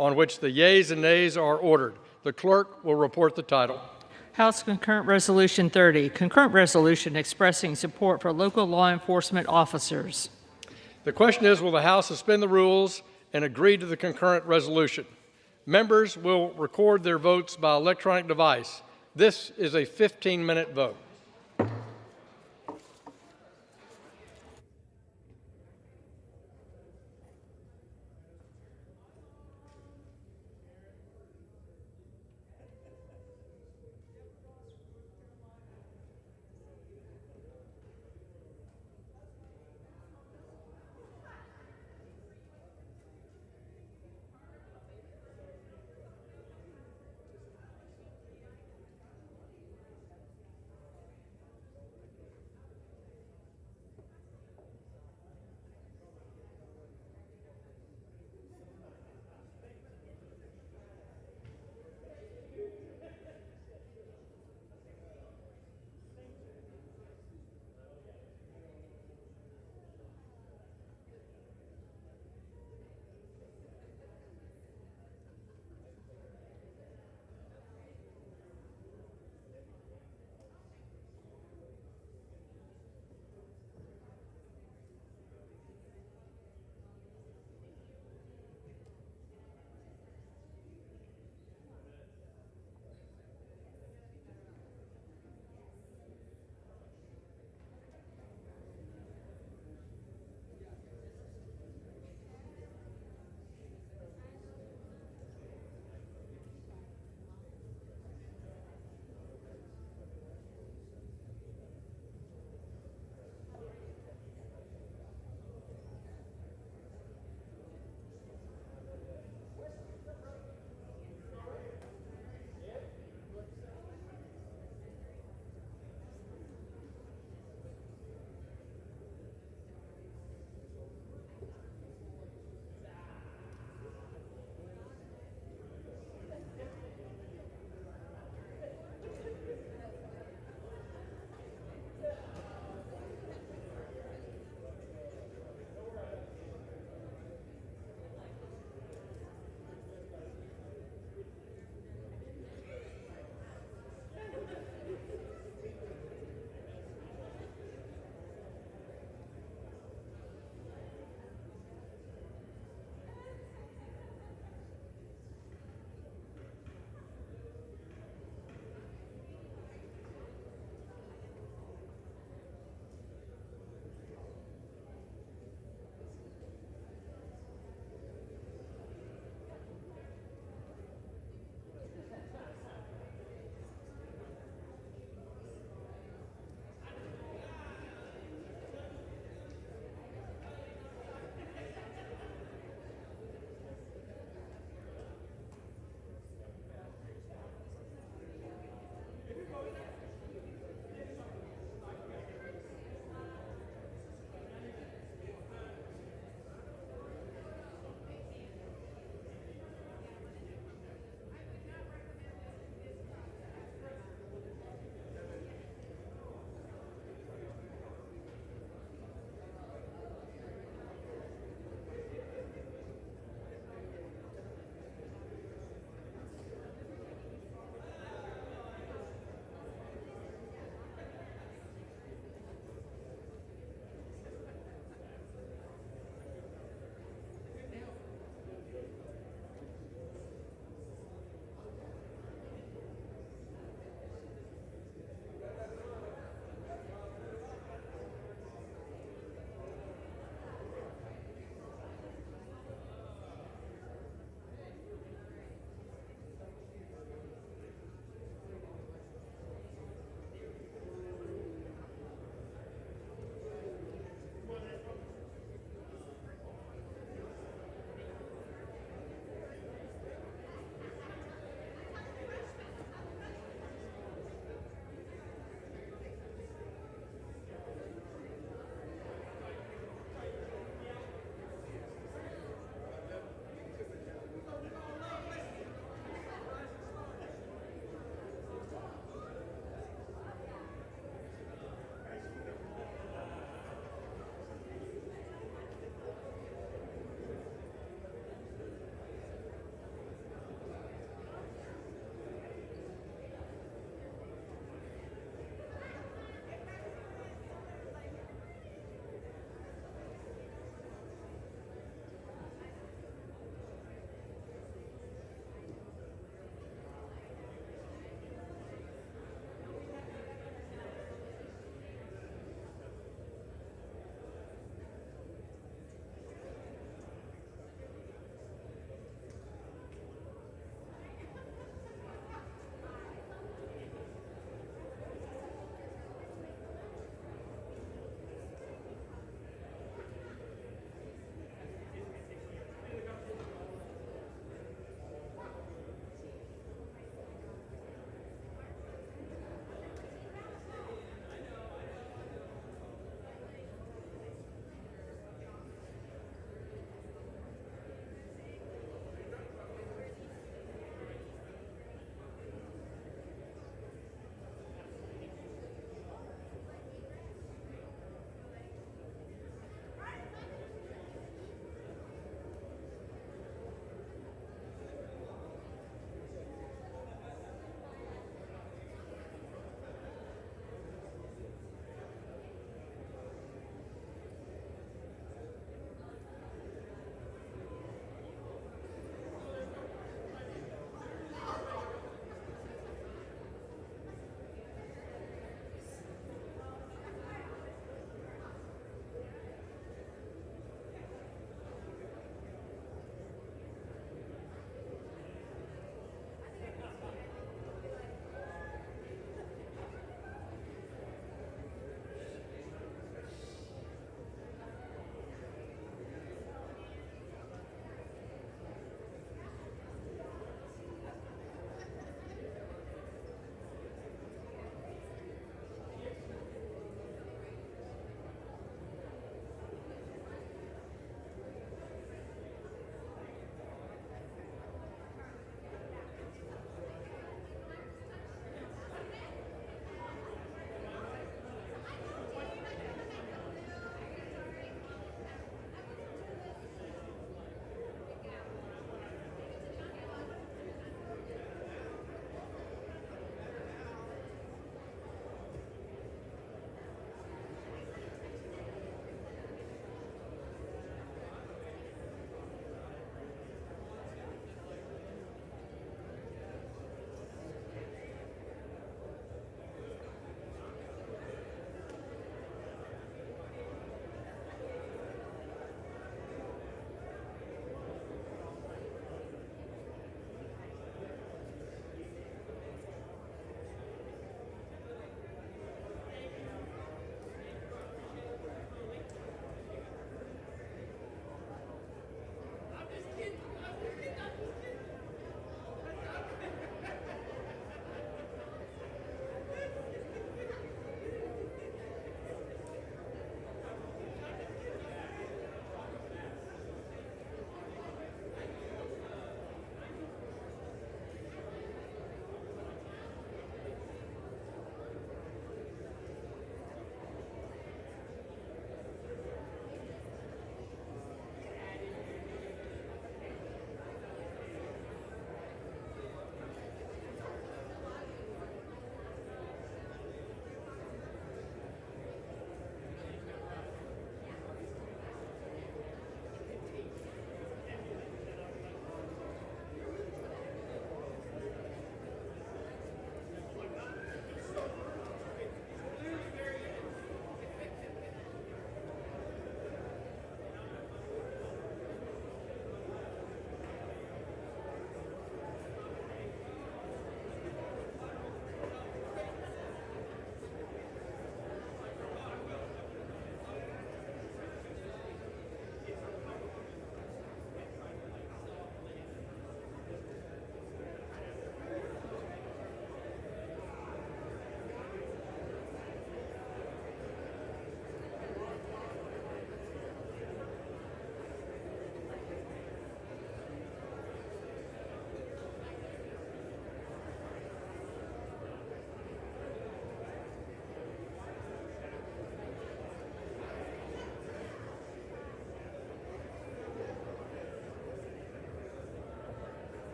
on which the yeas and nays are ordered. The clerk will report the title. House Concurrent Resolution 30, concurrent resolution expressing support for local law enforcement officers. The question is, will the House suspend the rules and agree to the concurrent resolution? Members will record their votes by electronic device. This is a 15-minute vote.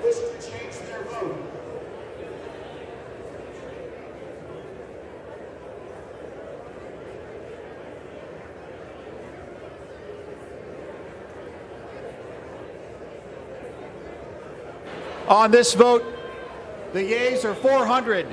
wish to change their vote? On this vote, the yeas are 400.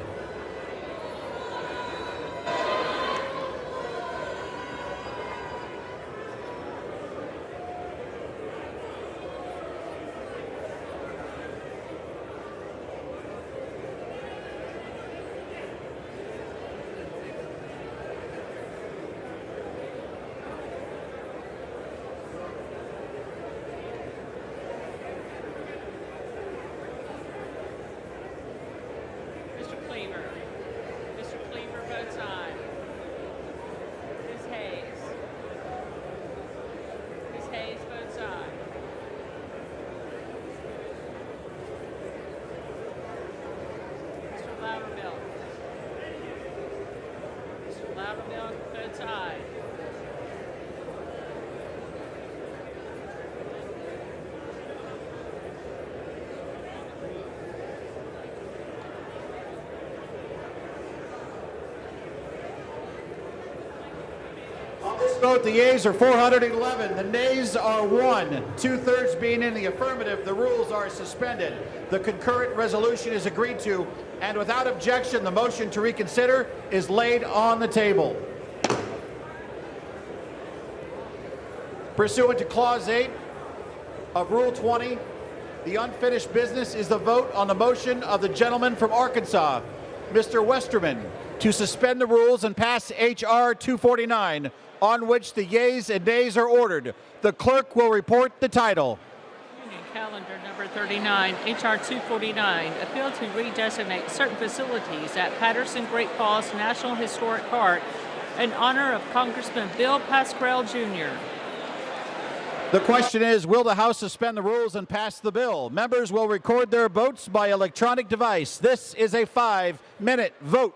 Vote, the yeas are 411, the nays are 1, 2/3 being in the affirmative. The rules are suspended. The concurrent resolution is agreed to, and without objection, the motion to reconsider is laid on the table. Pursuant to Clause 8 of Rule 20, the unfinished business is the vote on the motion of the gentleman from Arkansas, Mr. Westerman, to suspend the rules and pass H.R. 249, on which the yeas and nays are ordered. The clerk will report the title. Union Calendar number 39, H.R. 249, a bill to redesignate certain facilities at Patterson Great Falls National Historic Park in honor of Congressman Bill Pascrell, Jr. The question is, will the House suspend the rules and pass the bill? Members will record their votes by electronic device. This is a 5-minute vote.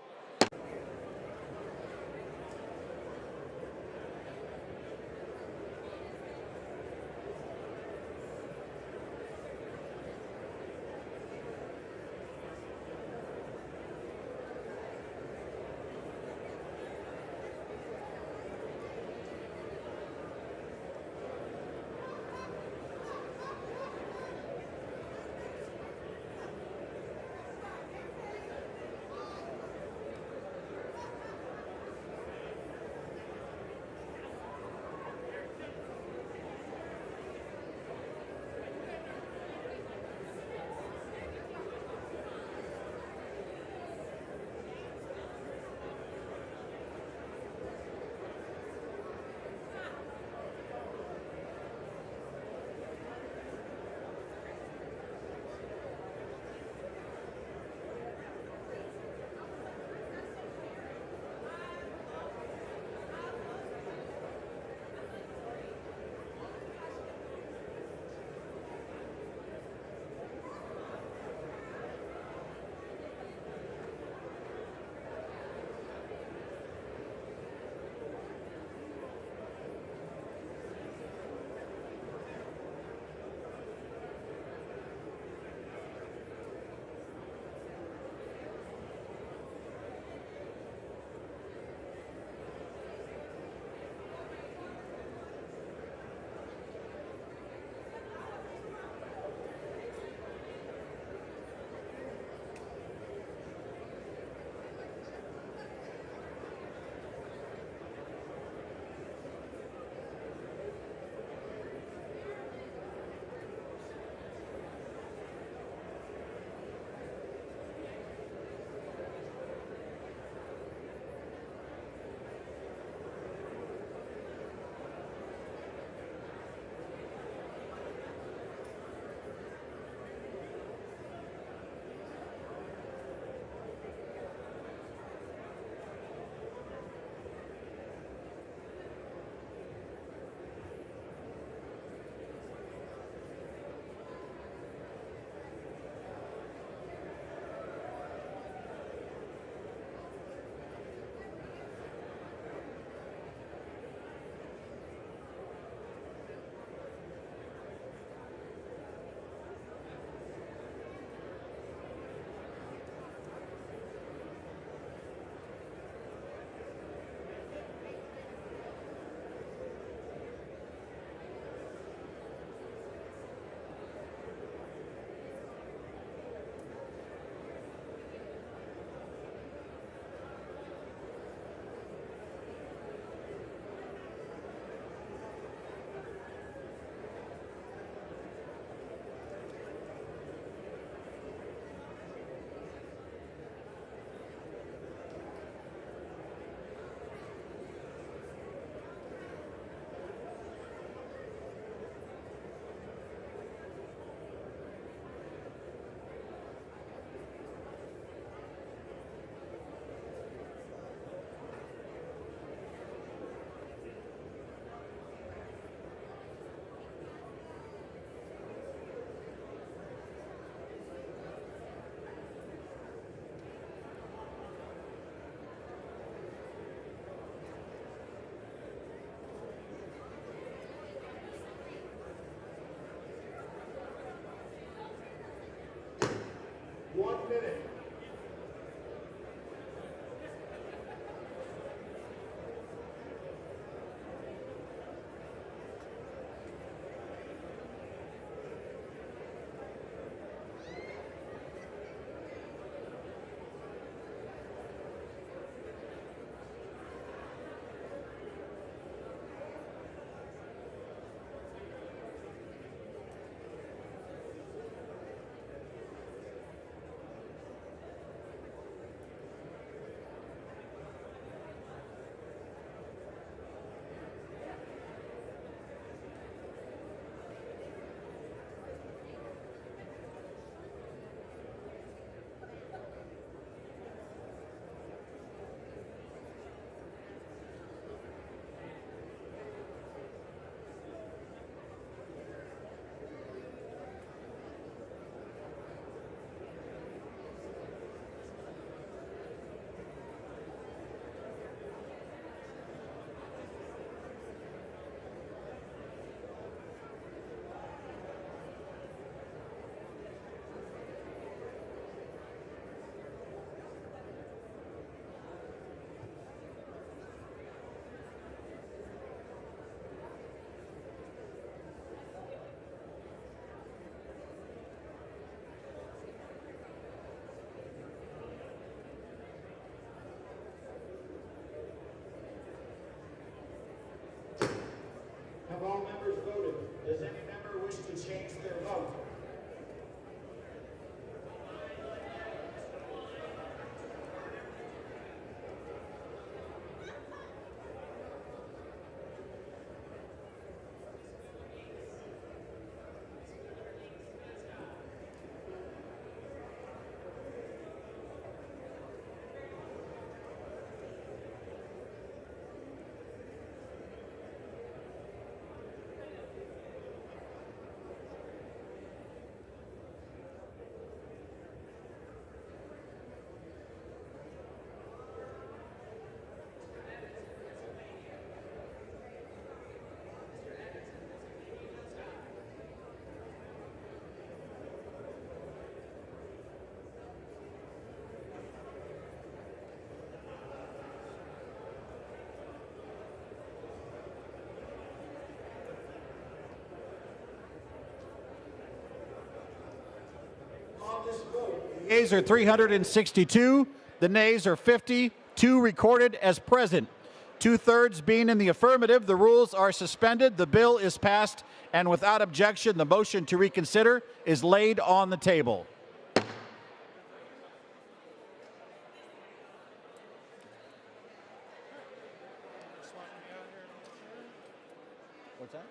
Have all members voted? Does any member wish to change their vote? The yeas are 362, the nays are 50, 2 recorded as present. 2/3 being in the affirmative, the rules are suspended, the bill is passed, and without objection, the motion to reconsider is laid on the table. What's that?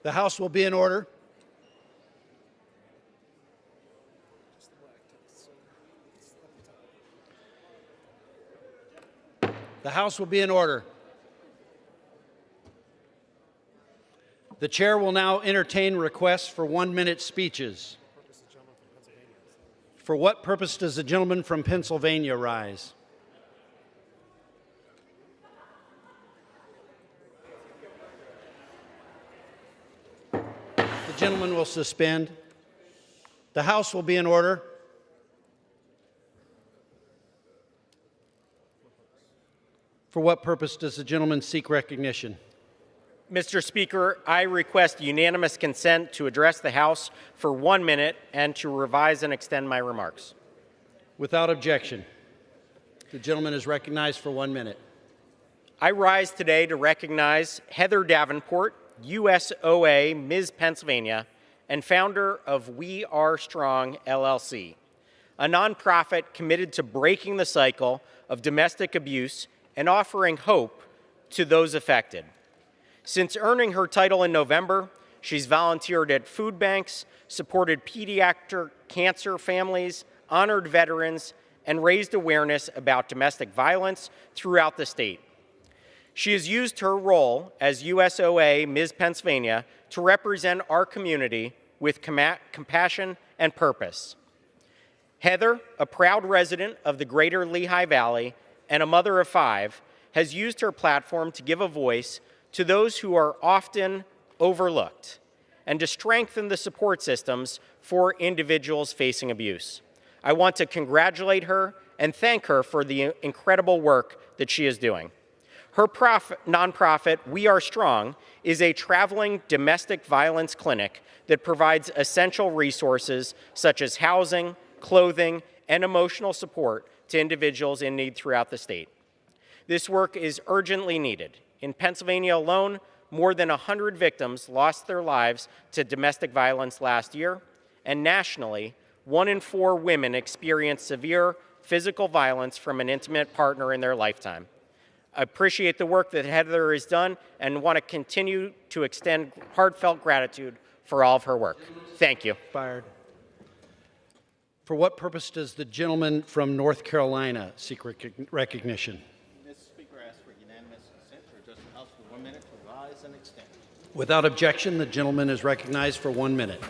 The House will be in order. The House will be in order. The chair will now entertain requests for 1-minute speeches. For what purpose does the gentleman from Pennsylvania rise? gentleman will suspend. The House will be in order. For what purpose does the gentleman seek recognition? Mr. Speaker, I request unanimous consent to address the House for 1 minute and to revise and extend my remarks. Without objection. The gentleman is recognized for 1 minute. I rise today to recognize Heather Davenport, USOA, Ms. Pennsylvania, and founder of We Are Strong, LLC, a nonprofit committed to breaking the cycle of domestic abuse and offering hope to those affected. Since earning her title in November, she's volunteered at food banks, supported pediatric cancer families, honored veterans, and raised awareness about domestic violence throughout the state. She has used her role as USOA Ms. Pennsylvania to represent our community with compassion and purpose. Heather, a proud resident of the greater Lehigh Valley and a mother of 5, has used her platform to give a voice to those who are often overlooked and to strengthen the support systems for individuals facing abuse. I want to congratulate her and thank her for the incredible work that she is doing. Her nonprofit, We Are Strong, is a traveling domestic violence clinic that provides essential resources such as housing, clothing, and emotional support to individuals in need throughout the state. This work is urgently needed. In Pennsylvania alone, more than 100 victims lost their lives to domestic violence last year, and nationally, 1 in 4 women experience severe physical violence from an intimate partner in their lifetime. I appreciate the work that Heather has done and want to continue to extend heartfelt gratitude for all of her work. Thank you. Fired. For what purpose does the gentleman from North Carolina seek recognition? Mr. Speaker, I ask for unanimous consent to address the House for 1 minute to rise and extend. Without objection, the gentleman is recognized for 1 minute.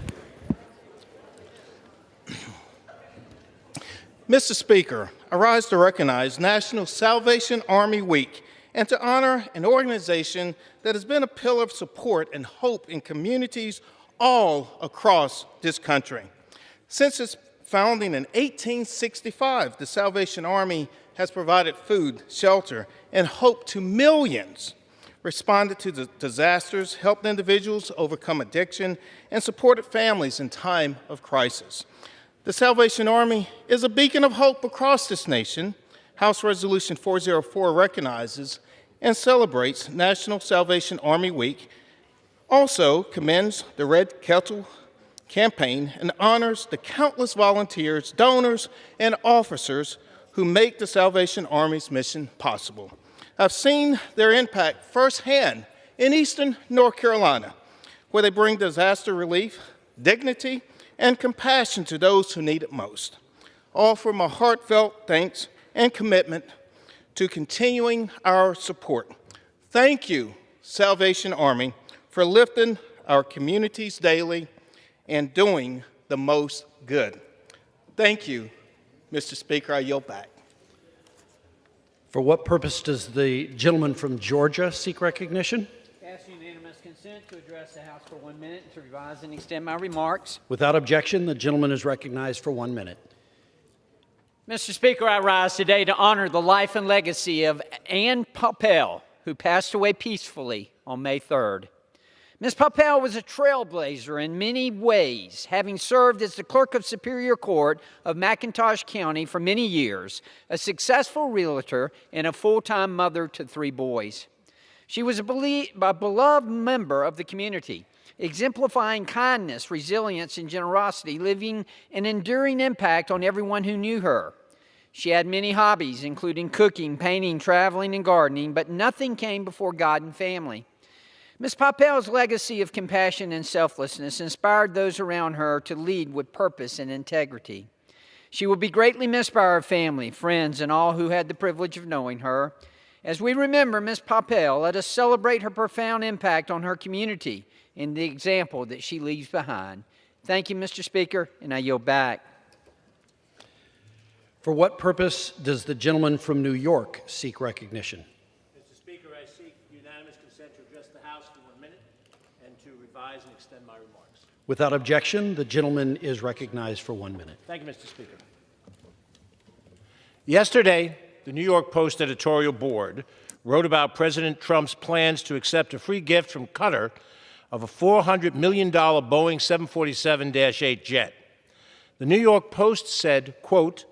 Mr. Speaker, I rise to recognize National Salvation Army Week and to honor an organization that has been a pillar of support and hope in communities all across this country. Since its founding in 1865, the Salvation Army has provided food, shelter, and hope to millions, responded to disasters, helped individuals overcome addiction, and supported families in time of crisis. The Salvation Army is a beacon of hope across this nation. House Resolution 404 recognizes and celebrates National Salvation Army Week, also commends the Red Kettle campaign and honors the countless volunteers, donors, and officers who make the Salvation Army's mission possible. I've seen their impact firsthand in eastern North Carolina, where they bring disaster relief, dignity, and compassion to those who need it most. Offer my heartfelt thanks and commitment to continuing our support. Thank you, Salvation Army, for lifting our communities daily and doing the most good. Thank you, Mr. Speaker. I yield back. For what purpose does the gentleman from Georgia seek recognition? Ask unanimous consent to address the House for 1 minute and to revise and extend my remarks. Without objection, the gentleman is recognized for 1 minute. Mr. Speaker, I rise today to honor the life and legacy of Ann Poppel, who passed away peacefully on May 3rd. Ms. Poppel was a trailblazer in many ways, having served as the Clerk of Superior Court of McIntosh County for many years, a successful realtor, and a full-time mother to 3 boys. She was a beloved member of the community, exemplifying kindness, resilience, and generosity, leaving an enduring impact on everyone who knew her. She had many hobbies, including cooking, painting, traveling, and gardening, but nothing came before God and family. Ms. Poppel's legacy of compassion and selflessness inspired those around her to lead with purpose and integrity. She will be greatly missed by her family, friends, and all who had the privilege of knowing her. As we remember Ms. Poppel, let us celebrate her profound impact on her community and the example that she leaves behind. Thank you, Mr. Speaker, and I yield back. For what purpose does the gentleman from New York seek recognition? Mr. Speaker, I seek unanimous consent to address the House for 1 minute and to revise and extend my remarks. Without objection, the gentleman is recognized for 1 minute. Thank you, Mr. Speaker. Yesterday, the New York Post editorial board wrote about President Trump's plans to accept a free gift from Qatar of a $400 million Boeing 747-8 jet. The New York Post said, quote,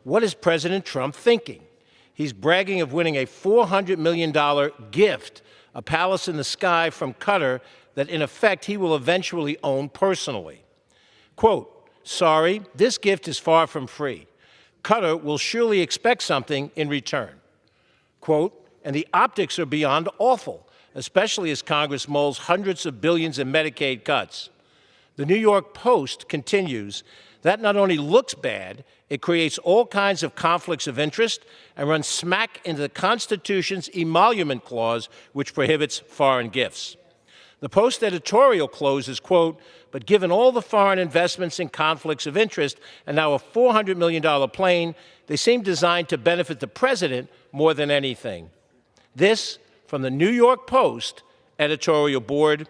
"What is President Trump thinking? He's bragging of winning a $400 million gift, a palace in the sky from Qatar that in effect he will eventually own personally. Quote, sorry, this gift is far from free. Qatar will surely expect something in return. Quote, and the optics are beyond awful, especially as Congress mulls hundreds of billions in Medicaid cuts. The New York Post continues, that not only looks bad, it creates all kinds of conflicts of interest and runs smack into the Constitution's emolument clause, which prohibits foreign gifts. The Post editorial closes, quote, but given all the foreign investments and conflicts of interest and now a $400 million plane, they seem designed to benefit the president more than anything. This from the New York Post editorial board.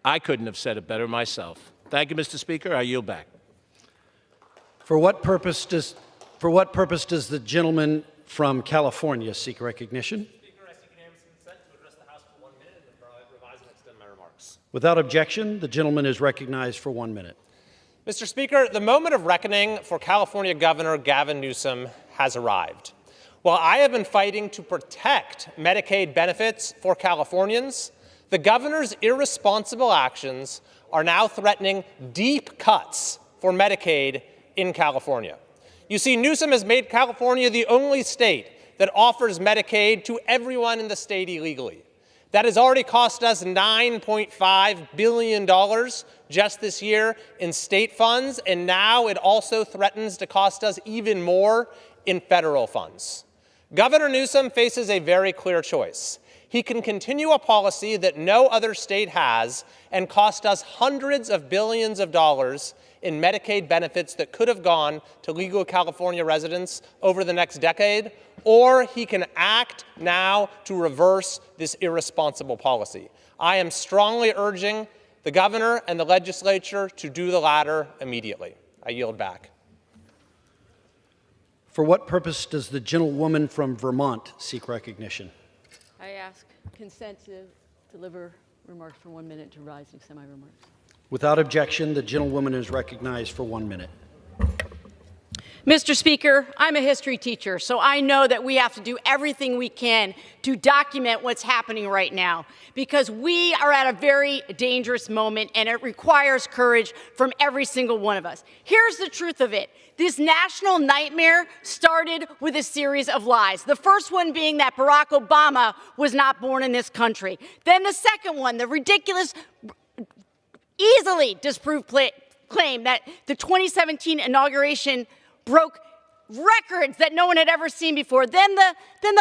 I couldn't have said it better myself. Thank you, Mr. Speaker. I yield back. For what purpose does the gentleman from California seek recognition? Speaker, I seek unanimous consent to address the House for 1 minute and revise and extend my remarks. Without objection, the gentleman is recognized for 1 minute. Mr. Speaker, the moment of reckoning for California Governor Gavin Newsom has arrived. While I have been fighting to protect Medicaid benefits for Californians, the governor's irresponsible actions are now threatening deep cuts for Medicaid in California. You see, Newsom has made California the only state that offers Medicaid to everyone in the state illegally. That has already cost us $9.5 billion just this year in state funds, and now it also threatens to cost us even more in federal funds. Governor Newsom faces a very clear choice. He can continue a policy that no other state has and cost us hundreds of billions of dollars in Medicaid benefits that could have gone to legal California residents over the next decade, or he can act now to reverse this irresponsible policy. I am strongly urging the governor and the legislature to do the latter immediately. I yield back. For what purpose does the gentlewoman from Vermont seek recognition? I ask consent to deliver remarks for 1 minute to rise and extend my remarks. Without objection, the gentlewoman is recognized for 1 minute. Mr. Speaker, I'm a history teacher, so I know that we have to do everything we can to document what's happening right now, because we are at a very dangerous moment and it requires courage from every single one of us. Here's the truth of it. This national nightmare started with a series of lies. The first one being that Barack Obama was not born in this country. Then the second one, the ridiculous, easily disproved claim that the 2017 inauguration broke records that no one had ever seen before. Then the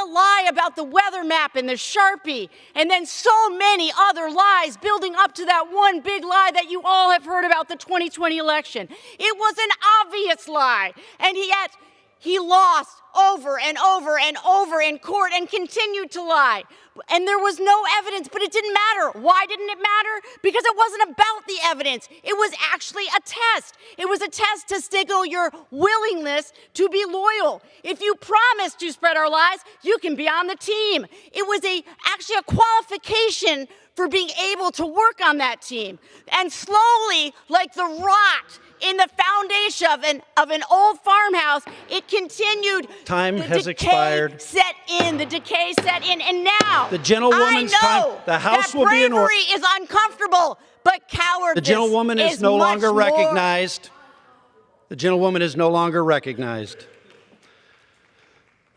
lie about the weather map and the Sharpie, and then so many other lies building up to that one big lie that you all have heard about the 2020 election. It was an obvious lie, and yet he lost over and over and over in court and continued to lie. And there was no evidence, but it didn't matter. Why didn't it matter? Because it wasn't about the evidence. It was actually a test. It was a test to signal your willingness to be loyal. If you promise to spread our lies, you can be on the team. It was actually a qualification for being able to work on that team. And slowly, like the rot in the foundation of an old farmhouse, it continued. Time has expired. The decay set in, and now the gentlewoman's time. The House will be in order. Bravery is uncomfortable, but cowardice. The gentlewoman is no longer recognized. The gentlewoman is no longer recognized.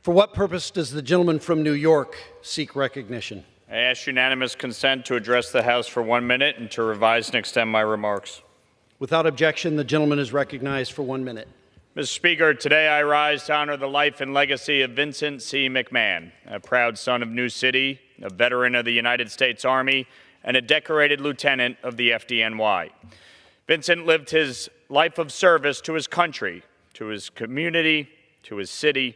For what purpose does the gentleman from New York seek recognition? I ask unanimous consent to address the House for 1 minute and to revise and extend my remarks. Without objection, the gentleman is recognized for 1 minute. Mr. Speaker, today I rise to honor the life and legacy of Vincent C. McMahon, a proud son of New City, a veteran of the United States Army, and a decorated lieutenant of the FDNY. Vincent lived his life of service to his country, to his community, to his city.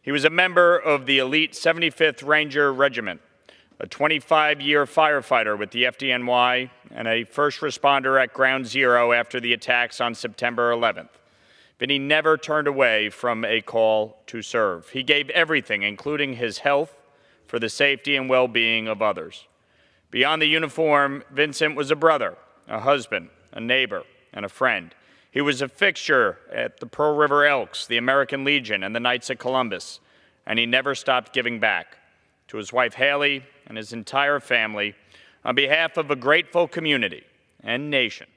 He was a member of the elite 75th Ranger Regiment, a 25-year firefighter with the FDNY, and a first responder at Ground Zero after the attacks on September 11th. Vinny never turned away from a call to serve. He gave everything, including his health, for the safety and well-being of others. Beyond the uniform, Vincent was a brother, a husband, a neighbor, and a friend. He was a fixture at the Pearl River Elks, the American Legion, and the Knights of Columbus, and he never stopped giving back. To his wife Haley and his entire family, on behalf of a grateful community and nation,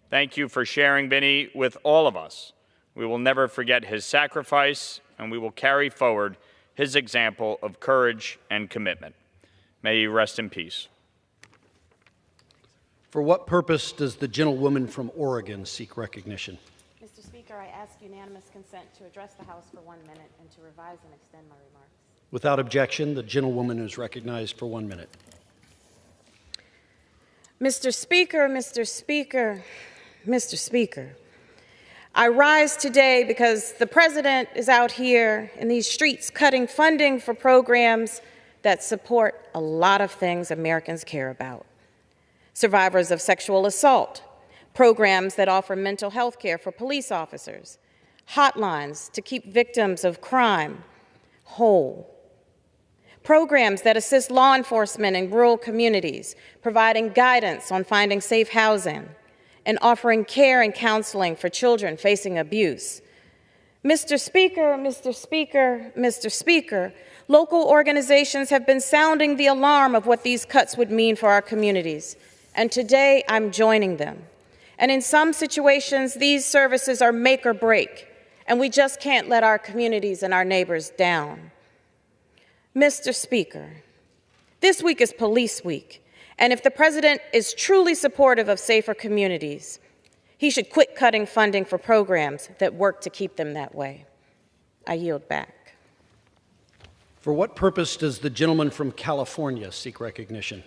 thank you for sharing Vinny with all of us. We will never forget his sacrifice, and we will carry forward his example of courage and commitment. May he rest in peace. For what purpose does the gentlewoman from Oregon seek recognition? Mr. Speaker, I ask unanimous consent to address the House for 1 minute and to revise and extend my remarks. Without objection, the gentlewoman is recognized for 1 minute. Mr. Speaker, Mr. Speaker, Mr. Speaker, I rise today because the President is out here in these streets cutting funding for programs that support a lot of things Americans care about. Survivors of sexual assault, programs that offer mental health care for police officers, hotlines to keep victims of crime whole, programs that assist law enforcement in rural communities, providing guidance on finding safe housing, and offering care and counseling for children facing abuse. Mr. Speaker, Mr. Speaker, Mr. Speaker, local organizations have been sounding the alarm of what these cuts would mean for our communities, and today I'm joining them. And in some situations, these services are make or break, and we just can't let our communities and our neighbors down. Mr. Speaker, this week is Police Week, and if the President is truly supportive of safer communities, he should quit cutting funding for programs that work to keep them that way. I yield back. For what purpose does the gentleman from California seek recognition?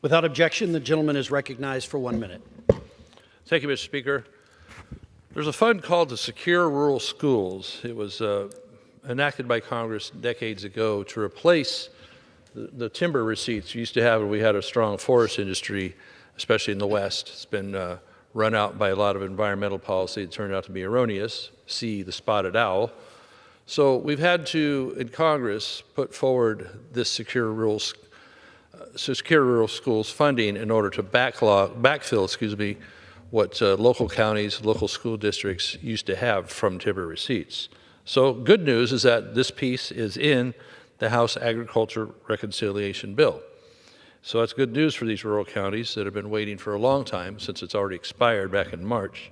Without objection, the gentleman is recognized for 1 minute. Thank you, Mr. Speaker. There's a fund called the Secure Rural Schools. It was enacted by Congress decades ago to replace the timber receipts we used to have when we had a strong forest industry, especially in the West. It's been run out by a lot of environmental policy that turned out to be erroneous. See the spotted owl. So we've had to, in Congress, put forward this Secure Rural Schools funding in order to backfill, what local counties, local school districts used to have from timber receipts. So good news is that this piece is in the House Agriculture Reconciliation Bill. So that's good news for these rural counties that have been waiting for a long time since it's already expired back in March.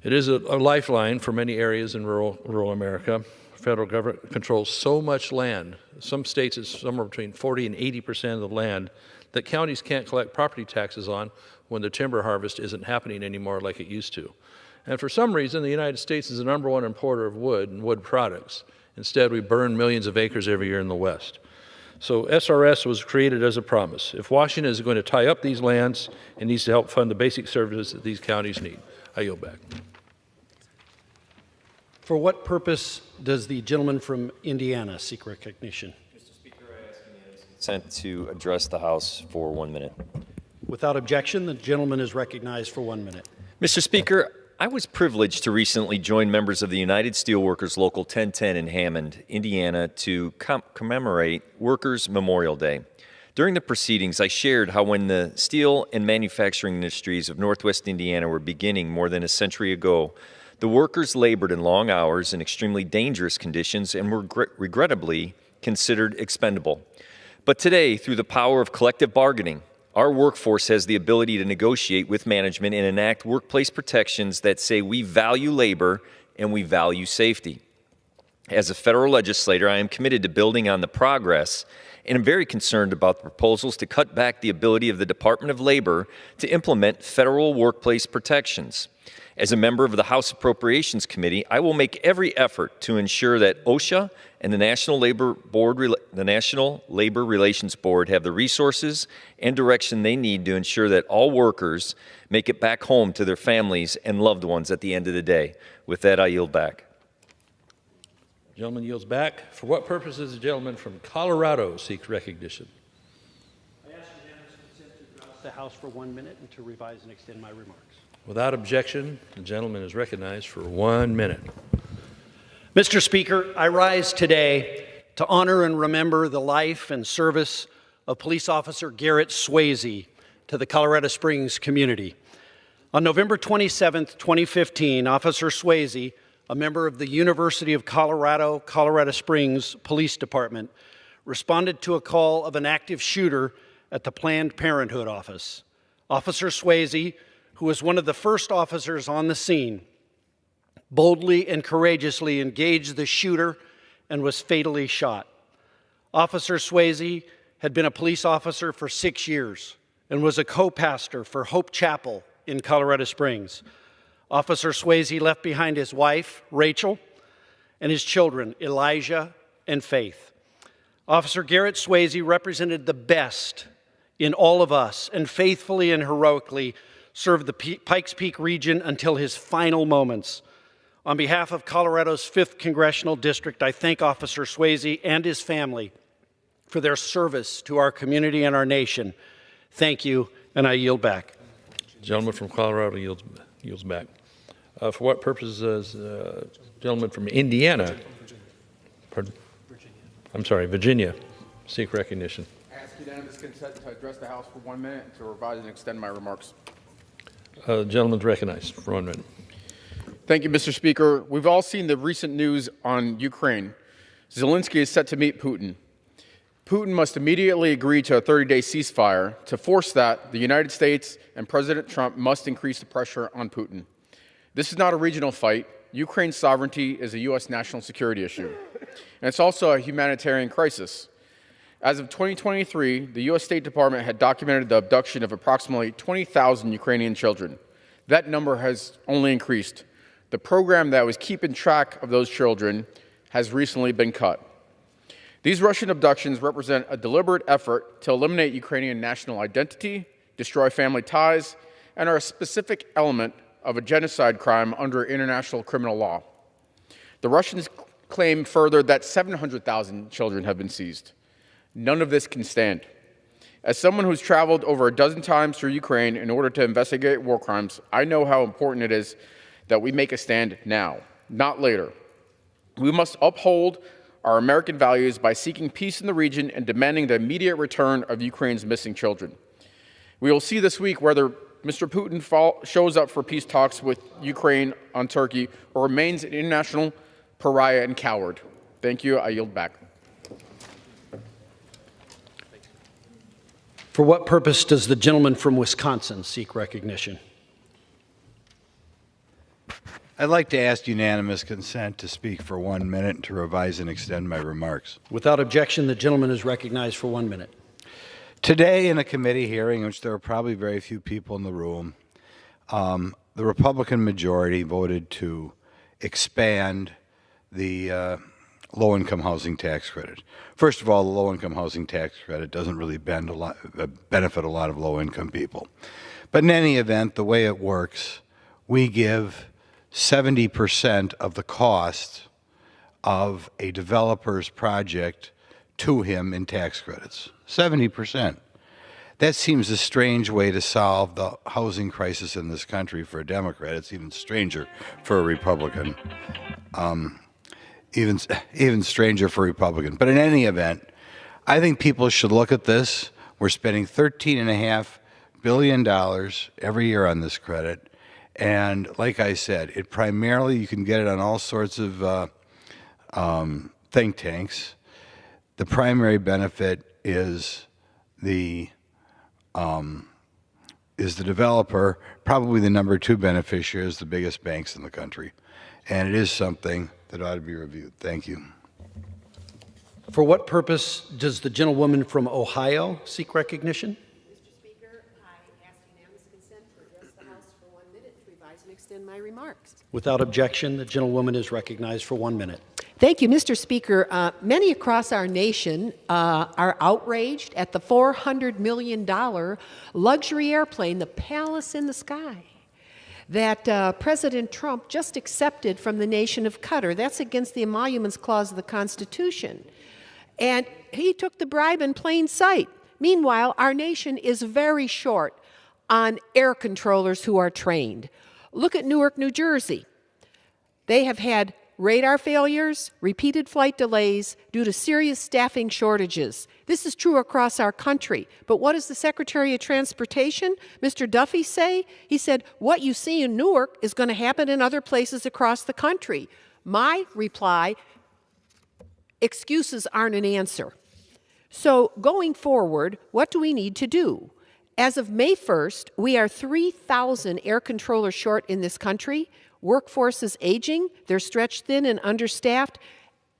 It is a lifeline for many areas in rural America. The federal government controls so much land. Some states it's somewhere between 40 and 80% of the land that counties can't collect property taxes on when the timber harvest isn't happening anymore like it used to. And for some reason, the United States is the #1 importer of wood and wood products. Instead, we burn millions of acres every year in the West. So SRS was created as a promise. If Washington is going to tie up these lands, it needs to help fund the basic services that these counties need. I yield back. For what purpose does the gentleman from Indiana seek recognition? Mr. Speaker, I ask unanimous consent to address the House for 1 minute. Without objection, the gentleman is recognized for 1 minute. Mr. Speaker, I was privileged to recently join members of the United Steelworkers Local 1010 in Hammond, Indiana, to commemorate Workers' Memorial Day. During the proceedings, I shared how when the steel and manufacturing industries of Northwest Indiana were beginning more than a century ago, the workers labored in long hours in extremely dangerous conditions and were regrettably considered expendable. But today, through the power of collective bargaining, our workforce has the ability to negotiate with management and enact workplace protections that say we value labor and we value safety. As a federal legislator, I am committed to building on the progress, and I'm very concerned about the proposals to cut back the ability of the Department of Labor to implement federal workplace protections. As a member of the House Appropriations Committee, I will make every effort to ensure that OSHA and the National Labor Relations Board have the resources and direction they need to ensure that all workers make it back home to their families and loved ones at the end of the day. With that, I yield back. Gentleman yields back. For what purpose does the gentleman from Colorado seek recognition? I ask unanimous consent to address the House for 1 minute and to revise and extend my remarks. Without objection, the gentleman is recognized for 1 minute. Mr. Speaker, I rise today to honor and remember the life and service of Police Officer Garrett Swayze to the Colorado Springs community. On November 27, 2015, Officer Swayze, a member of the University of Colorado, Colorado Springs Police Department, responded to a call of an active shooter at the Planned Parenthood office. Officer Swayze, who was one of the first officers on the scene, boldly and courageously engaged the shooter and was fatally shot. Officer Swayze had been a police officer for 6 years and was a co-pastor for Hope Chapel in Colorado Springs. Officer Swayze left behind his wife, Rachel, and his children, Elijah and Faith. Officer Garrett Swayze represented the best in all of us and faithfully and heroically served the Pikes Peak region until his final moments. On behalf of Colorado's 5th Congressional District, I thank Officer Swayze and his family for their service to our community and our nation. Thank you, and I yield back. The gentleman from Colorado yields back. For what purpose does the gentleman from Indiana, Virginia, seek recognition? I ask unanimous consent to address the House for 1 minute and to revise and extend my remarks. The gentleman is recognized for 1 minute. Thank you, Mr. Speaker. We've all seen the recent news on Ukraine. Zelensky is set to meet Putin. Putin must immediately agree to a 30-day ceasefire. To force that, the United States and President Trump must increase the pressure on Putin. This is not a regional fight. Ukraine's sovereignty is a U.S. national security issue. And it's also a humanitarian crisis. As of 2023, the U.S. State Department had documented the abduction of approximately 20,000 Ukrainian children. That number has only increased. The program that was keeping track of those children has recently been cut. These Russian abductions represent a deliberate effort to eliminate Ukrainian national identity, destroy family ties, and are a specific element of a genocide crime under international criminal law. The Russians claim further that 700,000 children have been seized. None of this can stand. As someone who's traveled over a dozen times through Ukraine in order to investigate war crimes, I know how important it is that we make a stand now, not later. We must uphold our American values by seeking peace in the region and demanding the immediate return of Ukraine's missing children. We will see this week whether Mr. Putin shows up for peace talks with Ukraine on Turkey or remains an international pariah and coward. Thank you. I yield back. For what purpose does the gentleman from Wisconsin seek recognition? I'd like to ask unanimous consent to speak for 1 minute and to revise and extend my remarks. Without objection, the gentleman is recognized for 1 minute. Today, in a committee hearing, in which there were probably very few people in the room, the Republican majority voted to expand the low-income housing tax credit. First of all, the low-income housing tax credit doesn't really benefit a lot of low-income people. But in any event, the way it works, we give 70% of the cost of a developer's project to him in tax credits. 70%. That seems a strange way to solve the housing crisis in this country for a Democrat. It's even stranger for a Republican. Even stranger for a Republican. But in any event, I think people should look at this. We're spending $13.5 billion every year on this credit. And like I said, it primarily, you can get it on all sorts of think tanks. The primary benefit is the developer. Probably the number 2 beneficiary is the biggest banks in the country. And it is something that ought to be reviewed. Thank you. For what purpose does the gentlewoman from Ohio seek recognition? Mr. Speaker, I ask unanimous consent to address the House for 1 minute to revise and extend my remarks. Without objection, the gentlewoman is recognized for 1 minute. Thank you, Mr. Speaker. Many across our nation are outraged at the $400 million luxury airplane, the Palace in the Sky. that President Trump just accepted from the nation of Qatar. That's against the Emoluments Clause of the Constitution. And he took the bribe in plain sight. Meanwhile, our nation is very short on air controllers who are trained. Look at Newark, New Jersey. They have had radar failures, repeated flight delays due to serious staffing shortages. This is true across our country. But what does the Secretary of Transportation, Mr. Duffy, say? He said, what you see in Newark is going to happen in other places across the country. My reply, excuses aren't an answer. So going forward, what do we need to do? As of May 1st, we are 3,000 air controllers short in this country. Workforce is aging, they're stretched thin and understaffed,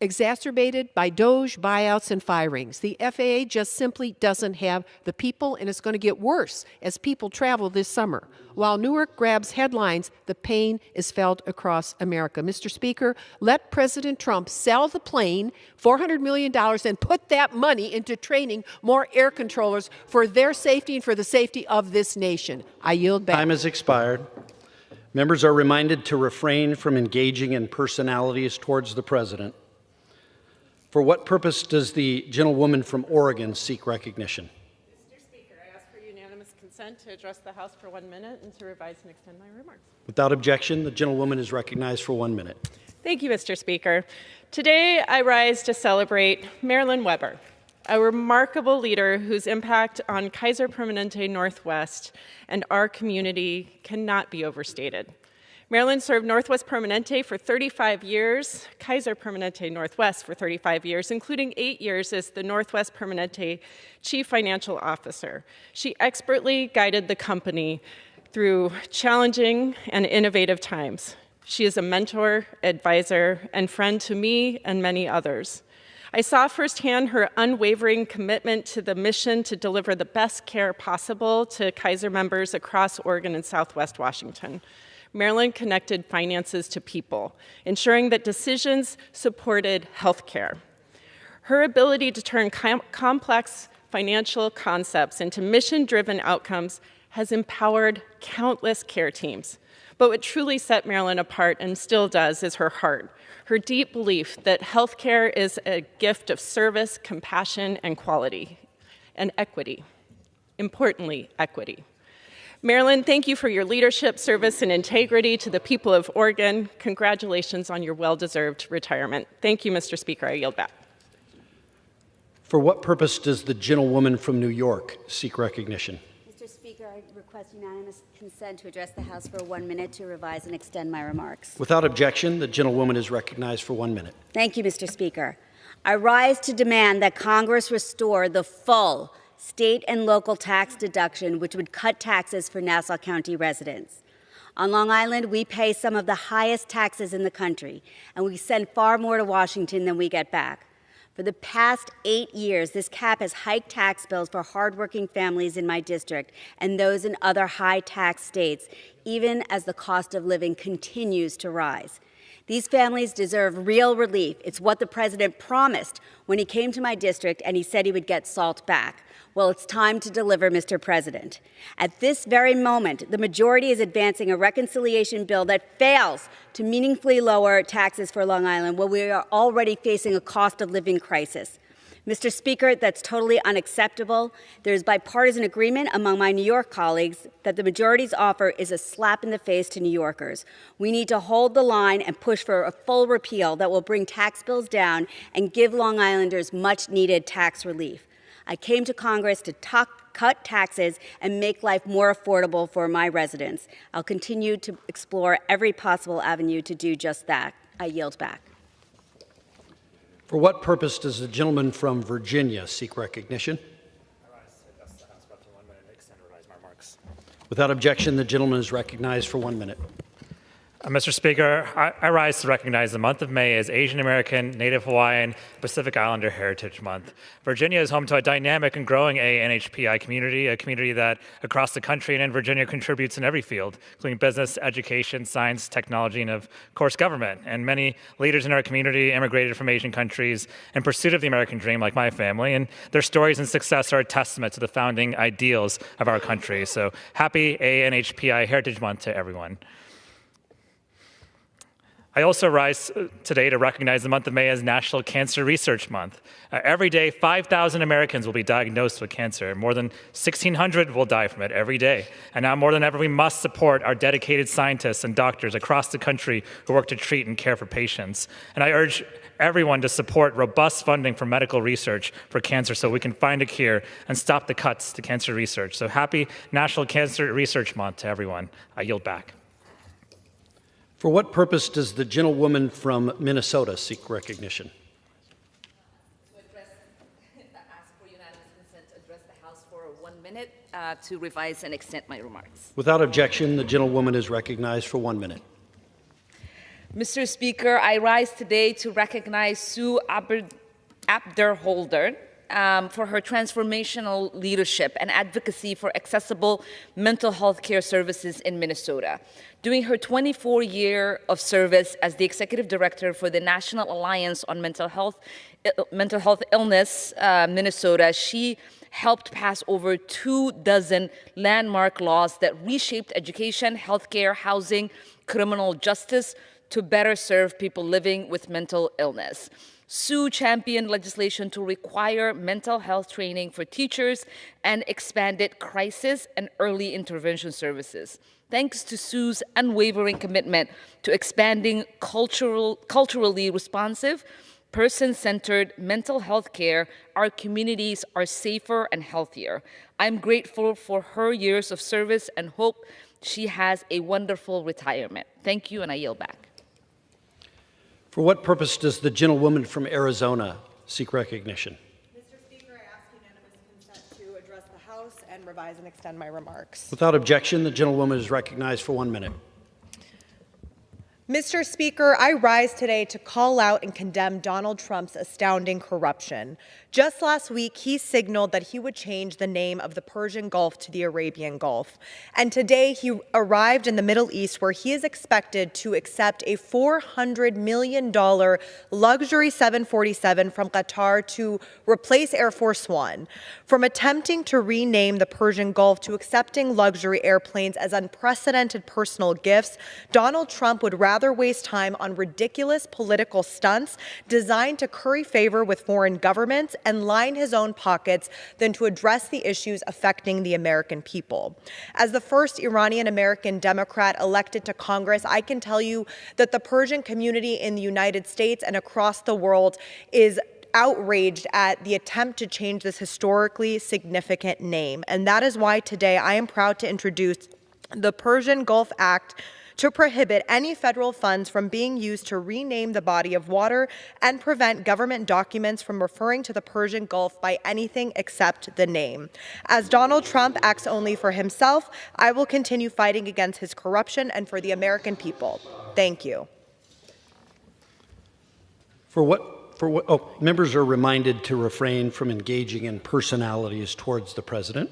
exacerbated by DOGE, buyouts, and firings. The FAA just simply doesn't have the people, and it's going to get worse as people travel this summer. While Newark grabs headlines, the pain is felt across America. Mr. Speaker, let President Trump sell the plane, $400 million, and put that money into training more air controllers for their safety and for the safety of this nation. I yield back. Time has expired. Members are reminded to refrain from engaging in personalities towards the President. For what purpose does the gentlewoman from Oregon seek recognition? Mr. Speaker, I ask for unanimous consent to address the House for 1 minute and to revise and extend my remarks. Without objection, the gentlewoman is recognized for 1 minute. Thank you, Mr. Speaker. Today, I rise to celebrate Marilyn Weber, a remarkable leader whose impact on Kaiser Permanente Northwest and our community cannot be overstated. Marilyn served Northwest Permanente for 35 years, Kaiser Permanente Northwest for 35 years, including 8 years as the Northwest Permanente Chief Financial Officer. She expertly guided the company through challenging and innovative times. She is a mentor, advisor, and friend to me and many others. I saw firsthand her unwavering commitment to the mission to deliver the best care possible to Kaiser members across Oregon and Southwest Washington. Marilyn connected finances to people, ensuring that decisions supported health care. Her ability to turn complex financial concepts into mission-driven outcomes has empowered countless care teams. But what truly set Marilyn apart, and still does, is her heart. Her deep belief that healthcare is a gift of service, compassion, and quality, and equity. Importantly, equity. Marilyn, thank you for your leadership, service, and integrity to the people of Oregon. Congratulations on your well-deserved retirement. Thank you, Mr. Speaker. I yield back. For what purpose does the gentlewoman from New York seek recognition? Mr. Speaker, I request unanimous consent to address the House for 1 minute to revise and extend my remarks. Without objection, the gentlewoman is recognized for 1 minute. Thank you, Mr. Speaker. I rise to demand that Congress restore the full state and local tax deduction, which would cut taxes for Nassau County residents. On Long Island, we pay some of the highest taxes in the country, and we send far more to Washington than we get back. For the past 8 years, this cap has hiked tax bills for hardworking families in my district and those in other high-tax states, even as the cost of living continues to rise. These families deserve real relief. It's what the president promised when he came to my district and he said he would get SALT back. Well, it's time to deliver, Mr. President. At this very moment, the majority is advancing a reconciliation bill that fails to meaningfully lower taxes for Long Island while we are already facing a cost of living crisis. Mr. Speaker, that's totally unacceptable. There's bipartisan agreement among my New York colleagues that the majority's offer is a slap in the face to New Yorkers. We need to hold the line and push for a full repeal that will bring tax bills down and give Long Islanders much-needed tax relief. I came to Congress to cut taxes and make life more affordable for my residents. I'll continue to explore every possible avenue to do just that. I yield back. For what purpose does the gentleman from Virginia seek recognition? Without objection, the gentleman is recognized for 1 minute. Mr. Speaker, I rise to recognize the month of May as Asian American, Native Hawaiian, Pacific Islander Heritage Month. Virginia is home to a dynamic and growing ANHPI community, a community that across the country and in Virginia contributes in every field, including business, education, science, technology, and of course government. And many leaders in our community immigrated from Asian countries in pursuit of the American dream, like my family, and their stories and success are a testament to the founding ideals of our country. So happy ANHPI Heritage Month to everyone. I also rise today to recognize the month of May as National Cancer Research Month. Every day, 5,000 Americans will be diagnosed with cancer. More than 1,600 will die from it every day. And now more than ever, we must support our dedicated scientists and doctors across the country who work to treat and care for patients. And I urge everyone to support robust funding for medical research for cancer so we can find a cure and stop the cuts to cancer research. So happy National Cancer Research Month to everyone. I yield back. For what purpose does the gentlewoman from Minnesota seek recognition? Ask for unanimous consent to address the House for 1 minute to revise and extend my remarks. Without objection, the gentlewoman is recognized for 1 minute. Mr. Speaker, I rise today to recognize Sue Abderholder for her transformational leadership and advocacy for accessible mental health care services in Minnesota. During her 24 years of service as the Executive Director for the National Alliance on Mental Health Illness, Minnesota, she helped pass over 24 landmark laws that reshaped education, healthcare, housing, criminal justice to better serve people living with mental illness. Sue championed legislation to require mental health training for teachers and expanded crisis and early intervention services. Thanks to Sue's unwavering commitment to expanding culturally responsive, person-centered mental health care, our communities are safer and healthier. I'm grateful for her years of service and hope she has a wonderful retirement. Thank you, and I yield back. For what purpose does the gentlewoman from Arizona seek recognition? Mr. Speaker, I ask unanimous consent to address the House and revise and extend my remarks. Without objection, the gentlewoman is recognized for 1 minute. Mr. Speaker, I rise today to call out and condemn Donald Trump's astounding corruption. Just last week, he signaled that he would change the name of the Persian Gulf to the Arabian Gulf. And today, he arrived in the Middle East, where he is expected to accept a $400 million luxury 747 from Qatar to replace Air Force One. From attempting to rename the Persian Gulf to accepting luxury airplanes as unprecedented personal gifts, Donald Trump would rather waste time on ridiculous political stunts designed to curry favor with foreign governments and line his own pockets than to address the issues affecting the American people. As the first Iranian-American Democrat elected to Congress, I can tell you that the Persian community in the United States and across the world is outraged at the attempt to change this historically significant name. And that is why today I am proud to introduce the Persian Gulf Act to prohibit any federal funds from being used to rename the body of water and prevent government documents from referring to the Persian Gulf by anything except the name. As Donald Trump acts only for himself, I will continue fighting against his corruption and for the American people. Thank you. Members are reminded to refrain from engaging in personalities towards the president.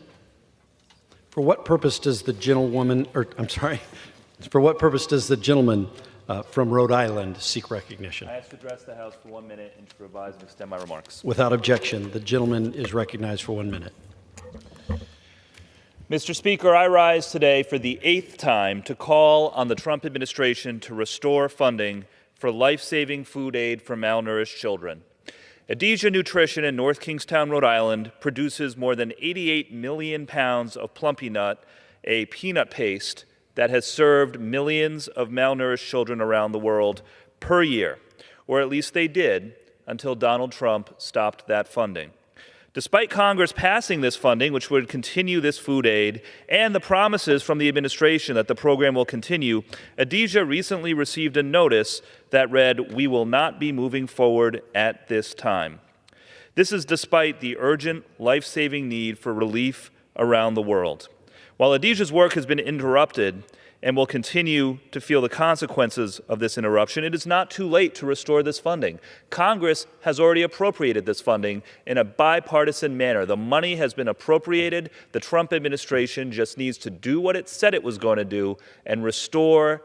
For what purpose does the gentlewoman, for what purpose does the gentleman from Rhode Island seek recognition? I ask to address the House for 1 minute and to revise and extend my remarks. Without objection, the gentleman is recognized for 1 minute. Mr. Speaker, I rise today for the 8th time to call on the Trump administration to restore funding for life-saving food aid for malnourished children. Adija Nutrition in North Kingstown, Rhode Island, produces more than 88 million pounds of Plumpy Nut, a peanut paste that has served millions of malnourished children around the world per year, or at least they did until Donald Trump stopped that funding. Despite Congress passing this funding, which would continue this food aid, and the promises from the administration that the program will continue, Adija recently received a notice that read, "We will not be moving forward at this time." This is despite the urgent, life-saving need for relief around the world. While Adija's work has been interrupted, and will continue to feel the consequences of this interruption. It is not too late to restore this funding. Congress has already appropriated this funding in a bipartisan manner. The money has been appropriated. The Trump administration just needs to do what it said it was going to do and restore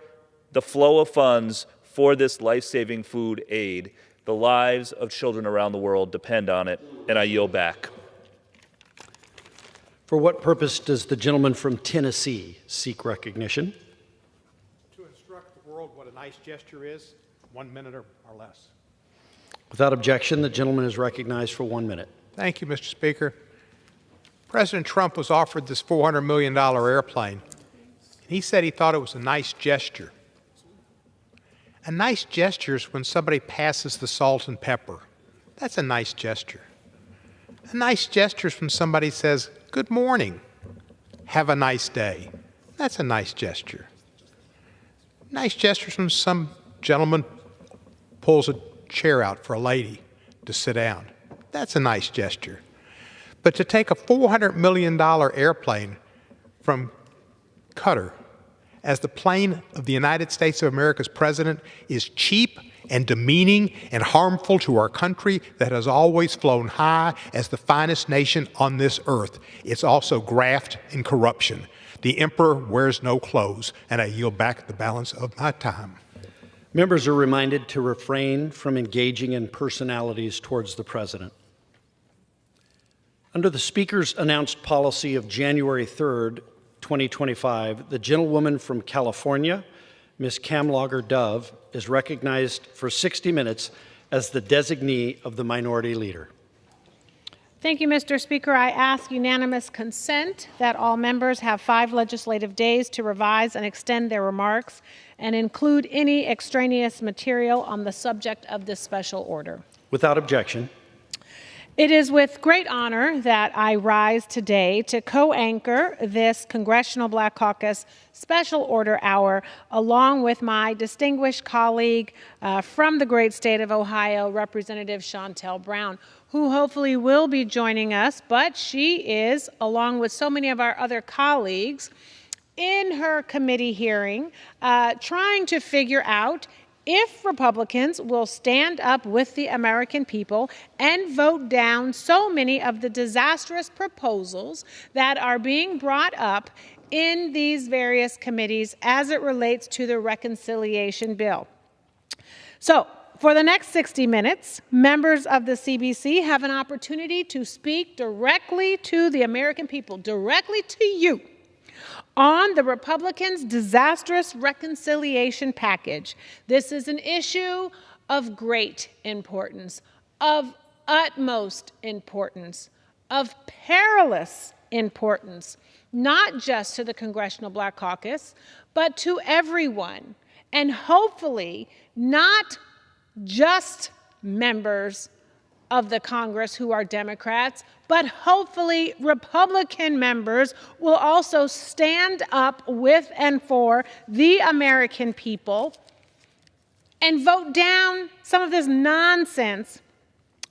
the flow of funds for this life-saving food aid. The lives of children around the world depend on it, and I yield back. For what purpose does the gentleman from Tennessee seek recognition? To instruct the world what a nice gesture is, 1 minute or less. Without objection, the gentleman is recognized for 1 minute. Thank you, Mr. Speaker. President Trump was offered this $400 million airplane. He said he thought it was a nice gesture. A nice gesture is when somebody passes the salt and pepper. That's a nice gesture. A nice gesture is when somebody says, "Good morning. Have a nice day." That's a nice gesture. Nice gesture is when some gentleman pulls a chair out for a lady to sit down. That's a nice gesture. But to take a $400 million airplane from Qatar as the plane of the United States of America's president is cheap and demeaning and harmful to our country that has always flown high as the finest nation on this earth. It's also graft and corruption. The emperor wears no clothes, and I yield back the balance of my time. Members are reminded to refrain from engaging in personalities towards the president. Under the Speaker's announced policy of January 3rd, 2025, the gentlewoman from California, Ms. Kamlager Dove, is recognized for 60 minutes as the designee of the minority leader. Thank you, Mr. Speaker. I ask unanimous consent that all members have 5 legislative days to revise and extend their remarks and include any extraneous material on the subject of this special order. Without objection. It is with great honor that I rise today to co-anchor this Congressional Black Caucus Special Order Hour along with my distinguished colleague from the great state of Ohio, Representative Shontel Brown, who hopefully will be joining us, but she is, along with so many of our other colleagues, in her committee hearing, trying to figure out if Republicans will stand up with the American people and vote down so many of the disastrous proposals that are being brought up in these various committees as it relates to the reconciliation bill. So, for the next 60 minutes, members of the CBC have an opportunity to speak directly to the American people, directly to you, on the Republicans' disastrous reconciliation package. This is an issue of great importance, of utmost importance, of perilous importance, not just to the Congressional Black Caucus, but to everyone, and hopefully not just members of the Congress who are Democrats, but hopefully Republican members will also stand up with and for the American people and vote down some of this nonsense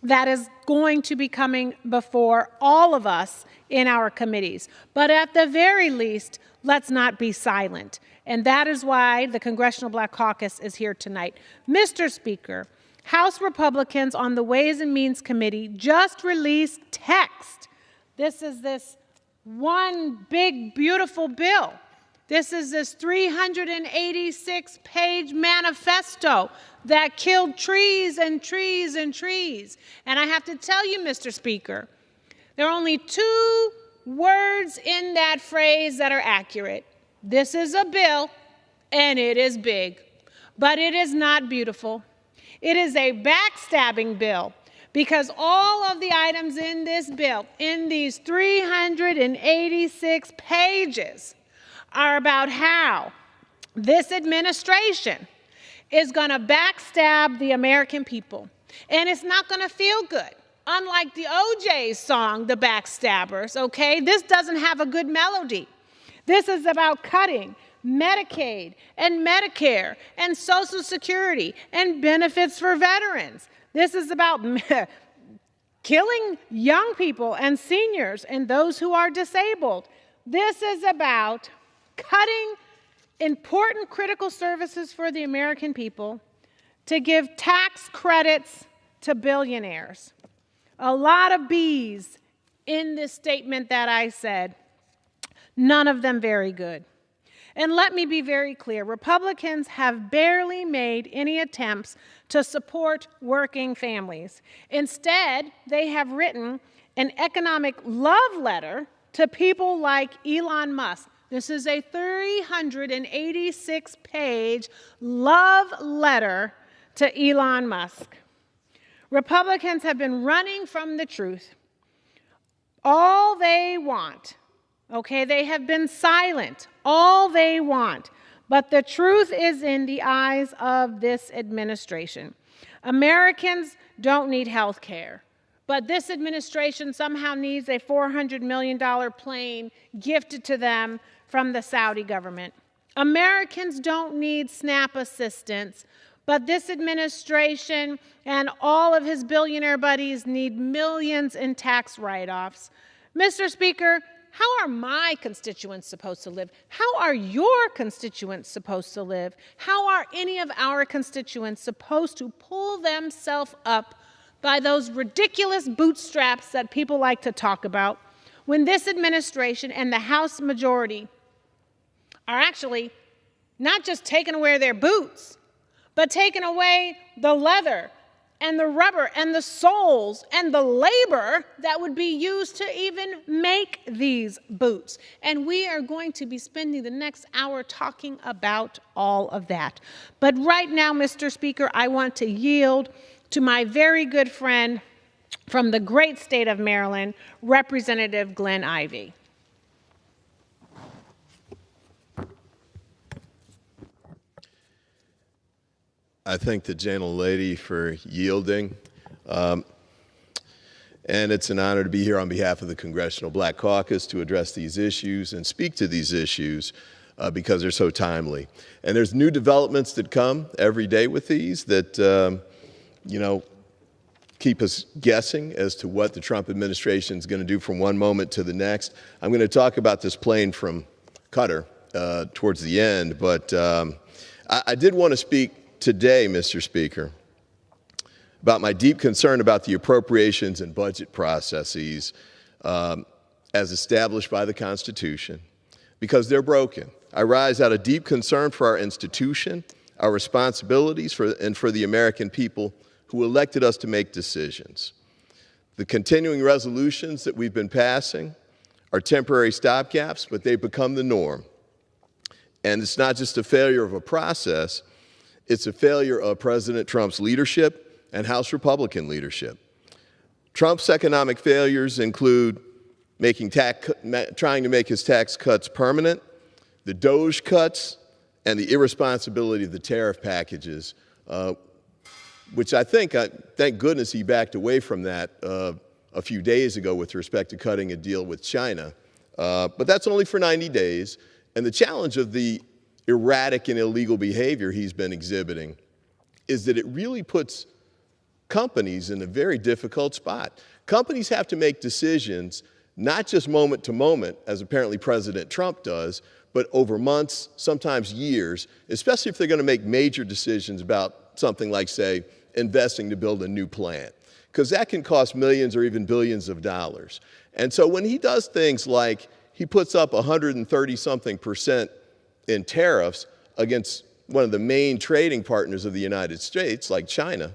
that is going to be coming before all of us in our committees. But at the very least, let's not be silent. And that is why the Congressional Black Caucus is here tonight. Mr. Speaker, House Republicans on the Ways and Means Committee just released text. This is this one big, beautiful bill. This is this 386-page manifesto that killed trees and trees and trees. And I have to tell you, Mr. Speaker, there are only 2 words in that phrase that are accurate. This is a bill, and it is big, but it is not beautiful. It is a backstabbing bill because all of the items in this bill, in these 386 pages, are about how this administration is going to backstab the American people. And it's not going to feel good. Unlike the OJ song, The Backstabbers, okay? This doesn't have a good melody. This is about cutting Medicaid and Medicare and Social Security and benefits for veterans. This is about killing young people and seniors and those who are disabled. This is about cutting important critical services for the American people, to give tax credits to billionaires. A lot of B's in this statement that I said, none of them very good. And let me be very clear, Republicans have barely made any attempts to support working families. Instead, they have written an economic love letter to people like Elon Musk. This is a 386-page love letter to Elon Musk. Republicans have been running from the truth. All they want, okay, they have been silent, all they want, but the truth is in the eyes of this administration. Americans don't need health care, but this administration somehow needs a $400 million plane gifted to them from the Saudi government. Americans don't need SNAP assistance, but this administration and all of his billionaire buddies need millions in tax write-offs. Mr. Speaker, how are my constituents supposed to live? How are your constituents supposed to live? How are any of our constituents supposed to pull themselves up by those ridiculous bootstraps that people like to talk about when this administration and the House majority are actually not just taking away their boots, but taking away the leather and the rubber and the soles and the labor that would be used to even make these boots. And we are going to be spending the next hour talking about all of that. But right now, Mr. Speaker, I want to yield to my very good friend from the great state of Maryland, Representative Glenn Ivey. I thank the gentlelady for yielding. And it's an honor to be here on behalf of the Congressional Black Caucus to address these issues and speak to these issues because they're so timely. And there's new developments that come every day with these that, keep us guessing as to what the Trump administration is going to do from one moment to the next. I'm going to talk about this plane from Qatar towards the end, but I did want to speak today, Mr. Speaker, about my deep concern about the appropriations and budget processes as established by the Constitution, because they're broken. I rise out of deep concern for our institution, our responsibilities and for the American people who elected us to make decisions. The continuing resolutions that we've been passing are temporary stopgaps, but they've become the norm. And it's not just a failure of a process, it's a failure of President Trump's leadership and House Republican leadership. Trump's economic failures include trying to make his tax cuts permanent, the DOGE cuts, and the irresponsibility of the tariff packages, which thank goodness he backed away from that a few days ago with respect to cutting a deal with China. But that's only for 90 days. And the challenge of the erratic and illegal behavior he's been exhibiting is that it really puts companies in a very difficult spot. Companies have to make decisions not just moment to moment, as apparently President Trump does, but over months, sometimes years, especially if they're going to make major decisions about something like, say, investing to build a new plant, because that can cost millions or even billions of dollars. And so when he does things like he puts up 130-something% in tariffs against one of the main trading partners of the United States, like China,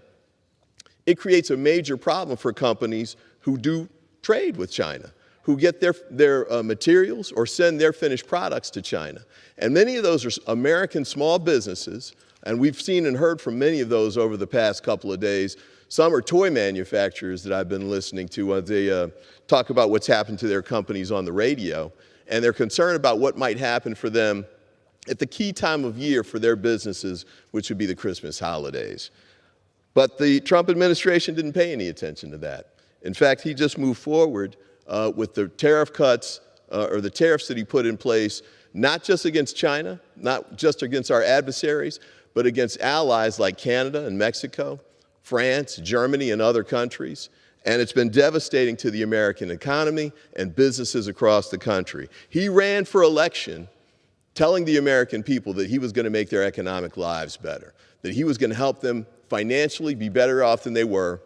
it creates a major problem for companies who do trade with China, who get their materials or send their finished products to China. And many of those are American small businesses, and we've seen and heard from many of those over the past couple of days. Some are toy manufacturers that I've been listening to as they talk about what's happened to their companies on the radio, and they're concerned about what might happen for them at the key time of year for their businesses, which would be the Christmas holidays. But the Trump administration didn't pay any attention to that. In fact, he just moved forward with the tariff cuts or the tariffs that he put in place, not just against China, not just against our adversaries, but against allies like Canada and Mexico, France, Germany, and other countries. And it's been devastating to the American economy and businesses across the country. He ran for election telling the American people that he was going to make their economic lives better, that he was going to help them financially be better off than they were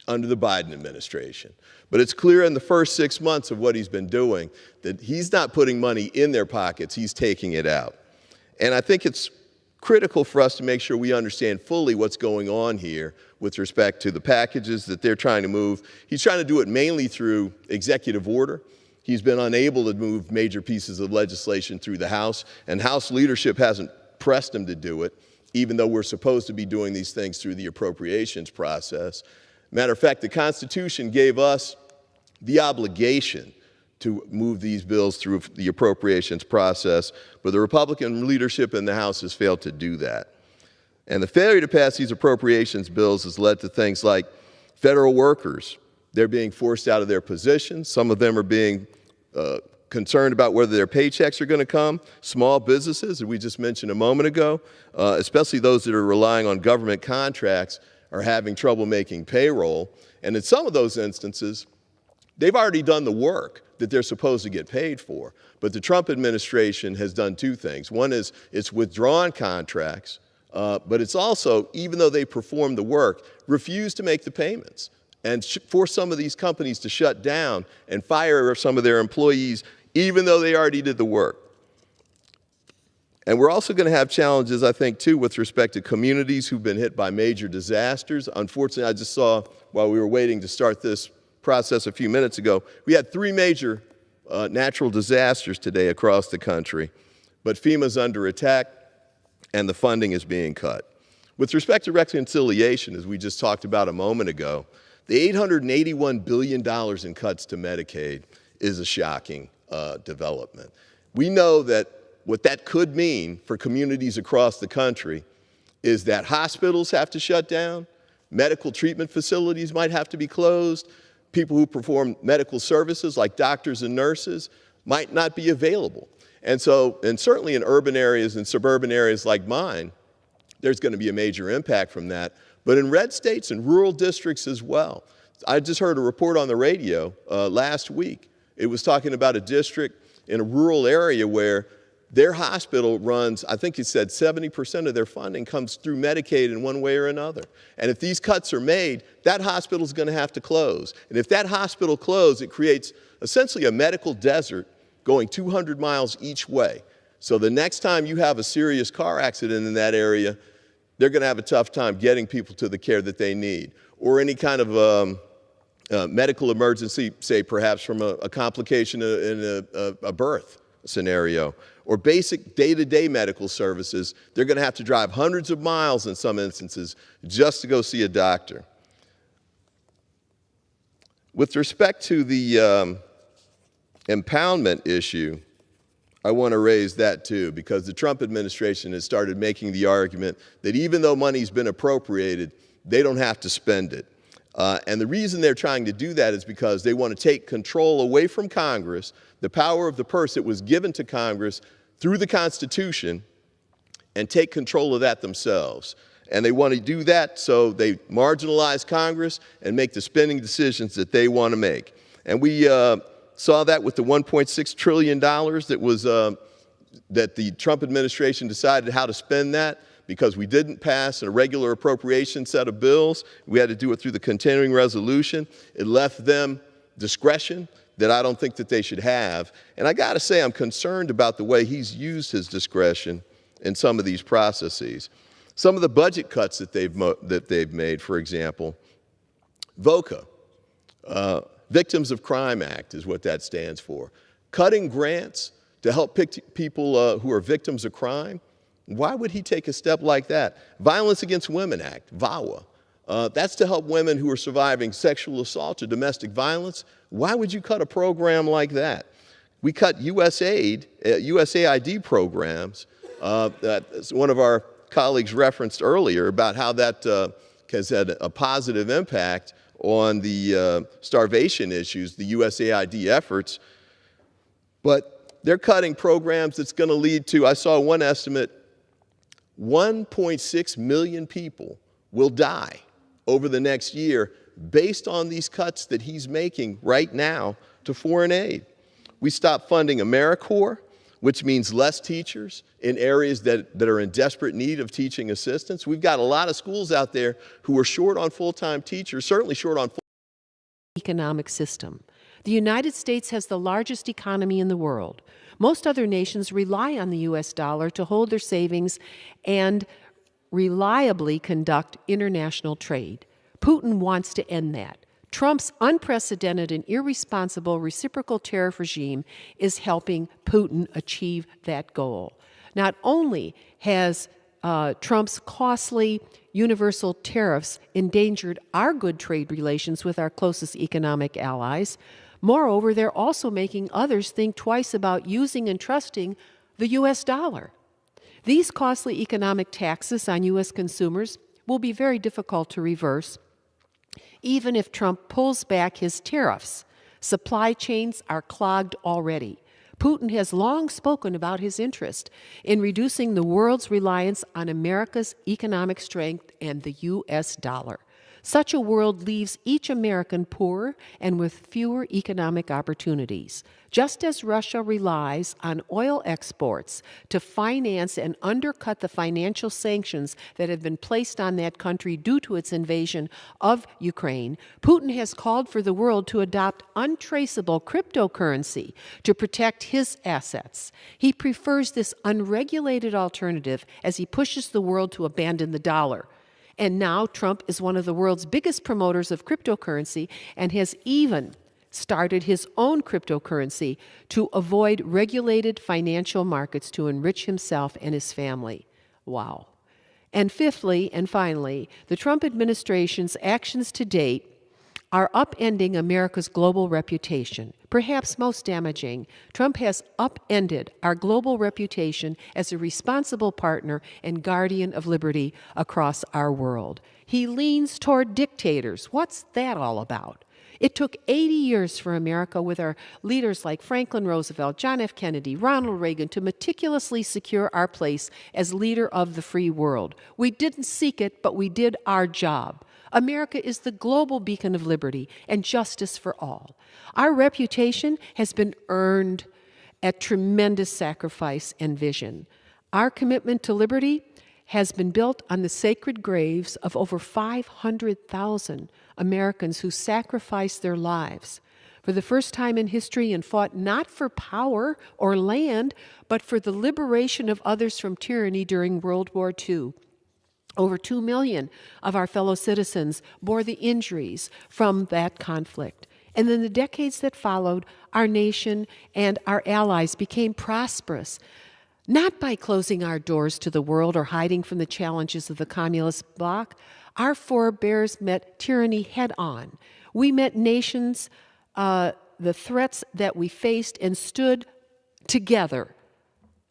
under the Biden administration. But it's clear in the first 6 months of what he's been doing that he's not putting money in their pockets, he's taking it out. And I think it's critical for us to make sure we understand fully what's going on here with respect to the packages that they're trying to move. He's trying to do it mainly through executive order. He's been unable to move major pieces of legislation through the House, and House leadership hasn't pressed him to do it, even though we're supposed to be doing these things through the appropriations process. Matter of fact, the Constitution gave us the obligation to move these bills through the appropriations process, but the Republican leadership in the House has failed to do that. And the failure to pass these appropriations bills has led to things like federal workers. They're being forced out of their positions. Some of them are being concerned about whether their paychecks are going to come. Small businesses, that we just mentioned a moment ago, especially those that are relying on government contracts, are having trouble making payroll. And in some of those instances, they've already done the work that they're supposed to get paid for. But the Trump administration has done two things. One is it's withdrawn contracts, but it's also, even though they performed the work, refused to make the payments and force some of these companies to shut down and fire some of their employees, even though they already did the work. And we're also going to have challenges, I think, too, with respect to communities who've been hit by major disasters. Unfortunately, I just saw, while we were waiting to start this process a few minutes ago, we had 3 major natural disasters today across the country, but FEMA's under attack and the funding is being cut. With respect to reconciliation, as we just talked about a moment ago, the $881 billion in cuts to Medicaid is a shocking development. We know that what that could mean for communities across the country is that hospitals have to shut down, medical treatment facilities might have to be closed, people who perform medical services like doctors and nurses might not be available. And so, and certainly in urban areas and suburban areas like mine, there's going to be a major impact from that. But in red states and rural districts as well. I just heard a report on the radio last week. It was talking about a district in a rural area where their hospital runs, I think it said 70% of their funding comes through Medicaid in one way or another. And if these cuts are made, that hospital is going to have to close. And if that hospital closes, it creates essentially a medical desert going 200 miles each way. So the next time you have a serious car accident in that area, they're going to have a tough time getting people to the care that they need. Or any kind of medical emergency, say perhaps from a complication in a birth scenario, or basic day-to-day medical services, they're going to have to drive hundreds of miles in some instances just to go see a doctor. With respect to the impoundment issue, I want to raise that too, because the Trump administration has started making the argument that even though money's been appropriated, they don't have to spend it. And the reason they're trying to do that is because they want to take control away from Congress, the power of the purse that was given to Congress through the Constitution, and take control of that themselves. And they want to do that so they marginalize Congress and make the spending decisions that they want to make. And we saw that with the $1.6 trillion that was that the Trump administration decided how to spend that, because we didn't pass a regular appropriation set of bills. We had to do it through the continuing resolution. It left them discretion that I don't think that they should have. And I got to say, I'm concerned about the way he's used his discretion in some of these processes. Some of the budget cuts that they've made, for example, VOCA, Victims of Crime Act is what that stands for. Cutting grants to help people who are victims of crime. Why would he take a step like that? Violence Against Women Act, VAWA. That's to help women who are surviving sexual assault or domestic violence. Why would you cut a program like that? We cut USAID programs that one of our colleagues referenced earlier about how that has had a positive impact on the starvation issues, the USAID efforts. But they're cutting programs that's going to lead to, I saw one estimate, 1.6 million people will die over the next year based on these cuts that he's making right now to foreign aid. We stopped funding AmeriCorps. which means less teachers in areas that are in desperate need of teaching assistants. We've got a lot of schools out there who are short on full-time teachers, certainly short on economic system. The United States has the largest economy in the world. Most other nations rely on the U.S. dollar to hold their savings and reliably conduct international trade. Putin wants to end that. Trump's unprecedented and irresponsible reciprocal tariff regime is helping Putin achieve that goal. Not only has Trump's costly universal tariffs endangered our good trade relations with our closest economic allies, moreover, they're also making others think twice about using and trusting the U.S. dollar. These costly economic taxes on U.S. consumers will be very difficult to reverse, even if Trump pulls back his tariffs. Supply chains are clogged already. Putin has long spoken about his interest in reducing the world's reliance on America's economic strength and the U.S. dollar. Such a world leaves each American poorer and with fewer economic opportunities. Just as Russia relies on oil exports to finance and undercut the financial sanctions that have been placed on that country due to its invasion of Ukraine, Putin has called for the world to adopt untraceable cryptocurrency to protect his assets. He prefers this unregulated alternative as he pushes the world to abandon the dollar. And now Trump is one of the world's biggest promoters of cryptocurrency and has even started his own cryptocurrency to avoid regulated financial markets to enrich himself and his family. Wow. And fifthly and finally, the Trump administration's actions to date are upending America's global reputation. Perhaps most damaging, Trump has upended our global reputation as a responsible partner and guardian of liberty across our world. He leans toward dictators. What's that all about? It took 80 years for America, with our leaders like Franklin Roosevelt, John F. Kennedy, Ronald Reagan, to meticulously secure our place as leader of the free world. We didn't seek it, but we did our job. America is the global beacon of liberty and justice for all. Our reputation has been earned at tremendous sacrifice and vision. Our commitment to liberty has been built on the sacred graves of over 500,000 Americans who sacrificed their lives for the first time in history and fought not for power or land, but for the liberation of others from tyranny during World War II. Over 2 million of our fellow citizens bore the injuries from that conflict. And in the decades that followed, our nation and our allies became prosperous, not by closing our doors to the world or hiding from the challenges of the communist bloc. Our forebears met tyranny head on. We met nations, the threats that we faced, and stood together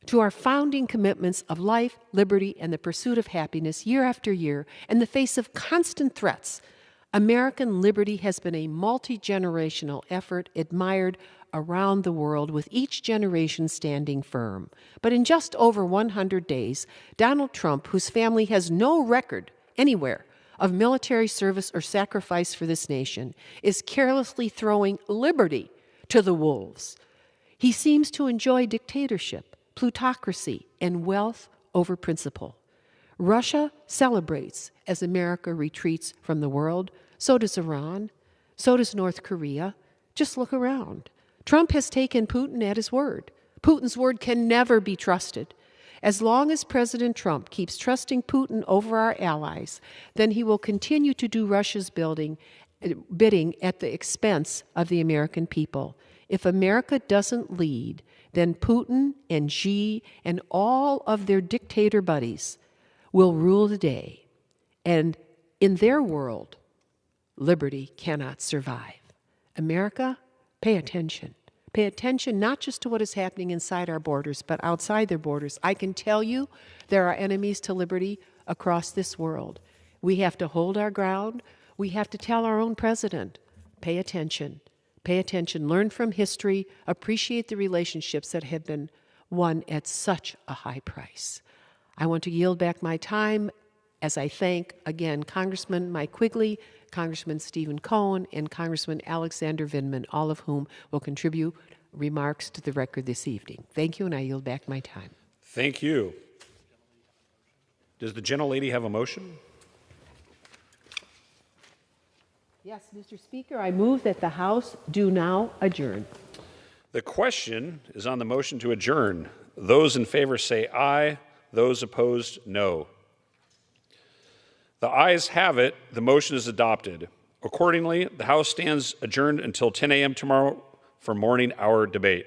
to our founding commitments of life, liberty, and the pursuit of happiness year after year. In the face of constant threats, American liberty has been a multi-generational effort admired around the world, with each generation standing firm. But in just over 100 days, Donald Trump, whose family has no record anywhere of military service or sacrifice for this nation, is carelessly throwing liberty to the wolves. He seems to enjoy dictatorship, plutocracy, and wealth over principle. Russia celebrates as America retreats from the world. So does Iran. So does North Korea. Just look around. Trump has taken Putin at his word. Putin's word can never be trusted. As long as President Trump keeps trusting Putin over our allies, then he will continue to do Russia's bidding at the expense of the American people. If America doesn't lead, then Putin and Xi and all of their dictator buddies will rule the day. And in their world, liberty cannot survive. America, pay attention. Pay attention not just to what is happening inside our borders, but outside their borders. I can tell you there are enemies to liberty across this world. We have to hold our ground. We have to tell our own president, pay attention. Pay attention, learn from history, appreciate the relationships that have been won at such a high price. I want to yield back my time as I thank, again, Congressman Mike Quigley, Congressman Stephen Cohen, and Congressman Alexander Vindman, all of whom will contribute remarks to the record this evening. Thank you, and I yield back my time. Thank you. Does the gentlelady have a motion? Yes, Mr. Speaker, I move that the House do now adjourn. The question is on the motion to adjourn. Those in favor say aye. Those opposed, no. The ayes have it. The motion is adopted. Accordingly, the House stands adjourned until 10 a.m. tomorrow for morning hour debate.